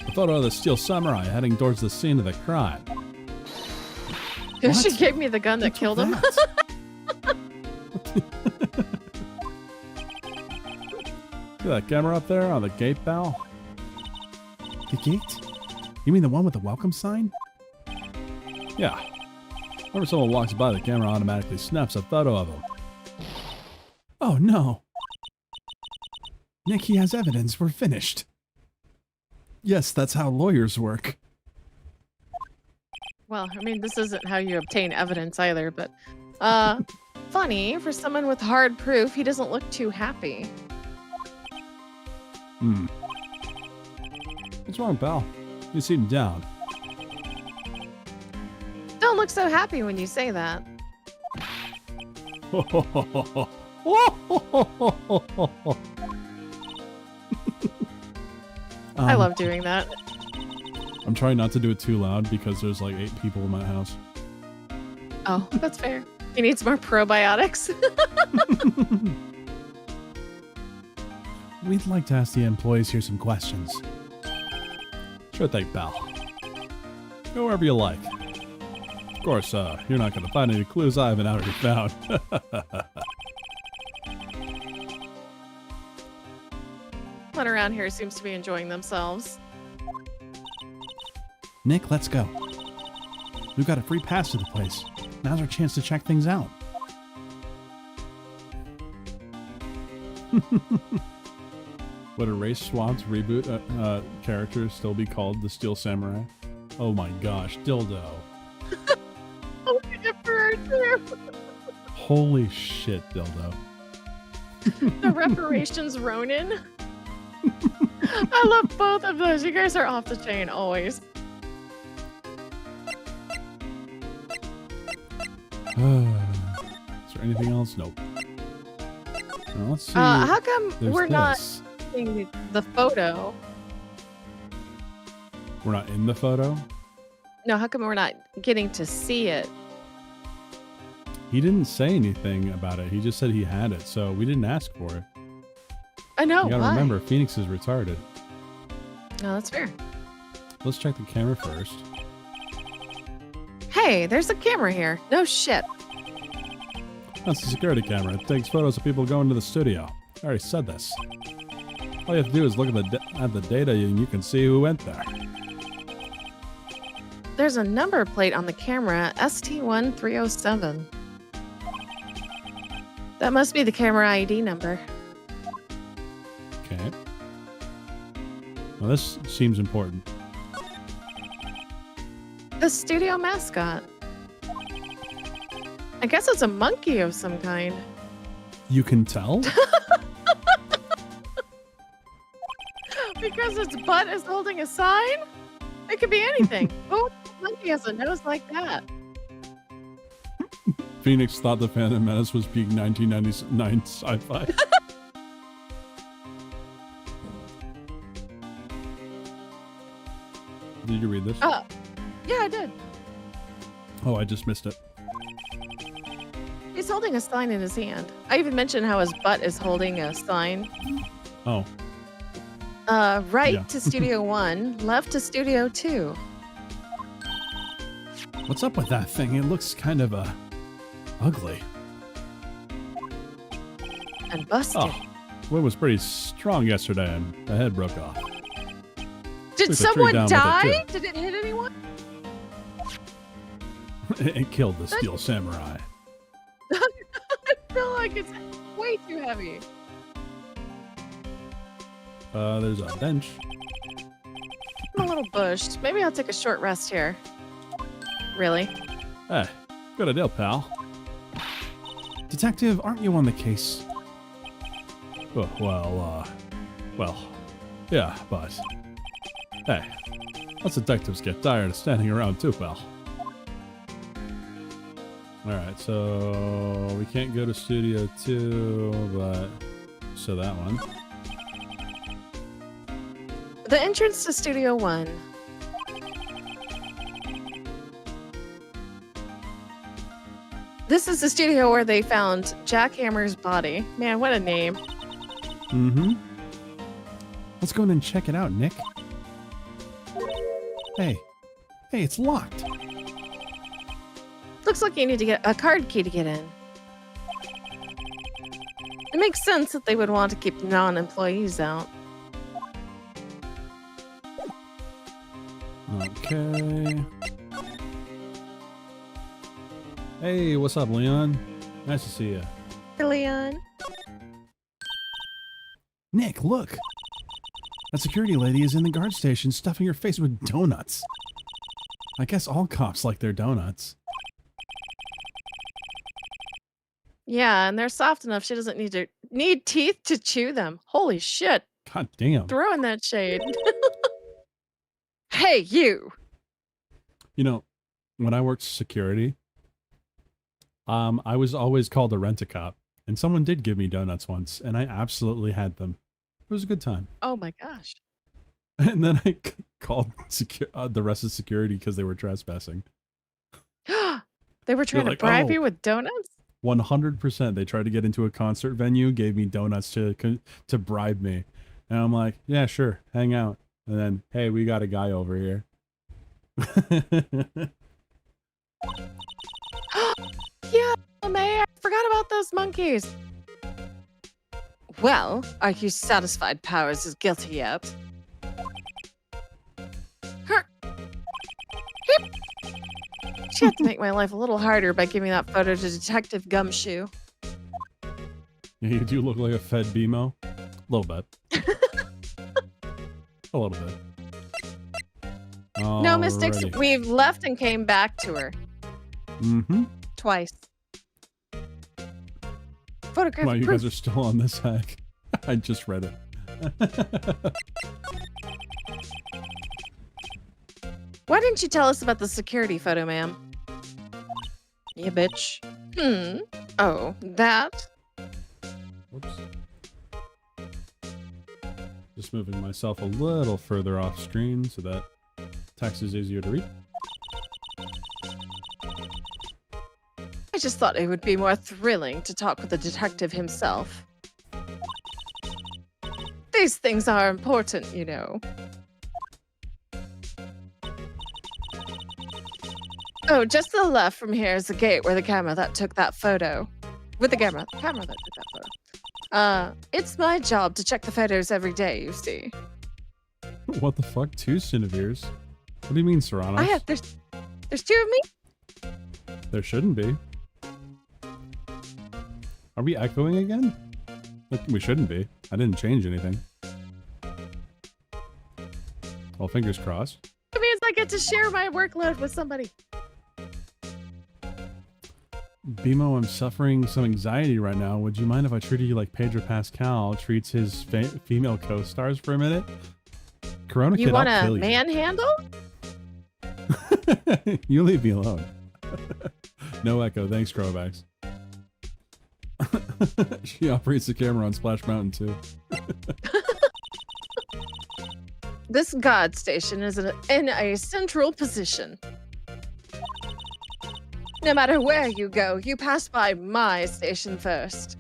A photo of the Steel Samurai heading towards the scene of the crime. She gave me the gun that killed him. See that camera up there on the gate bow? The gate? You mean the one with the welcome sign? Yeah. Whenever someone walks by, the camera automatically snaps a photo of them. Oh no! Nick, he has evidence. We're finished. Yes, that's how lawyers work. Well, I mean, this isn't how you obtain evidence either, but funny, for someone with hard proof, he doesn't look too happy. What's wrong, pal? You seem down. Don't look so happy when you say that. I love doing that. I'm trying not to do it too loud because there's like 8 people in my house. Oh, that's fair. He needs more probiotics. We'd like to ask the employees here some questions. Sure thing, pal. Go wherever you like. Of course, you're not going to find any clues I haven't already found. Everyone around here seems to be enjoying themselves. Nick, let's go. We've got a free pass to the place. Now's our chance to check things out. Would a Race Swamp's reboot character still be called the Steel Samurai? Oh my gosh, dildo. Oh, for her too. Holy shit, dildo. The Reparations Ronin. I love both of those. You guys are off the chain always. Is there anything else? Nope. Now, let's see. How come There's we're not this. seeing the photo? We're not in the photo? No, how come we're not getting to see it? He didn't say anything about it. He just said he had it, so we didn't ask for it. I know. You gotta why? remember, Phoenix is retarded. No, that's fair. Let's check the camera first. Hey, there's a camera here. No shit. That's the security camera. It takes photos of people going to the studio. I already said this. All you have to do is look at the data and you can see who went there. There's a number plate on the camera, ST1307. That must be the camera ID number. Okay. Well, this seems important. The studio mascot. I guess it's a monkey of some kind. You can tell? Because its butt is holding a sign? It could be anything. Oh, monkey has a nose like that. Phoenix thought the Phantom Menace was peak 1999 sci-fi. Did you read this? Yeah, I did. Oh, I just missed it. He's holding a sign in his hand. I even mentioned how his butt is holding a sign. Oh. Right Yeah. to Studio 1, left to Studio 2. What's up with that thing? It looks kind of, ugly. And busted. Oh. Wind was pretty strong yesterday and the head broke off. Did took a tree someone down with it, die? Did it hit anyone? It killed the Steel Samurai. I feel like it's way too heavy. There's a bench. I'm a little bushed. Maybe I'll take a short rest here. Really? Hey, good idea, pal. Detective, aren't you on the case? Oh, well, yeah, but... Hey, us detectives get tired of standing around too, pal. Alright, so... we can't go to Studio 2, but... so that one. The entrance to Studio 1. This is the studio where they found Jack Hammer's body. Man, what a name. Mm-hmm. Let's go in and check it out, Nick. Hey, it's locked. Looks like you need to get a card key to get in. It makes sense that they would want to keep non-employees out. Okay. Hey, what's up, Leon? Nice to see you. Hey, Leon. Nick, look. That security lady is in the guard station stuffing her face with donuts. I guess all cops like their donuts. Yeah, and they're soft enough she doesn't need teeth to chew them. Holy shit. God damn. Throwing that shade. Hey, you. You know, when I worked security, I was always called a rent-a-cop, and someone did give me donuts once, and I absolutely had them. It was a good time. Oh my gosh. And then I called the rest of security because they were trespassing. They were trying to bribe you with donuts? 100%. They tried to get into a concert venue, gave me donuts to bribe me. And I'm like, yeah, sure, hang out. And then, hey, we got a guy over here. Yeah, Mayor, I forgot about those monkeys. Well, are you satisfied Powers is guilty yet? She had to make my life a little harder by giving that photo to Detective Gumshoe. Yeah, you do look like a fed BMO. A little bit. A little bit. No mistakes. We've left and came back to her. Mm-hmm. Twice. Photograph. Wow, you proof. guys are still on this hack. I just read it. Why didn't you tell us about the security photo, ma'am? Yeah, bitch. Oh, that? Whoops. Just moving myself a little further off screen so that text is easier to read. I just thought it would be more thrilling to talk with the detective himself. These things are important, you know. Oh, just to the left from here is the gate where the camera that took that photo. With the camera that took that photo. It's my job to check the photos every day, you see. What the fuck? 2 Sinivieres? What do you mean, Serrano? There's 2 of me? There shouldn't be. Are we echoing again? We shouldn't be. I didn't change anything. Well, fingers crossed. It means I get to share my workload with somebody. BMO, I'm suffering some anxiety right now. Would you mind if I treated you like Pedro Pascal treats his female co-stars for a minute? Corona You Kid, want I'll a kill you. manhandle? You leave me alone. No echo. Thanks, Crowbacks. She operates the camera on Splash Mountain too. This guard station is in a central position. No matter where you go, you pass by my station first.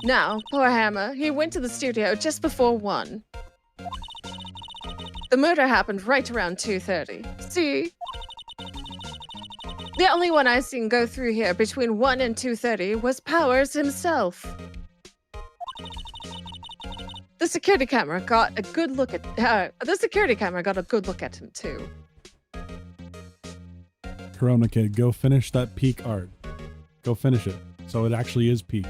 Now, poor Hammer, he went to the studio just before 1. The murder happened right around 2:30. See? The only one I seen go through here between 1 and 2:30 was Powers himself. The security camera got a good look at him too. Corona Kid, go finish that peak art. Go finish it. So it actually is peak.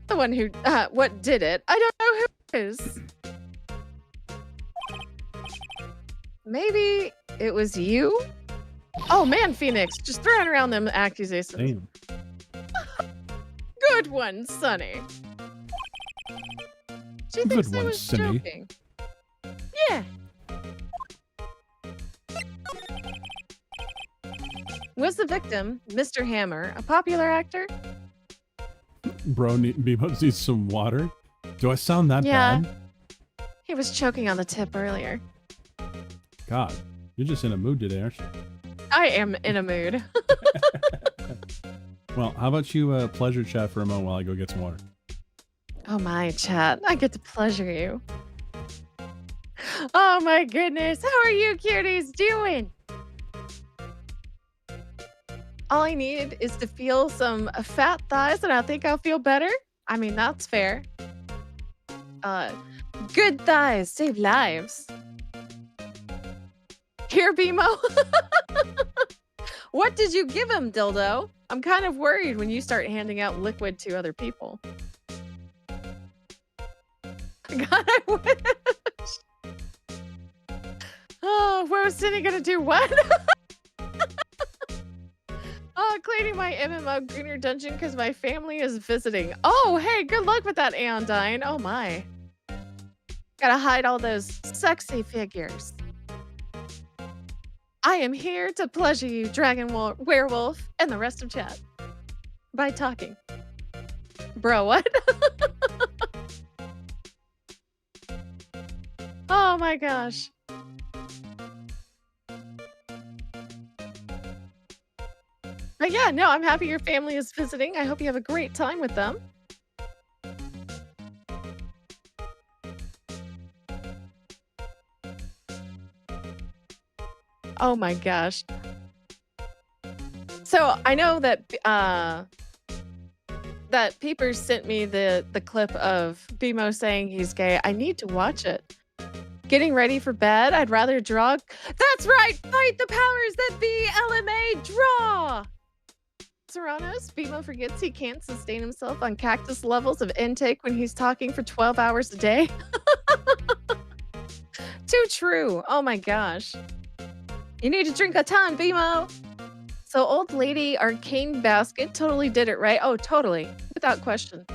The one who, what did it? I don't know who it is. Maybe it was you? Oh man, Phoenix, just throwing around them accusations. Damn. Good one, Sonny. She thinks Good I one, was Sonny. joking. Yeah. Was the victim, Mr. Hammer, a popular actor? Bro, BMO needs some water. Do I sound that Yeah. bad? He was choking on the tip earlier. God, you're just in a mood today, aren't you? I am in a mood. Well, how about you pleasure chat for a moment while I go get some water? Oh my, chat. I get to pleasure you. Oh my goodness. How are you cuties doing? All I need is to feel some fat thighs and I think I'll feel better. I mean, that's fair. Good thighs save lives. Here, BMO. What did you give him, Dildo? I'm kind of worried when you start handing out liquid to other people. God, I wish. Oh, what was Cindy gonna do? What? Oh, cleaning my MMO Greener Dungeon because my family is visiting. Oh, hey, good luck with that, Aondine. Oh my. Gotta hide all those sexy figures. I am here to pleasure you, Dragon Werewolf, and the rest of chat. By talking. Bro, what? Oh my gosh. But yeah, no, I'm happy your family is visiting. I hope you have a great time with them. Oh my gosh. So I know that that Peepers sent me the clip of BMO saying he's gay. I need to watch it. Getting ready for bed. I'd rather draw. That's right. Fight the powers that be. LMA draw. Serranos, BMO forgets he can't sustain himself on cactus levels of intake when he's talking for 12 hours a day. Too true. Oh my gosh. You need to drink a ton, BMO. So old lady arcane basket totally did it right. Oh, totally. Without question.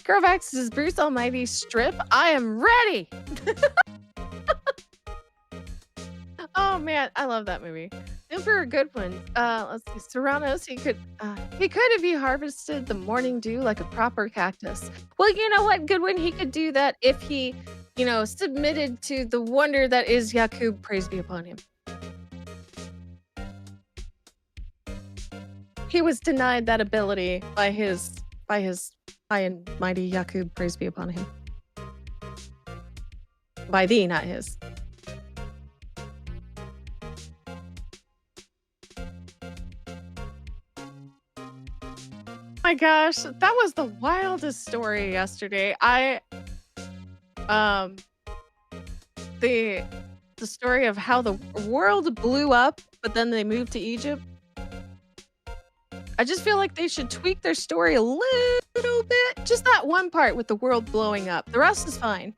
Girvax's Bruce Almighty strip. I am ready. Oh man, I love that movie. Emperor Goodwin. Let's see. Serranos, he could if he harvested the morning dew like a proper cactus. Well, you know what, Goodwin, he could do that if he, submitted to the wonder that is Yakub, praise be upon him. He was denied that ability by his high and mighty Yakub, praise be upon him. By thee, not his. My gosh, that was the wildest story yesterday. The story of how the world blew up, but then they moved to Egypt. I just feel like they should tweak their story a little bit. Just that one part with the world blowing up. The rest is fine.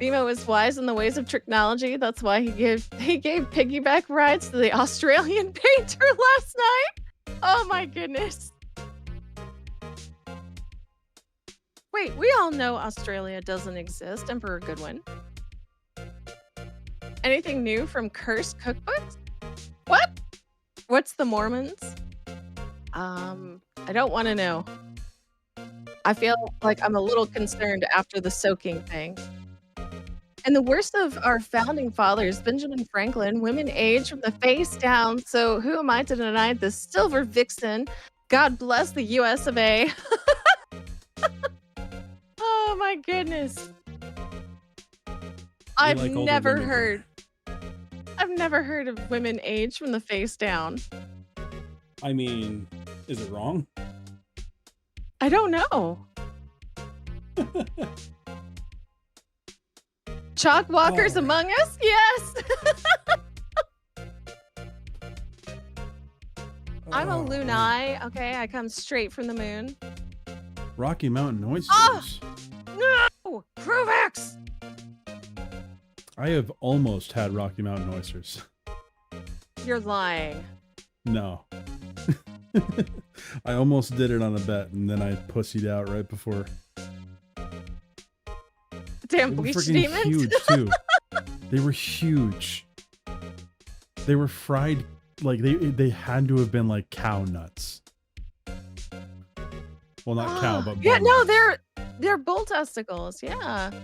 BMO is wise in the ways of technology. That's why he gave piggyback rides to the Australian painter last night. Oh my goodness. Wait, we all know Australia doesn't exist, Emperor Goodwin. Anything new from cursed cookbooks? What? What's the Mormons? I don't want to know. I feel like I'm a little concerned after the soaking thing. And the worst of our founding fathers, Benjamin Franklin, women age from the face down. So who am I to deny the silver vixen? God bless the US of A. Oh my goodness. I've never heard of women age from the face down. I mean, is it wrong? I don't know. Chalk walkers among us? Yes. I'm a Lunai. Okay, I come straight from the moon. Rocky Mountain oysters. No! Kruvax! I have almost had Rocky Mountain oysters. You're lying. No. I almost did it on a bet, and then I pussied out right before. Damn They were bleach freaking demons. huge too. They were huge. They were fried like they had to have been like cow nuts. Well, not cow, but yeah, bull no, nuts. they're bull testicles. Yeah. It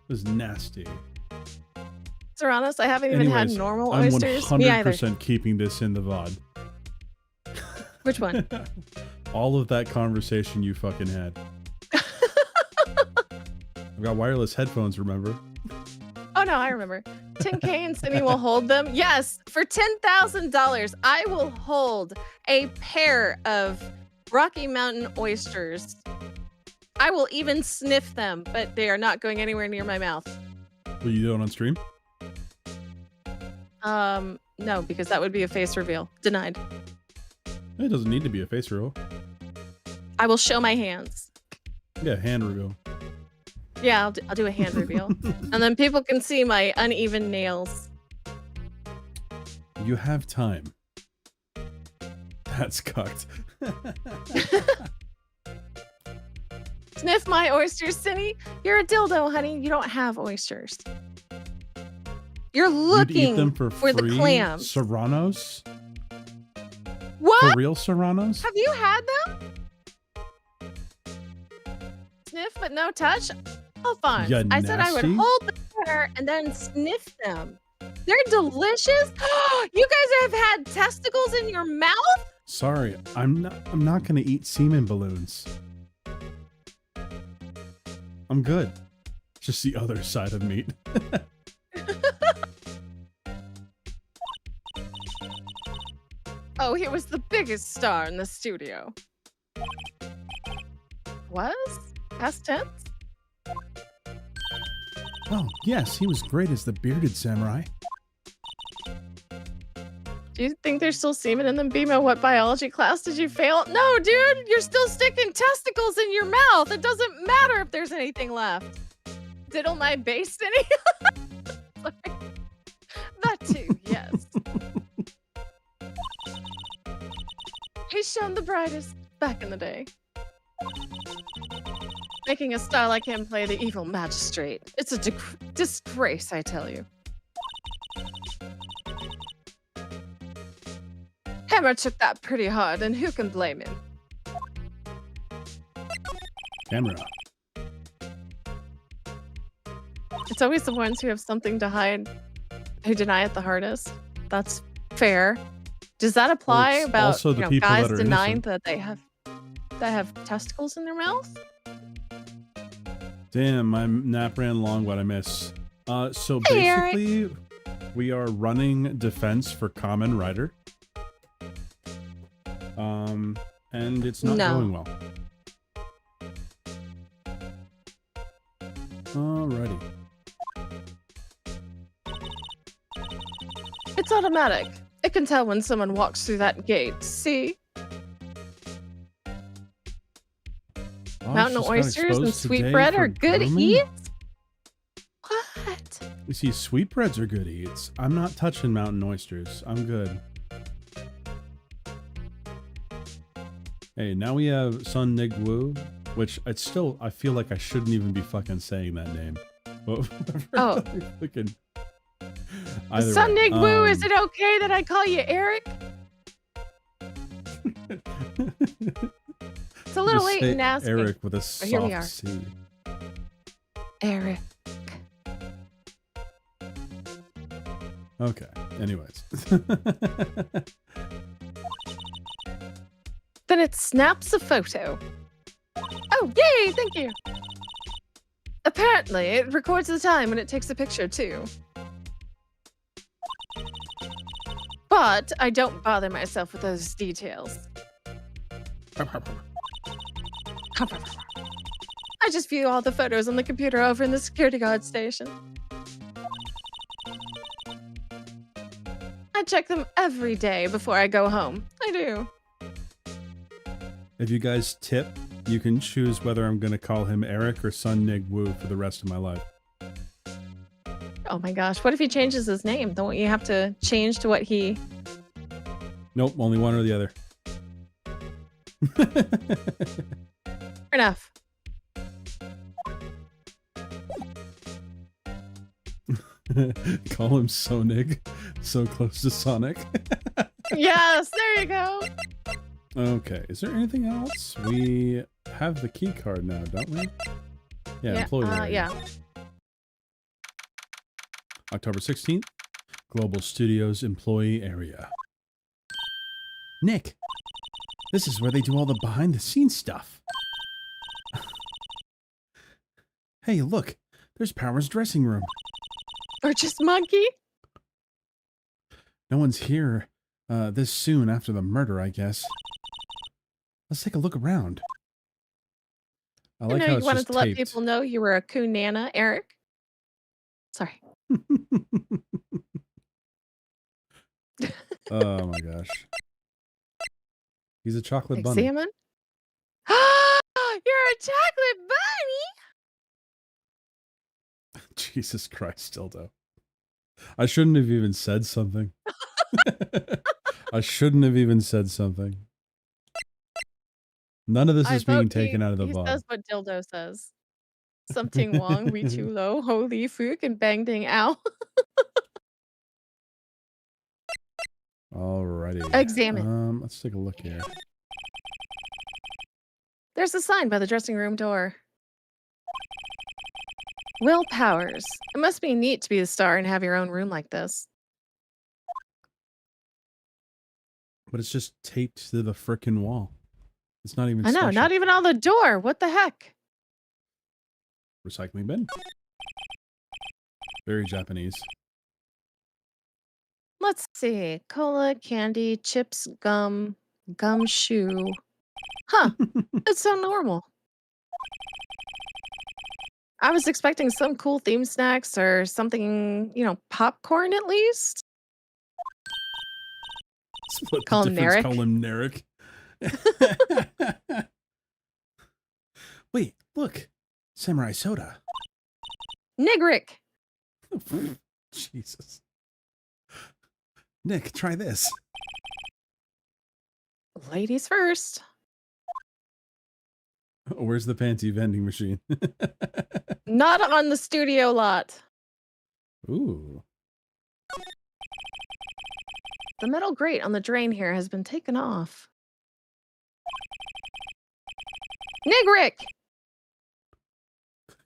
was nasty. Serranos, I haven't even had normal I'm oysters. Me either. 100% keeping this in the VOD. Which one? All of that conversation you fucking had. I've got wireless headphones, remember? Oh no, I remember. 10K and Cindy will hold them. Yes, for $10,000, I will hold a pair of Rocky Mountain oysters. I will even sniff them, but they are not going anywhere near my mouth. Will you do it on stream? No, because that would be a face reveal. Denied. It doesn't need to be a face reveal. I will show my hands. Yeah, hand reveal. Yeah, I'll do a hand reveal. And then people can see my uneven nails. You have time. That's cocked. Sniff my oysters, Cindy. You're a dildo, honey. You don't have oysters. You're looking You'd eat them for the free? clams. Serranos? What? For real Serranos? Have you had them? Sniff but no touch? Alphonse, Ya I said I would nasty? hold the pair and then sniff them. They're delicious. You guys have had testicles in your mouth? Sorry, I'm not gonna eat semen balloons. I'm good. Just the other side of meat. Oh, he was the biggest star in the studio. Was? Past tense? Oh, yes, he was great as the bearded samurai. Do you think there's still semen in them, Bimo? What biology class did you fail? No, dude, you're still sticking testicles in your mouth. It doesn't matter if there's anything left. Diddle my base, Cindy? Sorry. That too, yes. He's shown the brightest back in the day. Making a star like him play the evil magistrate. It's a disgrace, I tell you. Hammer took that pretty hard, and who can blame him? Camera. It's always the ones who have something to hide who deny it the hardest. That's fair. Does that apply It's about also the people guys that are denying innocent. that they have testicles in their mouth? Damn, my nap ran long. What I miss? So Hey, Eric. basically, we are running defense for Common Rider. And it's not No. going well. Alrighty. It's automatic. It can tell when someone walks through that gate. See? Oh, Mountain she's got oysters and exposed today sweetbread for are good grooming? eats? What? You see, sweetbreads are good eats. I'm not touching mountain oysters. I'm good. Hey, now we have Sun Nig Wu, which I feel like I shouldn't even be fucking saying that name. But Oh. Fucking, either Sun way, Nig Wu, is it okay that I call you Eric? It's a little just late say in asking. Eric with a But here we are. soft C. Eric. Okay. Anyways. Then it snaps a photo. Oh, yay! Thank you. Apparently, it records the time when it takes a picture, too. But I don't bother myself with those details. I just view all the photos on the computer over in the security guard station. I check them every day before I go home. I do. If you guys tip, you can choose whether I'm going to call him Eric or Sun Nig Wu for the rest of my life. Oh my gosh, what if he changes his name? Don't you have to change to what he... Nope, only one or the other. Fair enough. Call him Sonig. So close to Sonic. Yes, there you go. Okay, is there anything else? We have the key card now, don't we? Yeah, employee area. Yeah. October 16th, Global Studios employee area. Nick, This is where they do all the behind-the-scenes stuff. Hey, look. There's Power's dressing room. Or just Monkey? No one's here this soon after the murder, I guess. Let's take a look around. I I like know how you it's wanted just to let taped. people know you were a coon nana, Eric. Sorry. Oh my gosh. He's a chocolate bunny. Examine. You're a chocolate bunny. Jesus Christ, Dildo. I shouldn't have even said something. I shouldn't have even said something. None of this is being taken out of the He VOD. says what Dildo says. Something Wong, we too low, holy fook, and bang ding ow. Alrighty. Examine. Let's take a look here. There's a sign by the dressing room door. Will Powers. It must be neat to be the star and have your own room like this. But it's just taped to the frickin' wall. It's not even I know, special. not even on the door. What the heck? Recycling bin. Very Japanese. Let's see. Cola, candy, chips, gum, gumshoe. Huh. It's so normal. I was expecting some cool theme snacks or something, popcorn at least. Split Call the him difference, Narek. call him Narek. Wait, look. Samurai soda. Nigrick. Jesus. Nick, try this. Ladies first. Oh, where's the panty vending machine? Not on the studio lot. Ooh. The metal grate on the drain here has been taken off. Nigrick!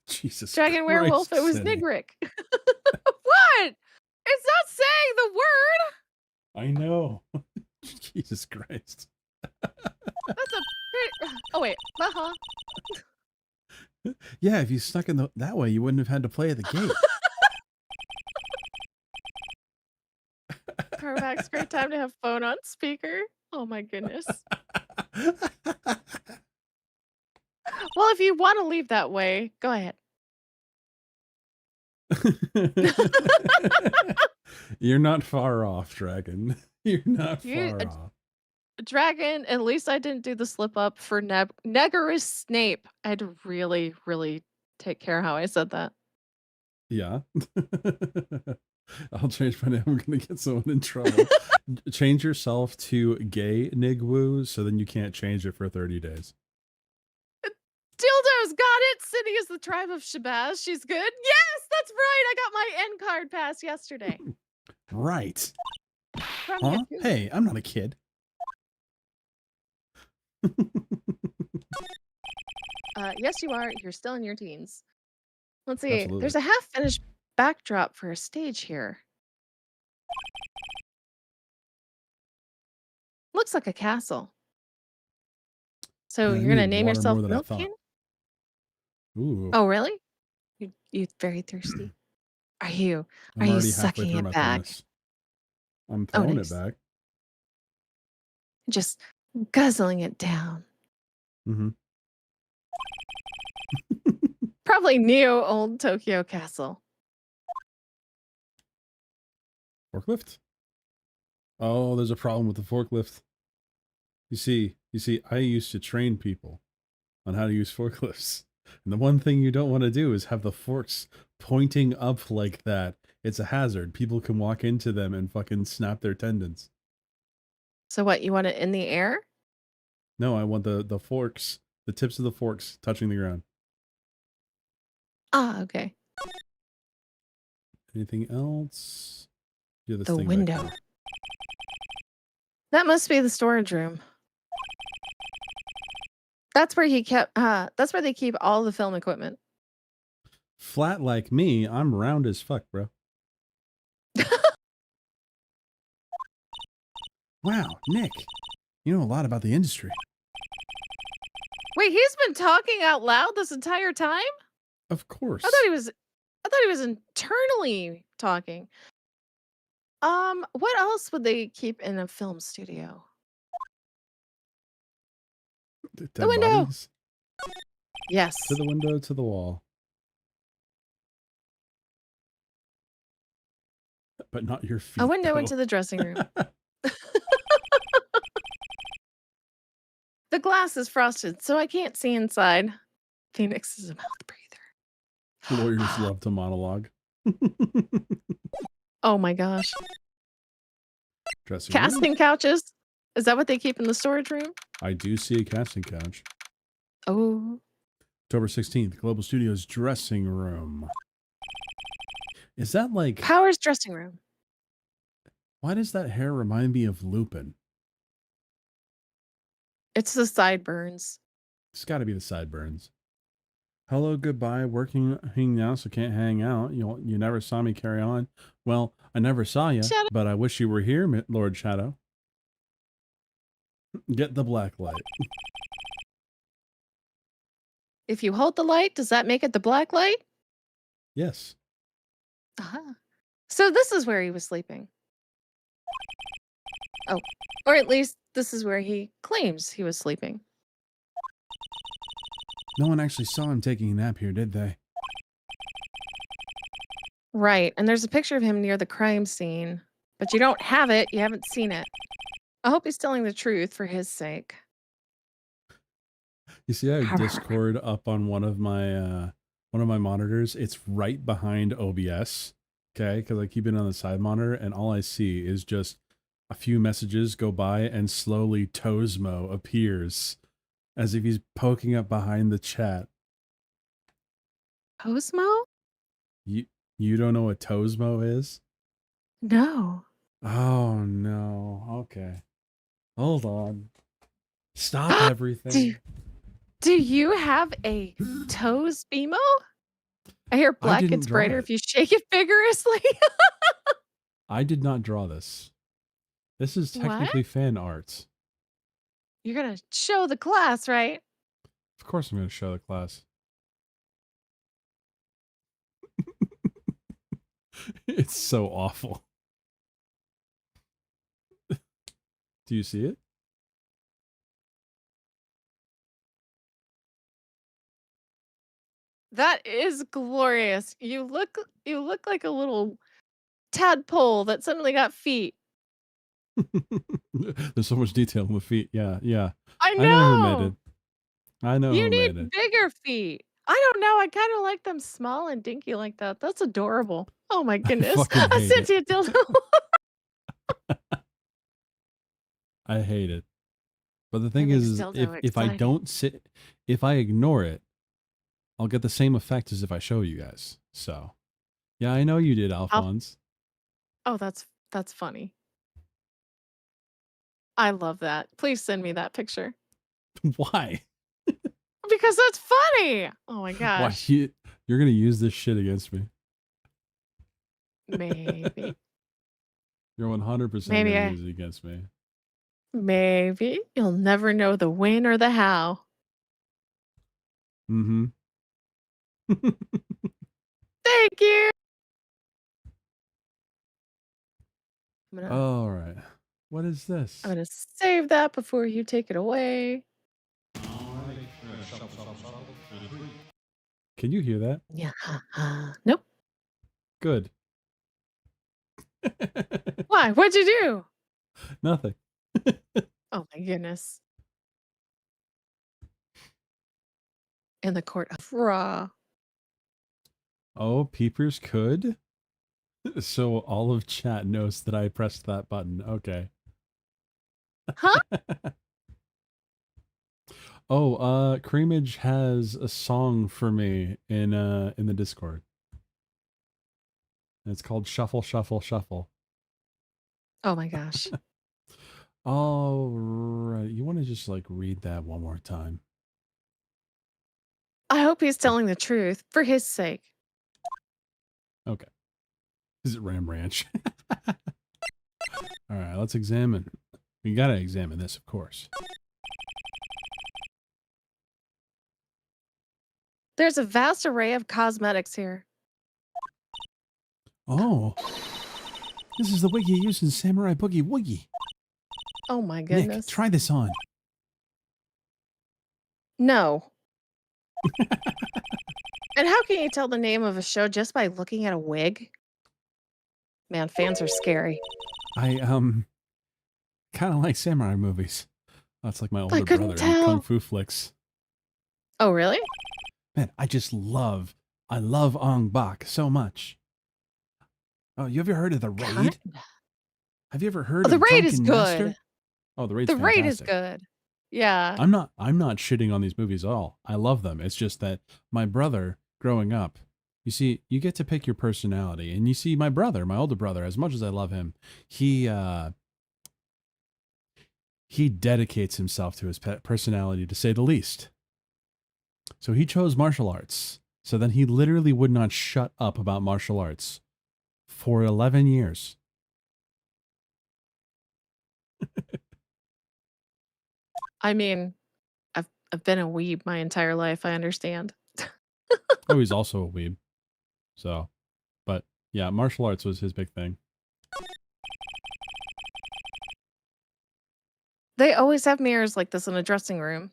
Jesus Dragon Christ, werewolf, it was Cindy. Nigrick. What? It's not saying the word! I know. Jesus Christ. That's a oh wait, Yeah, if you stuck in that way, you wouldn't have had to play at the gate. Carmack's great time to have phone on speaker. Oh my goodness. Well, if you want to leave that way, go ahead. You're not far off, Dragon. You're not far off. Dragon, at least I didn't do the slip up for Negerus Snape. I had to really, really take care how I said that. Yeah. I'll change my name. I'm going to get someone in trouble. Change yourself to gay Nigwoo, so then you can't change it for 30 days. Dildo's got it. City is the tribe of Shabazz. She's good. Yes, that's right. I got my end card pass yesterday. Right. From Huh? Yakuza. Hey, I'm not a kid. Yes, you are. You're still in your teens. Let's see. Absolutely. There's a half-finished backdrop for a stage here. Looks like a castle. So I you're gonna needed name water yourself more than I Milk thought. Can? Ooh. Oh, really? You very thirsty? Are you I'm already halfway sucking through it my back? penis. I'm Oh, throwing nice. it back. Just guzzling it down. Mm-hmm. Probably Neo Old Tokyo Castle. Forklift? Oh, there's a problem with the forklift. You see, I used to train people on how to use forklifts. And the one thing you don't want to do is have the forks pointing up like that. It's a hazard. People can walk into them and fucking snap their tendons. So what, you want it in the air? No, I want the forks, the tips of the forks touching the ground. Ah, okay. Anything else? Yeah, this The thing back window. there. That must be the storage room. That's where that's where they keep all the film equipment. Flat like me, I'm round as fuck, bro. Wow, Nick, You know a lot about the industry. Wait, he's been talking out loud this entire time? Of course. I thought he was internally talking. What else would they keep in a film studio? Dead The window. bodies. Yes. To the window, to the wall. But not your feet. A window though. into the dressing room. The glass is frosted, so I can't see inside. Phoenix is a mouth breather. Lawyers love to monologue. Oh my gosh. Dressing room. Casting couches? Is that what they keep in the storage room? I do see a casting couch. Oh. October 16th, Global Studios dressing room. Is that like... Power's dressing room. Why does that hair remind me of Lupin? It's the sideburns. It's got to be the sideburns. Hello, goodbye. Working now, so can't hang out. You never saw me carry on. Well, I never saw you, but I wish you were here, Lord Shadow. Get the black light. If you hold the light, does that make it the black light? Yes. Uh-huh. So this is where he was sleeping. Oh, or at least this is where he claims he was sleeping. No one actually saw him taking a nap here, did they? Right, and there's a picture of him near the crime scene, but you don't have it, you haven't seen it. I hope he's telling the truth for his sake. You see, I have Discord up on one of my monitors. It's right behind OBS, okay? Because I keep it on the side monitor, and all I see is just a few messages go by, and slowly Tosmo appears, as if he's poking up behind the chat. Cosmo? You don't know what Tosmo is? No. Oh no. Okay. Hold on. Stop everything. Do you have a toes BMO? I hear black gets brighter if you shake it vigorously. I did not draw this. This is technically fan art. You're gonna show the class, right? Of course I'm going to show the class. It's so awful. Do you see it? That is glorious. You look like a little tadpole that suddenly got feet. There's so much detail in the feet. Yeah, yeah. I know. I know who made it. I know You who need made it. bigger feet. I don't know. I kind of like them small and dinky like that. That's adorable. Oh my goodness. fucking I hate sent it. you a dildo. I hate it. But the thing makes is dildo if I exciting. don't if I ignore it, I'll get the same effect as if I show you guys. So, yeah, I know you did, Alphonse. Oh, that's funny. I love that. Please send me that picture. Why? Because that's funny. Oh my Why gosh. you're going to use this shit against me? Maybe. You're 100% Maybe going I- to use it against me. Maybe. You'll never know the when or the how. Mm-hmm. Thank you. All right. What is this? I'm gonna save that before you take it away. Can you hear that? Yeah. Nope. Good. Why? What'd you do? Nothing. Oh my goodness. In the court of Raw. Oh, peepers could? So all of chat knows that I pressed that button. Okay. Huh? Oh, Creamage has a song for me in the Discord. And it's called Shuffle, Shuffle, Shuffle. Oh my gosh. All right. You want to just like read that one more time? I hope he's telling the truth for his sake. Okay. Is it Ram Ranch? All right, let's examine. We gotta examine this, of course. There's a vast array of cosmetics here. Oh, this is the wig you use in Samurai Boogie Woogie. Oh my Nick, goodness. try this on. No. And how can you tell the name of a show just by looking at a wig? Man, fans are scary. I kind of like samurai movies. That's like my older couldn't brother in tell. kung fu flicks. Oh, really? Man, I love Ong Bak so much. Oh, you ever heard of The Raid? Have you ever heard of The Raid is Drunken good. Master? Oh, The Raid's The Raid is fantastic. good. Yeah. I'm not shitting on these movies at all. I love them. It's just that my brother growing up, you see, you get to pick your personality, and you see my brother, my older brother, as much as I love him, he dedicates himself to his personality, to say the least. So he chose martial arts. So then he literally would not shut up about martial arts for 11 years. I mean, I've been a weeb my entire life. I understand. Oh, he's also a weeb. So, but yeah, martial arts was his big thing. They always have mirrors like this in a dressing room.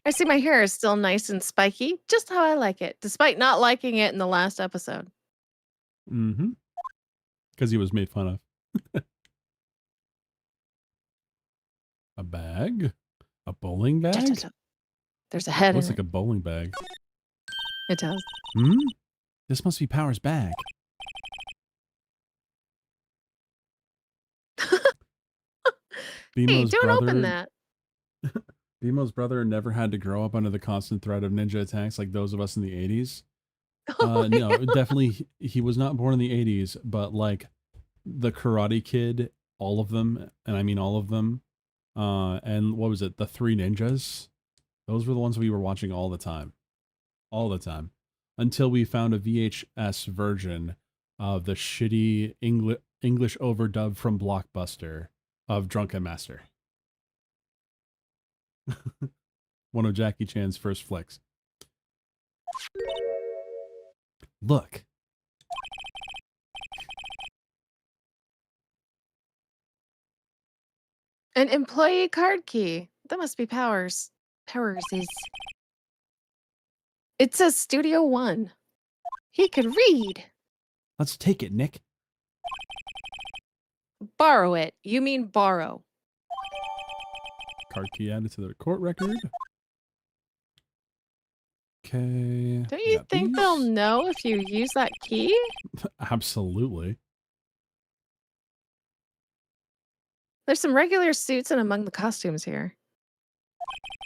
I see my hair is still nice and spiky, just how I like it, despite not liking it in the last episode. Mm-hmm. Because he was made fun of. A bag? A bowling bag? There's a head Looks in like a bowling bag. it. It does. Hmm? This must be Power's bag. Hey, BMO's don't brother, open that. BMO's brother never had to grow up under the constant threat of ninja attacks like those of us in the 80s. Oh my No, God. definitely he was not born in the 80s, but like the Karate Kid, all of them, and I mean all of them. And what was it? The Three Ninjas? Those were the ones we were watching all the time. All the time. Until we found a VHS version of the shitty English overdub from Blockbuster of Drunken Master. One of Jackie Chan's first flicks. Look. An employee card key. That must be Powers. Powers is. It says Studio One. He could read. Let's take it, Nick. Borrow it. You mean borrow. Card key added to the court record. Okay. Don't you think they'll know if you use that key? Absolutely. There's some regular suits and among the costumes here.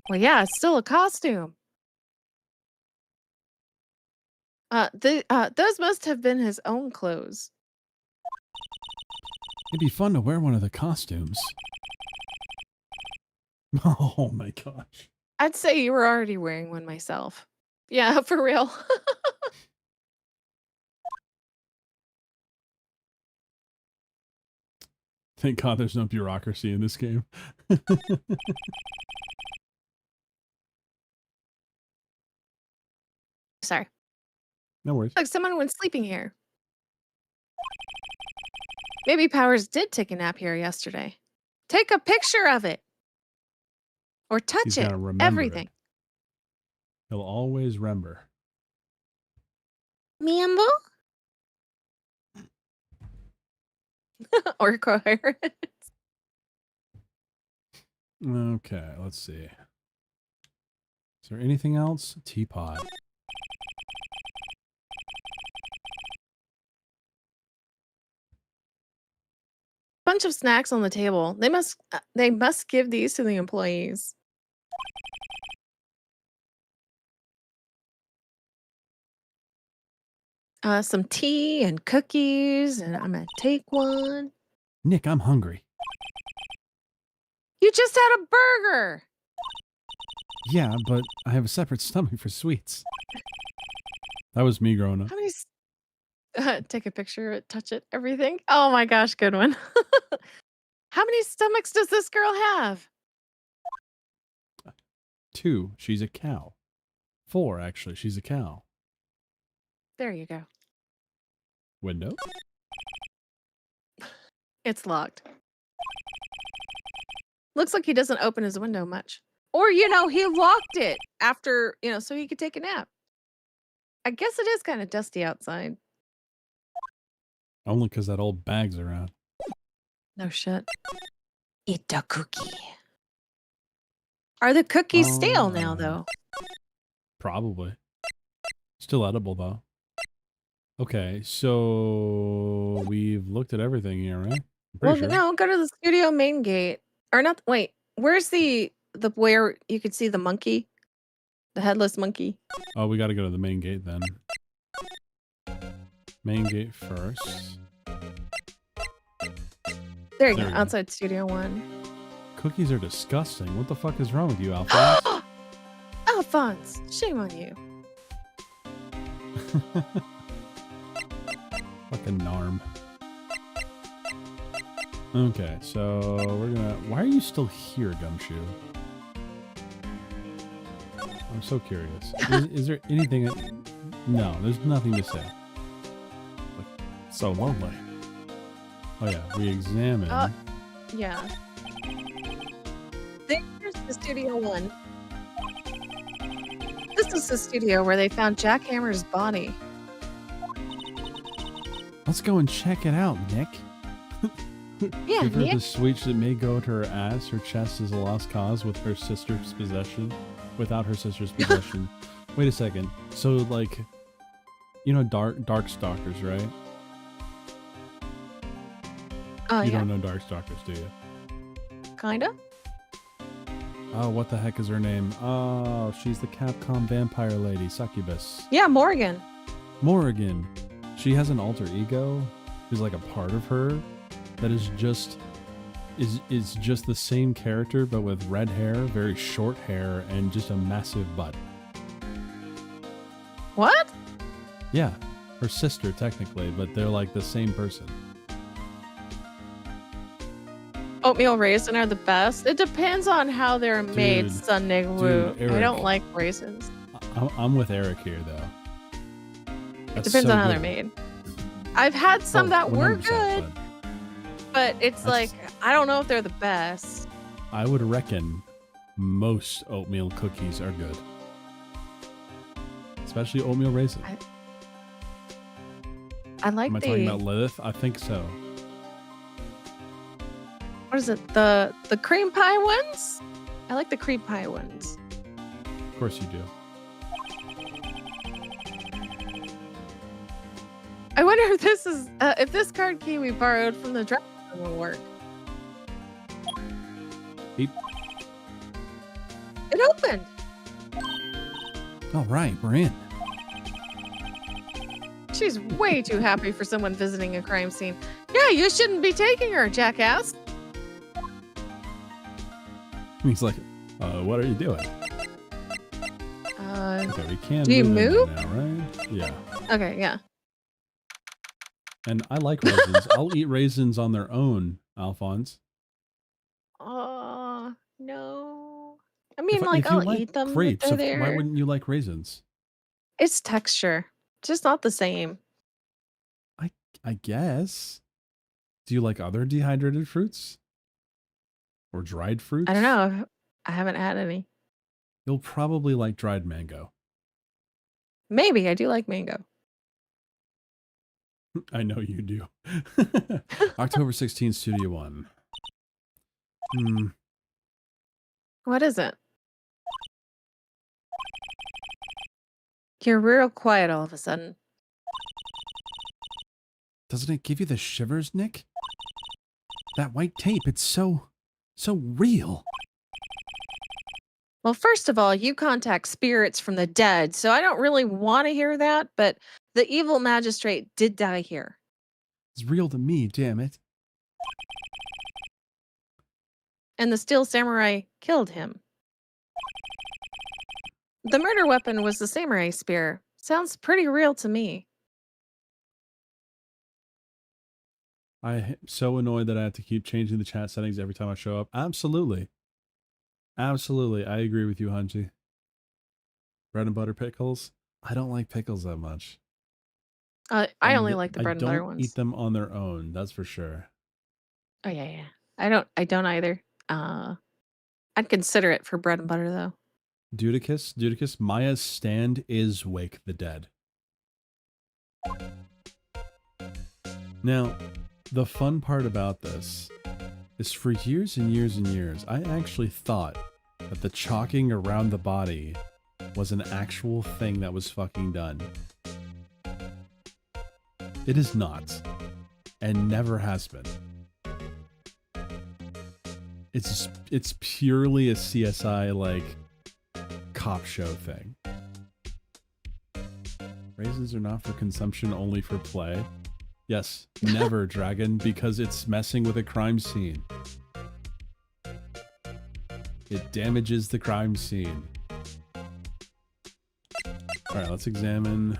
Well, yeah, it's still a costume. Those must have been his own clothes. It'd be fun to wear one of the costumes. Oh my gosh. I'd say you were already wearing one myself. Yeah, for real. Thank God there's no bureaucracy in this game. Sorry. No worries. Look, someone went sleeping here. Maybe Powers did take a nap here yesterday. Take a picture of it. Or touch He's it. gotta remember Everything. it. He'll always remember. Mambo? Or coherence. Okay, let's see. Is there anything else? Teapot. Bunch of snacks on the table. They must give these to the employees. Some tea and cookies, and I'm gonna take one. Nick, I'm hungry. You just had a burger. Yeah, but I have a separate stomach for sweets. That was me growing up. How many? Take a picture of it, touch it, everything. Oh my gosh, good one. How many stomachs does this girl have? 2. She's a cow. 4, actually. She's a cow. There you go. Window. It's locked. Looks like he doesn't open his window much. Or, you know, he locked it after, you know, so he could take a nap. I guess it is kind of dusty outside. Only because that old bag's around. No shit. Eat a cookie. Are the cookies stale now, though? Probably. Still edible, though. Okay, so we've looked at everything here, right? I'm Well, pretty sure. no, go to the studio main gate. Or not, wait, where's the where you could see the monkey? The headless monkey. Oh, we got to go to the main gate then. Main gate first. There you There go, we go. outside Studio 1. Cookies are disgusting. What the fuck is wrong with you, Alphonse? Alphonse, shame on you. Fucking narm. Okay, so we're gonna... Why are you still here, Gumshoe? I'm so curious. Is there anything... No, there's nothing to say. Like, so lonely. Oh yeah, we examine... Yeah. There's the Studio 1. This is the studio where they found Jack Hammer's body. Let's go and check it out, Nick. Yeah, Give her Nick. the sweet that may go to her ass. Her chest is a lost cause with her sister's possession. Without her sister's possession. Wait a second. So, like, you know Dark Stalkers, right? Oh, You yeah. don't know Dark Stalkers, do you? Kinda. Oh, what the heck is her name? Oh, she's the Capcom vampire lady, Succubus. Yeah, Morgan. Morrigan. She has an alter ego who's like a part of her that is just the same character but with red hair, very short hair, and just a massive butt. What? Yeah, her sister technically, but they're like the same person. Oatmeal raisin are the best. It depends on how they're made, Dude, Sun Nig Woo. dude, I don't Eric. like raisins. I'm with Eric here though. It That's depends so on how good. they're made. I've had some Oh, that were 100%, good, but it's That's- like, I don't know if they're the best. I would reckon most oatmeal cookies are good. Especially oatmeal raisin. I like Am I the, talking about Lilith? I think so. what is it? The cream pie ones? I like the cream pie ones. Of course you do. I wonder if this is, if this card key we borrowed from the draft will work. Beep. It opened. All right, we're in. She's way too happy for someone visiting a crime scene. Yeah, you shouldn't be taking her, jackass. He's like, what are you doing? Okay, we can do you in there move? now, right? Yeah. Okay, yeah. And I like raisins. I'll eat raisins on their own, Alphonse. Oh, no. I mean, If like, you I'll like eat them grapes, if they're there. why wouldn't you like raisins? It's texture. It's just not the same. I guess. Do you like other dehydrated fruits? Or dried fruits? I don't know. I haven't had any. You'll probably like dried mango. Maybe. I do like mango. I know you do. October 16th, Studio One. What is it? You're real quiet all of a sudden. Doesn't it give you the shivers, Nick? That white tape, it's so real. Well, first of all, you contact spirits from the dead, so I don't really want to hear that, but the evil magistrate did die here. It's real to me, damn it. And the steel samurai killed him. The murder weapon was the samurai spear. Sounds pretty real to me. I'm so annoyed that I have to keep changing the chat settings every time I show up. Absolutely. Absolutely. I agree with you, Hunji. Bread and butter pickles. I don't like pickles that much. I And only like the bread and butter don't eat ones. them on their own. That's for sure. Oh yeah. I don't either. I'd consider it for bread and butter though. Dudicus, Maya's stand is Wake the Dead. Now, the fun part about this is for years and years and years, I actually thought that the chalking around the body was an actual thing that was fucking done. It is not, and never has been. It's purely a CSI, like, cop show thing. Raisins are not for consumption, only for play. Yes, never, Dragon, because it's messing with a crime scene. It damages the crime scene. Alright, let's examine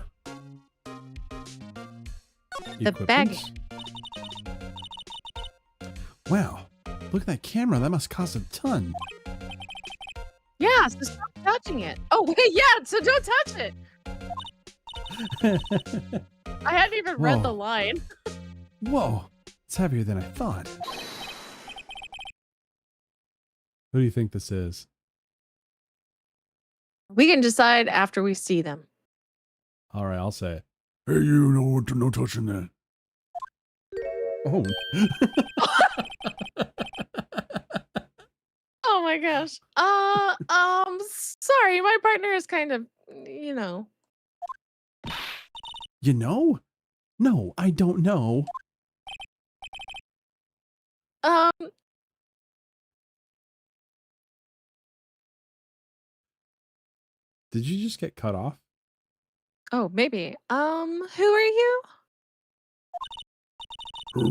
the bag. Wow, look at that camera. That must cost a ton. Yeah, so stop touching it. Oh wait, yeah, so don't touch it. I hadn't even read the line. Whoa, it's heavier than I thought. Who do you think this is? We can decide after we see them. All right, I'll say it. Hey, you, no touching that. Oh. Oh my gosh. Sorry, my partner is kind of, you know. You know? No, I don't know. Did you just get cut off? Oh, maybe. Who are you? Oh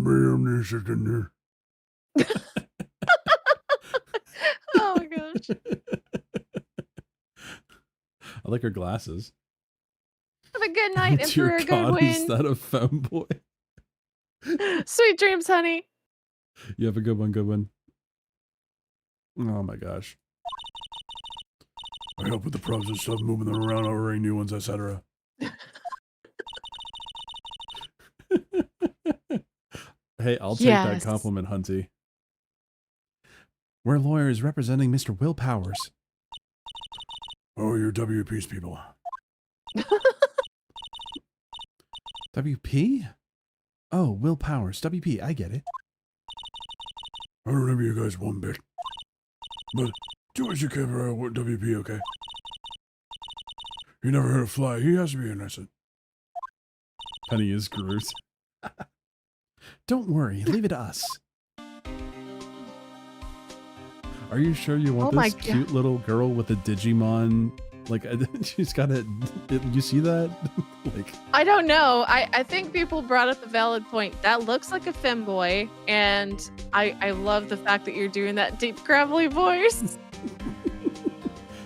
my gosh. I like her glasses. Have a good night and for a good win. Is that a femboy? Sweet dreams, honey. You have a good one, good one. Oh my gosh. I help with the props and stuff, moving them around, ordering new ones, etc. Hey, I'll take that compliment, Hunty. We're lawyers representing Mr. Will Powers. Oh, you're WP's people. WP? Oh, Will Powers. WP, I get it. I don't remember you guys one bit. But do what you can for WP, okay? You never heard a fly. He has to be innocent. Penny is Groot. Don't worry. Leave it to us. Are you sure you want this cute little girl with a Digimon? Like, she's got a... You see that? Like, I don't know. I think people brought up the valid point. That looks like a femboy, and I love the fact that you're doing that deep, gravelly voice.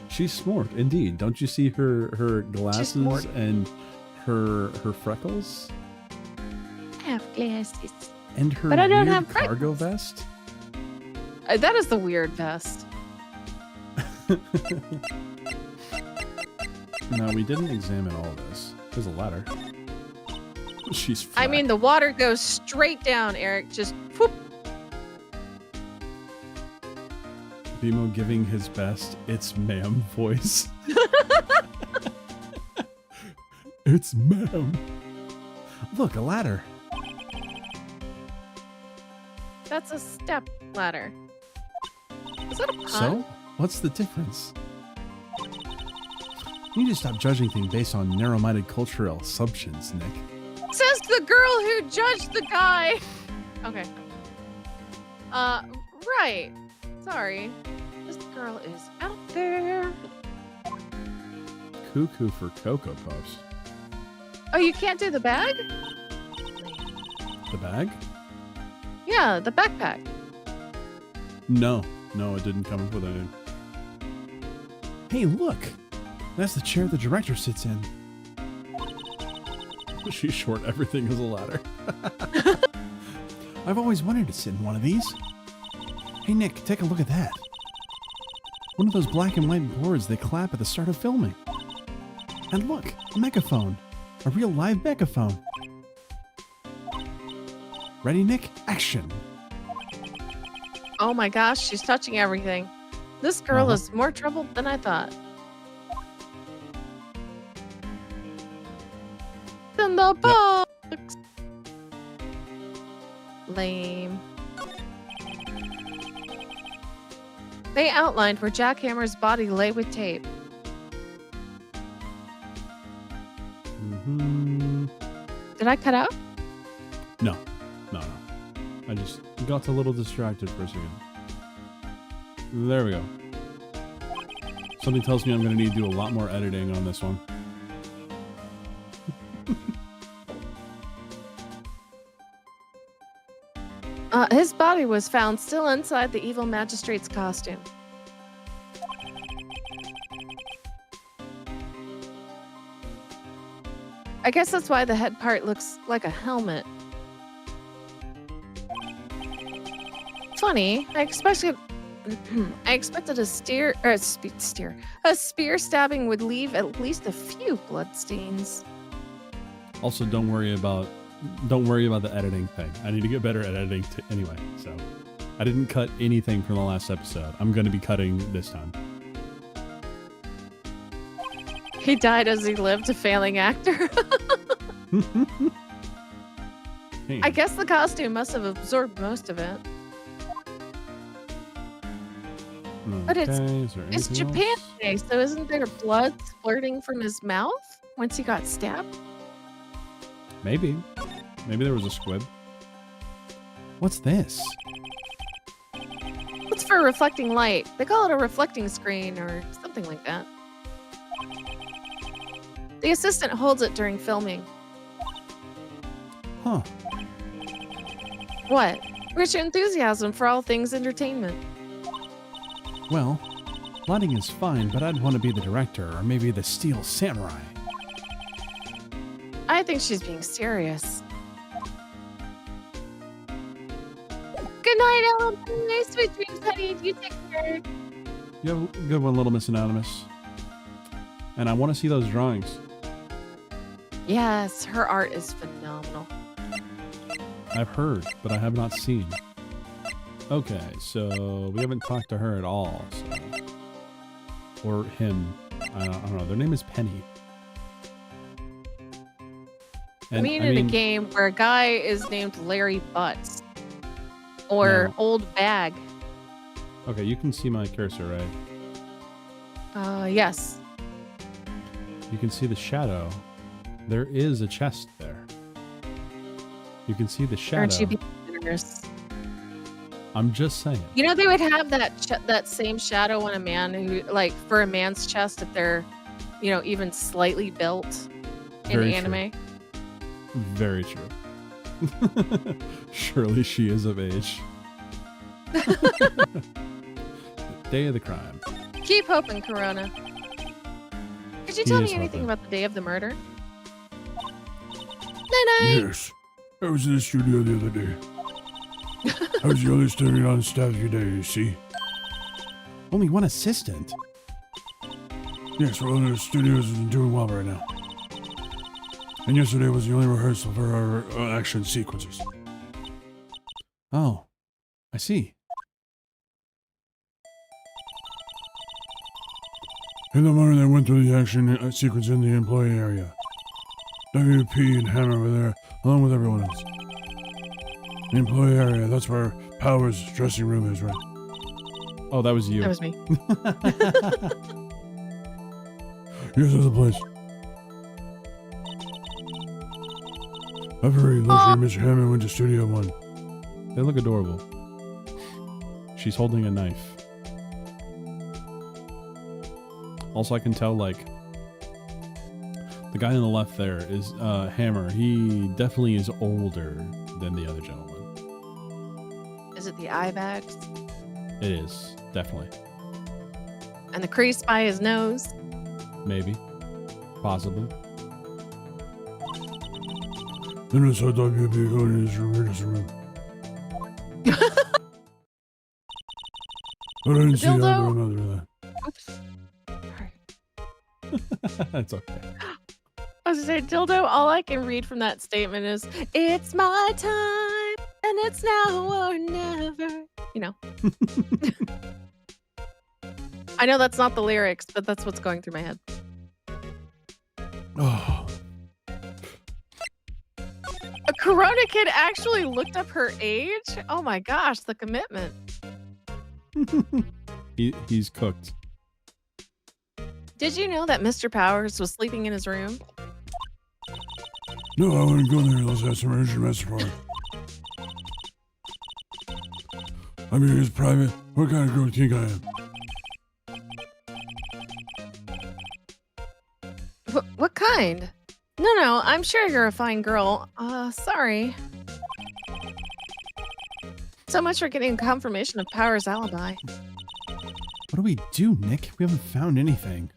She's smart, indeed. Don't you see her glasses and her freckles? I have glasses. And her but I don't weird have cargo vest? That is the weird vest. No, we didn't examine all of this. There's a ladder. She's flat. I mean, the water goes straight down, Eric. Just whoop. Bimo giving his best "It's ma'am" voice. It's ma'am. Look, a ladder. That's a step ladder. Is that a pun? So, what's the difference? You need to stop judging things based on narrow-minded cultural assumptions, Nick. Says the girl who judged the guy. Okay. Right. Sorry. This girl is out there. Cuckoo for Cocoa Puffs. Oh, you can't do the bag? The bag? Yeah, the backpack. No, it didn't come up with anything. Hey, look! That's the chair the director sits in. She's short. Everything is a ladder. I've always wanted to sit in one of these. Hey, Nick, take a look at that. One of those black and white boards they clap at the start of filming. And look, a megaphone. A real live megaphone. Ready, Nick? Action. Oh my gosh, she's touching everything. This girl is more troubled than I thought. In the box. Lame. They outlined where Jackhammer's body lay with tape. Did I cut out? No. I just got a little distracted for a second. There we go. Something tells me I'm going to need to do a lot more editing on this one. His body was found still inside the evil magistrate's costume. I guess that's why the head part looks like a helmet. Funny, I expected a spear stabbing would leave at least a few bloodstains. Also, don't worry about the editing thing. I need to get better at editing anyway. So, I didn't cut anything from the last episode. I'm going to be cutting this time. He died as he lived, a failing actor. I guess the costume must have absorbed most of it. But it's Japan today, so isn't there blood splurting from his mouth once he got stabbed? Maybe there was a squib. What's this? It's for reflecting light. They call it a reflecting screen or something like that. The assistant holds it during filming. Huh. What? Where's your enthusiasm for all things entertainment? Well, lighting is fine, but I'd want to be the director or maybe the Steel Samurai. I think she's being serious. Good night, Ellen. Sweet dreams, honey. You take care. You have a good one, Little Miss Anonymous. And I want to see those drawings. Yes, her art is phenomenal. I've heard, but I have not seen. Okay, so we haven't talked to her at all. So. Or him. I don't know. Their name is Penny. And, we needed a game where a guy is named Larry Butts. Or Old Bag. Okay, you can see my cursor, right? Yes. You can see the shadow. There is a chest there. You can see the shadow. Aren't you being generous? I'm just saying. You know, they would have that same shadow on a man who, like, for a man's chest if they're, even slightly built in anime. True. Very true. Surely she is of age. Day of the crime. Keep hoping, Corona. Could you tell me anything about the day of the murder? Night-night! Yes. I was in the studio the other day. I was the only student on staff today, you see. Only one assistant? Yes, well, the studio isn't doing well right now. And yesterday was the only rehearsal for our action sequences. Oh, I see. In the morning, I went through the action sequence in the employee area. WP and Hammer were there, along with everyone else. The employee area, that's where Power's dressing room is, right? Oh, that was you. That was me. Here's the place. I've heard Mr. Hammer went to Studio 1. They look adorable. She's holding a knife. Also, I can tell, like, the guy on the left there is Hammer. He definitely is older than the other gentleman. Is it the eye bags? It is, definitely. And the crease by his nose? Maybe. Possibly. Then I saw WP go in his room. But I didn't see Dildo. Oops. That's okay. I was gonna say, dildo, all I can read from that statement is, it's my time, and it's now or never. You know. I know that's not the lyrics, but that's what's going through my head. Oh. A Corona kid actually looked up her age? Oh my gosh, the commitment. He's cooked. Did you know that Mr. Powers was sleeping in his room? No, I wouldn't go there. Those guys are mess for it. I mean, it's private. What kind of girl do you think I am? What kind? No, I'm sure you're a fine girl. Sorry. So much for getting confirmation of Power's alibi. What do we do, Nick? We haven't found anything.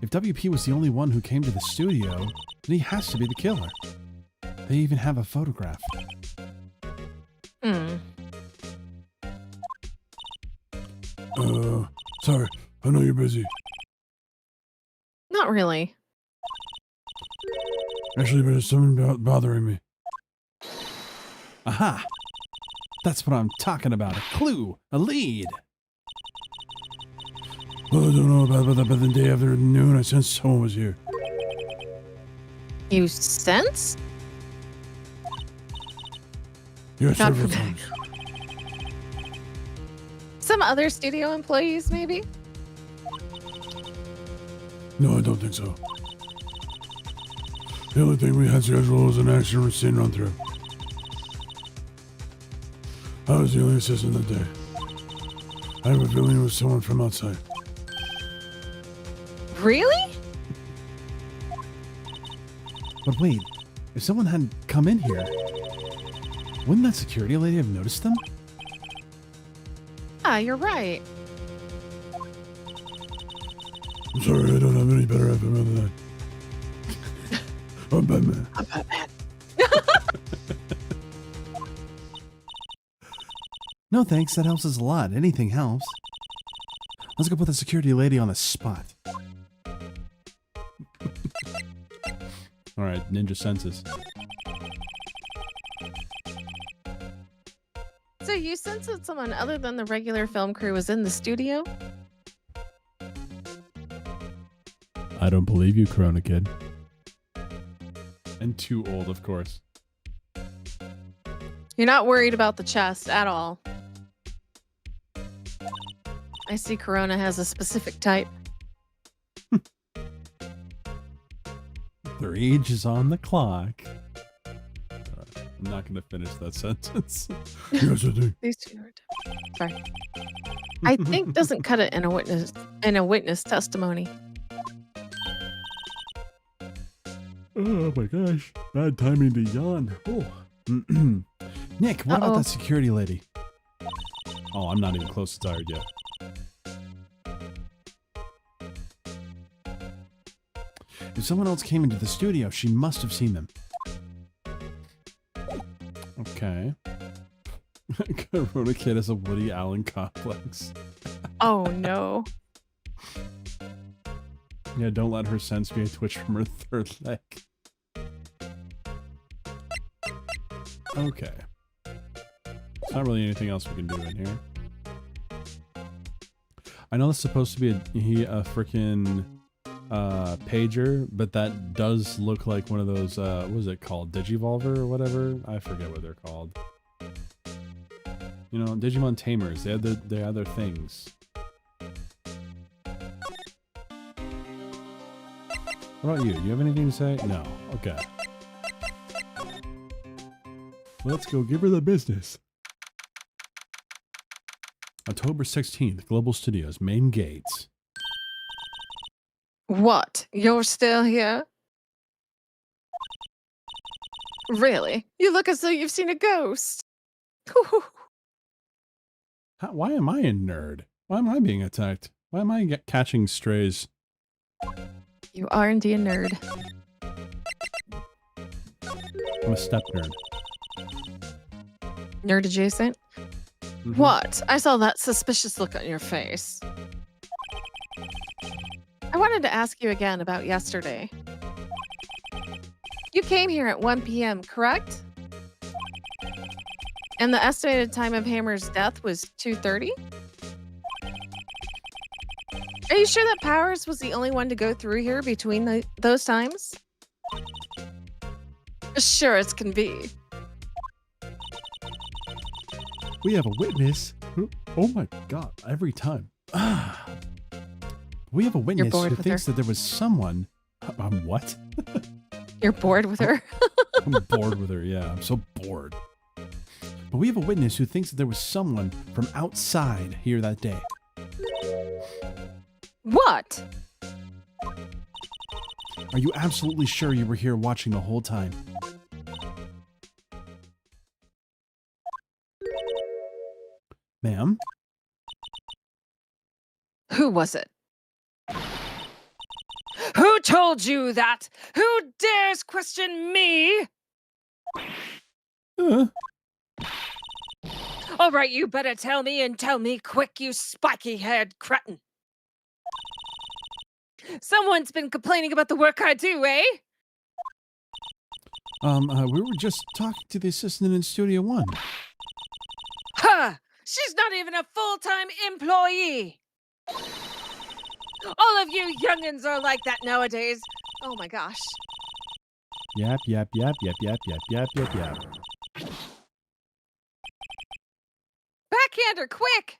If WP was the only one who came to the studio, then he has to be the killer. They even have a photograph. Sorry. I know you're busy. Not really. Actually, but there's something bothering me. Aha! That's what I'm talking about. A clue. A lead. Well, I don't know about that, but the day after noon, I sensed someone was here. You sense? Yeah, God several forbid. times. Some other studio employees, maybe? No, I don't think so. The only thing we had scheduled was an action scene run through. I was the only assistant that day. I have a feeling it was someone from outside. Really? But wait, if someone had come in here, wouldn't that security lady have noticed them? Ah, you're right. I'm sorry, I don't have any better info than that. I'm Batman. I'm Batman. No thanks, that helps us a lot. Anything helps. Let's go put the security lady on the spot. Alright, ninja senses. So you sense that someone other than the regular film crew was in the studio? I don't believe you, Corona Kid. And too old, of course. You're not worried about the chest at all. I see Corona has a specific type. Their age is on the clock. I'm not going to finish that sentence. Yes, I do. These two are different. Sorry. I think doesn't cut it in a witness testimony. Oh my gosh. Bad timing to yawn. Oh. Nick, what about that security lady? Oh, I'm not even close to tired yet. If someone else came into the studio, she must have seen them. Okay. Corona Kid has a Woody Allen complex. Oh no. Yeah, don't let her sense be a twitch from her third leg. Okay. There's not really anything else we can do in here. I know it's supposed to be a freaking pager, but that does look like one of those, what is it called? Digivolver or whatever? I forget what they're called. You know, Digimon Tamers. They have their things. What about you? Do you have anything to say? No. Okay. Let's go give her the business. October 16th, Global Studios, main gates. What? You're still here? Really? You look as though you've seen a ghost. Why am I a nerd? Why am I being attacked? Why am I catching strays? You are indeed a nerd. I'm a step nerd. Nerd adjacent. Mhm. What? I saw that suspicious look on your face. I wanted to ask you again about yesterday. You came here at 1 p.m., correct? And the estimated time of Hammer's death was 2:30? Are you sure that Powers was the only one to go through here between those times? Sure as can be. We have a witness. Oh my god! Every time. We have a witness bored who with thinks her. that there was someone. What? You're bored with her? I'm bored with her. Yeah, I'm so bored. But we have a witness who thinks that there was someone from outside here that day. What? Are you absolutely sure you were here watching the whole time? Ma'am? Who was it? Who told you that? Who dares question me? All right, you better tell me and tell me quick, you spiky-haired cretin. Someone's been complaining about the work I do, eh? We were just talking to the assistant in Studio One. Huh! She's not even a full-time employee! All of you youngins are like that nowadays. Oh my gosh. Yap, yap, yap, yap, yap, yap, yap, yap, yap. Backhand her, quick!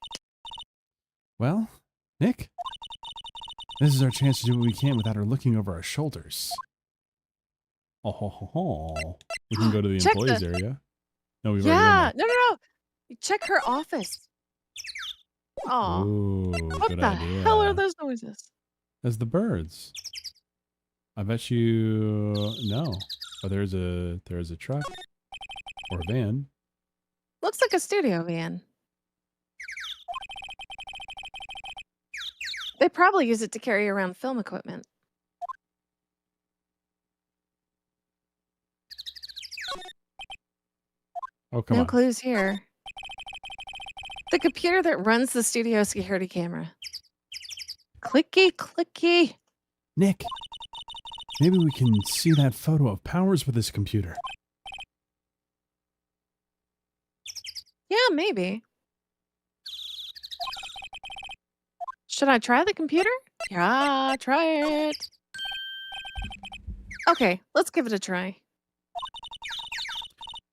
Well, Nick, this is our chance to do what we can without her looking over our shoulders. Oh, ho, ho, ho. We can go to the Check employees the- area. No, we've Yeah, already no. Check her office. Aw. done that. Ooh, What good the idea. hell are those noises? That's the birds. I bet you no. Oh, there's a truck or a van. Looks like a studio van. They probably use it to carry around film equipment. Oh, come No on. clues here. The computer that runs the studio security camera. Clicky, clicky. Nick, maybe we can see that photo of Powers with his computer. Yeah, maybe. Should I try the computer? Yeah, try it. Okay, let's give it a try.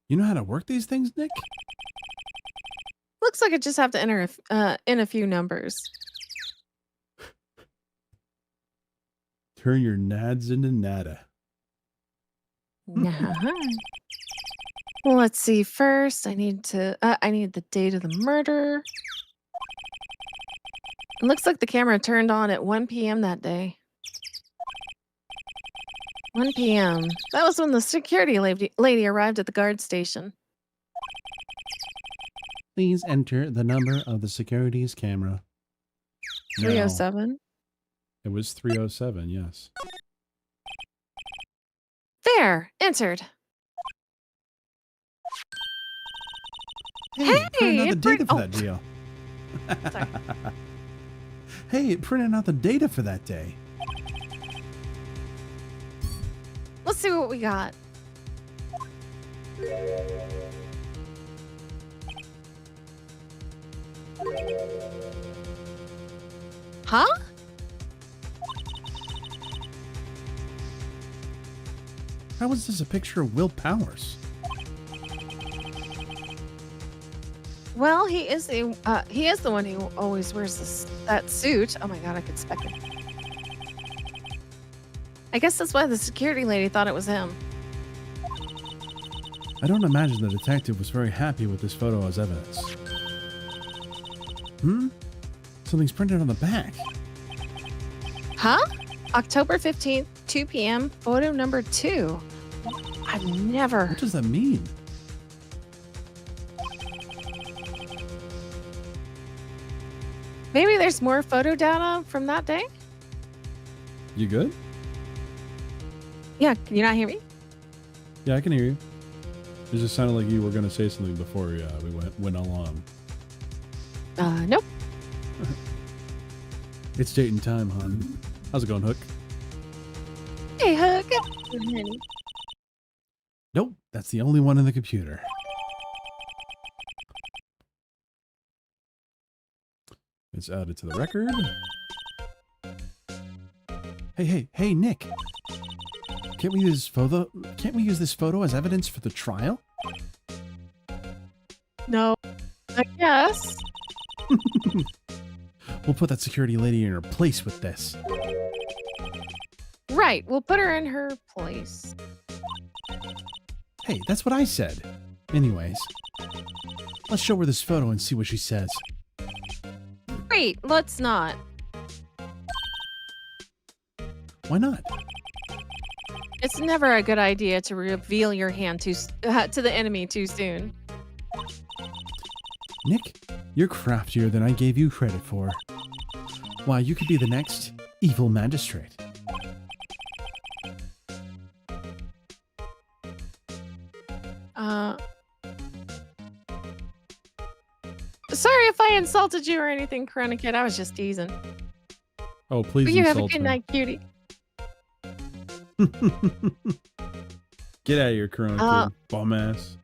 You know how to work these things, Nick? Looks like I just have to enter in a few numbers. Turn your nads into nada. Nah. Well, let's see. First, I need the date of the murder. It looks like the camera turned on at 1 p.m. that day. 1 p.m. That was when the security lady arrived at the guard station. Please enter the number of the security's camera. Now. 307. It was 307, yes. There, entered. Hey, Hey, printed out the it data for oh. that deal. Sorry. Hey, it printed out the data for that day. Let's see what we got. Huh? How is this a picture of Will Powers? Well, he is the one who always wears that suit. Oh my god, I could spec it. I guess that's why the security lady thought it was him. I don't imagine the detective was very happy with this photo as evidence. Something's printed on the back. Huh? October 15th, 2 p.m., photo number 2. I've never... What does that mean? Maybe there's more photo data from that day? You good? Yeah, can you not hear me? Yeah, I can hear you. It just sounded like you were going to say something before we went along. Nope. It's dating time, hon. How's it going, Hook? Hey, Hook. Honey. Nope, that's the only one in the computer. It's added to the record. Hey, Nick. Can't we use this photo as evidence for the trial? No. I guess. We'll put that security lady in her place with this. Right. We'll put her in her place. Hey, that's what I said. Anyways, let's show her this photo and see what she says. Wait, let's not. Why not? It's never a good idea to reveal your hand to the enemy too soon. Nick, you're craftier than I gave you credit for. Why, you could be the next evil magistrate. Sorry if I insulted you or anything, Corona Kid. I was just teasing. Oh, please But you have a insult good me. night, cutie. Get out of here, Corona Kid, bum ass.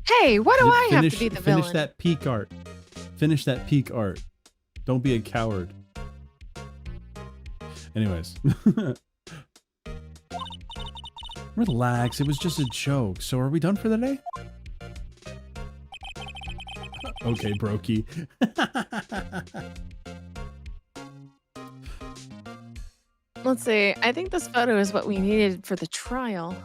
Hey, why do I have to be the Finish villain? that peak art. Finish that peak art. Don't be a coward. Anyways. Relax, it was just a joke. So are we done for the day? Okay, Brokey. Let's see. I think this photo is what we needed for the trial.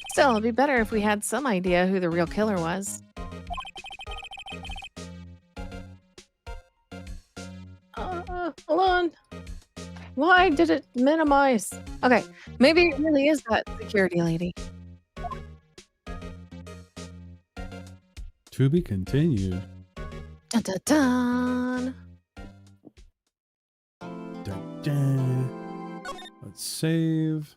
Still, it'd be better if we had some idea who the real killer was. Hold on. Why did it minimize? Okay, maybe it really is that security lady. To be continued. Dun, dun, dun. Dun, dun. Let's save.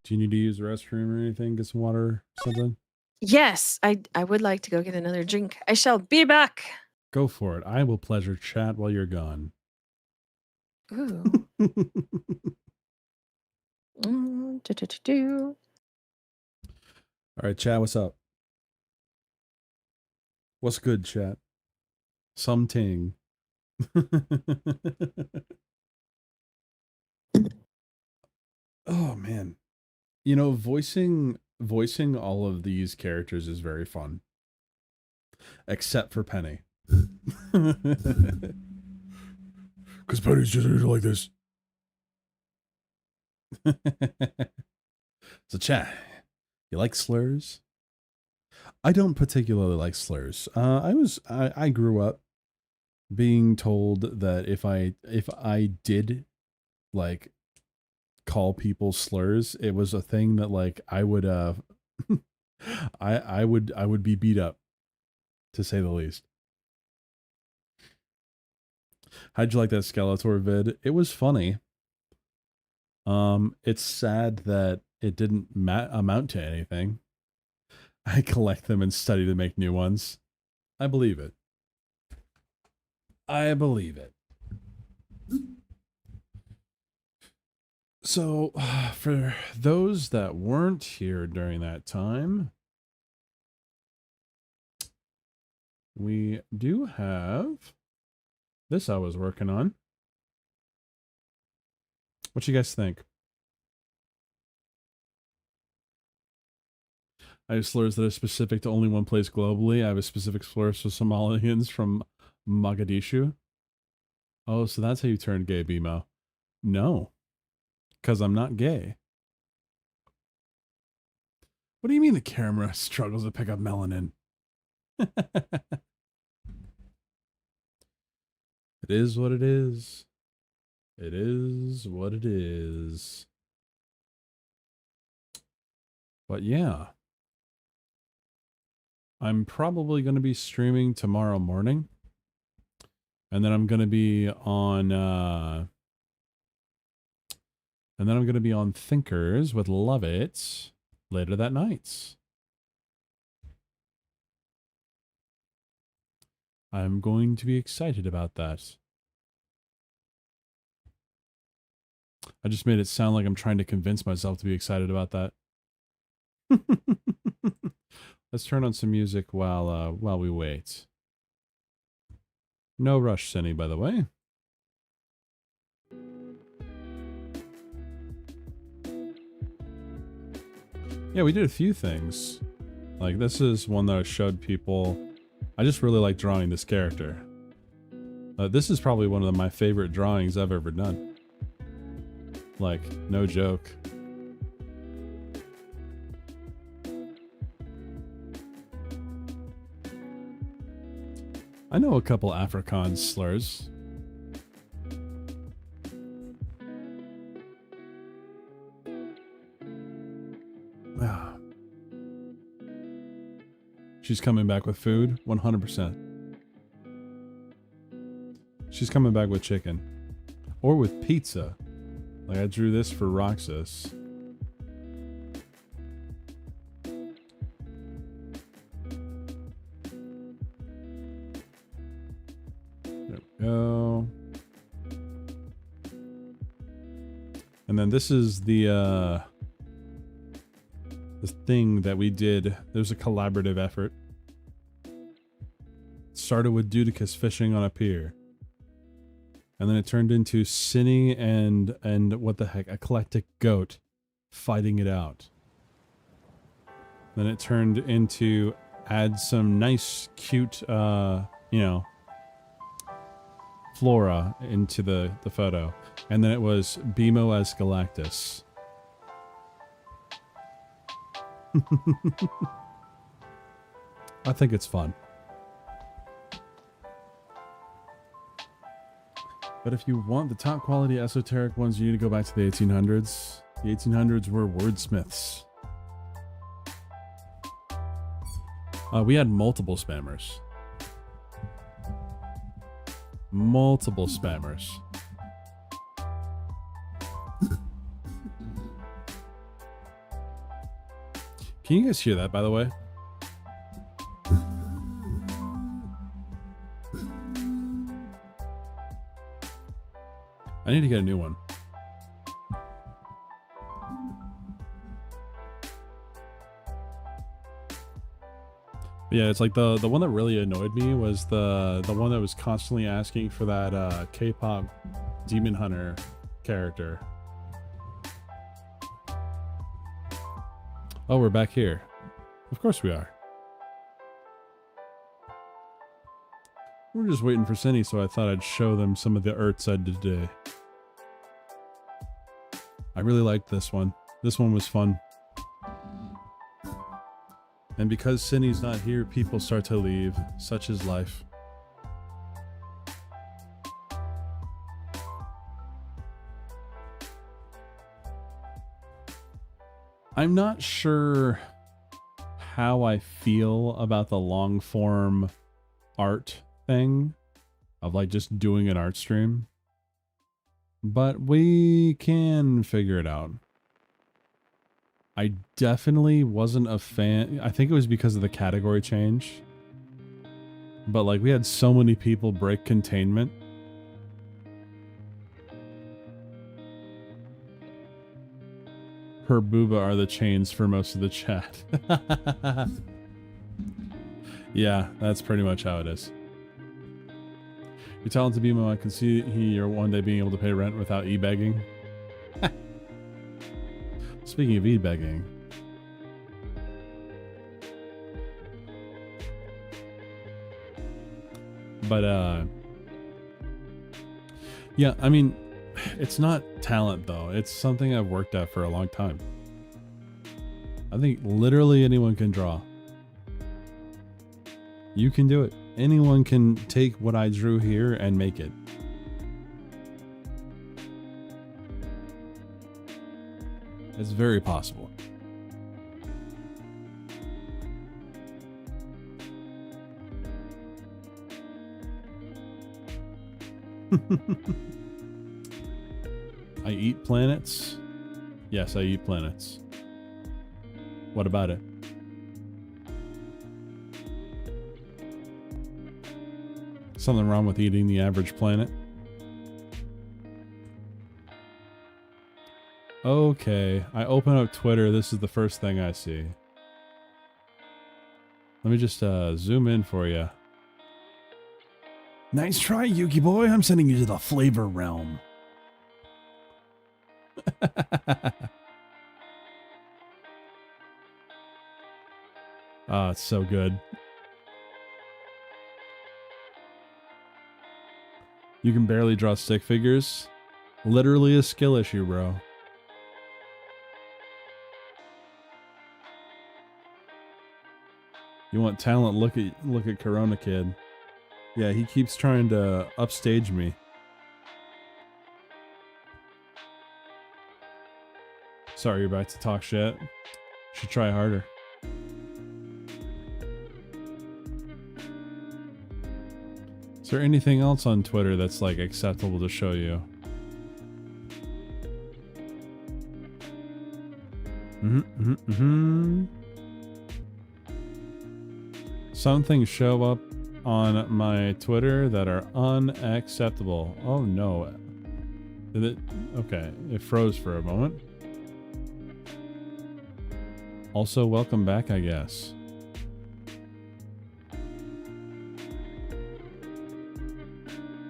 Do you need to use the restroom or anything? Get some water or something? Yes, I would like to go get another drink. I shall be back. Go for it. I will pleasure chat while you're gone. Ooh. Do. All right, chat, what's up? What's good, chat? Something. Oh man. You know, voicing all of these characters is very fun. Except for Penny. Because Penny's just like this. So chat, you like slurs? I don't particularly like slurs. I grew up being told that if I did like call people slurs, it was a thing that like I would I would be beat up, to say the least. How'd you like that Skeletor vid? It was funny. It's sad that it didn't amount to anything. I collect them and study to make new ones. I believe it. I believe it. So, for those that weren't here during that time, we do have this I was working on. What you guys think? I have slurs that are specific to only one place globally. I have a specific slur for Somalians from Mogadishu. Oh, so that's how you turn gay, BMO. No, because I'm not gay. What do you mean the camera struggles to pick up melanin? It is what it is. It is what it is. But yeah. I'm probably going to be streaming tomorrow morning. And then I'm going to be on And then I'm going to be on Thinkers with Love It later that night. I'm going to be excited about that. I just made it sound like I'm trying to convince myself to be excited about that. Let's turn on some music while we wait. No rush, Cinny, by the way. Yeah, we did a few things. Like, this is one that I showed people. I just really like drawing this character. This is probably one of my favorite drawings I've ever done. Like, no joke. I know a couple Afrikaans slurs. She's coming back with food, 100%. She's coming back with chicken. Or with pizza. Like, I drew this for Roxas. There we go. And then this is the thing that we did. There's a collaborative effort. It started with Dudicus fishing on a pier. And then it turned into Cinny and what the heck, Eclectic Goat fighting it out. Then it turned into add some nice, cute, you know, flora into the photo. And then it was Bimo as Galactus. I think it's fun. But if you want the top quality esoteric ones, you need to go back to the 1800s. The 1800s were wordsmiths. We had multiple spammers. Multiple spammers. Can you guys hear that, by the way? I need to get a new one. But yeah, it's like the one that really annoyed me was the one that was constantly asking for that K-pop Demon Hunter character. Oh, we're back here. Of course we are. We're just waiting for Cinny, so I thought I'd show them some of the arts I did today. I really liked this one. This one was fun. And because Cinny's not here, people start to leave. Such is life. I'm not sure how I feel about the long form art thing of like just doing an art stream, but we can figure it out. I definitely wasn't a fan. I think it was because of the category change, but like we had so many people break containment. Per booba are the chains for most of the chat. Yeah, that's pretty much how it is. You're talented, Bimo. I can see you're one day being able to pay rent without e-begging. Speaking of e-begging. But, yeah, I mean, it's not talent, though. It's something I've worked at for a long time. I think literally anyone can draw. You can do it. Anyone can take what I drew here and make it. It's very possible. I eat planets. Yes, I eat planets. What about it? Something wrong with eating the average planet? Okay, I open up Twitter. This is the first thing I see. Let me just zoom in for you. Nice try, Yuki boy. I'm sending you to the flavor realm. Ah, it's so good. You can barely draw stick figures. Literally a skill issue, bro. You want talent? Look at Corona Kid. Yeah, he keeps trying to upstage me. Sorry, you're about to talk shit. Should try harder. Is there anything else on Twitter that's like acceptable to show you? Some things show up on my Twitter that are unacceptable. Oh no. Did it? Okay, it froze for a moment. Also, welcome back, I guess.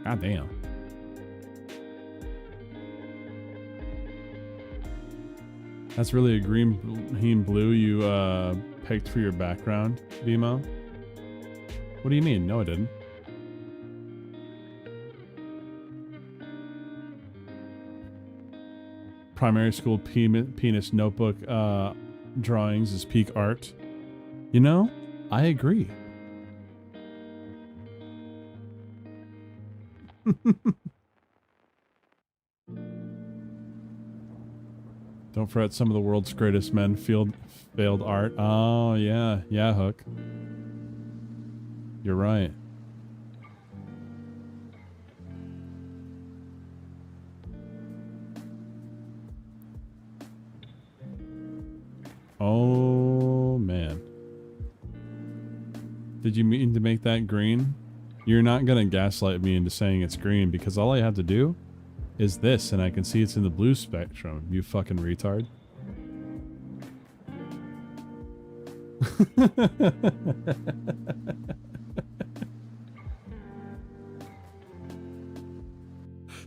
God damn. That's really a green blue you picked for your background, Vimo? What do you mean? No, I didn't. Primary school penis notebook drawings is peak art. You know, I agree. Don't forget some of the world's greatest men failed art. Oh, yeah. Yeah, Hook. You're right. Oh, man. Did you mean to make that green? You're not going to gaslight me into saying it's green because all I have to do is this and I can see it's in the blue spectrum, you fucking retard.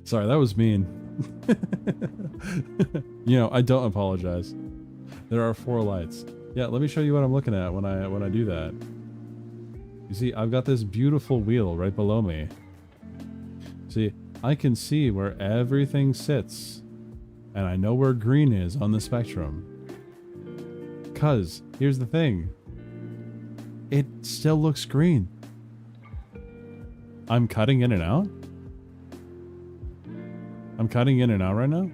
Sorry, that was mean. You know, I don't apologize. There are 4 lights. Yeah, let me show you what I'm looking at when I do that. You see, I've got this beautiful wheel right below me. See, I can see where everything sits. And I know where green is on the spectrum. 'Cause, here's the thing. It still looks green. I'm cutting in and out? I'm cutting in and out right now?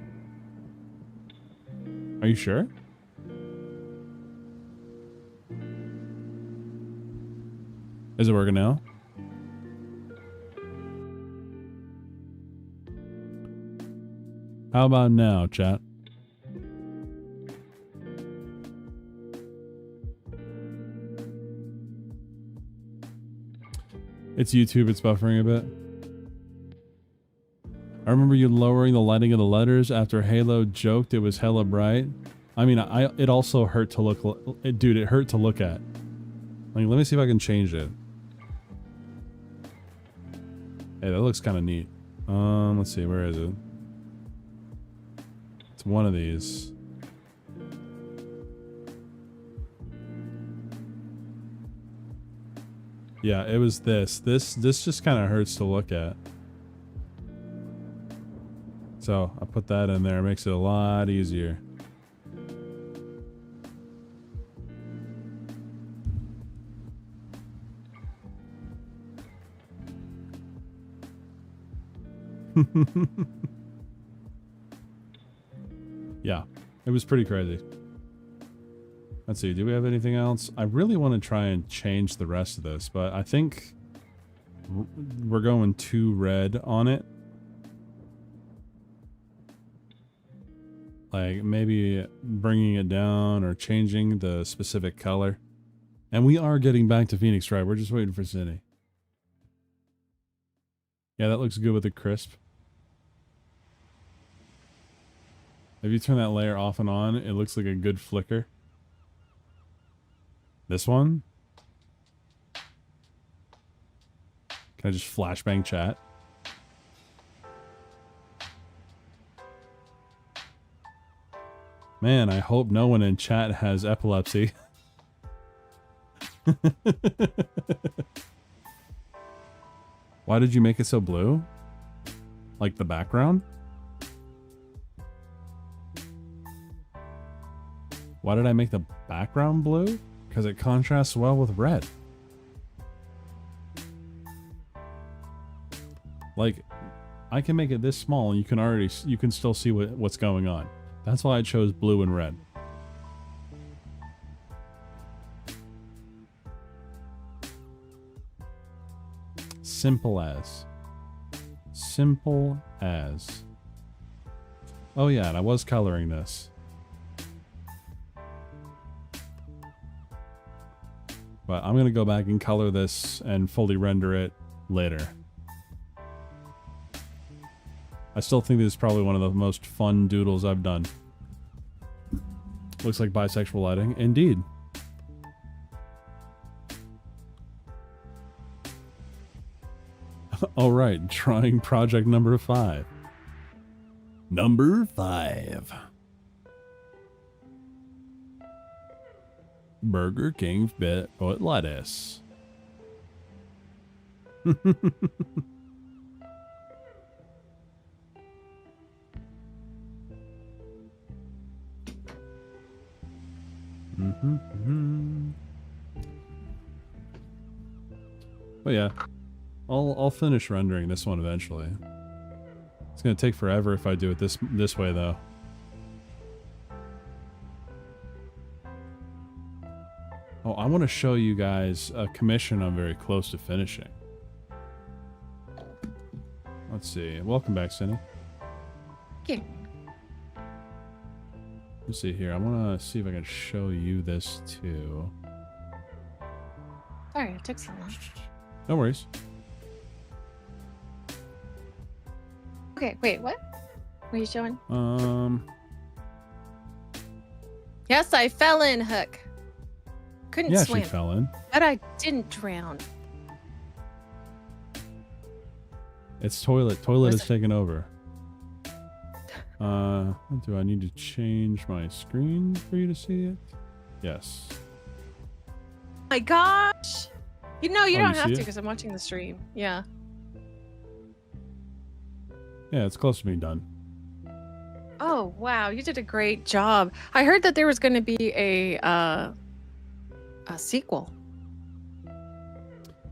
Are you sure? Is it working now? How about now, chat? It's YouTube, it's buffering a bit. I remember you lowering the lighting of the letters after Halo joked it was hella bright. I mean, it also hurt to look, dude, it hurt to look at. Like, let me see if I can change it. Hey, that looks kind of neat. Let's see, where is it? It's one of these. Yeah, it was this. This just kind of hurts to look at. So I put that in there. It makes it a lot easier. Yeah, it was pretty crazy. Let's see, do we have anything else? I really want to try and change the rest of this, but I think we're going too red on it. Like maybe bringing it down or changing the specific color. And we are getting back to Phoenix, right? We're just waiting for Cindy. Yeah, that looks good with the crisp. If you turn that layer off and on, it looks like a good flicker. This one? Can I just flashbang chat? Man, I hope no one in chat has epilepsy. Why did you make it so blue? Like the background? Why did I make the background blue? Because it contrasts well with red. Like, I can make it this small and you can still see what's going on. That's why I chose blue and red. Simple as. Simple as. Oh yeah, and I was coloring this. But I'm going to go back and color this and fully render it later. I still think this is probably one of the most fun doodles I've done. Looks like bisexual lighting. Indeed. All right, trying project number 5. Number 5. Burger King fit foot lettuce. But yeah, I'll finish rendering this one eventually. It's gonna take forever if I do it this way though. Oh, I want to show you guys a commission I'm very close to finishing. Let's see. Welcome back, Cindy. Okay. Let's see here. I want to see if I can show you this too. Sorry, it took so long. No worries. Okay, wait, what? What are you showing? Yes, I fell in, Hook. Couldn't Yeah, swim. she fell in. But I didn't drown. It's toilet. Toilet is taking over. Do I need to change my screen for you to see it? Yes. My gosh. You know, you Oh, don't you have see to it? because I'm watching the stream. Yeah. Yeah, it's close to being done. Oh, wow. You did a great job. I heard that there was going to be a sequel.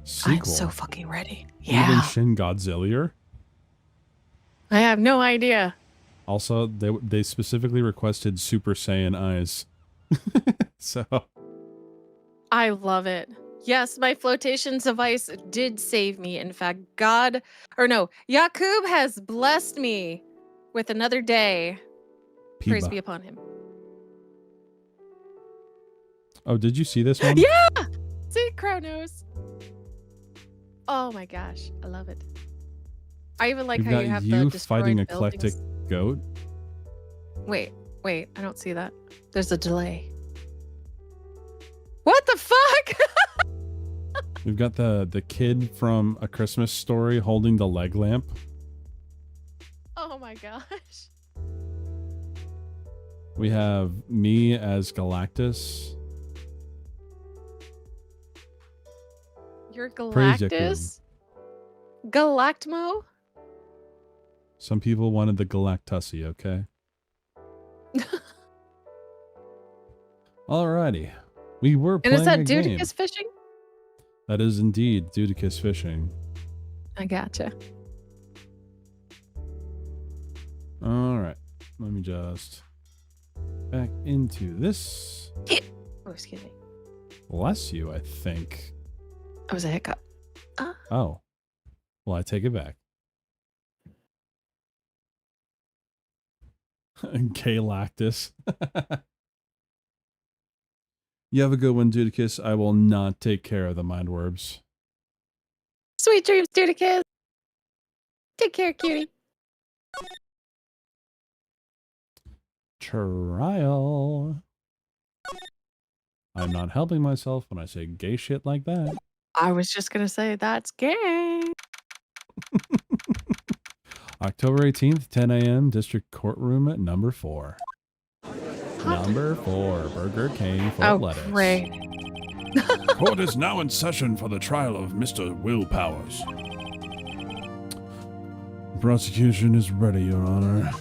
Sequel. I'm so fucking ready. Even Yeah. Shin Godzilla. I have no idea. Also, they specifically requested Super Saiyan eyes. So. I love it. Yes, my flotation device did save me. In fact, Yakub has blessed me with another day. Praise Piba. be upon him. Oh, did you see this one? Yeah! See, Kronos. Oh my gosh, I love it. I even like We've how got you have you the destroyed fighting eclectic buildings. goat. Wait, I don't see that. There's a delay. What the fuck? We've got the kid from A Christmas Story holding the leg lamp. Oh my gosh. We have me as Galactus. You're Praise Yakub. Galactus? Galactmo? Some people wanted the Galactusy, okay? Alrighty. We were And playing is that a game. Dudicus fishing? That is indeed Dudicus fishing. I gotcha. Alright. Let me just back into this. Oh, excuse me. Bless you, I think. That was a hiccup. Oh. Well, I take it back. Galactus. You have a good one, Dudicus. I will not take care of the Mindworms. Sweet dreams, Dudicus. Take care, cutie. Trial. I'm not helping myself when I say gay shit like that. I was just gonna say that's gay. October 18th, 10 a.m., District Courtroom at number 4. Number 4, Burger King for lettuce. Great. Court is now in session for the trial of Mr. Will Powers. The prosecution is ready, Your Honor.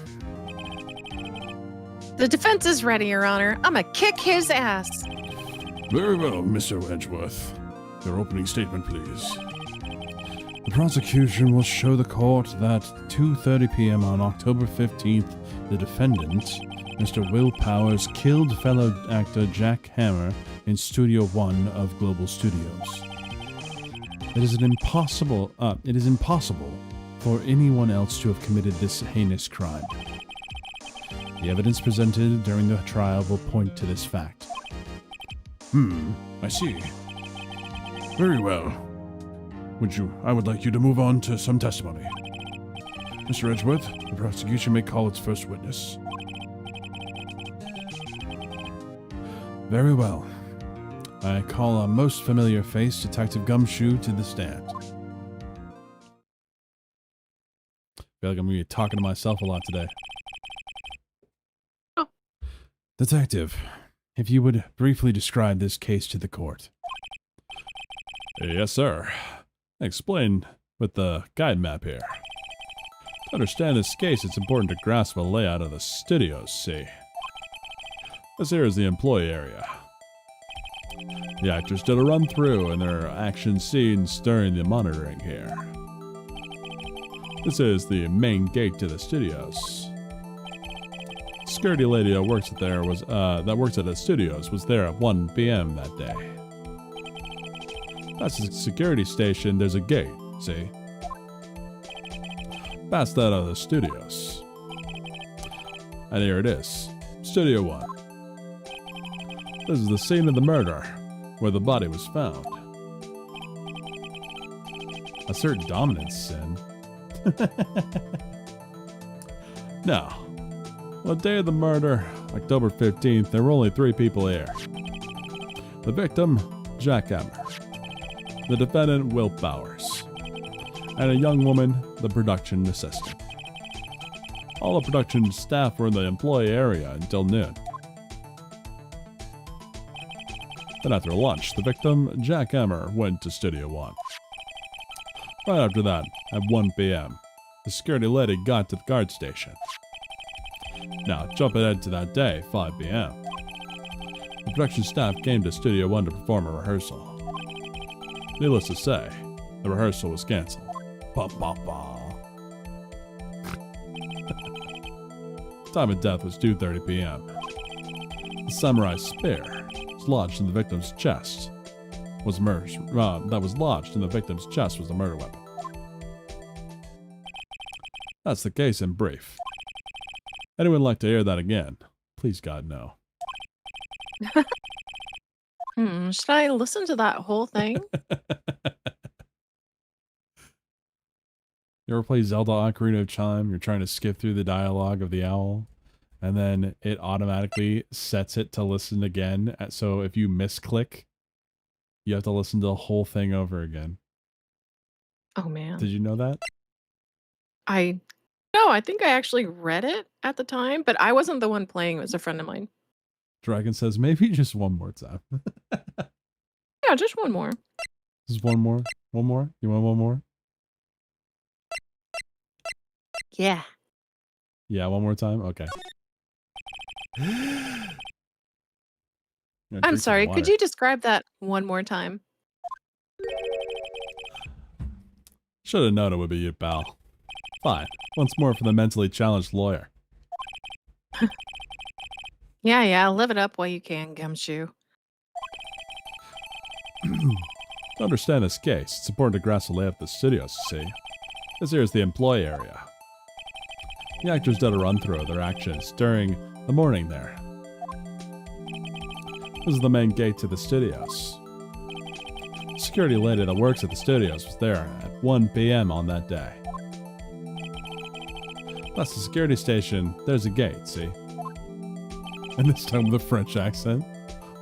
The defense is ready, Your Honor. I'm gonna kick his ass. Very well, Mr. Edgeworth. Your opening statement, please. The prosecution will show the court that 2:30 p.m. on October 15th, the defendant, Mr. Will Powers, killed fellow actor Jack Hammer in Studio 1 of Global Studios. It is impossible for anyone else to have committed this heinous crime. The evidence presented during the trial will point to this fact. I see. Very well. I would like you to move on to some testimony. Mr. Edgeworth, the prosecution may call its first witness. Very well. I call our most familiar face, Detective Gumshoe, to the stand. I feel like I'm going to be talking to myself a lot today. Oh. Detective, if you would briefly describe this case to the court. Yes, sir. Explain with the guide map here. To understand this case, it's important to grasp the layout of the studios, see. This here is the employee area. The actors did a run-through in their action scenes during the monitoring here. This is the main gate to the studios. Security lady that works at the studios was there at 1 p.m. that day. Past the security station, there's a gate, see? Past that are the studios. And here it is, Studio 1. This is the scene of the murder, where the body was found. Assert dominance, Sin. Now, on the day of the murder, October 15th, there were only 3 people here. The victim, Jack Hammer. The defendant, Will Powers. And a young woman, the production assistant. All the production staff were in the employee area until noon. Then after lunch, the victim, Jack Hammer, went to Studio 1. Right after that, at 1 p.m., the security lady got to the guard station. Now, jump ahead to that day, 5 p.m. The production staff came to Studio 1 to perform a rehearsal. Needless to say, the rehearsal was cancelled. Ba ba ba. Time of death was 2:30 p.m. The samurai spear was lodged in the victim's chest. That was lodged in the victim's chest was the murder weapon. That's the case in brief. Anyone like to hear that again? Please, God, no. Should I listen to that whole thing? You ever play Zelda Ocarina of Time? You're trying to skip through the dialogue of the owl, and then it automatically sets it to listen again. So if you misclick, you have to listen to the whole thing over again. Oh, man. Did you know that? No, I think I actually read it at the time, but I wasn't the one playing. It was a friend of mine. Dragon says, maybe just one more time. Yeah, just one more. Just one more? One more? You want one more? Yeah. Yeah, one more time? Okay. I'm sorry, could you describe that one more time? Should have known it would be you, pal. Fine. Once more for the mentally challenged lawyer. Yeah, live it up while you can, Gumshoe. To understand this case, it's important to grasp the layout of the studios, see? This here is the employee area. The actors did a run-through of their actions during the morning there. This is the main gate to the studios. The security lady that works at the studios was there at 1 p.m. on that day. That's the security station. There's a gate, see? And this time with a French accent.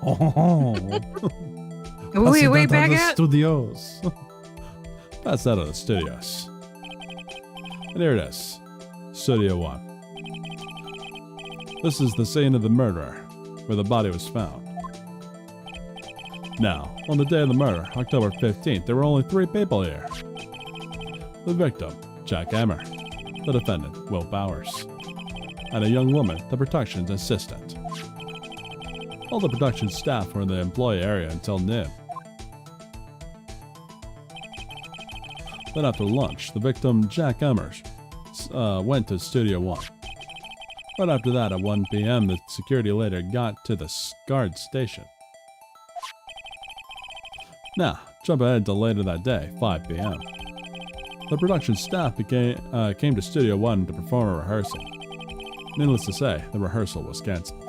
Oh. Wait, back the up. Studios. That's out of the studios. And here it is. Studio 1. This is the scene of the murder, where the body was found. Now, on the day of the murder, October 15th, there were only 3 people here. The victim, Jack Emmer. The defendant, Will Bowers. And a young woman, the production assistant. All the production staff were in the employee area until noon. Then after lunch, the victim, Jack Emmer, went to Studio 1. Right after that, at 1 p.m., the security later got to the guard station. Now, jump ahead to later that day, 5 p.m. The production staff came to Studio 1 to perform a rehearsal. Needless to say, the rehearsal was cancelled.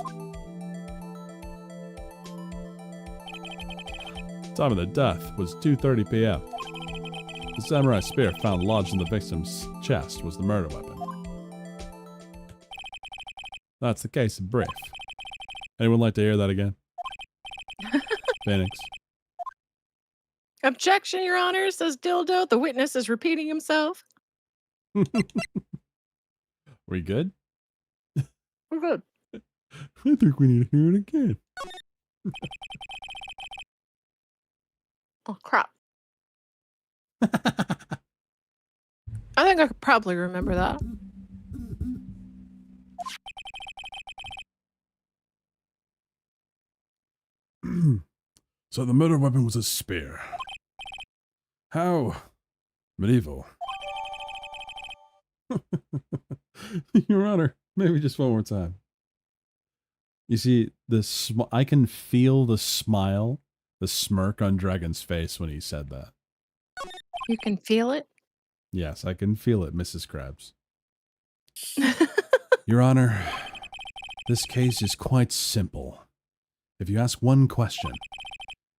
Time of the death was 2:30 p.m. The samurai spear found lodged in the victim's chest was the murder weapon. That's the case in brief. Anyone like to hear that again? Phoenix. Objection, Your Honor, says Dildo. The witness is repeating himself. We good? We're good. I think we need to hear it again. Oh, crap. I think I could probably remember that. So the murder weapon was a spear. How medieval. Your Honor, maybe just one more time. You see, I can feel the smile, the smirk on Dragon's face when he said that. You can feel it? Yes, I can feel it, Mrs. Krabs. Your Honor, this case is quite simple. If you ask one question,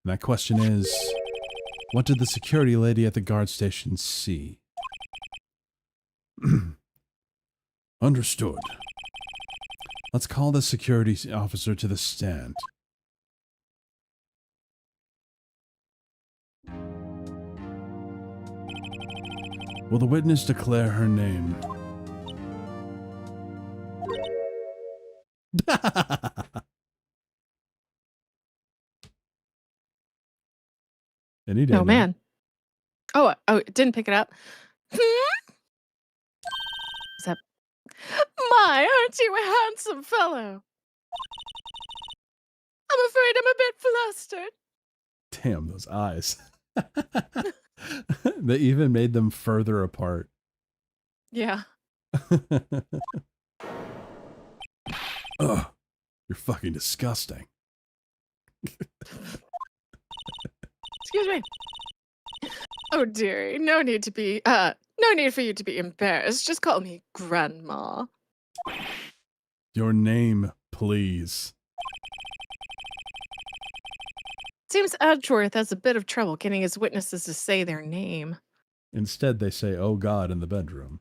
and that question is, what did the security lady at the guard station see? Understood. Let's call the security officer to the stand. Will the witness declare her name? Any day. Oh, man. Oh, it didn't pick it up. Is that... My, aren't you a handsome fellow? I'm afraid I'm a bit flustered. Damn, those eyes. They even made them further apart. Yeah. Ugh, you're fucking disgusting. Excuse me. Oh, dearie, no need for you to be embarrassed. Just call me Grandma. Your name, please. Seems Edgeworth has a bit of trouble getting his witnesses to say their name. Instead, they say, oh God, in the bedroom.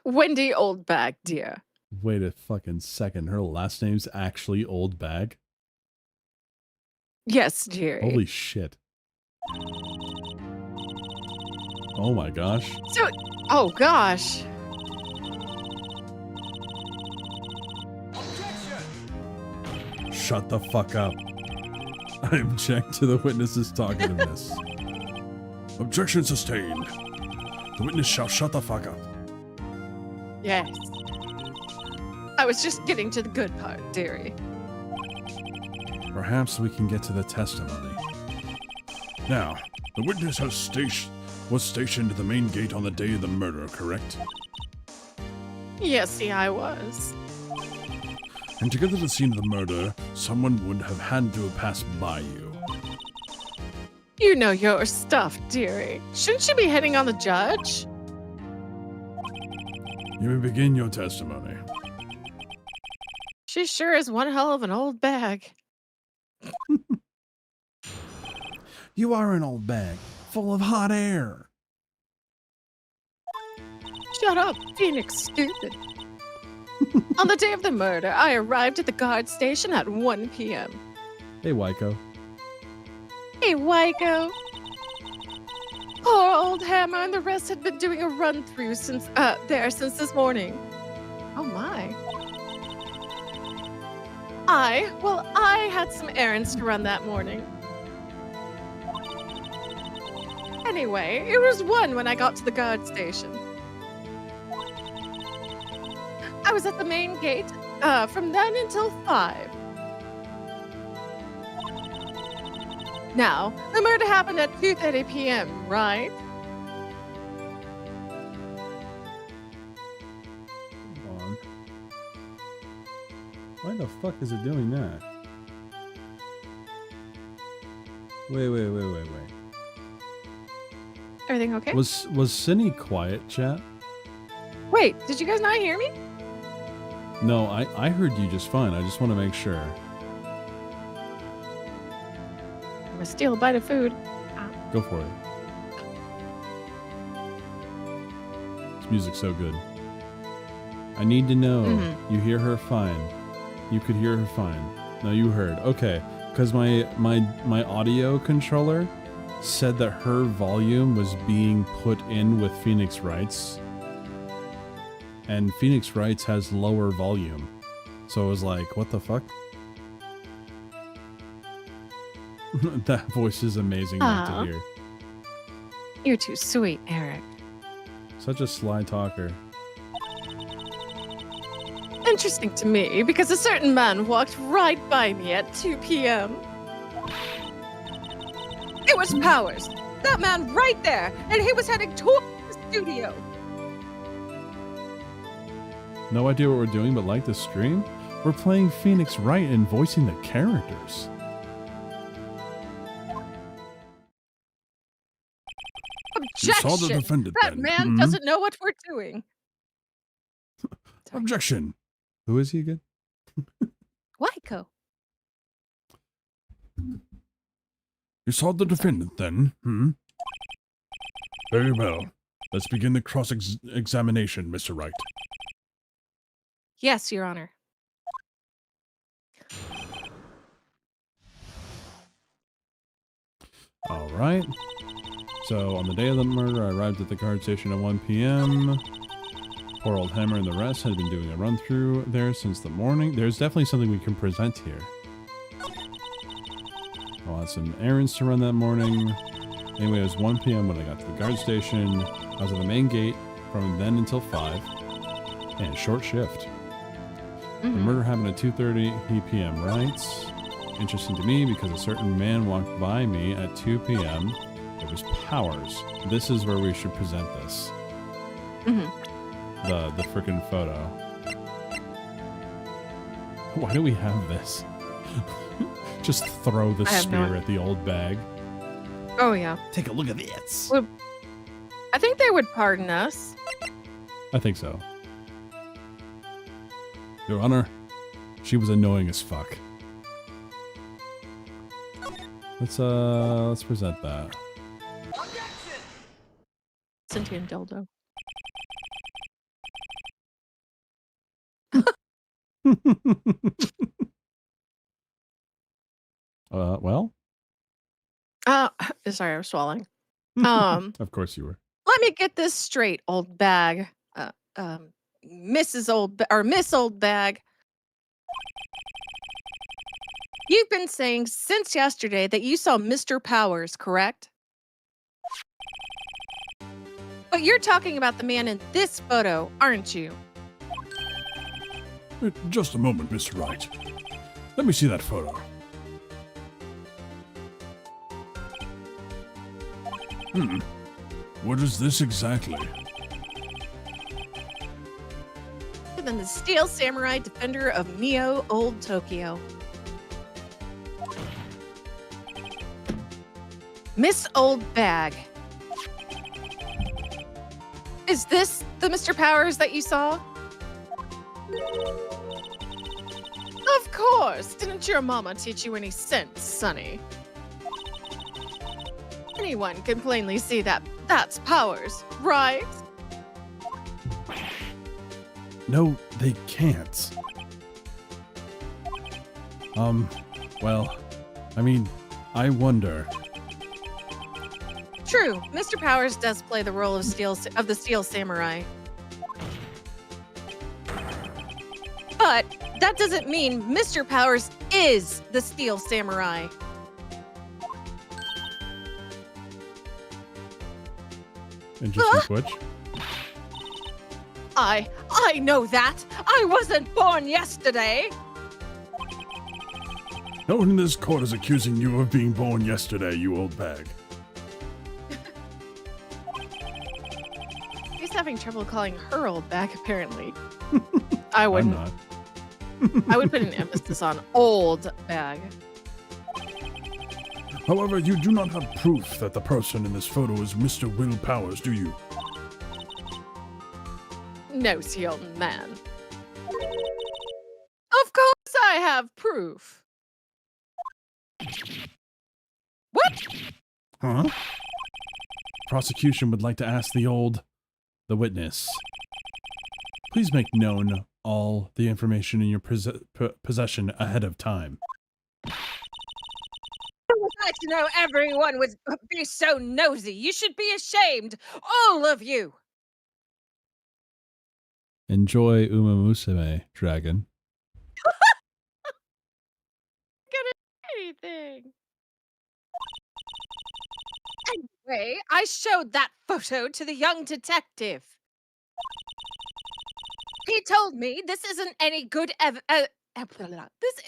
Wendy Oldbag, dear. Wait a fucking second. Her last name's actually Oldbag? Yes, dearie. Holy shit. Oh my gosh. So, oh gosh. Shut the fuck up. I object to the witnesses talking to this. Objection sustained. The witness shall shut the fuck up. Yes. I was just getting to the good part, dearie. Perhaps we can get to the testimony. Now, the witness was stationed at the main gate on the day of the murder, correct? Yes, I was. And to get to the scene of the murder, someone would have had to have passed by you. You know your stuff, dearie. Shouldn't you be hitting on the judge? You may begin your testimony. She sure is one hell of an old bag. You are an old bag, full of hot air. Shut up, Phoenix, stupid. On the day of the murder, I arrived at the guard station at 1 p.m. Hey, Wyko. Hey, Wyko. Poor old Hammer and the rest had been doing a run-through since this morning. Oh my. I had some errands to run that morning. Anyway, it was 1 when I got to the guard station. I was at the main gate from then until 5. Now, the murder happened at 2:30 p.m., right? Hold on. Why the fuck is it doing that? Wait. Everything okay? Was Cinny quiet, chat? Wait, did you guys not hear me? No, I heard you just fine. I just want to make sure. I'm gonna steal a bite of food. Go for it. This music's so good. I need to know. You hear her fine. You could hear her fine. No, you heard. Okay, because my audio controller said that her volume was being put in with Phoenix Wright's. And Phoenix Wright's has lower volume. So I was like, what the fuck? That voice is amazing not to hear. You're too sweet, Eric. Such a sly talker. Interesting to me, because a certain man walked right by me at 2 p.m. It was Powers. That man right there, and he was heading toward the studio. No idea what we're doing, but like the stream? We're playing Phoenix Wright and voicing the characters. Objection! You saw the defendant, that then. man doesn't know what we're doing. Objection! Who is he again? Wyko. You saw the defendant, then? Very well. Let's begin the cross-examination, Mr. Wright. Yes, Your Honor. All right. So, on the day of the murder, I arrived at the guard station at 1 p.m. Poor old Hammer and the rest had been doing a run-through there since the morning. There's definitely something we can present here. I had some errands to run that morning. Anyway, it was 1 p.m. when I got to the guard station. I was at the main gate from then until 5. And short shift. The murder happened at 2:30 p.m., right? Interesting to me because a certain man walked by me at 2 p.m. It was Powers. This is where we should present this. The frickin' photo. Why do we have this? Just throw the spear at the old bag. Oh, yeah. Take a look at this. Well, I think they would pardon us. I think so. Your Honor, she was annoying as fuck. Let's present that. Sentient dildo. Well? Sorry, I was swallowing. Of course you were. Let me get this straight, old bag. Miss Old Bag. You've been saying since yesterday that you saw Mr. Powers, correct? But you're talking about the man in this photo, aren't you? Just a moment, Mr. Wright. Let me see that photo. What is this exactly? Than the Steel Samurai Defender of Neo Old Tokyo. Miss Old Bag. Is this the Mr. Powers that you saw? Of course. Didn't your mama teach you any sense, Sonny? Anyone can plainly see that that's Powers, right? No, they can't. Well, I mean, I wonder. True, Mr. Powers does play the role of the Steel Samurai. But that doesn't mean Mr. Powers is the Steel Samurai. Interesting switch. I know that. I wasn't born yesterday. No one in this court is accusing you of being born yesterday, you old bag. He's having trouble calling her old bag, apparently. I wouldn't. I'm not. I would put an emphasis on old bag. However, you do not have proof that the person in this photo is Mr. Will Powers, do you? Nosy old man. Of course I have proof. What? Huh? Prosecution would like to ask the witness. Please make known all the information in your possession ahead of time. I would like to know everyone would be so nosy. You should be ashamed, all of you. Enjoy Uma Musume, dragon. Anything. Anyway, I showed that photo to the young detective. He told me this isn't any good this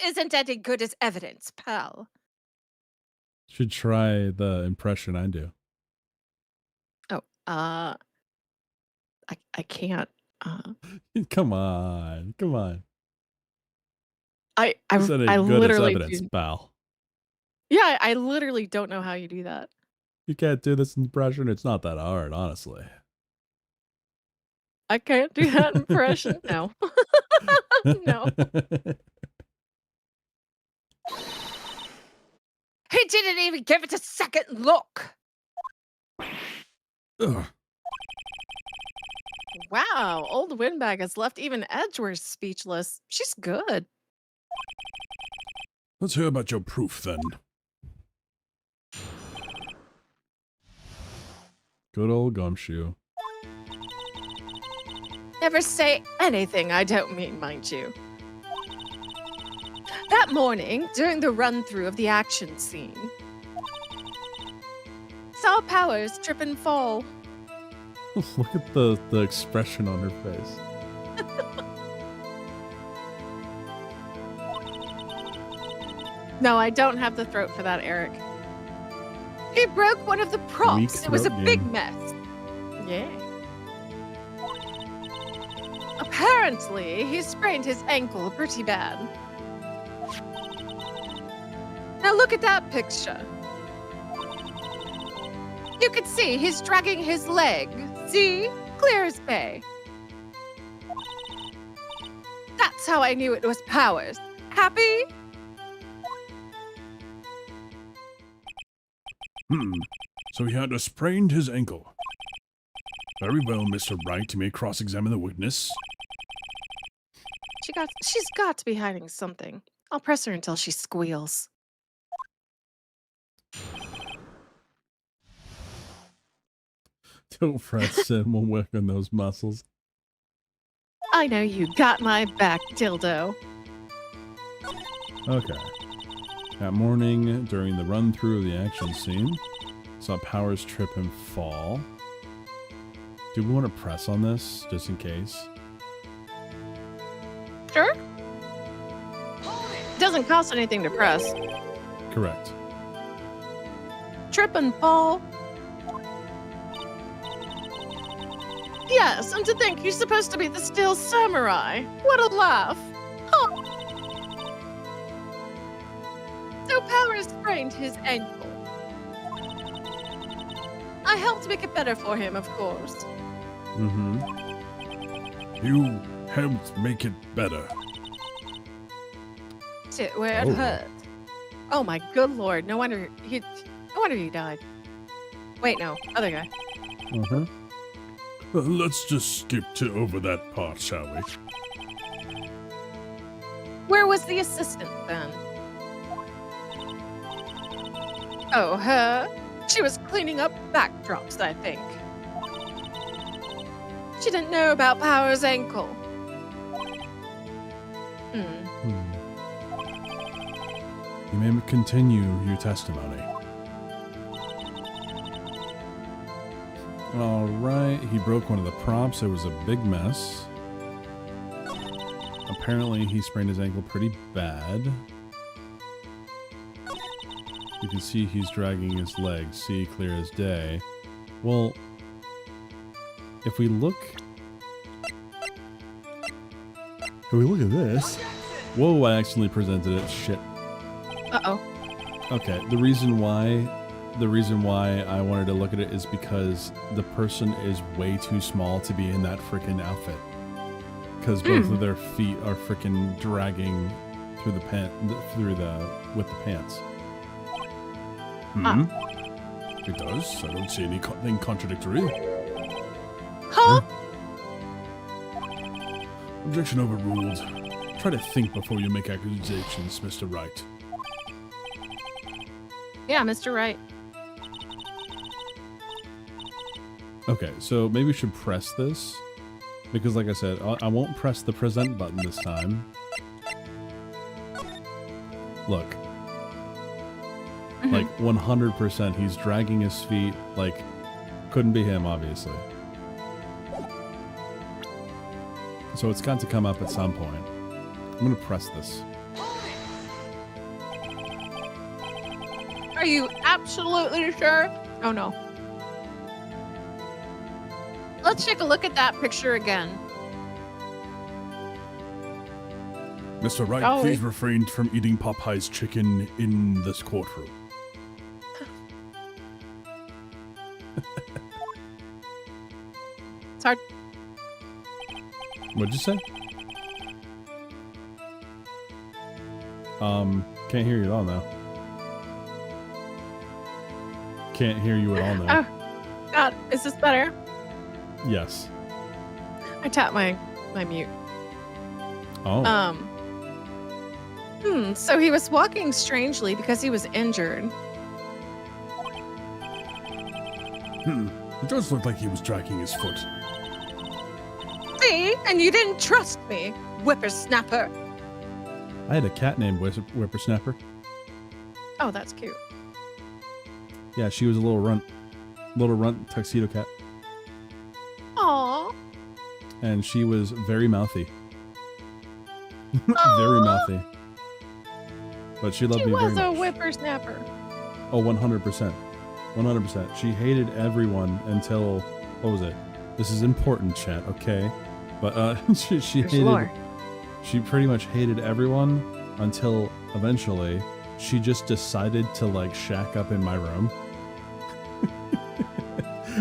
isn't any good as evidence, pal. Should try the impression I do. Oh, I can't. Come on. I Good literally as evidence, pal. Yeah, I literally don't know how you do that. You can't do this impression. It's not that hard, honestly. I can't do that impression. No. No. He didn't even give it a second look. Ugh. Wow, old Windbag has left even Edgeworth speechless. She's good. Let's hear about your proof, then. Good old Gumshoe. Never say anything I don't mean, mind you. That morning, during the run-through of the action scene, saw Powers trip and fall. Look at the expression on her face. No, I don't have the throat for that, Eric. He broke one of the props. It was a big mess. Yeah. Apparently, he sprained his ankle pretty bad. Now look at that picture. You can see he's dragging his leg. See? Clear as day. That's how I knew it was Powers. Happy? So he had sprained his ankle. Very well, Mr. Wright. You may cross-examine the witness. She's got to be hiding something. I'll press her until she squeals. Don't fret, Sim. We'll work on those muscles. I know you got my back, dildo. Okay. That morning, during the run-through of the action scene, saw Powers trip and fall. Do we want to press on this, just in case? Sure. Doesn't cost anything to press. Correct. Trip and fall. Yes, and to think he's supposed to be the Steel Samurai. What a laugh. Huh. So Powers sprained his ankle. I helped make it better for him, of course. Mm-hmm. You helped make it better. Sit where it Oh. hurts. Oh my good lord! No wonder he died. Wait, no, other guy. Uh-huh. Let's just skip to over that part, shall we? Where was the assistant then? Oh, her? She was cleaning up backdrops, I think. She didn't know about Power's ankle. You may continue your testimony. All right, he broke one of the props. It was a big mess. Apparently, he sprained his ankle pretty bad. You can see he's dragging his legs. See, clear as day. Well, if we look at this. Whoa, I accidentally presented it. Shit. Uh-oh. Okay, the reason why I wanted to look at it is because the person is way too small to be in that freaking outfit. Because both of their feet are freaking dragging through with the pants. Hmm? It does. I don't see anything contradictory. Huh? Objection overruled. Try to think before you make accusations, Mr. Wright. Yeah, Mr. Wright. Okay, so maybe we should press this. Because like I said, I won't press the present button this time. Look. Like, 100% he's dragging his feet. Like, couldn't be him, obviously. So it's got to come up at some point. I'm gonna press this. Are you absolutely sure? Oh no. Let's take a look at that picture again. Mr. Wright, Oh, please refrain from eating Popeye's chicken in this courtroom. It's hard. What'd you say? Can't hear you at all now. Can't hear you at all now. Oh, God, is this better? Yes. I tapped my mute. Oh. So he was walking strangely because he was injured. It does look like he was dragging his foot. See? And you didn't trust me, whippersnapper. I had a cat named Whippersnapper. Oh, that's cute. Yeah, she was a little runt tuxedo cat. Aww. And she was very mouthy. Aw. Very mouthy. But she loved She me very was a much. whippersnapper. Oh, 100%. 100%. She hated everyone until, what was it? This is important, chat, okay? But she There's lore. hated, she pretty much hated everyone until eventually she just decided to like shack up in my room.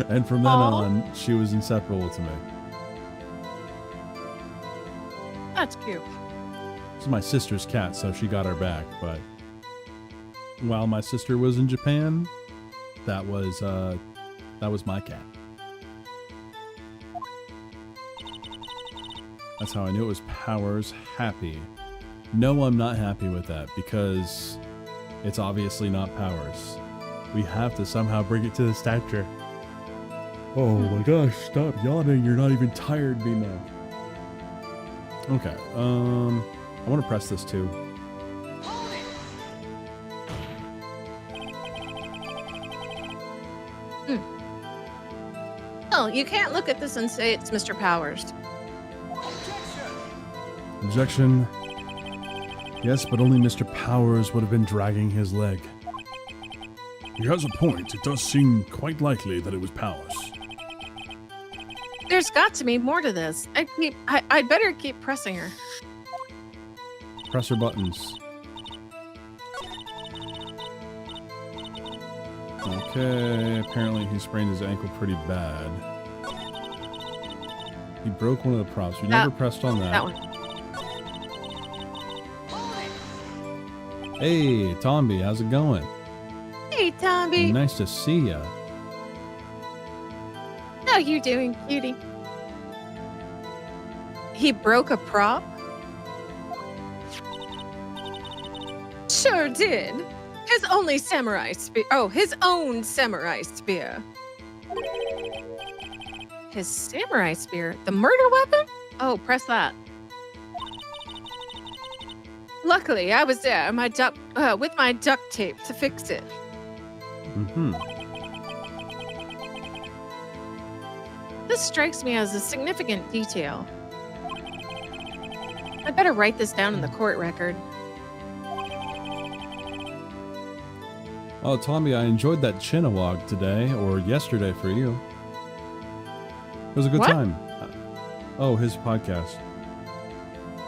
And from then Aw. on, she was inseparable to me. That's cute. It's my sister's cat, so she got her back, but while my sister was in Japan, that was my cat. That's how I knew it was Powers happy. No, I'm not happy with that because it's obviously not Powers. We have to somehow bring it to the stature. Oh my gosh, stop yawning. You're not even tired, me now. Okay, I want to press this too. Oh, you can't look at this and say it's Mr. Powers. Objection. Yes, but only Mr. Powers would have been dragging his leg. He has a point. It does seem quite likely that it was Powers. There's got to be more to this. I'd better keep pressing her. Press her buttons. Okay, apparently he sprained his ankle pretty bad. He broke one of the props. We never pressed on that. That one. Hey, Tomby, how's it going? Hey, Tomby. Nice to see ya. How you doing, cutie? He broke a prop? Sure did. His only samurai spear. Oh, his own samurai spear. His samurai spear? The murder weapon? Oh, press that. Luckily, I was there with my duct tape to fix it. Mm-hmm. This strikes me as a significant detail. I better write this down in the court record. Oh, Tommy, I enjoyed that Chinawag today, or yesterday for you. It was a good What? time. Oh, his podcast.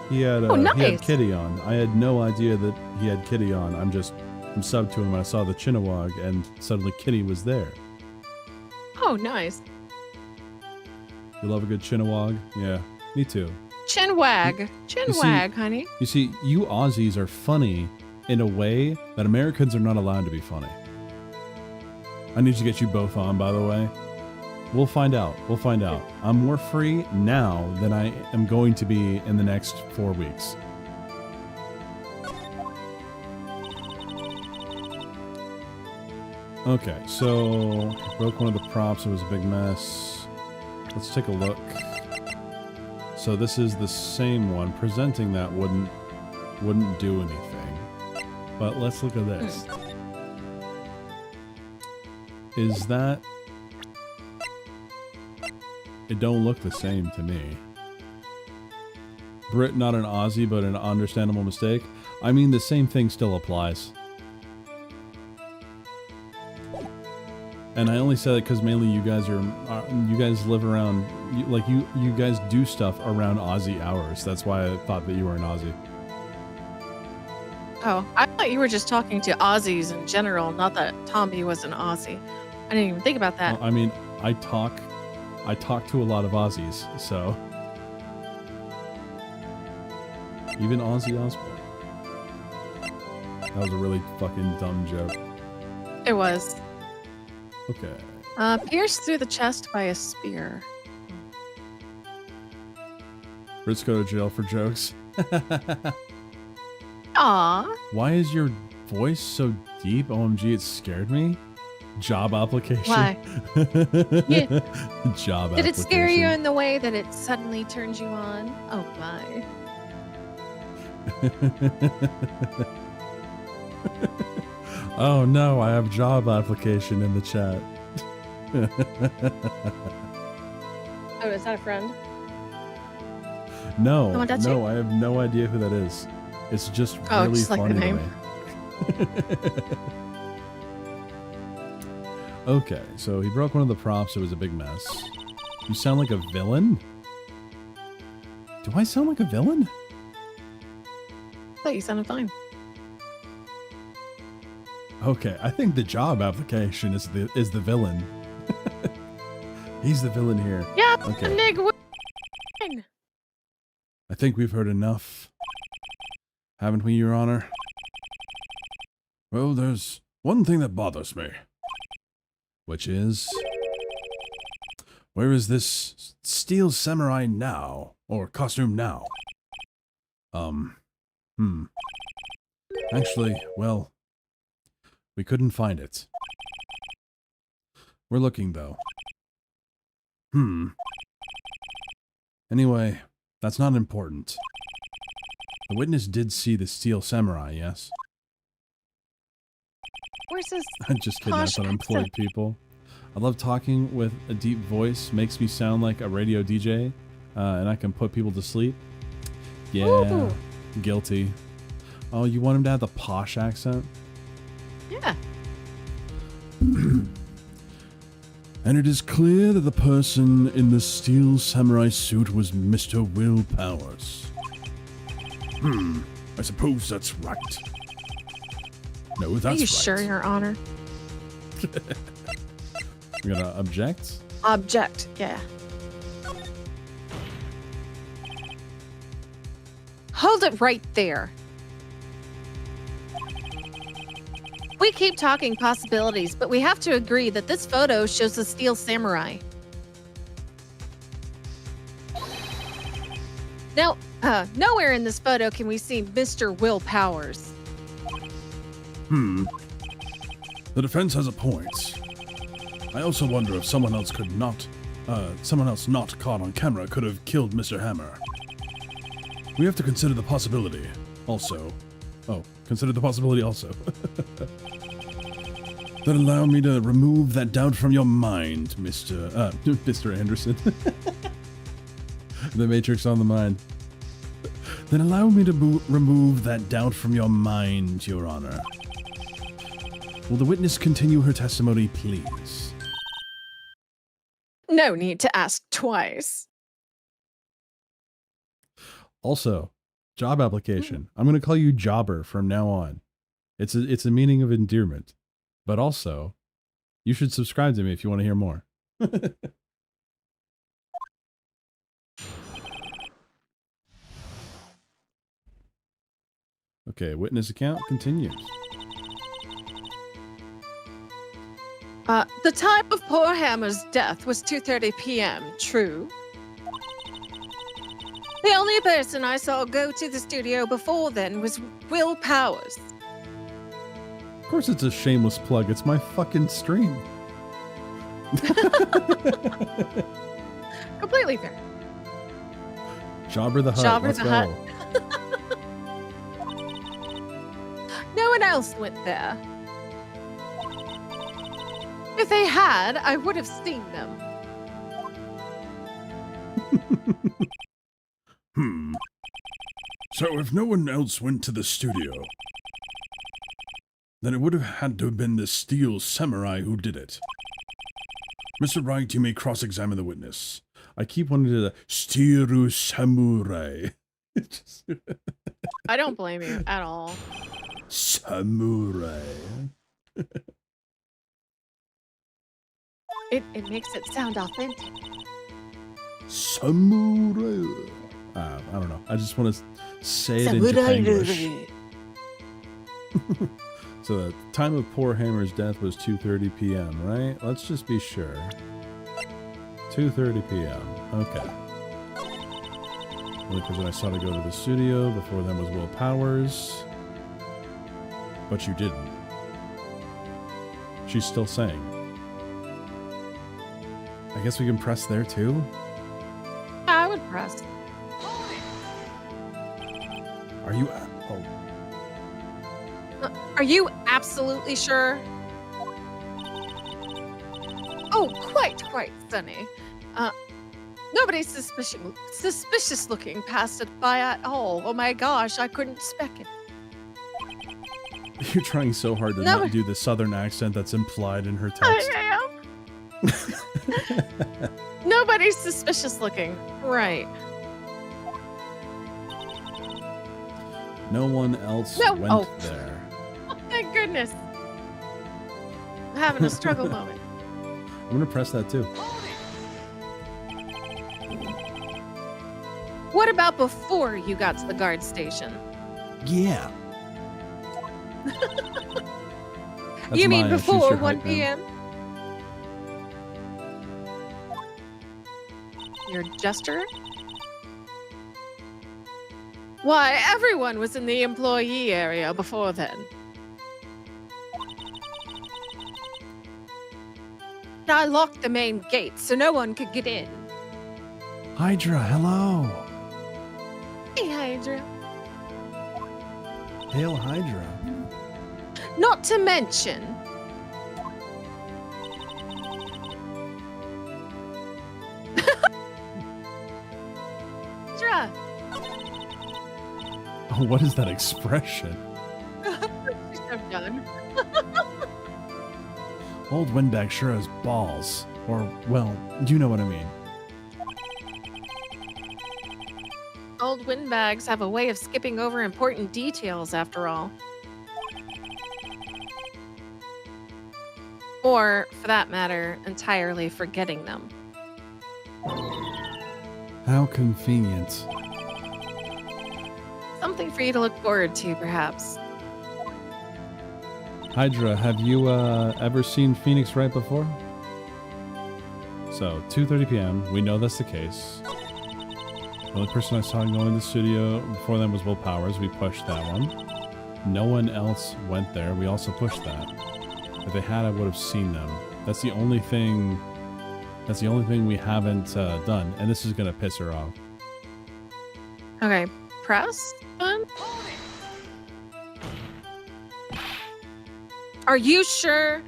He had, nice. he had Kitty on. I had no idea that he had Kitty on. I'm subbed to him. I saw the Chinawag, and suddenly Kitty was there. Oh, nice. You love a good Chinawag? Yeah, me too. Chin wag. Chin see- wag, honey. You see, you Aussies are funny in a way that Americans are not allowed to be funny. I need to get you both on, by the way. We'll find out. We'll find out. I'm more free now than I am going to be in the next 4 weeks. Okay, so broke one of the props. It was a big mess. Let's take a look. So this is the same one. Presenting that wouldn't do anything. But let's look at this. Is that... It don't look the same to me. Brit, not an Aussie, but an understandable mistake. I mean, the same thing still applies. And I only say that because mainly you guys live around, you guys do stuff around Aussie hours. That's why I thought that you were an Aussie. Oh, I thought you were just talking to Aussies in general, not that Tommy was an Aussie. I didn't even think about that. Well, I mean, I talk to a lot of Aussies, so even Ozzy Osbourne. That was a really fucking dumb joke. It was. Okay. Pierced through the chest by a spear. Let's go to jail for jokes. Aw. Why is your voice so deep? OMG, it scared me. Job application. Why? Yeah. Job application. Did it scare you in the way that it suddenly turns you on? Oh my. Oh no, I have job application in the chat. Oh, is that a friend? No, Someone touch no, you? I have no idea who that is. It's just Oh, really just like the funny name. to me. Okay, so he broke one of the props. It was a big mess. You sound like a villain? Do I sound like a villain? I thought you sounded fine. Okay, I think the job application is the villain. He's the villain here. Yep, Okay. the nig win. I think we've heard enough. Haven't we, Your Honor? Well, there's one thing that bothers me. Which is... Where is this steel samurai now? Or costume now? Actually, well... We couldn't find it. We're looking, though. Anyway, that's not important. The witness did see the steel samurai, yes? Where's this? I just kidnapped posh unemployed accent? people. I love talking with a deep voice. Makes me sound like a radio DJ. And I can put people to sleep. Yeah, Ooh. guilty. Oh, you want him to have the posh accent? Yeah. And it is clear that the person in the steel samurai suit was Mr. Will Powers. I suppose that's right. No, that's Are you right. sure, Your Honor? We're gonna object? Object, yeah. Hold it right there. We keep talking possibilities, but we have to agree that this photo shows a steel samurai. Now, nowhere in this photo can we see Mr. Will Powers. The defense has a point. I also wonder if someone else not caught on camera could have killed Mr. Hammer. We have to consider the possibility also. Consider the possibility also. That allow me to remove that doubt from your mind, Mr. Anderson. The Matrix on the mind. Then allow me to remove that doubt from your mind, Your Honor. Will the witness continue her testimony, please? No need to ask twice. Also, job application. I'm going to call you Jobber from now on. It's a meaning of endearment. But also, you should subscribe to me if you want to hear more. Okay, witness account continues. The time of poor Hammer's death was 2:30 p.m., true? The only person I saw go to the studio before then was Will Powers. Of course it's a shameless plug. It's my fucking stream. Completely fair. Jobber the Hutt. Jobber Let's the go. Hutt. No one else went there. If they had, I would have seen them. So if no one else went to the studio, then it would have had to have been the steel samurai who did it. Mr. Wright, you may cross-examine the witness. I keep wanting to steel samurai. I don't blame you at all. Samurai. It makes it sound authentic. Samurai. I don't know. I just want to say it in Japanglish. So the time of poor Hammer's death was 2:30 p.m., right? Let's just be sure. 2:30 p.m. Okay. Only because I saw to go to the studio. Before them was Will Powers. But you didn't. She's still saying. I guess we can press there too? I would press. Are you... Are you absolutely sure? Oh, quite, Sunny. Nobody's suspicious looking passed it by at all. Oh my gosh, I couldn't spec it. You're trying so hard to not do the southern accent that's implied in her text. I am. Nobody's suspicious looking. Right. No one else went there. Oh, thank goodness. I'm having a struggle moment. I'm going to press that too. What about before you got to the guard station? Yeah. You mean before 1 p.m.? Your jester? Why, everyone was in the employee area before then. I locked the main gate so no one could get in. Hydra, hello. Hey, Hydra. Hail Hydra. Not to mention... Hydra! Oh, what is that expression? I'm done. Old Windbag sure has balls. Or, well, you know what I mean. Old windbags have a way of skipping over important details, after all. Or, for that matter, entirely forgetting them. How convenient. Something for you to look forward to, perhaps. Hydra, have you ever seen Phoenix Wright before? So, 2:30 p.m. We know that's the case. The only person I saw going to the studio before them was Will Powers. We pushed that one. No one else went there. We also pushed that. If they had, I would have seen them. That's the only thing. That's the only thing we haven't done, and this is gonna piss her off. Okay, press button. Are you sure?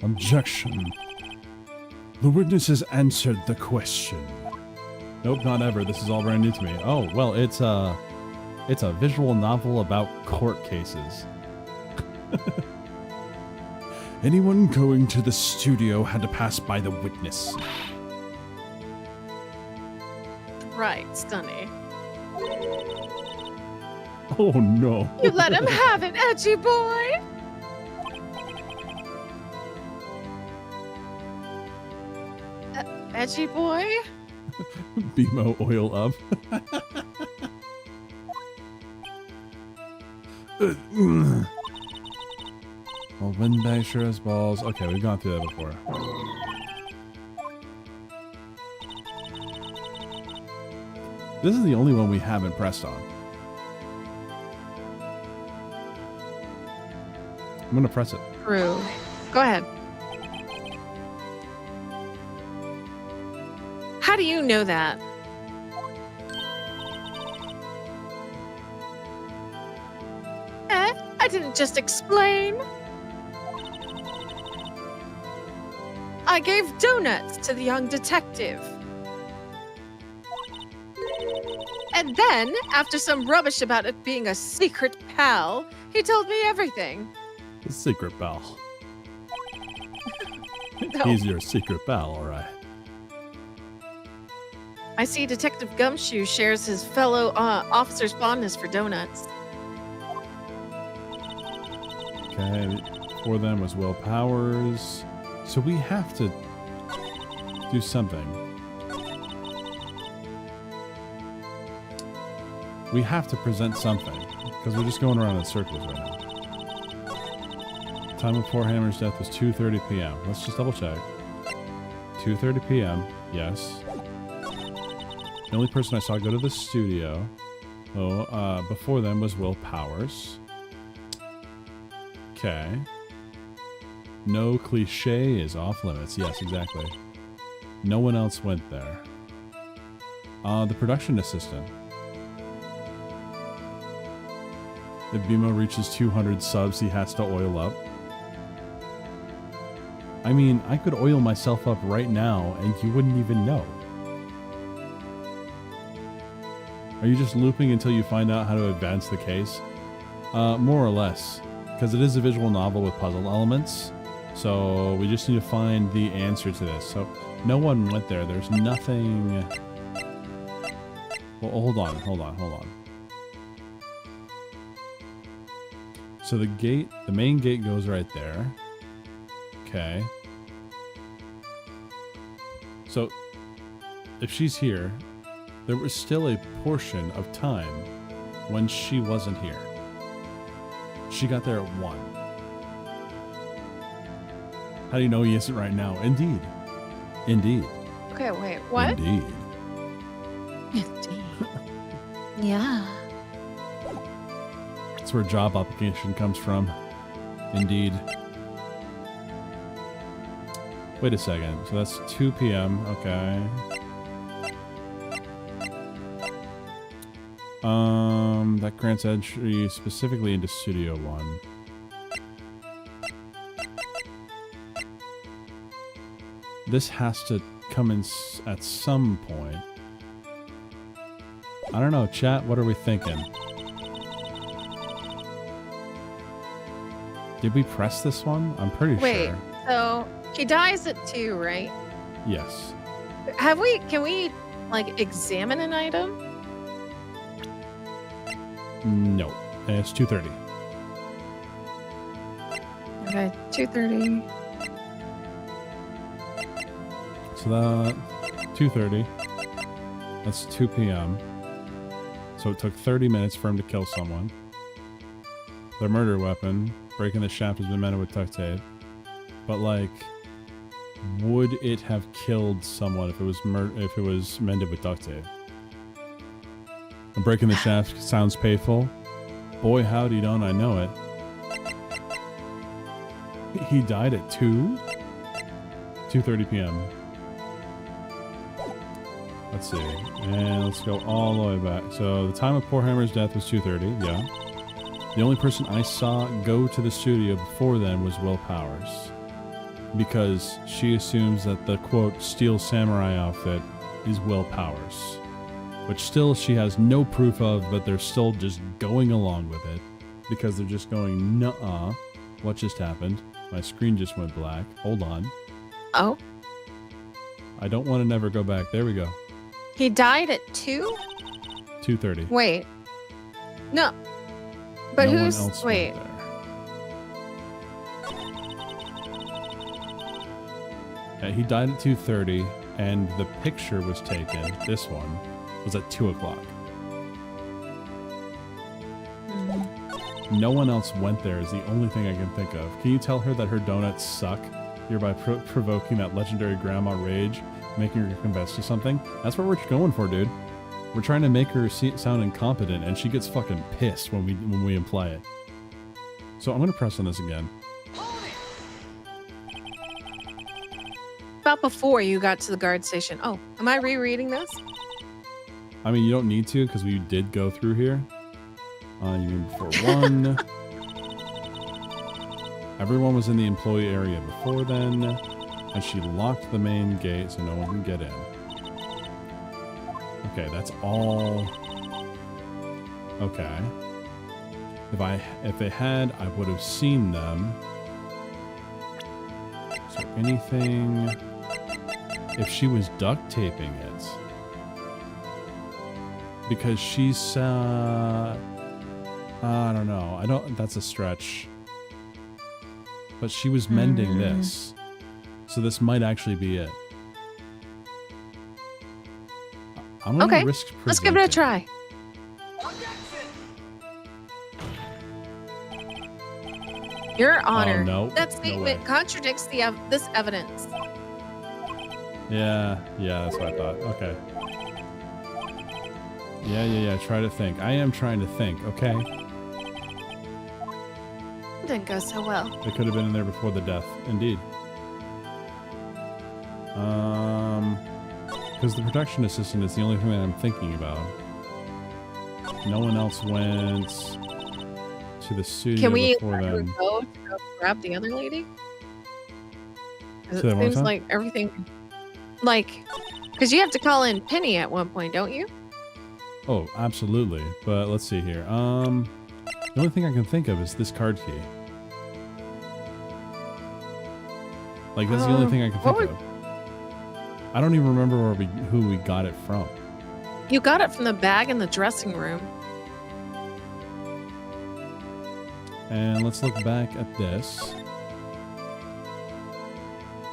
Objection. The witness has answered the question. Nope, not ever. This is all brand new to me. Oh, well, it's a visual novel about court cases. Anyone going to the studio had to pass by the witness. Right, Stunny. Oh no. You let him have it, edgy boy. Edgy boy? BMO oil up. Well, windbag sure has balls. Okay, we've gone through that before. This is the only one we haven't pressed on. I'm gonna press it. True. Go ahead. How do you know that? I didn't just explain. I gave donuts to the young detective. And then, after some rubbish about it being a secret pal, he told me everything. The secret pal. No. He's your secret pal, alright. I see Detective Gumshoe shares his fellow officer's fondness for donuts. Okay, for them was Will Powers. So we have to do something. We have to present something, because we're just going around in circles right now. Time before Hammer's death was 2:30 p.m. Let's just double check. 2:30 p.m. Yes. The only person I saw go to the studio before them was Will Powers. Okay. No cliche is off limits. Yes, exactly. No one else went there. The production assistant. If BMO reaches 200 subs, he has to oil up. I mean, I could oil myself up right now and you wouldn't even know. Are you just looping until you find out how to advance the case? More or less. Because it is a visual novel with puzzle elements. So we just need to find the answer to this. So no one went there. There's nothing... Well, hold on. So the main gate goes right there. Okay. So if she's here, there was still a portion of time when she wasn't here. She got there at 1. How do you know he isn't right now? Indeed. Okay, wait, what? Indeed. Yeah. That's where job application comes from. Indeed. Wait a second. So that's 2 p.m. Okay. That grants entry specifically into Studio 1. This has to come in at some point. I don't know, chat, what are we thinking? Did we press this one? I'm pretty Wait, sure. so he dies at 2, right? Yes. Can we, like, examine an item? No. And it's 2:30. Okay, 2:30. So that 2:30. That's 2 p.m. So it took 30 minutes for him to kill someone. Their murder weapon, breaking the shaft, has been mended with duct tape. But like, would it have killed someone if it was mended with duct tape? And breaking the shaft sounds painful. Boy, howdy, don't I know it. He died at 2:30 p.m. Let's see. And let's go all the way back. So the time of poor Hammer's death was 2:30, yeah. The only person I saw go to the studio before then was Will Powers. Because she assumes that the, quote, Steel Samurai outfit is Will Powers. Which still she has no proof of, but they're still just going along with it. Because they're just going, nuh-uh. What just happened? My screen just went black. Hold on. Oh? I don't want to never go back. There we go. He died at 2? 2:30. Wait. No. But No one who's... else Wait. went there. Yeah, he died at 2:30, and the picture was taken, this one, was at 2 o'clock. No one else went there is the only thing I can think of. Can you tell her that her donuts suck, hereby provoking that legendary grandma rage, making her confess to something? That's what we're going for, dude. We're trying to make her sound incompetent, and she gets fucking pissed when we imply it. So I'm gonna press on this again. About before you got to the guard station. Oh, am I rereading this? I mean, you don't need to, because we did go through here. You mean before 1. Everyone was in the employee area before then, and she locked the main gate so no one can get in. Okay, that's all. Okay. If they had, I would have seen them. So anything... If she was duct taping it. Because she's, I don't know. That's a stretch. But she was mending this. So this might actually be it. I'm gonna Okay, risk let's give it a try. Your Honor, no. that No statement way. contradicts this evidence. Yeah, that's what I thought. Okay. Yeah. Try to think. I am trying to think, okay? It didn't go so well. It could have been in there before the death. Indeed. Because the production assistant is the only thing that I'm thinking about. No one else went to the studio Can we before then. go to go grab the other lady? 'Cause Say that it one seems time? like everything... because you have to call in Penny at one point, don't you? Oh, absolutely. But let's see here. The only thing I can think of is this card key. Like, that's the only thing I can think of. I don't even remember who we got it from. You got it from the bag in the dressing room. And let's look back at this.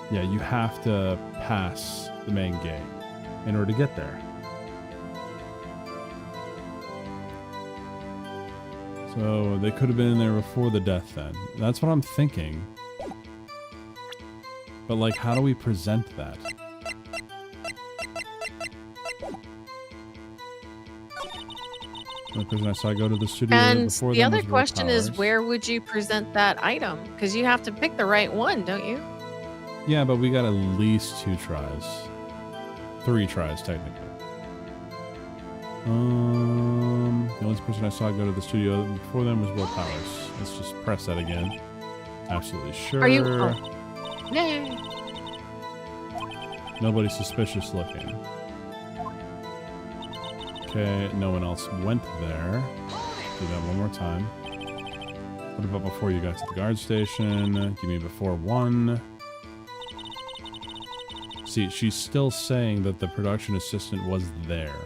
Yeah, you have to pass the main gate in order to get there. So they could have been in there before the death then. That's what I'm thinking. But like, how do we present that? The person I saw go to the studio And before the them other was Will question is, Powers. where would you present that item? Because you have to pick the right one, don't you? Yeah, but we got at least 2 tries. 3 tries, technically. The only person I saw go to the studio before them was Will Powers. Let's just press that again. Absolutely sure. Are you? Oh. Yay. Nobody suspicious looking. Okay, no one else went there. Do that one more time. What about before you got to the guard station? Give me before 1. See, she's still saying that the production assistant was there.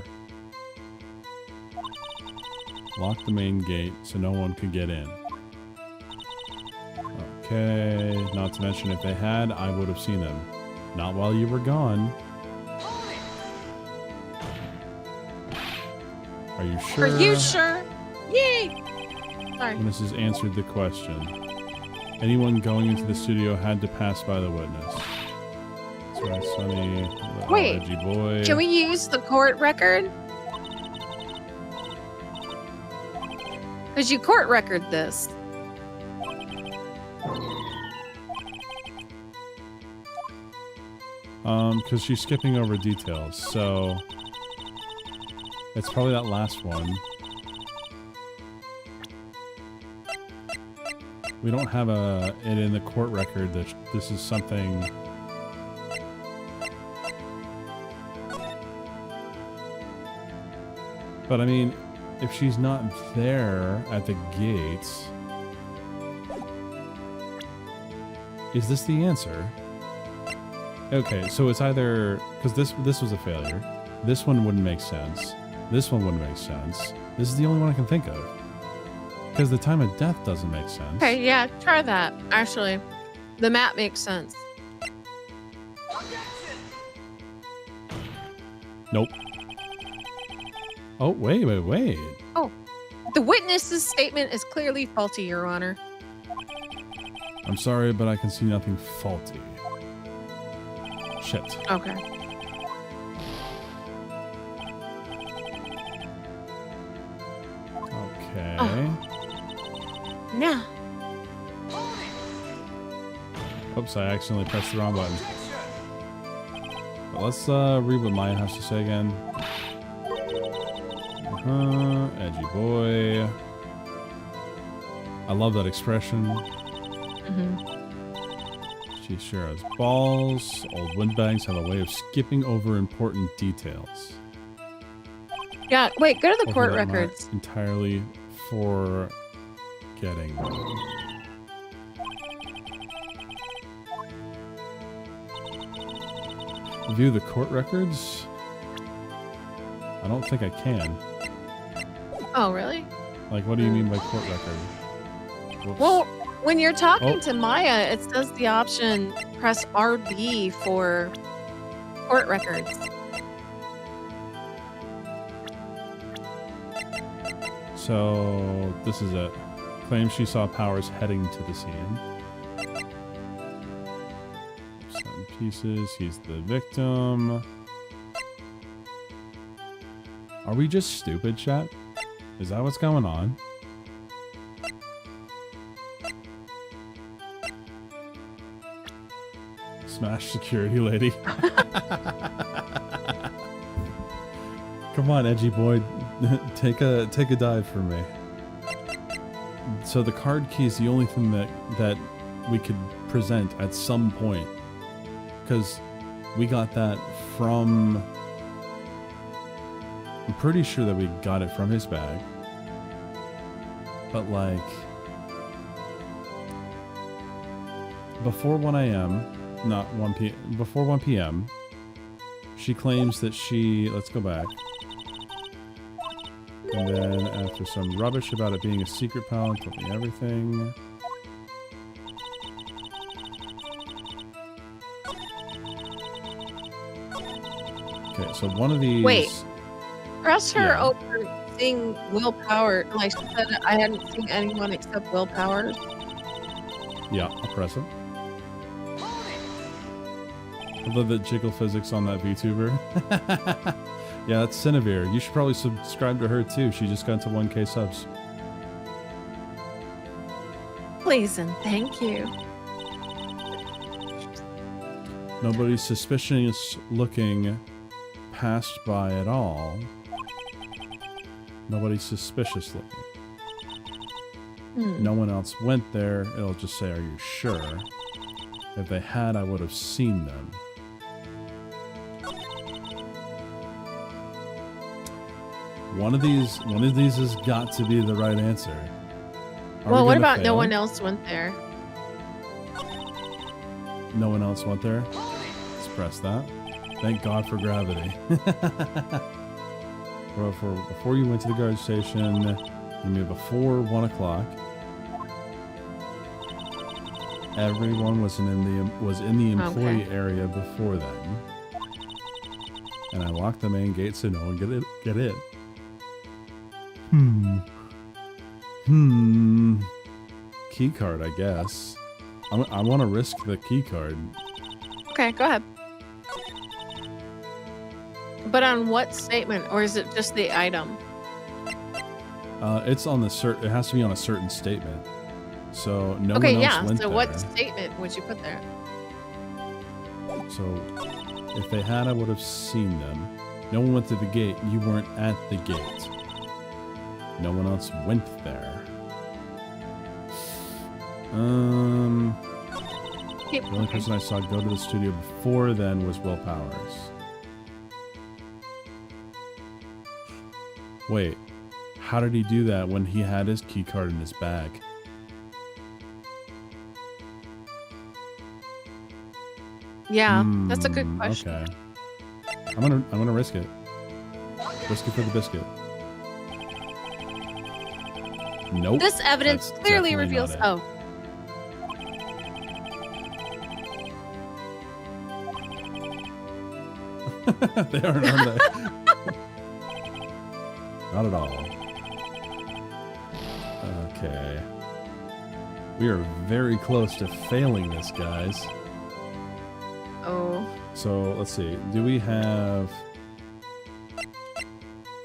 Lock the main gate so no one could get in. Okay, not to mention if they had, I would have seen them. Not while you were gone. Are you sure? Are you sure? Yay! Sorry. Witnesses answered the question. Anyone going into the studio had to pass by the witness. That's right, Sonny. Wait, Edgy boy. can we use the court record? Because you court record this. Because she's skipping over details, so it's probably that last one. We don't have it in the court record that this is something. But I mean, if she's not there at the gates, is this the answer? Okay, so it's either because this was a failure. This one wouldn't make sense. This one wouldn't make sense. This is the only one I can think of. Because the time of death doesn't make sense. Okay, yeah, try that. Actually, the map makes sense. Nope. Oh, wait. Oh, the witness's statement is clearly faulty, Your Honor. I'm sorry, but I can see nothing faulty. Shit. Okay. Okay. Oh. Now. Oops, I accidentally pressed the wrong button. But let's read what Maya has to say again. Edgy boy. I love that expression. She sure has balls. Old windbags have a way of skipping over important details. Yeah, wait, go to the court Hopefully I'm not records. entirely forgetting them. View the court records? I don't think I can. Oh, really? Like, what do you mean by court record? Whoops. Well, when you're talking Oh. to Maya, it says the option press RB for court records. So, this is it. Claims she saw Powers heading to the scene. Some pieces. He's the victim. Are we just stupid, chat? Is that what's going on? Smash security lady. Come on, edgy boy. take a dive for me. So the card key is the only thing that we could present at some point. Because we got that from... I'm pretty sure that we got it from his bag. But like... Before 1 a.m., not 1 p.m., before 1 p.m., she claims that she... Let's go back. And then after some rubbish about it being a secret palette, told me everything. Okay, so one of these... Wait. Press her Yeah. over seeing Will Powers. Like she said, I hadn't seen anyone except Will Powers. Yeah, I'll press it. I love that jiggle physics on that VTuber. Yeah, that's Siniviere. You should probably subscribe to her too. She just got to 1K subs. Please and thank you. Nobody's suspicious looking passed by at all. Nobody's suspicious looking. No one else went there. It'll just say, are you sure? If they had, I would have seen them. One of these has got to be the right answer. Are Well, we what gonna about no fail? one else went there? No one else went there? Let's press that. Thank God for gravity. Well, before you went to the guard station, you made before 1 o'clock. Everyone was in the employee area before then. And I locked the main gate so no one get in. Key card, I guess. I want to risk the key card. Okay, go ahead. But on what statement, or is it just the item? It's on the it has to be on a certain statement. So no Okay, one else yeah. went So there. what statement would you put there? So if they had, I would have seen them. No one went to the gate. You weren't at the gate. No one else went there. Keep The only person I saw go to the studio before then was Will Powers. Wait, how did he do that when he had his key card in his bag? Yeah, that's a good question. Okay. I'm gonna risk it. Risk it for the biscuit. Nope. This evidence that's clearly definitely reveals. not it. Oh, They aren't on there. Not at all. Okay. We are very close to failing this, guys. oh. So, let's see. Do we have...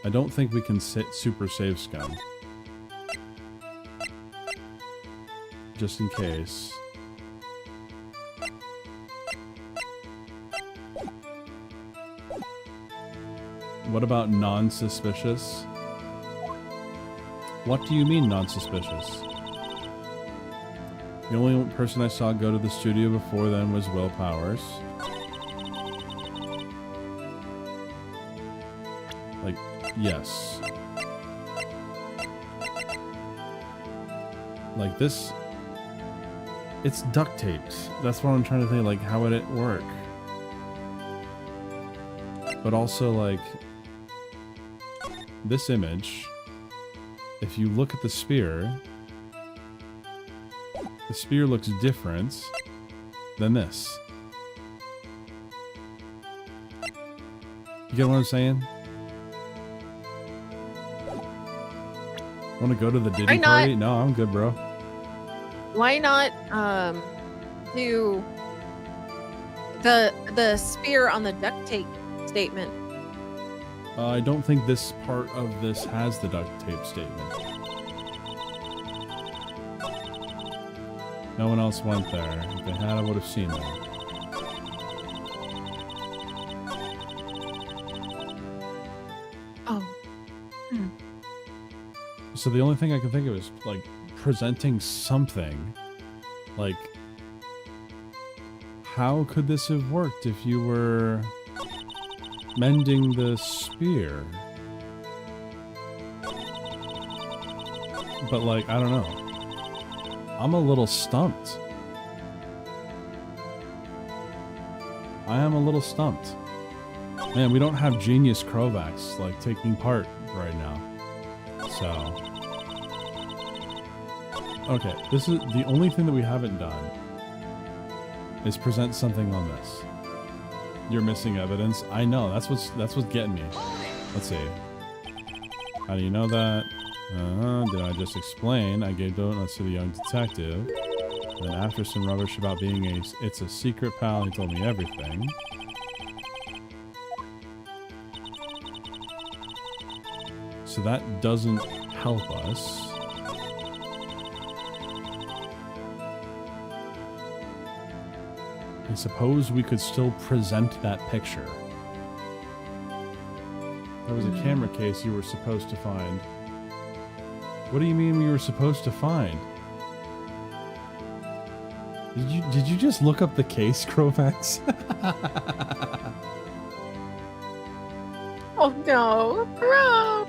I don't think we can super save scum. Just in case. What about non-suspicious? What do you mean non-suspicious? The only person I saw go to the studio before then was Will Powers. Like, yes. Like this... It's duct taped. That's what I'm trying to think, like, how would it work? But also, like... This image, if you look at the spear looks different than this. You get what I'm saying? Want to go to the Diddy Why not? party? No, I'm good, bro. Why not do the spear on the duct tape statement? I don't think this part of this has the duct tape statement. No one else went there. If they had, I would have seen them. Oh. So the only thing I can think of is, like, presenting something. Like, how could this have worked if you were mending the spear? But, like, I don't know. I'm a little stumped. I am a little stumped. Man, we don't have genius Krovacs, like, taking part right now. So... Okay, this is the only thing that we haven't done is present something on this. You're missing evidence. I know, that's what's getting me. Let's see. How do you know that? Did I just explain? I gave donuts to the young detective. Then after some rubbish about being it's a secret pal, he told me everything. So that doesn't help us. I suppose we could still present that picture. There was a camera case you were supposed to find. What do you mean we were supposed to find? Did you just look up the case, Krovax? Oh no, bro.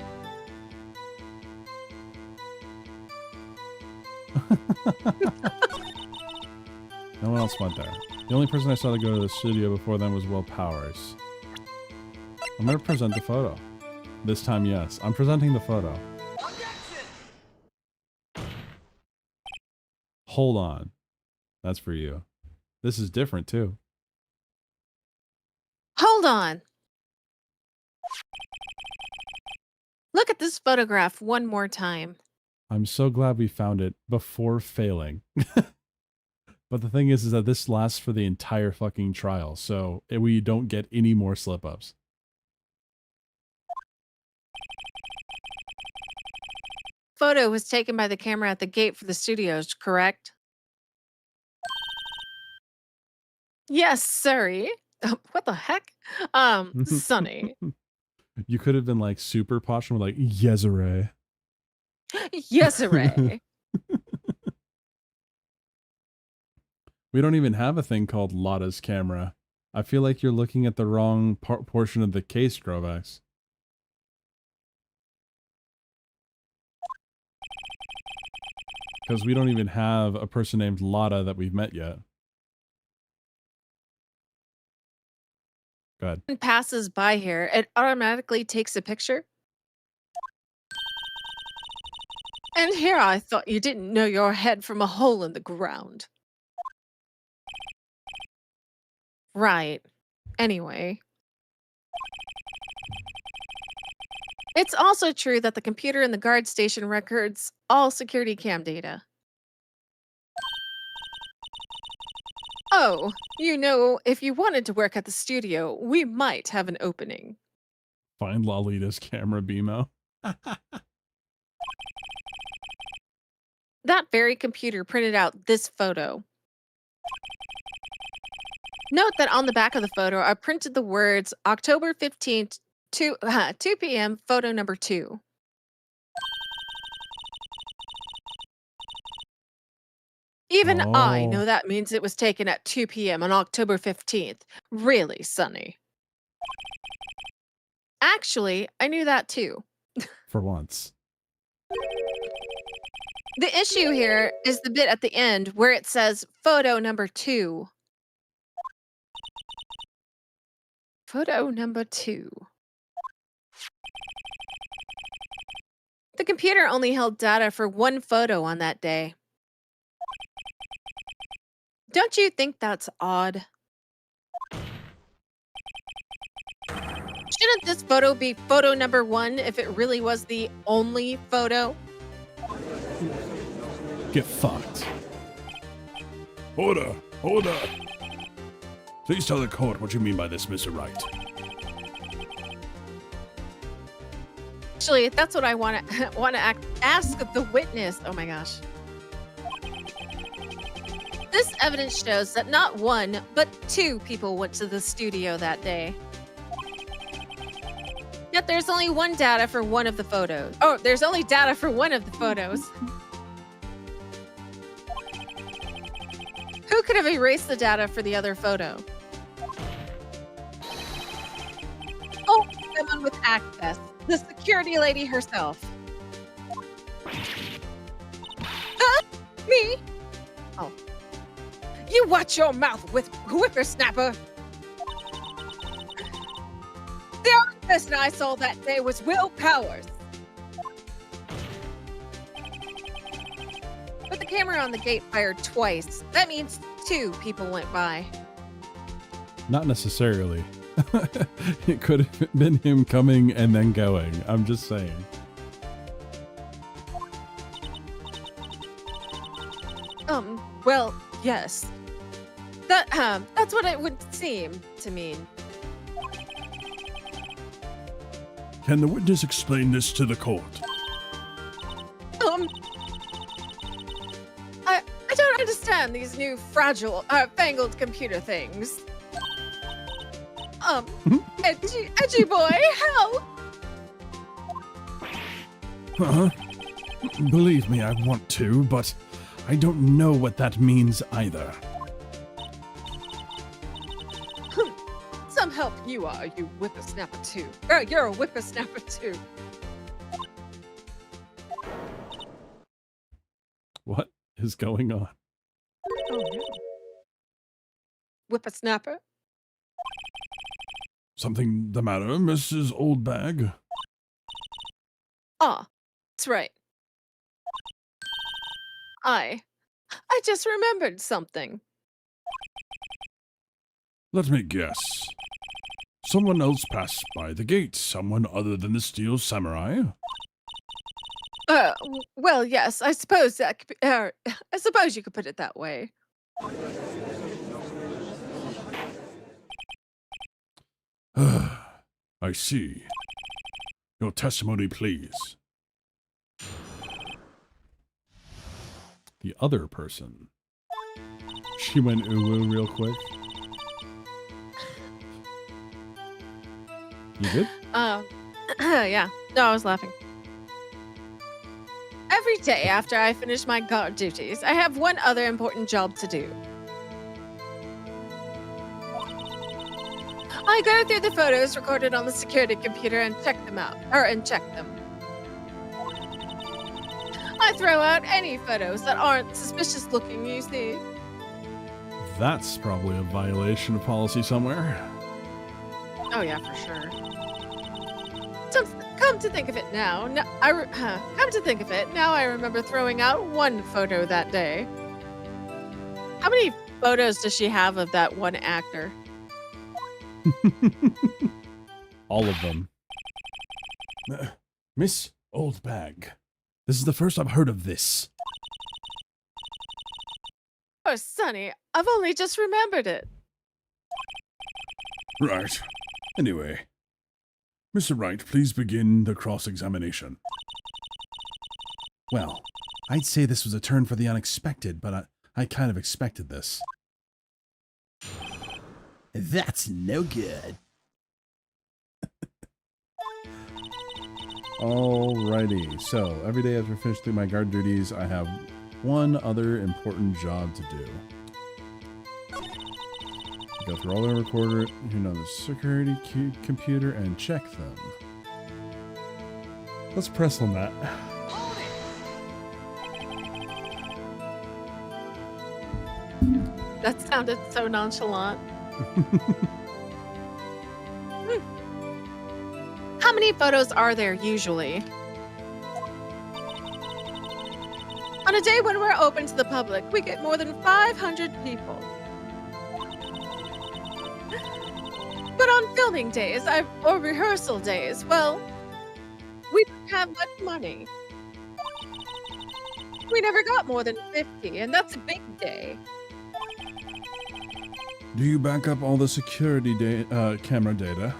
No one else went there. The only person I saw to go to the studio before then was Will Powers. I'm going to present the photo. This time, yes. I'm presenting the photo. Hold on. That's for you. This is different, too. Hold on. Look at this photograph one more time. I'm so glad we found it before failing. But the thing is that this lasts for the entire fucking trial, so we don't get any more slip-ups. Photo was taken by the camera at the gate for the studios, correct? Yes, sorry. What the heck? Sunny. You could have been like super posh and we're like, Yesere. Yesere. We don't even have a thing called Lotta's camera. I feel like you're looking at the wrong portion of the case, Grovax. Because we don't even have a person named Lotta that we've met yet. Go ahead. Passes by here, it automatically takes a picture. And here I thought you didn't know your head from a hole in the ground. Right. Anyway. It's also true that the computer in the guard station records all security cam data. Oh, you know, if you wanted to work at the studio, we might have an opening. Find Lolita's camera, BMO. That very computer printed out this photo. Note that on the back of the photo, I printed the words October 15th, 2 p.m., photo number 2. Even I know that means it was taken at 2 p.m. on October 15th. Really, Sunny. Actually, I knew that too. For once. The issue here is the bit at the end where it says photo number 2. Photo number 2. The computer only held data for one photo on that day. Don't you think that's odd? Shouldn't this photo be photo number 1 if it really was the only photo? Get fucked. Order! Order! Please tell the court what you mean by this, Mr. Wright. Actually, that's what I want to ask the witness. Oh my gosh. This evidence shows that not 1, but 2 people went to the studio that day. Yet there's only one data for one of the photos. Oh, there's only data for one of the photos. Who could have erased the data for the other photo? Oh, someone with access. The security lady herself. Huh? Me? Oh. You watch your mouth, whippersnapper. The only person I saw that day was Will Powers. But the camera on the gate fired twice. That means 2 people went by. Not necessarily. It could have been him coming and then going. I'm just saying. Well, yes. That's what it would seem to mean. Can the witness explain this to the court? I don't understand these new fragile, fangled computer things. Edgy boy, help! Believe me, I want to, but I don't know what that means either. Some help you are, you whippersnapper too. You're a whippersnapper too. What is going on? Oh no. Whippersnapper? Something the matter, Mrs. Oldbag? Ah, that's right. I just remembered something. Let me guess. Someone else passed by the gate. Someone other than the Steel Samurai? Well, yes, I suppose that could be, I suppose you could put it that way. I see. Your testimony, please. The other person. She went ooh real quick. You good? Yeah. No, I was laughing. Every day after I finish my guard duties, I have one other important job to do. I go through the photos recorded on the security computer and check them out, and check them. I throw out any photos that aren't suspicious looking, you see. That's probably a violation of policy somewhere. Oh yeah, for sure. Come to think of it now, now I remember throwing out one photo that day. How many photos does she have of that one actor? All of them. Miss Oldbag, this is the first I've heard of this. Oh, Sonny, I've only just remembered it. Right. Anyway, Mr. Wright, please begin the cross-examination. Well, I'd say this was a turn for the unexpected, but I kind of expected this. That's no good. Alrighty, so every day after I finish through my guard duties, I have one other important job to do. Go through all the recorder, the security computer, and check them. Let's press on that. That sounded so nonchalant. How many photos are there usually? On a day when we're open to the public, we get more than 500 people. But on filming days or rehearsal days, well, we don't have much money. We never got more than 50, and that's a big day. Do you back up all the security camera data?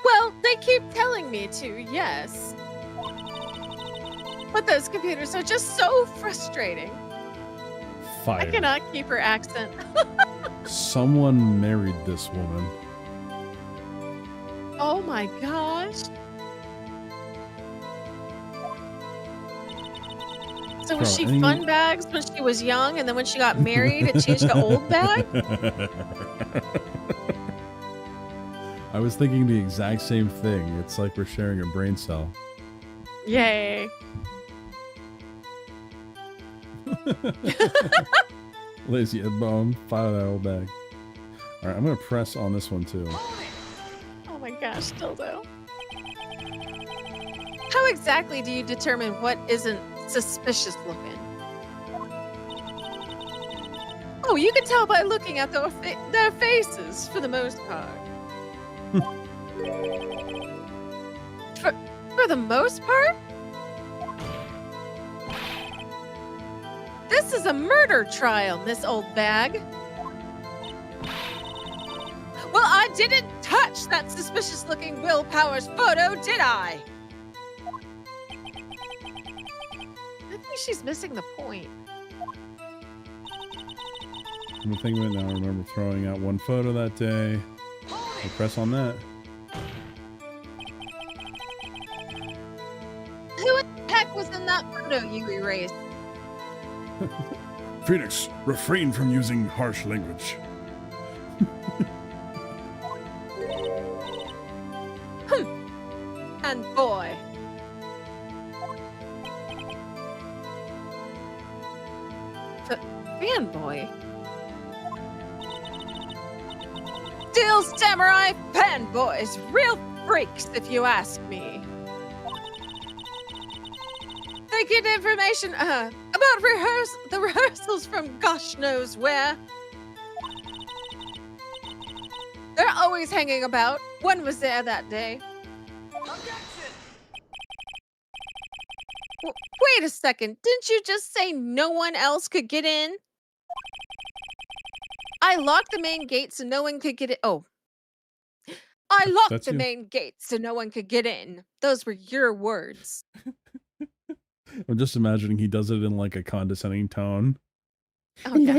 Well, they keep telling me to, yes. But those computers are just so frustrating. Fire. I cannot keep her accent. Someone married this woman. Oh my gosh. So was she fun bags when she was young, and then when she got married, it changed to old bag? I was thinking the exact same thing. It's like we're sharing a brain cell. Yay. Lazy head bone, fire that old bag. Alright, I'm gonna press on this one too. Oh my gosh, dildo. How exactly do you determine what isn't suspicious looking? Oh, you can tell by looking at their faces for the most part. For the most part? This is a murder trial, Miss Old Bag. Well, I didn't touch that suspicious-looking Will Powers photo, did I? I think she's missing the point. I'm thinking of it now. I remember throwing out one photo that day. I'll press on that. Who in the heck was in that photo you erased? Phoenix, refrain from using harsh language. And boy. Fanboy. Steel Samurai fanboys, real freaks if you ask me. They get information about the rehearsals from gosh knows where. They're always hanging about. One was there that day. Wait a second. Didn't you just say no one else could get in? I locked the main gate so no one could get in. Oh. I locked That's the you. main gate so no one could get in. Those were your words. I'm just imagining he does it in like a condescending tone. Oh, yeah.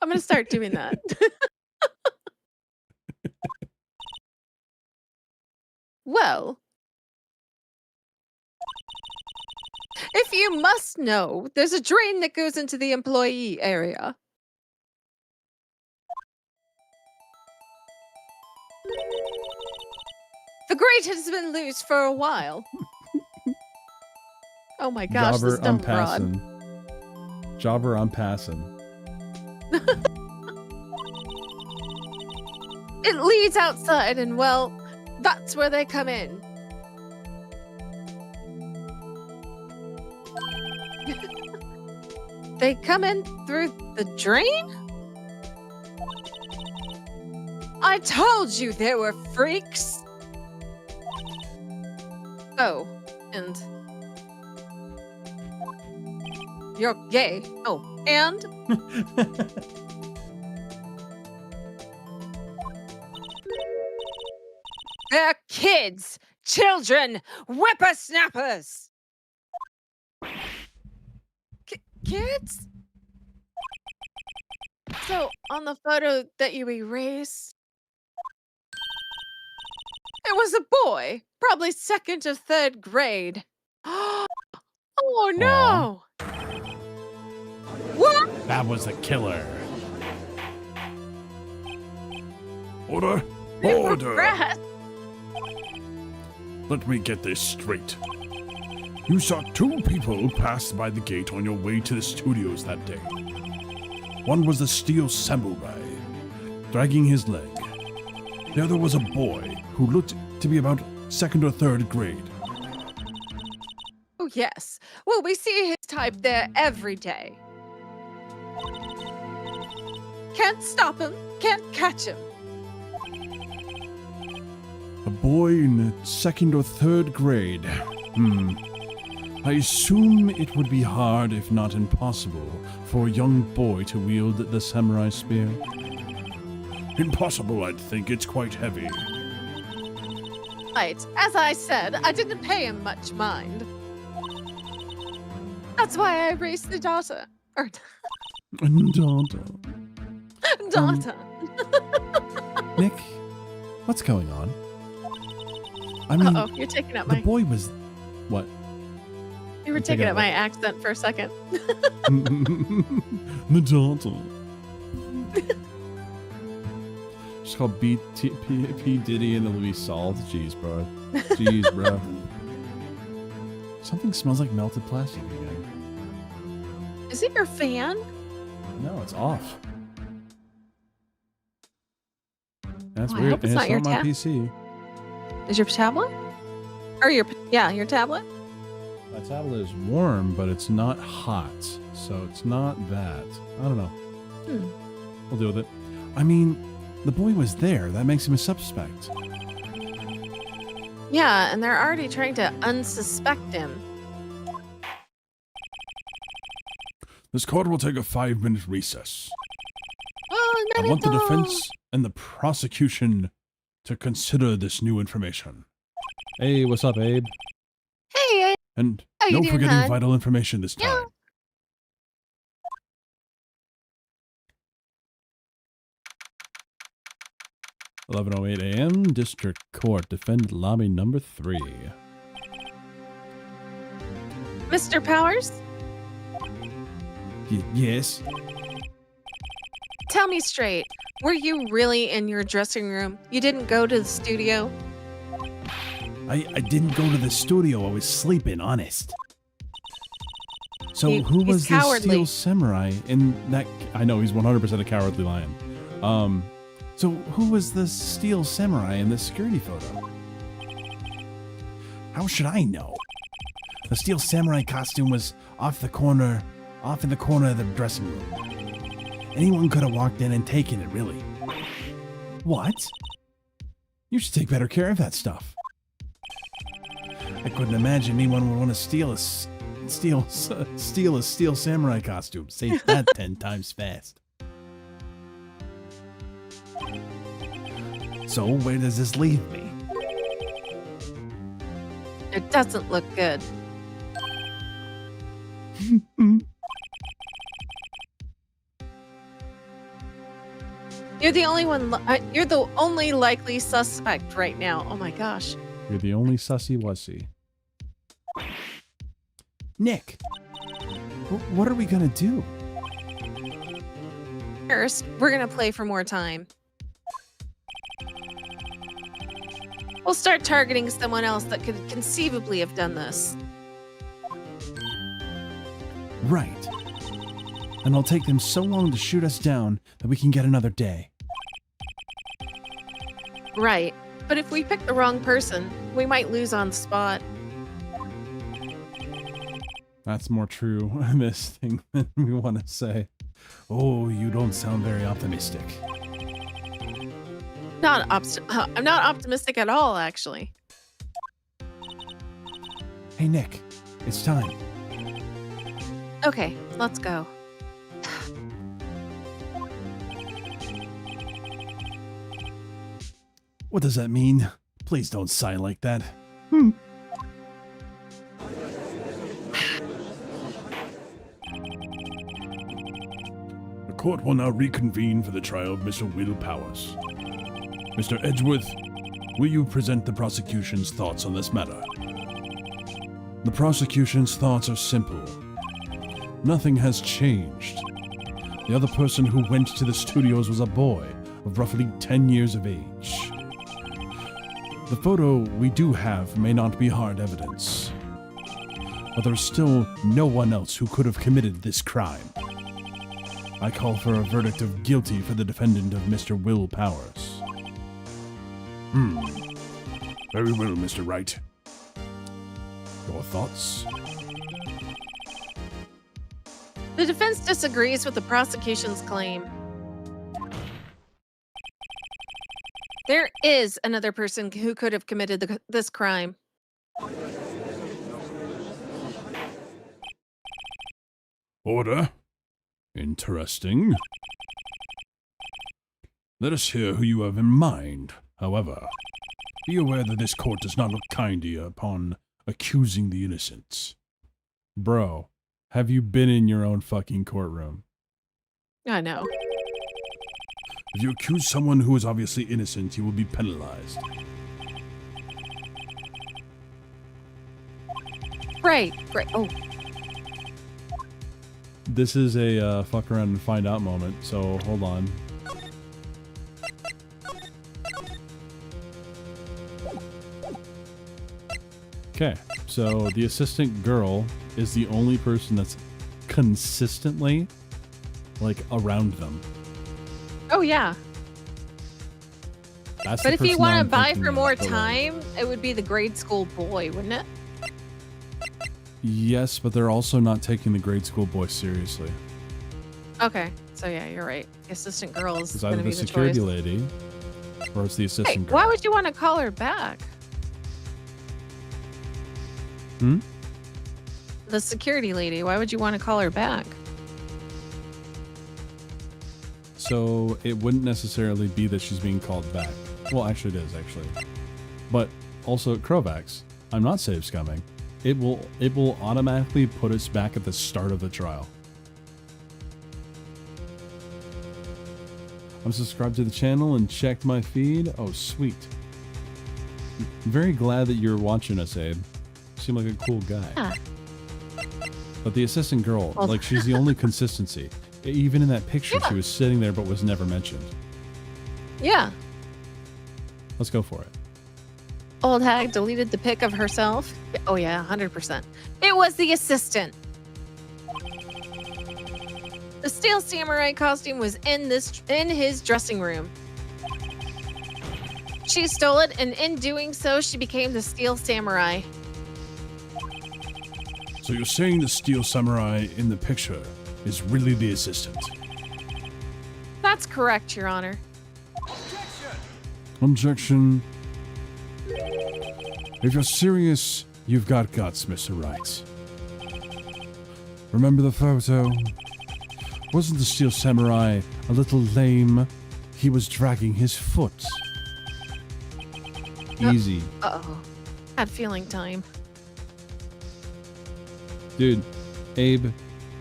I'm going to start doing that. Well, if you must know, there's a drain that goes into the employee area. The grate has been loose for a while. Oh my gosh, Jobber, this I'm dumb broad. passing. Jobber, I'm passing. It leads outside, and well, that's where they come in. They come in through the drain? I told you there were freaks. Oh, and you're gay. Oh, and they're kids, children, whippersnappers. Kids? So, on the photo that you erased, it was a boy, probably 2nd or 3rd grade. Oh no! What? That was a killer. Order! They were Order! rats. Let me get this straight. You saw 2 people pass by the gate on your way to the studios that day. One was the steel samurai, dragging his leg. The other was a boy who looked to be about 2nd or 3rd grade. Oh, yes. Well, we see his type there every day. Can't stop him, can't catch him. A boy in the 2nd or 3rd grade. I assume it would be hard, if not impossible, for a young boy to wield the samurai spear. Impossible, I'd think. It's quite heavy. Right, as I said, I didn't pay him much mind. That's why I raised the daughter. Or daughter. Nick, what's going on? I mean, Uh-oh, you're taking up the my... boy was... What? You were I'm taking taking up it my accent for a second. The daughter. Just called P. Diddy and Louis Salt. Jeez, bro. Jeez, bro. Something smells like melted plastic again. Is it your fan? No, it's off. That's Oh, I weird. hope it's And not your my tab. PC. Is your tablet? Or your tablet? My tablet is warm, but it's not hot. So it's not that. I don't know. We'll deal with it. I mean, the boy was there. That makes him a suspect. Yeah, and they're already trying to unsuspect him. This court will take a 5-minute recess. Oh, I want the defense and the prosecution to consider this new information. Hey, what's up, Abe? Hey, And How you no doing, forgetting hon? vital information this time. Yeah. $11:08 a.m. District Court, Defendant Lobby Number 3. Mr. Powers, Yes. tell me straight. Were you really in your dressing room? You didn't go to the studio? I didn't go to the studio. I was sleeping, honest. So He- who he's was the cowardly. steel samurai in that? I know he's 100% a cowardly lion. So who was the steel samurai in the security photo? How should I know? The steel samurai costume was off in the corner of the dressing room. Anyone could have walked in and taken it, really. What? You should take better care of that stuff. I couldn't imagine anyone would want to steal a steel samurai costume. Say that 10 times fast. So where does this leave me? It doesn't look good. You're the only one. You're the only likely suspect right now. Oh my gosh. You're the only sussy wussy. Nick, what are we gonna do? First, we're gonna play for more time. We'll start targeting someone else that could conceivably have done this. Right. And it'll take them so long to shoot us down that we can get another day. Right. But if we pick the wrong person, we might lose on the spot. That's more true in this thing than we want to say. Oh, you don't sound very optimistic. I'm not optimistic at all, actually. Hey, Nick, it's time. Okay, let's go. What does that mean? Please don't sigh like that. The court will now reconvene for the trial of Mr. Will Powers. Mr. Edgeworth, will you present the prosecution's thoughts on this matter? The prosecution's thoughts are simple. Nothing has changed. The other person who went to the studios was a boy of roughly 10 years of age. The photo we do have may not be hard evidence, but there's still no one else who could have committed this crime. I call for a verdict of guilty for the defendant of Mr. Will Powers. Very well, Mr. Wright. Your thoughts? The defense disagrees with the prosecution's claim. There is another person who could have committed this crime. Order. Interesting. Let us hear who you have in mind. However, be aware that this court does not look kindly upon accusing the innocent. Bro, have you been in your own fucking courtroom? I know. If you accuse someone who is obviously innocent, you will be penalized. Right. Oh. This is a fuck around and find out moment, so hold on. Okay, so the assistant girl is the only person that's consistently, like, around them. Oh, yeah. That's but if you want to buy for more time, it would be the grade school boy, wouldn't it? Yes, but they're also not taking the grade school boy seriously. Okay, so yeah, you're right. The assistant girl is It's going either to the be the security choice. lady, or it's the Hey, assistant girl. why would you want to call her back? The security lady, why would you want to call her back? So it wouldn't necessarily be that she's being called back. Well, actually it is, actually. But also, Krovax, I'm not save scumming. It will automatically put us back at the start of the trial. I'm subscribed to the channel and checked my feed. Oh, sweet. I'm very glad that you're watching us, Abe. You seem like a cool guy. Yeah. But the assistant girl, Well- like, she's the only consistency. Even in that picture, Yeah. she was sitting there but was never mentioned. Yeah. Let's go for it. Old hag deleted the pic of herself. Oh yeah, 100%. It was the assistant. The steel samurai costume was in his dressing room. She stole it, and in doing so, she became the steel samurai. So you're saying the steel samurai in the picture is really the assistant? That's correct, Your Honor. Objection. If you're serious You've got guts, Mr. Wright. Remember the photo? Wasn't the Steel Samurai a little lame? He was dragging his foot. Easy. Uh-oh. Bad feeling time. Dude, Abe,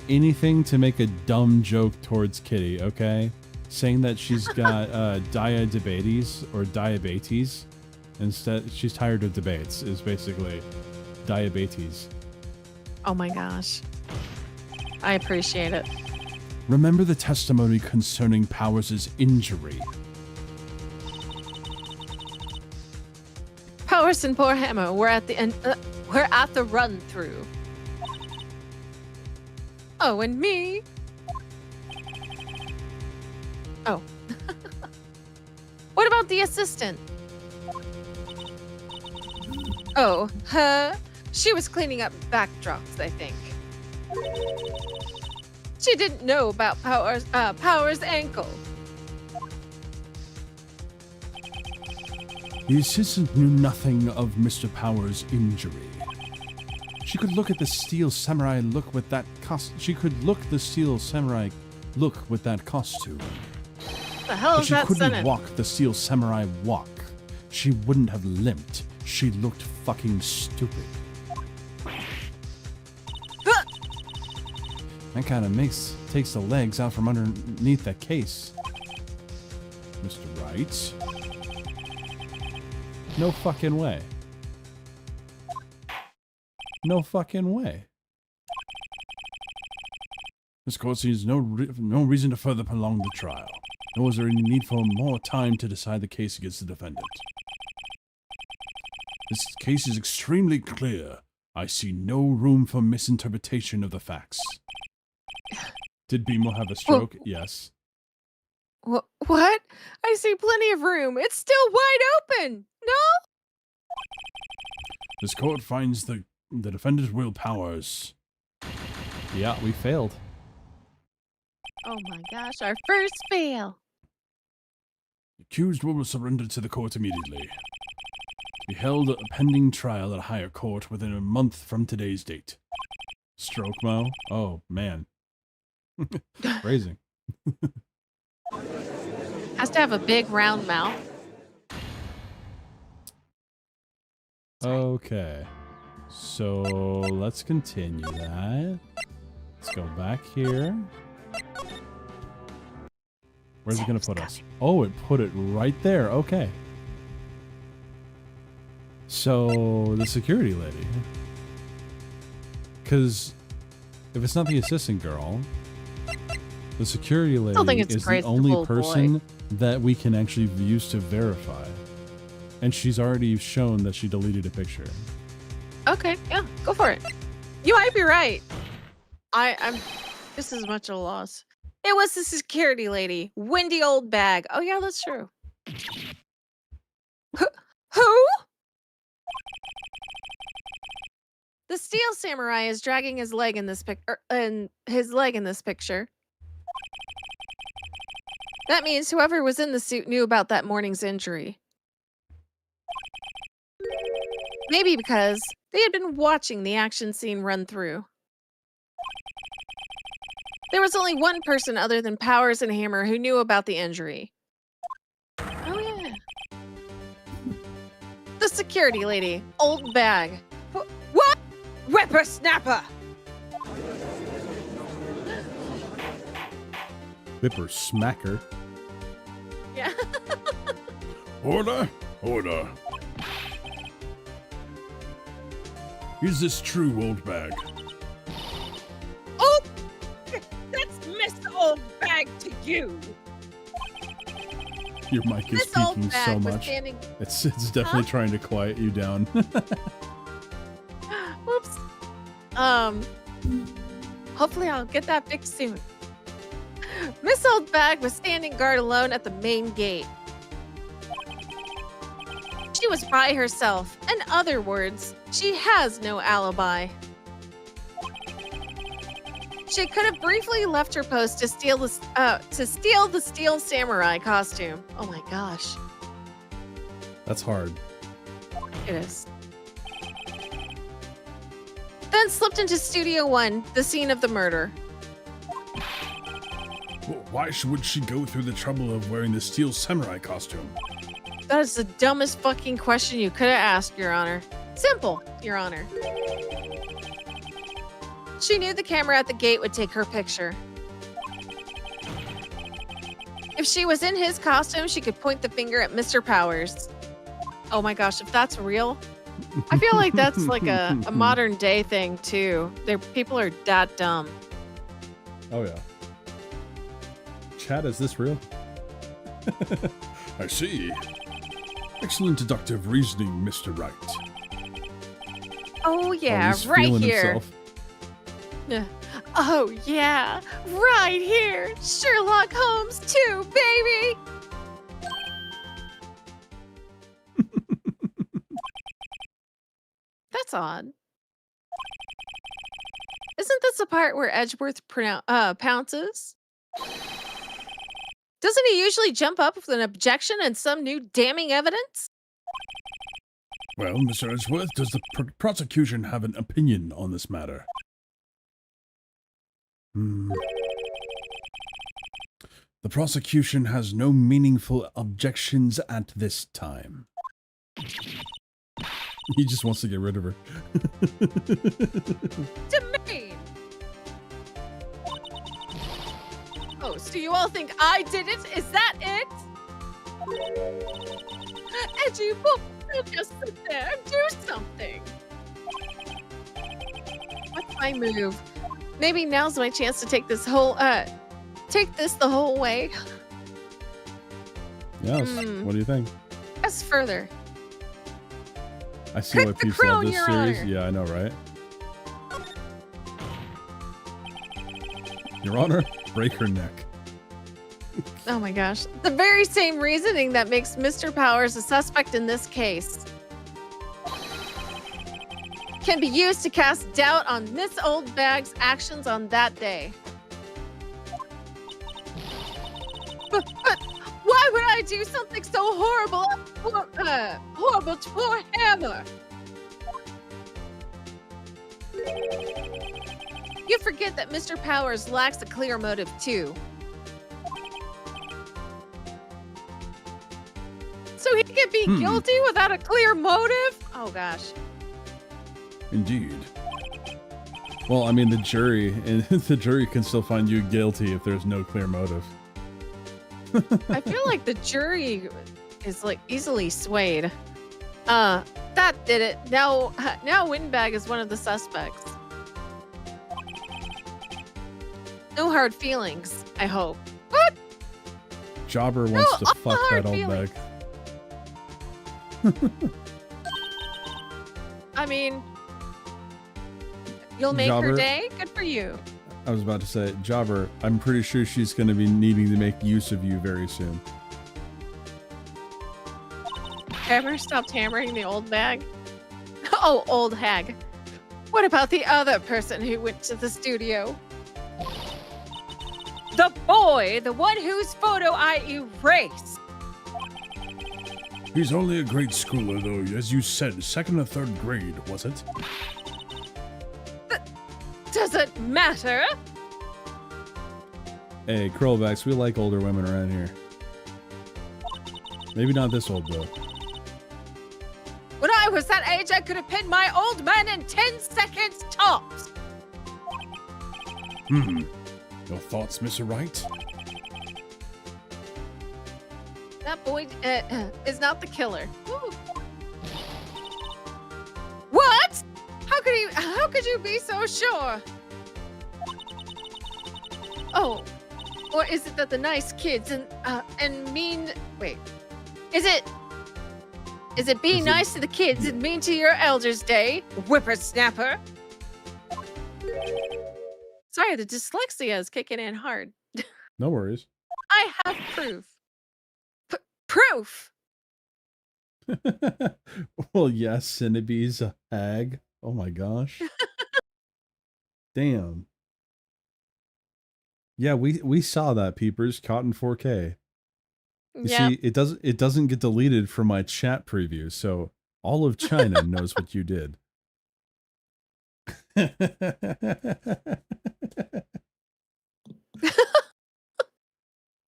anything to make a dumb joke towards Kitty, okay? Saying that she's got diabetes or diabetes. Instead, she's tired of debates is basically diabetes. Oh my gosh. I appreciate it. Remember the testimony concerning Powers' injury. Powers and poor Hammer, we're at the end. We're at the run through. Oh, and me. Oh. What about the assistant? Oh, her. She was cleaning up backdrops, I think. She didn't know about Powers' ankle. The assistant knew nothing of Mr. Powers' injury. She could look at the Steel Samurai look with that She could look the Steel Samurai look with that costume. The hell But is she that couldn't sentence? walk the Steel Samurai walk. She wouldn't have limped. She looked fucking stupid. That kind of takes the legs out from underneath that case. Mr. Wright? No fucking way. No fucking way. This court sees no reason to further prolong the trial, nor is there any need for more time to decide the case against the defendant. This case is extremely clear. I see no room for misinterpretation of the facts. Did Bimo have a stroke? Yes. What? I see plenty of room. It's still wide open. No? This court finds the defendant's will Powers. Yeah, we failed. Oh my gosh, our first fail. The accused will surrender to the court immediately. To be held a pending trial at a higher court within a month from today's date. Stroke Mo? Oh, man. Phrasing. Has to have a big round mouth. Okay. So let's continue that. Let's go back here. Where's it going to put us? Oh, it put it right there. Okay. So the security lady. Because if it's not the assistant girl, the security lady is the only person that we can actually use to verify. And she's already shown that she deleted a picture. Okay, yeah, go for it. You might be right. I'm this is much of a loss. It was the security lady, Wendy Old Bag. Oh yeah, that's true. Who? The Steel Samurai is dragging his leg in this picture. That means whoever was in the suit knew about that morning's injury. Maybe because they had been watching the action scene run through. There was only one person other than Powers and Hammer who knew about the injury. Oh yeah. The security lady, Old Bag. What? Whippersnapper! Whippersmacker. Yeah. Order! Order! Is this true, Old Bag? Oh! That's Miss Old Bag to you! Your mic is Miss Old speaking Bag so was much. standing- It's definitely trying to quiet you down. Whoops. Hopefully I'll get that fixed soon. Miss Old Bag was standing guard alone at the main gate. She was by herself. In other words, she has no alibi. She could have briefly left her post to steal the Steel Samurai costume. Oh my gosh. That's hard. It is. then slipped into Studio 1, the scene of the murder. Well, why would she go through the trouble of wearing the steel samurai costume? That is the dumbest fucking question you could have asked, Your Honor. Simple, Your Honor. She knew the camera at the gate would take her picture. If she was in his costume, she could point the finger at Mr. Powers. Oh my gosh, if that's real, I feel like that's like a modern day thing too. People are that dumb. Oh yeah. Chat, is this real? I see. Excellent deductive reasoning, Mr. Wright. Oh yeah, he's right feeling here. himself. Oh yeah, right here. Sherlock Holmes too, baby. That's odd. Isn't this the part where Edgeworth pounces? Doesn't he usually jump up with an objection and some new damning evidence? Well, Mr. Edgeworth, does the prosecution have an opinion on this matter? The prosecution has no meaningful objections at this time. He just wants to get rid of her. Demean! Oh, so you all think I did it? Is that it? Edgy, don't just sit there and do something. What's my move? Maybe now's my chance to take this the whole way. Yes. What do you think? Press further. I see why Crit the people love crown, this Your series. Honor. Yeah, I know, right? Your Honor, break her neck. Oh my gosh. The very same reasoning that makes Mr. Powers a suspect in this case can be used to cast doubt on Miss Oldbag's actions on that day. But why would I do something so horrible to poor Hammer? You forget that Mr. Powers lacks a clear motive too. So he can be guilty without a clear motive? Oh gosh. Indeed. Well, I mean, the jury can still find you guilty if there's no clear motive. I feel like the jury is like easily swayed. That did it. Now Windbag is one of the suspects. No hard feelings, I hope. What? Jobber wants to fuck that old feelings. bag. I mean, you'll make Jobber, her day? Good for you. I was about to say, Jobber, I'm pretty sure she's going to be needing to make use of you very soon. Hammer stopped hammering the old bag? Oh, old hag. What about the other person who went to the studio? The boy, the one whose photo I erased. He's only a grade schooler, though, as you said, second or third grade, was it? Does it matter? Hey, Curlbacks, we like older women around here. Maybe not this old, though. When I was that age, I could have pinned my old man in 10 seconds tops. Your thoughts, Mr. Wright? That boy is not the killer. Ooh. What? How could you be so sure? Oh, or is it that the nice kids and mean? Wait, is it being nice to the kids and mean to your elders' day, whippersnapper? Sorry, the dyslexia is kicking in hard. No worries. I have proof. Proof. Well, yes, Siniviere a hag. Oh my gosh. Damn. Yeah, we saw that, peepers, caught in 4K. You see, it doesn't get deleted from my chat preview, so all of China knows what you did.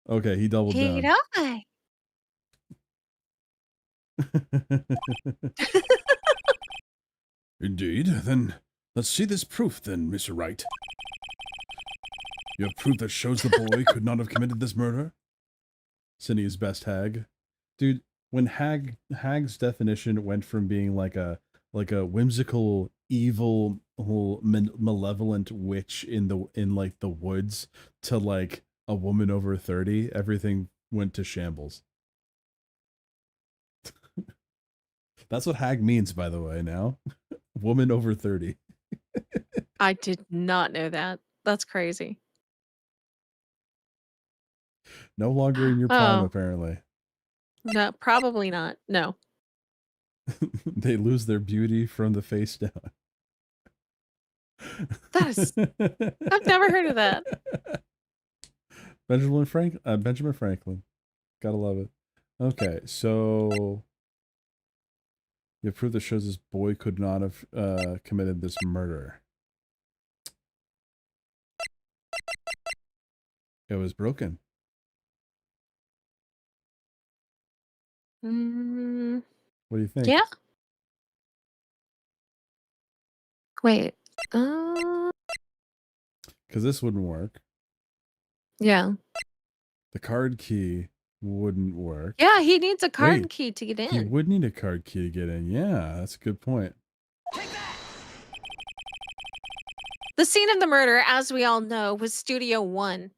Okay, he doubled Hey, down. I. Indeed. Then let's see this proof then, Mr. Wright. You have proof that shows the boy could not have committed this murder? Cindy's best hag. Dude, when hag's definition went from being like a whimsical, evil, malevolent witch in like the woods to like a woman over 30, everything went to shambles. That's what hag means, by the way, now. Woman over 30. I did not know that. That's crazy. No longer in your prime, Oh. apparently. No, probably not. No. They lose their beauty from the face down. That is... I've never heard of that. Benjamin Franklin. Gotta love it. Okay, so... You have proof that shows this boy could not have committed this murder. It was broken. Mm, What do you think? yeah. Wait. Uh, Because this wouldn't work. yeah. The card key wouldn't work. Yeah, he needs a card Wait, key to get in. He would need a card key to get in. Yeah, that's a good point. The scene of the murder, as we all know, was Studio 1.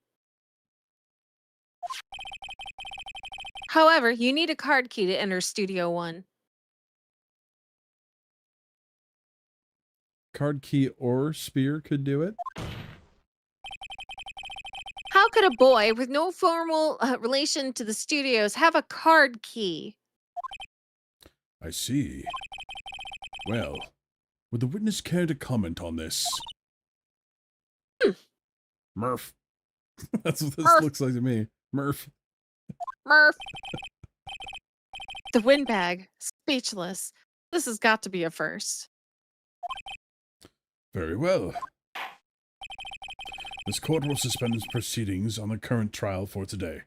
However, you need a card key to enter Studio 1. Card key or spear could do it. How could a boy with no formal relation to the studios have a card key? I see. Well, would the witness care to comment on this? Murph. That's what this Murph. looks like to me. Murph. Murph. The windbag. Speechless. This has got to be a first. Very well. This court will suspend its proceedings on the current trial for today.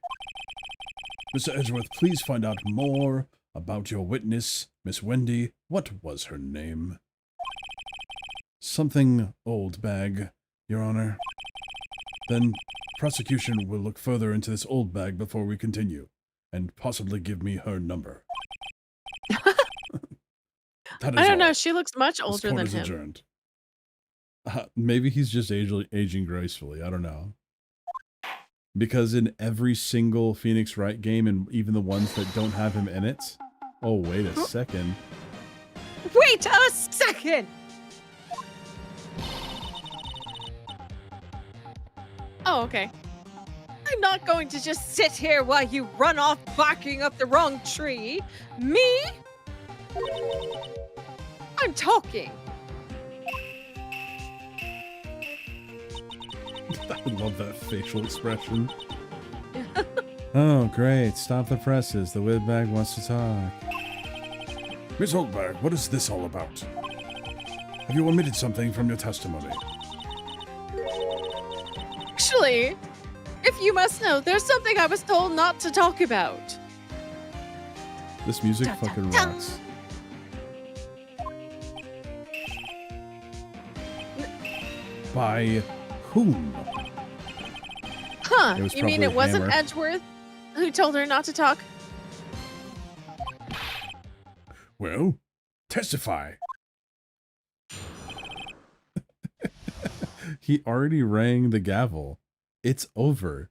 Mr. Edgeworth, please find out more about your witness, Miss Wendy. What was her name? Something old bag, Your Honor. Then prosecution will look further into this old bag before we continue, and possibly give me her number. I don't know. She looks much older than him. Adjourned. Maybe he's just aging gracefully. I don't know. Because in every single Phoenix Wright game, and even the ones that don't have him in it... Oh, wait a second. Wait a second! Oh, okay. I'm not going to just sit here while you run off barking up the wrong tree. Me? I'm talking. I love that facial expression. Oh, great. Stop the presses. The windbag wants to talk. Miss Oldbag, what is this all about? Have you omitted something from your testimony? Actually, if you must know, there's something I was told not to talk about. This music Dun, dun, fucking dun. rocks. By whom? Huh, It was you mean it probably wasn't Hammer. Edgeworth who told her not to talk? Well, testify. He already rang the gavel. It's over.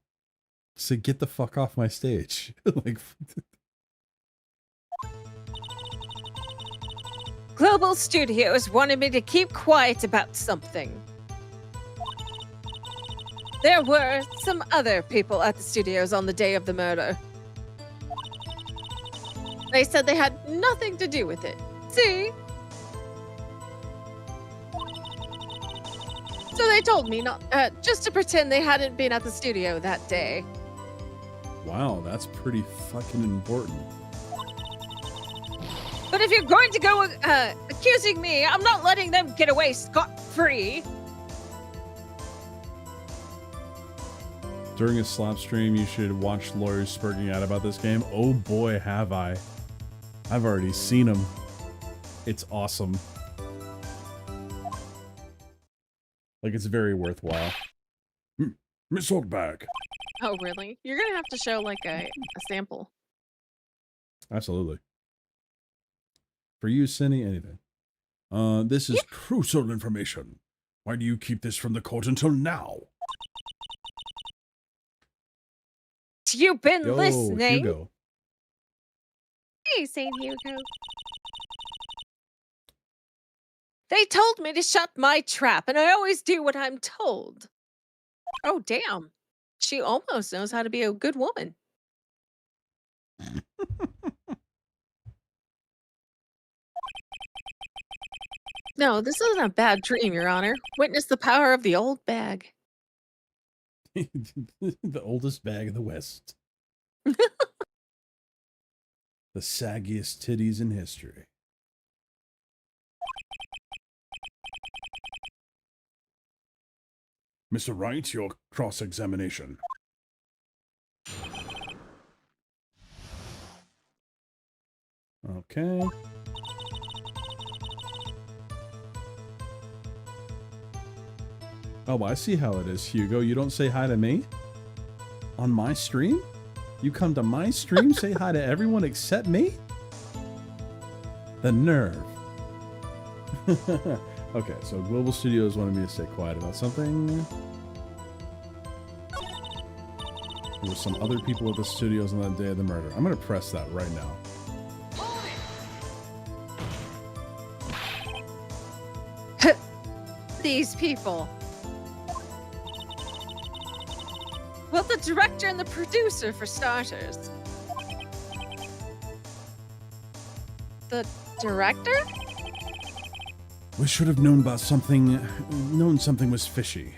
So get the fuck off my stage. Like, Global Studios wanted me to keep quiet about something. There were some other people at the studios on the day of the murder. They said they had nothing to do with it. See? So they told me not, just to pretend they hadn't been at the studio that day. wow, that's pretty fucking important. But if you're going to go accusing me. I'm not letting them get away scot-free. During a slap stream, you should watch lawyers spurting out about this game. Oh boy, have I. I've already seen them. It's awesome. Like, it's very worthwhile. Miss Oldbag. Oh, really? You're gonna have to show like a sample. Absolutely. For you, Cindy, anything. This is crucial information. Why do you keep this from the court until now? You've been Yo, listening. Hugo. Hey, St. Hugo. They told me to shut my trap, and I always do what I'm told. Oh, damn. She almost knows how to be a good woman. No, this isn't a bad dream, Your Honor. Witness the power of the old bag. The oldest bag in the West. The saggiest titties in history. Mr. Wright, your cross-examination. Okay. Oh, I see how it is, Hugo. You don't say hi to me? On my stream? You come to my stream, say hi to everyone except me? The nerve. Okay, so Global Studios wanted me to stay quiet about something. There were some other people at the studios on that day of the murder. I'm going to press that right now. These people. Well, the director and the producer, for starters. The director? We should have known about something, known something was fishy.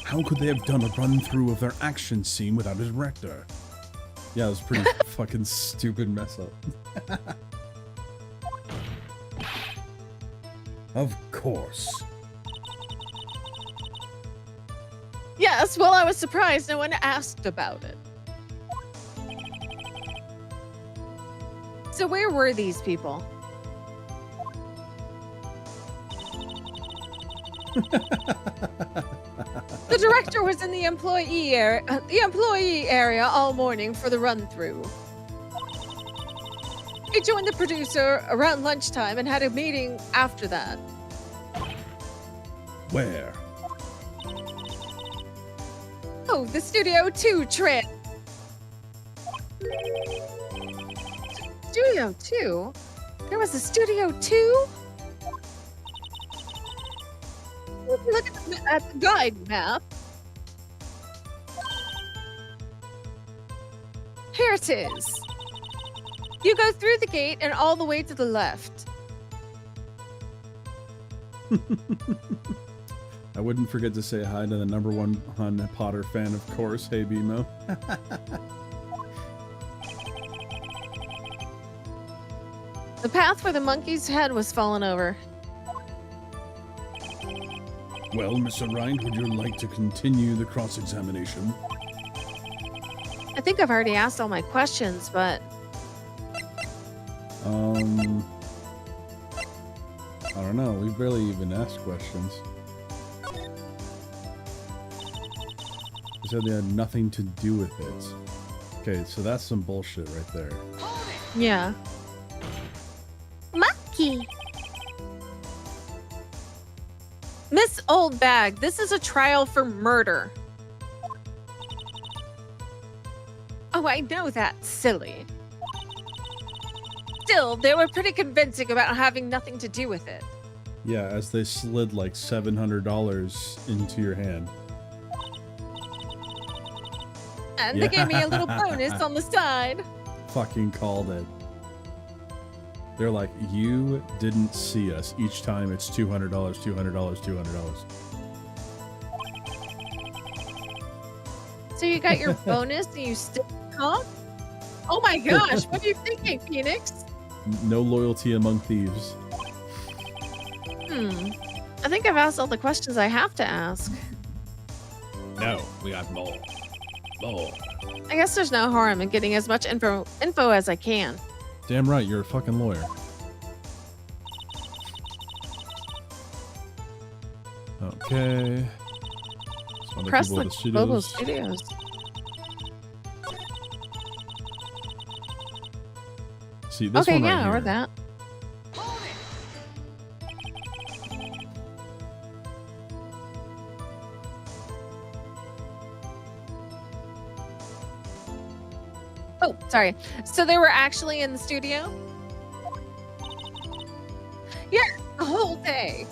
How could they have done a run-through of their action scene without a director? Yeah, it was pretty fucking stupid mess up. Of course. Yes, well, I was surprised no one asked about it. So where were these people? The director was in the employee area all morning for the run-through. He joined the producer around lunchtime and had a meeting after that. Where? Oh, the Studio 2 trip. Studio 2? There was a Studio 2? Look at the guide map. Here it is. You go through the gate and all the way to the left. I wouldn't forget to say hi to the #1 Potter fan, of course. Hey, BMO. The path where the monkey's head was fallen over. Well, Mr. Wright, would you like to continue the cross-examination? I think I've already asked all my questions, but... I don't know. We've barely even asked questions. They said they had nothing to do with it. Okay, so that's some bullshit right there. Yeah. Monkey! Miss Oldbag, this is a trial for murder. Oh, I know that, silly. Still, they were pretty convincing about having nothing to do with it. Yeah, as they slid like $700 into your hand. And they gave me a little bonus on the side. Fucking called it. They're like, you didn't see us. Each time it's $200, $200, $200. So you got your bonus and you still come? Oh my gosh, what are you thinking, Phoenix? No loyalty among thieves. I think I've asked all the questions I have to ask. No, we got more. More. I guess there's no harm in getting as much info as I can. Damn right, you're a fucking lawyer. Okay. Some other Press people the at the global studios. studios. See, this Okay, one right yeah, here. or that. Oh, sorry. So they were actually in the studio? Yeah, the whole day.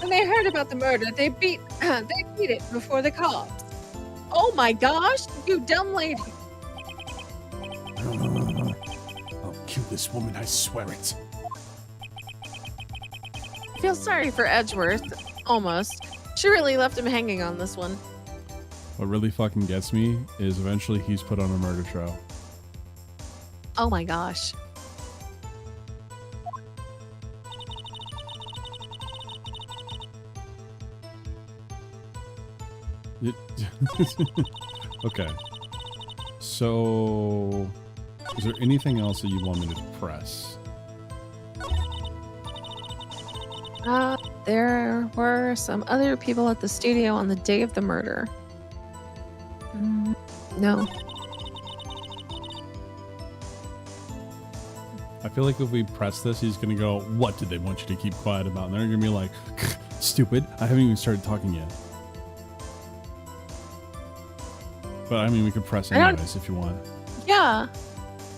When they heard about the murder, they beat it before the cops. Oh my gosh, you dumb lady. I'll kill this woman, I swear it. I feel sorry for Edgeworth. Almost. She really left him hanging on this one. What really fucking gets me is eventually he's put on a murder trial. Oh my gosh. Okay. So, is there anything else that you want me to press? There were some other people at the studio on the day of the murder. No. I feel like if we press this, he's gonna go, what did they want you to keep quiet about? And they're gonna be like, stupid, I haven't even started talking yet. But I mean, we could press anyways if you want. Yeah.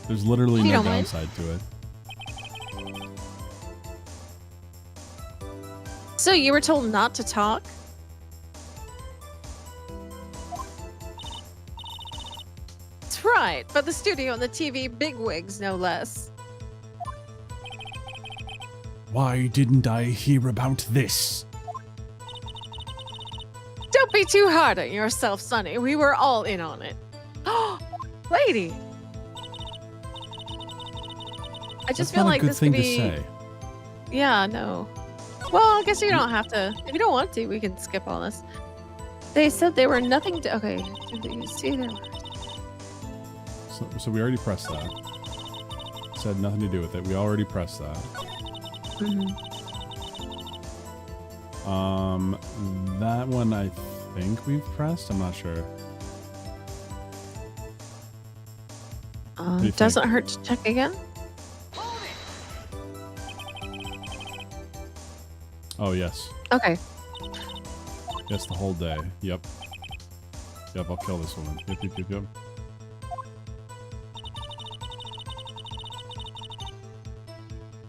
There's literally You no don't mind? downside to it. So you were told not to talk? That's right, but the studio and the TV bigwigs, no less. Why didn't I hear about this? Don't be too hard on yourself, Sonny. We were all in on it. Oh, lady. I just That's feel not like a good this thing could be. to say. Yeah, no. Well, I guess you don't have to. If you don't want to, we can skip all this. They said they were nothing to. Okay. Did they see there? So we already pressed that. Said nothing to do with it. We already pressed that. That one I think we've pressed. I'm not sure. Do you Doesn't think? hurt to check again. Oh yes, Okay. yes, the whole day. Yep. Yep, I'll kill this woman. Yep, yep, yep, yep.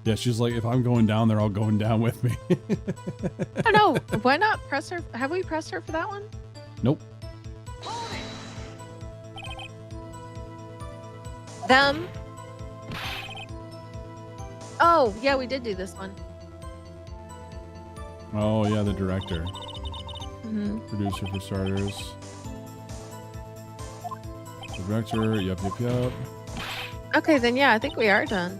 Yeah, she's like, if I'm going down, they're all going down with me. I don't know. Why not press her? Have we pressed her for that one? Nope. Them. Oh, yeah, we did do this one. Oh yeah, the director. hmm Producer for starters. Director, yep, yep, yep. Okay, then yeah, I think we are done.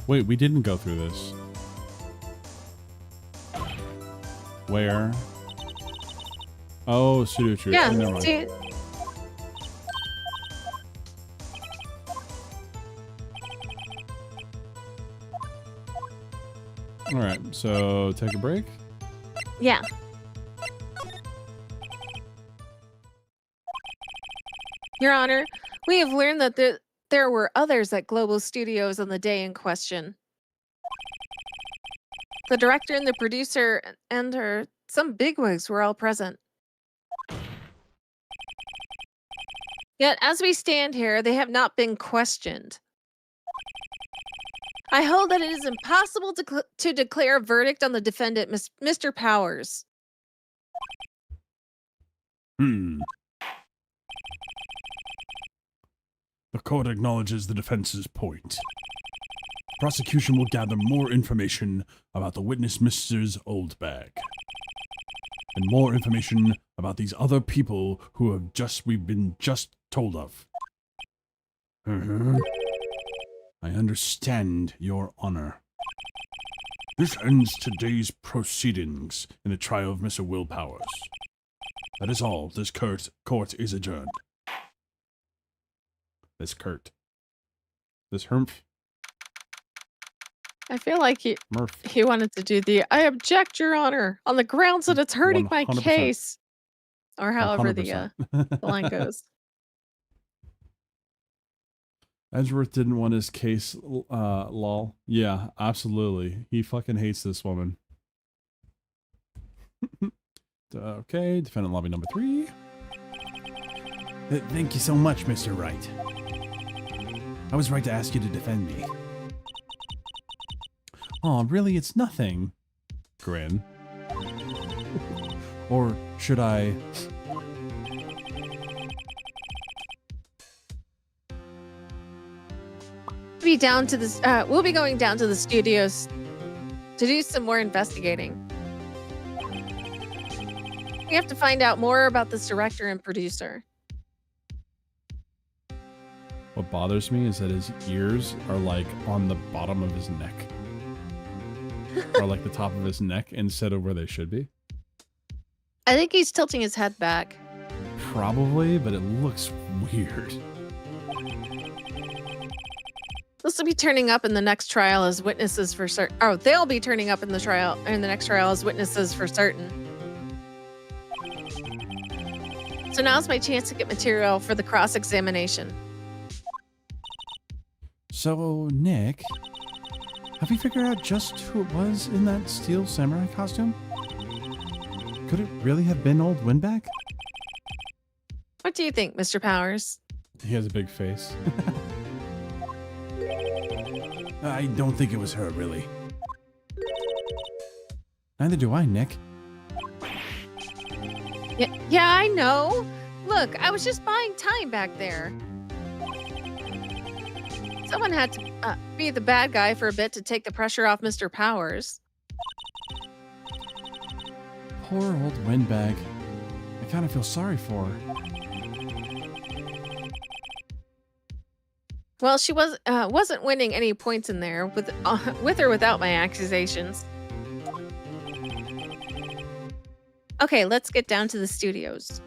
Wait, we didn't go through this. Where? Oh, pseudo-truth. Yeah, Oh, never mind. see, All right, so take a break. yeah. Your Honor, we have learned that there were others at Global Studios on the day in question. The director and the producer and some bigwigs were all present. Yet, as we stand here, they have not been questioned. I hold that it is impossible to declare a verdict on the defendant, Mr. Powers. The court acknowledges the defense's point. Prosecution will gather more information about the witness, Mrs. Oldbag. and more information about these other people who we've been just told of. I understand, Your Honor. This ends today's proceedings in the trial of Mr. Will Powers. That is all. This court is adjourned. This Hermf. I feel like Murph. he wanted to do the I object, Your Honor, on the grounds that it's hurting my 100%. case. Or however the 100%. line goes. Edgeworth didn't want his case, lol. Yeah, absolutely. He fucking hates this woman. Okay, defendant lobby number 3. Thank you so much, Mr. Wright. I was right to ask you to defend me. Oh, really? It's nothing. Grin. Or should I... We'll be going down to the studios to do some more investigating. We have to find out more about this director and producer. What bothers me is that his ears are like on the bottom of his neck. Or like the top of his neck instead of where they should be. I think he's tilting his head back. Probably, but it looks weird. This will be turning up in the next trial as witnesses for certain. Oh, they'll be turning up in the next trial as witnesses for certain. So now's my chance to get material for the cross-examination. So, Nick, have you figured out just who it was in that steel samurai costume? Could it really have been old Windbag? What do you think, Mr. Powers? He has a big face. I don't think it was her, really. Neither do I, Nick. Yeah, I know. Look, I was just buying time back there. Someone had to be the bad guy for a bit to take the pressure off Mr. Powers. Poor old Windbag. I kind of feel sorry for her. Well, she wasn't winning any points in there with or without my accusations. Okay, let's get down to the studios.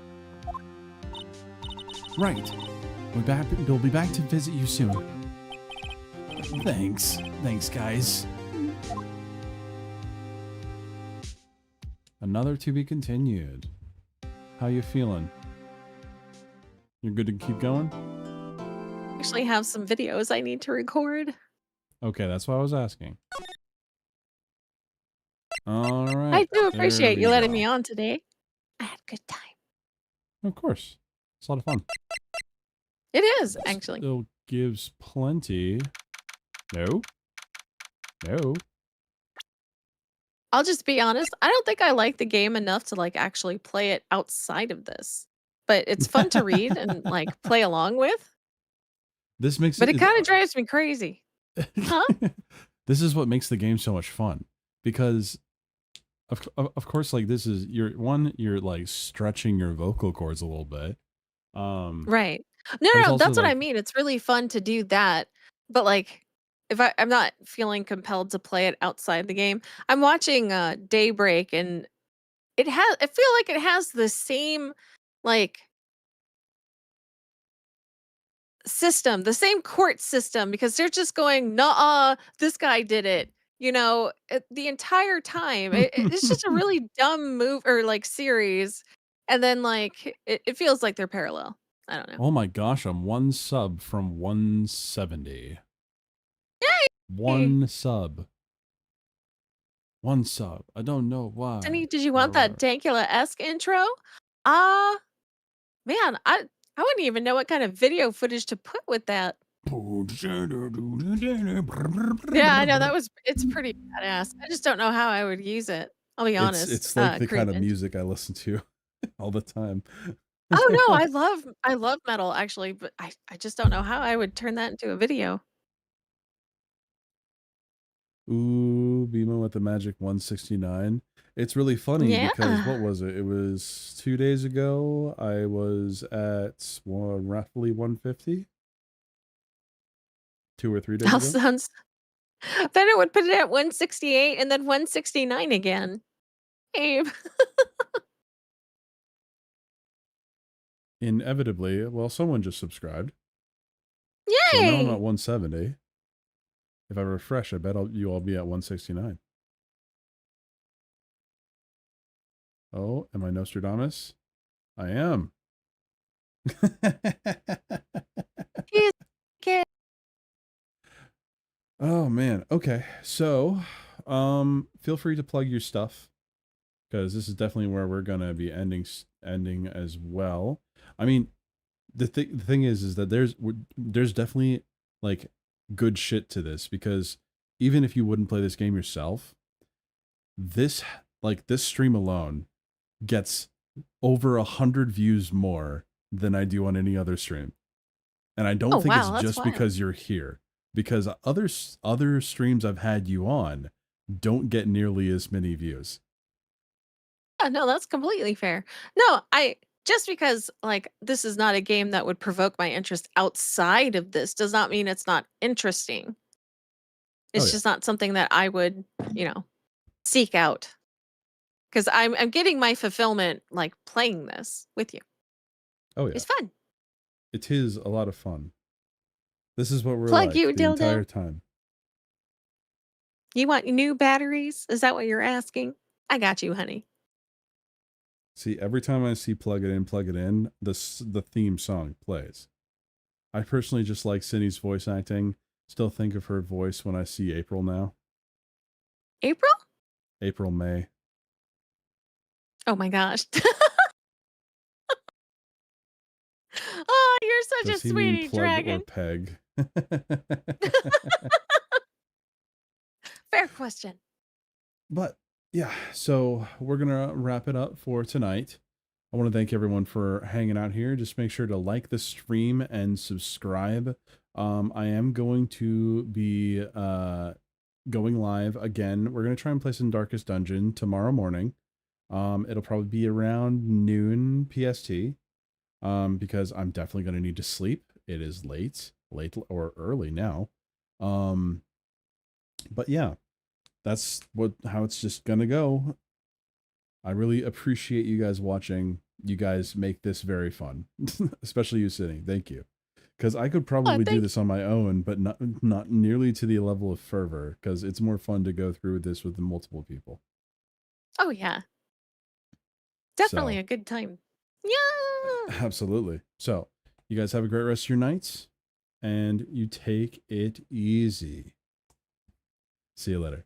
Right. We'll be back to visit you soon. Thanks. Thanks, guys. Another to be continued. How you feeling? You're good to keep going? Actually have some videos I need to record. Okay, that's what I was asking. All right. I do appreciate you letting me on today. I had a good time. Of course. It's a lot of fun. It is, actually. Still gives plenty. No. No. I'll just be honest. I don't think I like the game enough to like actually play it outside of this. But it's fun to read and like play along with. This makes But it kind of drives me crazy. Huh? This is what makes the game so much fun. Because of course, like this is you're like stretching your vocal cords a little bit. Right. No, that's what I mean. It's really fun to do that. But like if I'm not feeling compelled to play it outside the game. I'm watching Daybreak and I feel like it has the same like system, the same court system, because they're just going, "Nuh-uh, this guy did it." The entire time. It's just a really dumb move or like series, and then like it feels like they're parallel. I don't know. Oh my gosh, I'm 1 sub from 170. Yay! 1 sub. 1 sub. I don't know why. Sunny, did you want that Dankula-esque intro? Man, I wouldn't even know what kind of video footage to put with that. Yeah, I know it's pretty badass. I just don't know how I would use it. I'll be honest. It's like the kind of music I listen to all the time. Oh no, I love metal actually, but I just don't know how I would turn that into a video. Ooh, Bima with the magic 169. It's really funny because what Yeah. was it? It was 2 days ago. I was at roughly 150. 2 or 3 days That ago. sounds. Then it would put it at 168 and then 169 again. Abe. Inevitably, well, someone just subscribed. So now I'm at Yay! 170. If I refresh, I bet you all be at 169. Oh, am I Nostradamus? I am. He's a kid. Oh man. Okay. So, feel free to plug your stuff because this is definitely where we're gonna be ending as well. I mean, the thing is that there's definitely like good shit to this because even if you wouldn't play this game yourself, this this stream alone gets over 100 views more than I do on any other stream. And I don't Oh think it's wow, that's just wild. because you're here, because other streams I've had you on don't get nearly as many views. Yeah, no, that's completely fair. No, I just because like this is not a game that would provoke my interest outside of this does not mean it's not interesting. Oh It's yeah. just not something that I would, seek out. Because I'm getting my fulfillment like playing this with you. Oh yeah. It's fun. It is a lot of fun. This is what we're Plug like you, the entire dildo. time. You want new batteries? Is that what you're asking? I got you, honey. See, every time I see plug it in, the theme song plays. I personally just like Cindy's voice acting. Still think of her voice when I see April now. April? April May. Oh my gosh. Oh, you're such a Does he mean sweetie, plug or dragon. peg? Fair question. But yeah, so we're gonna wrap it up for tonight. I want to thank everyone for hanging out here. Just make sure to like the stream and subscribe. I am going to be going live again. We're gonna try and play some Darkest Dungeon tomorrow morning. It'll probably be around noon PST. Because I'm definitely gonna need to sleep. It is late or early now. But yeah, that's how it's just gonna go. I really appreciate you guys watching. You guys make this very fun, especially you sitting. Thank you, because I could probably do this on my own, but not nearly to the level of fervor. Because it's more fun to go through this with multiple people. Oh yeah. Definitely So, a good time. Yeah. absolutely. So, you guys have a great rest of your nights, and you take it easy. See you later.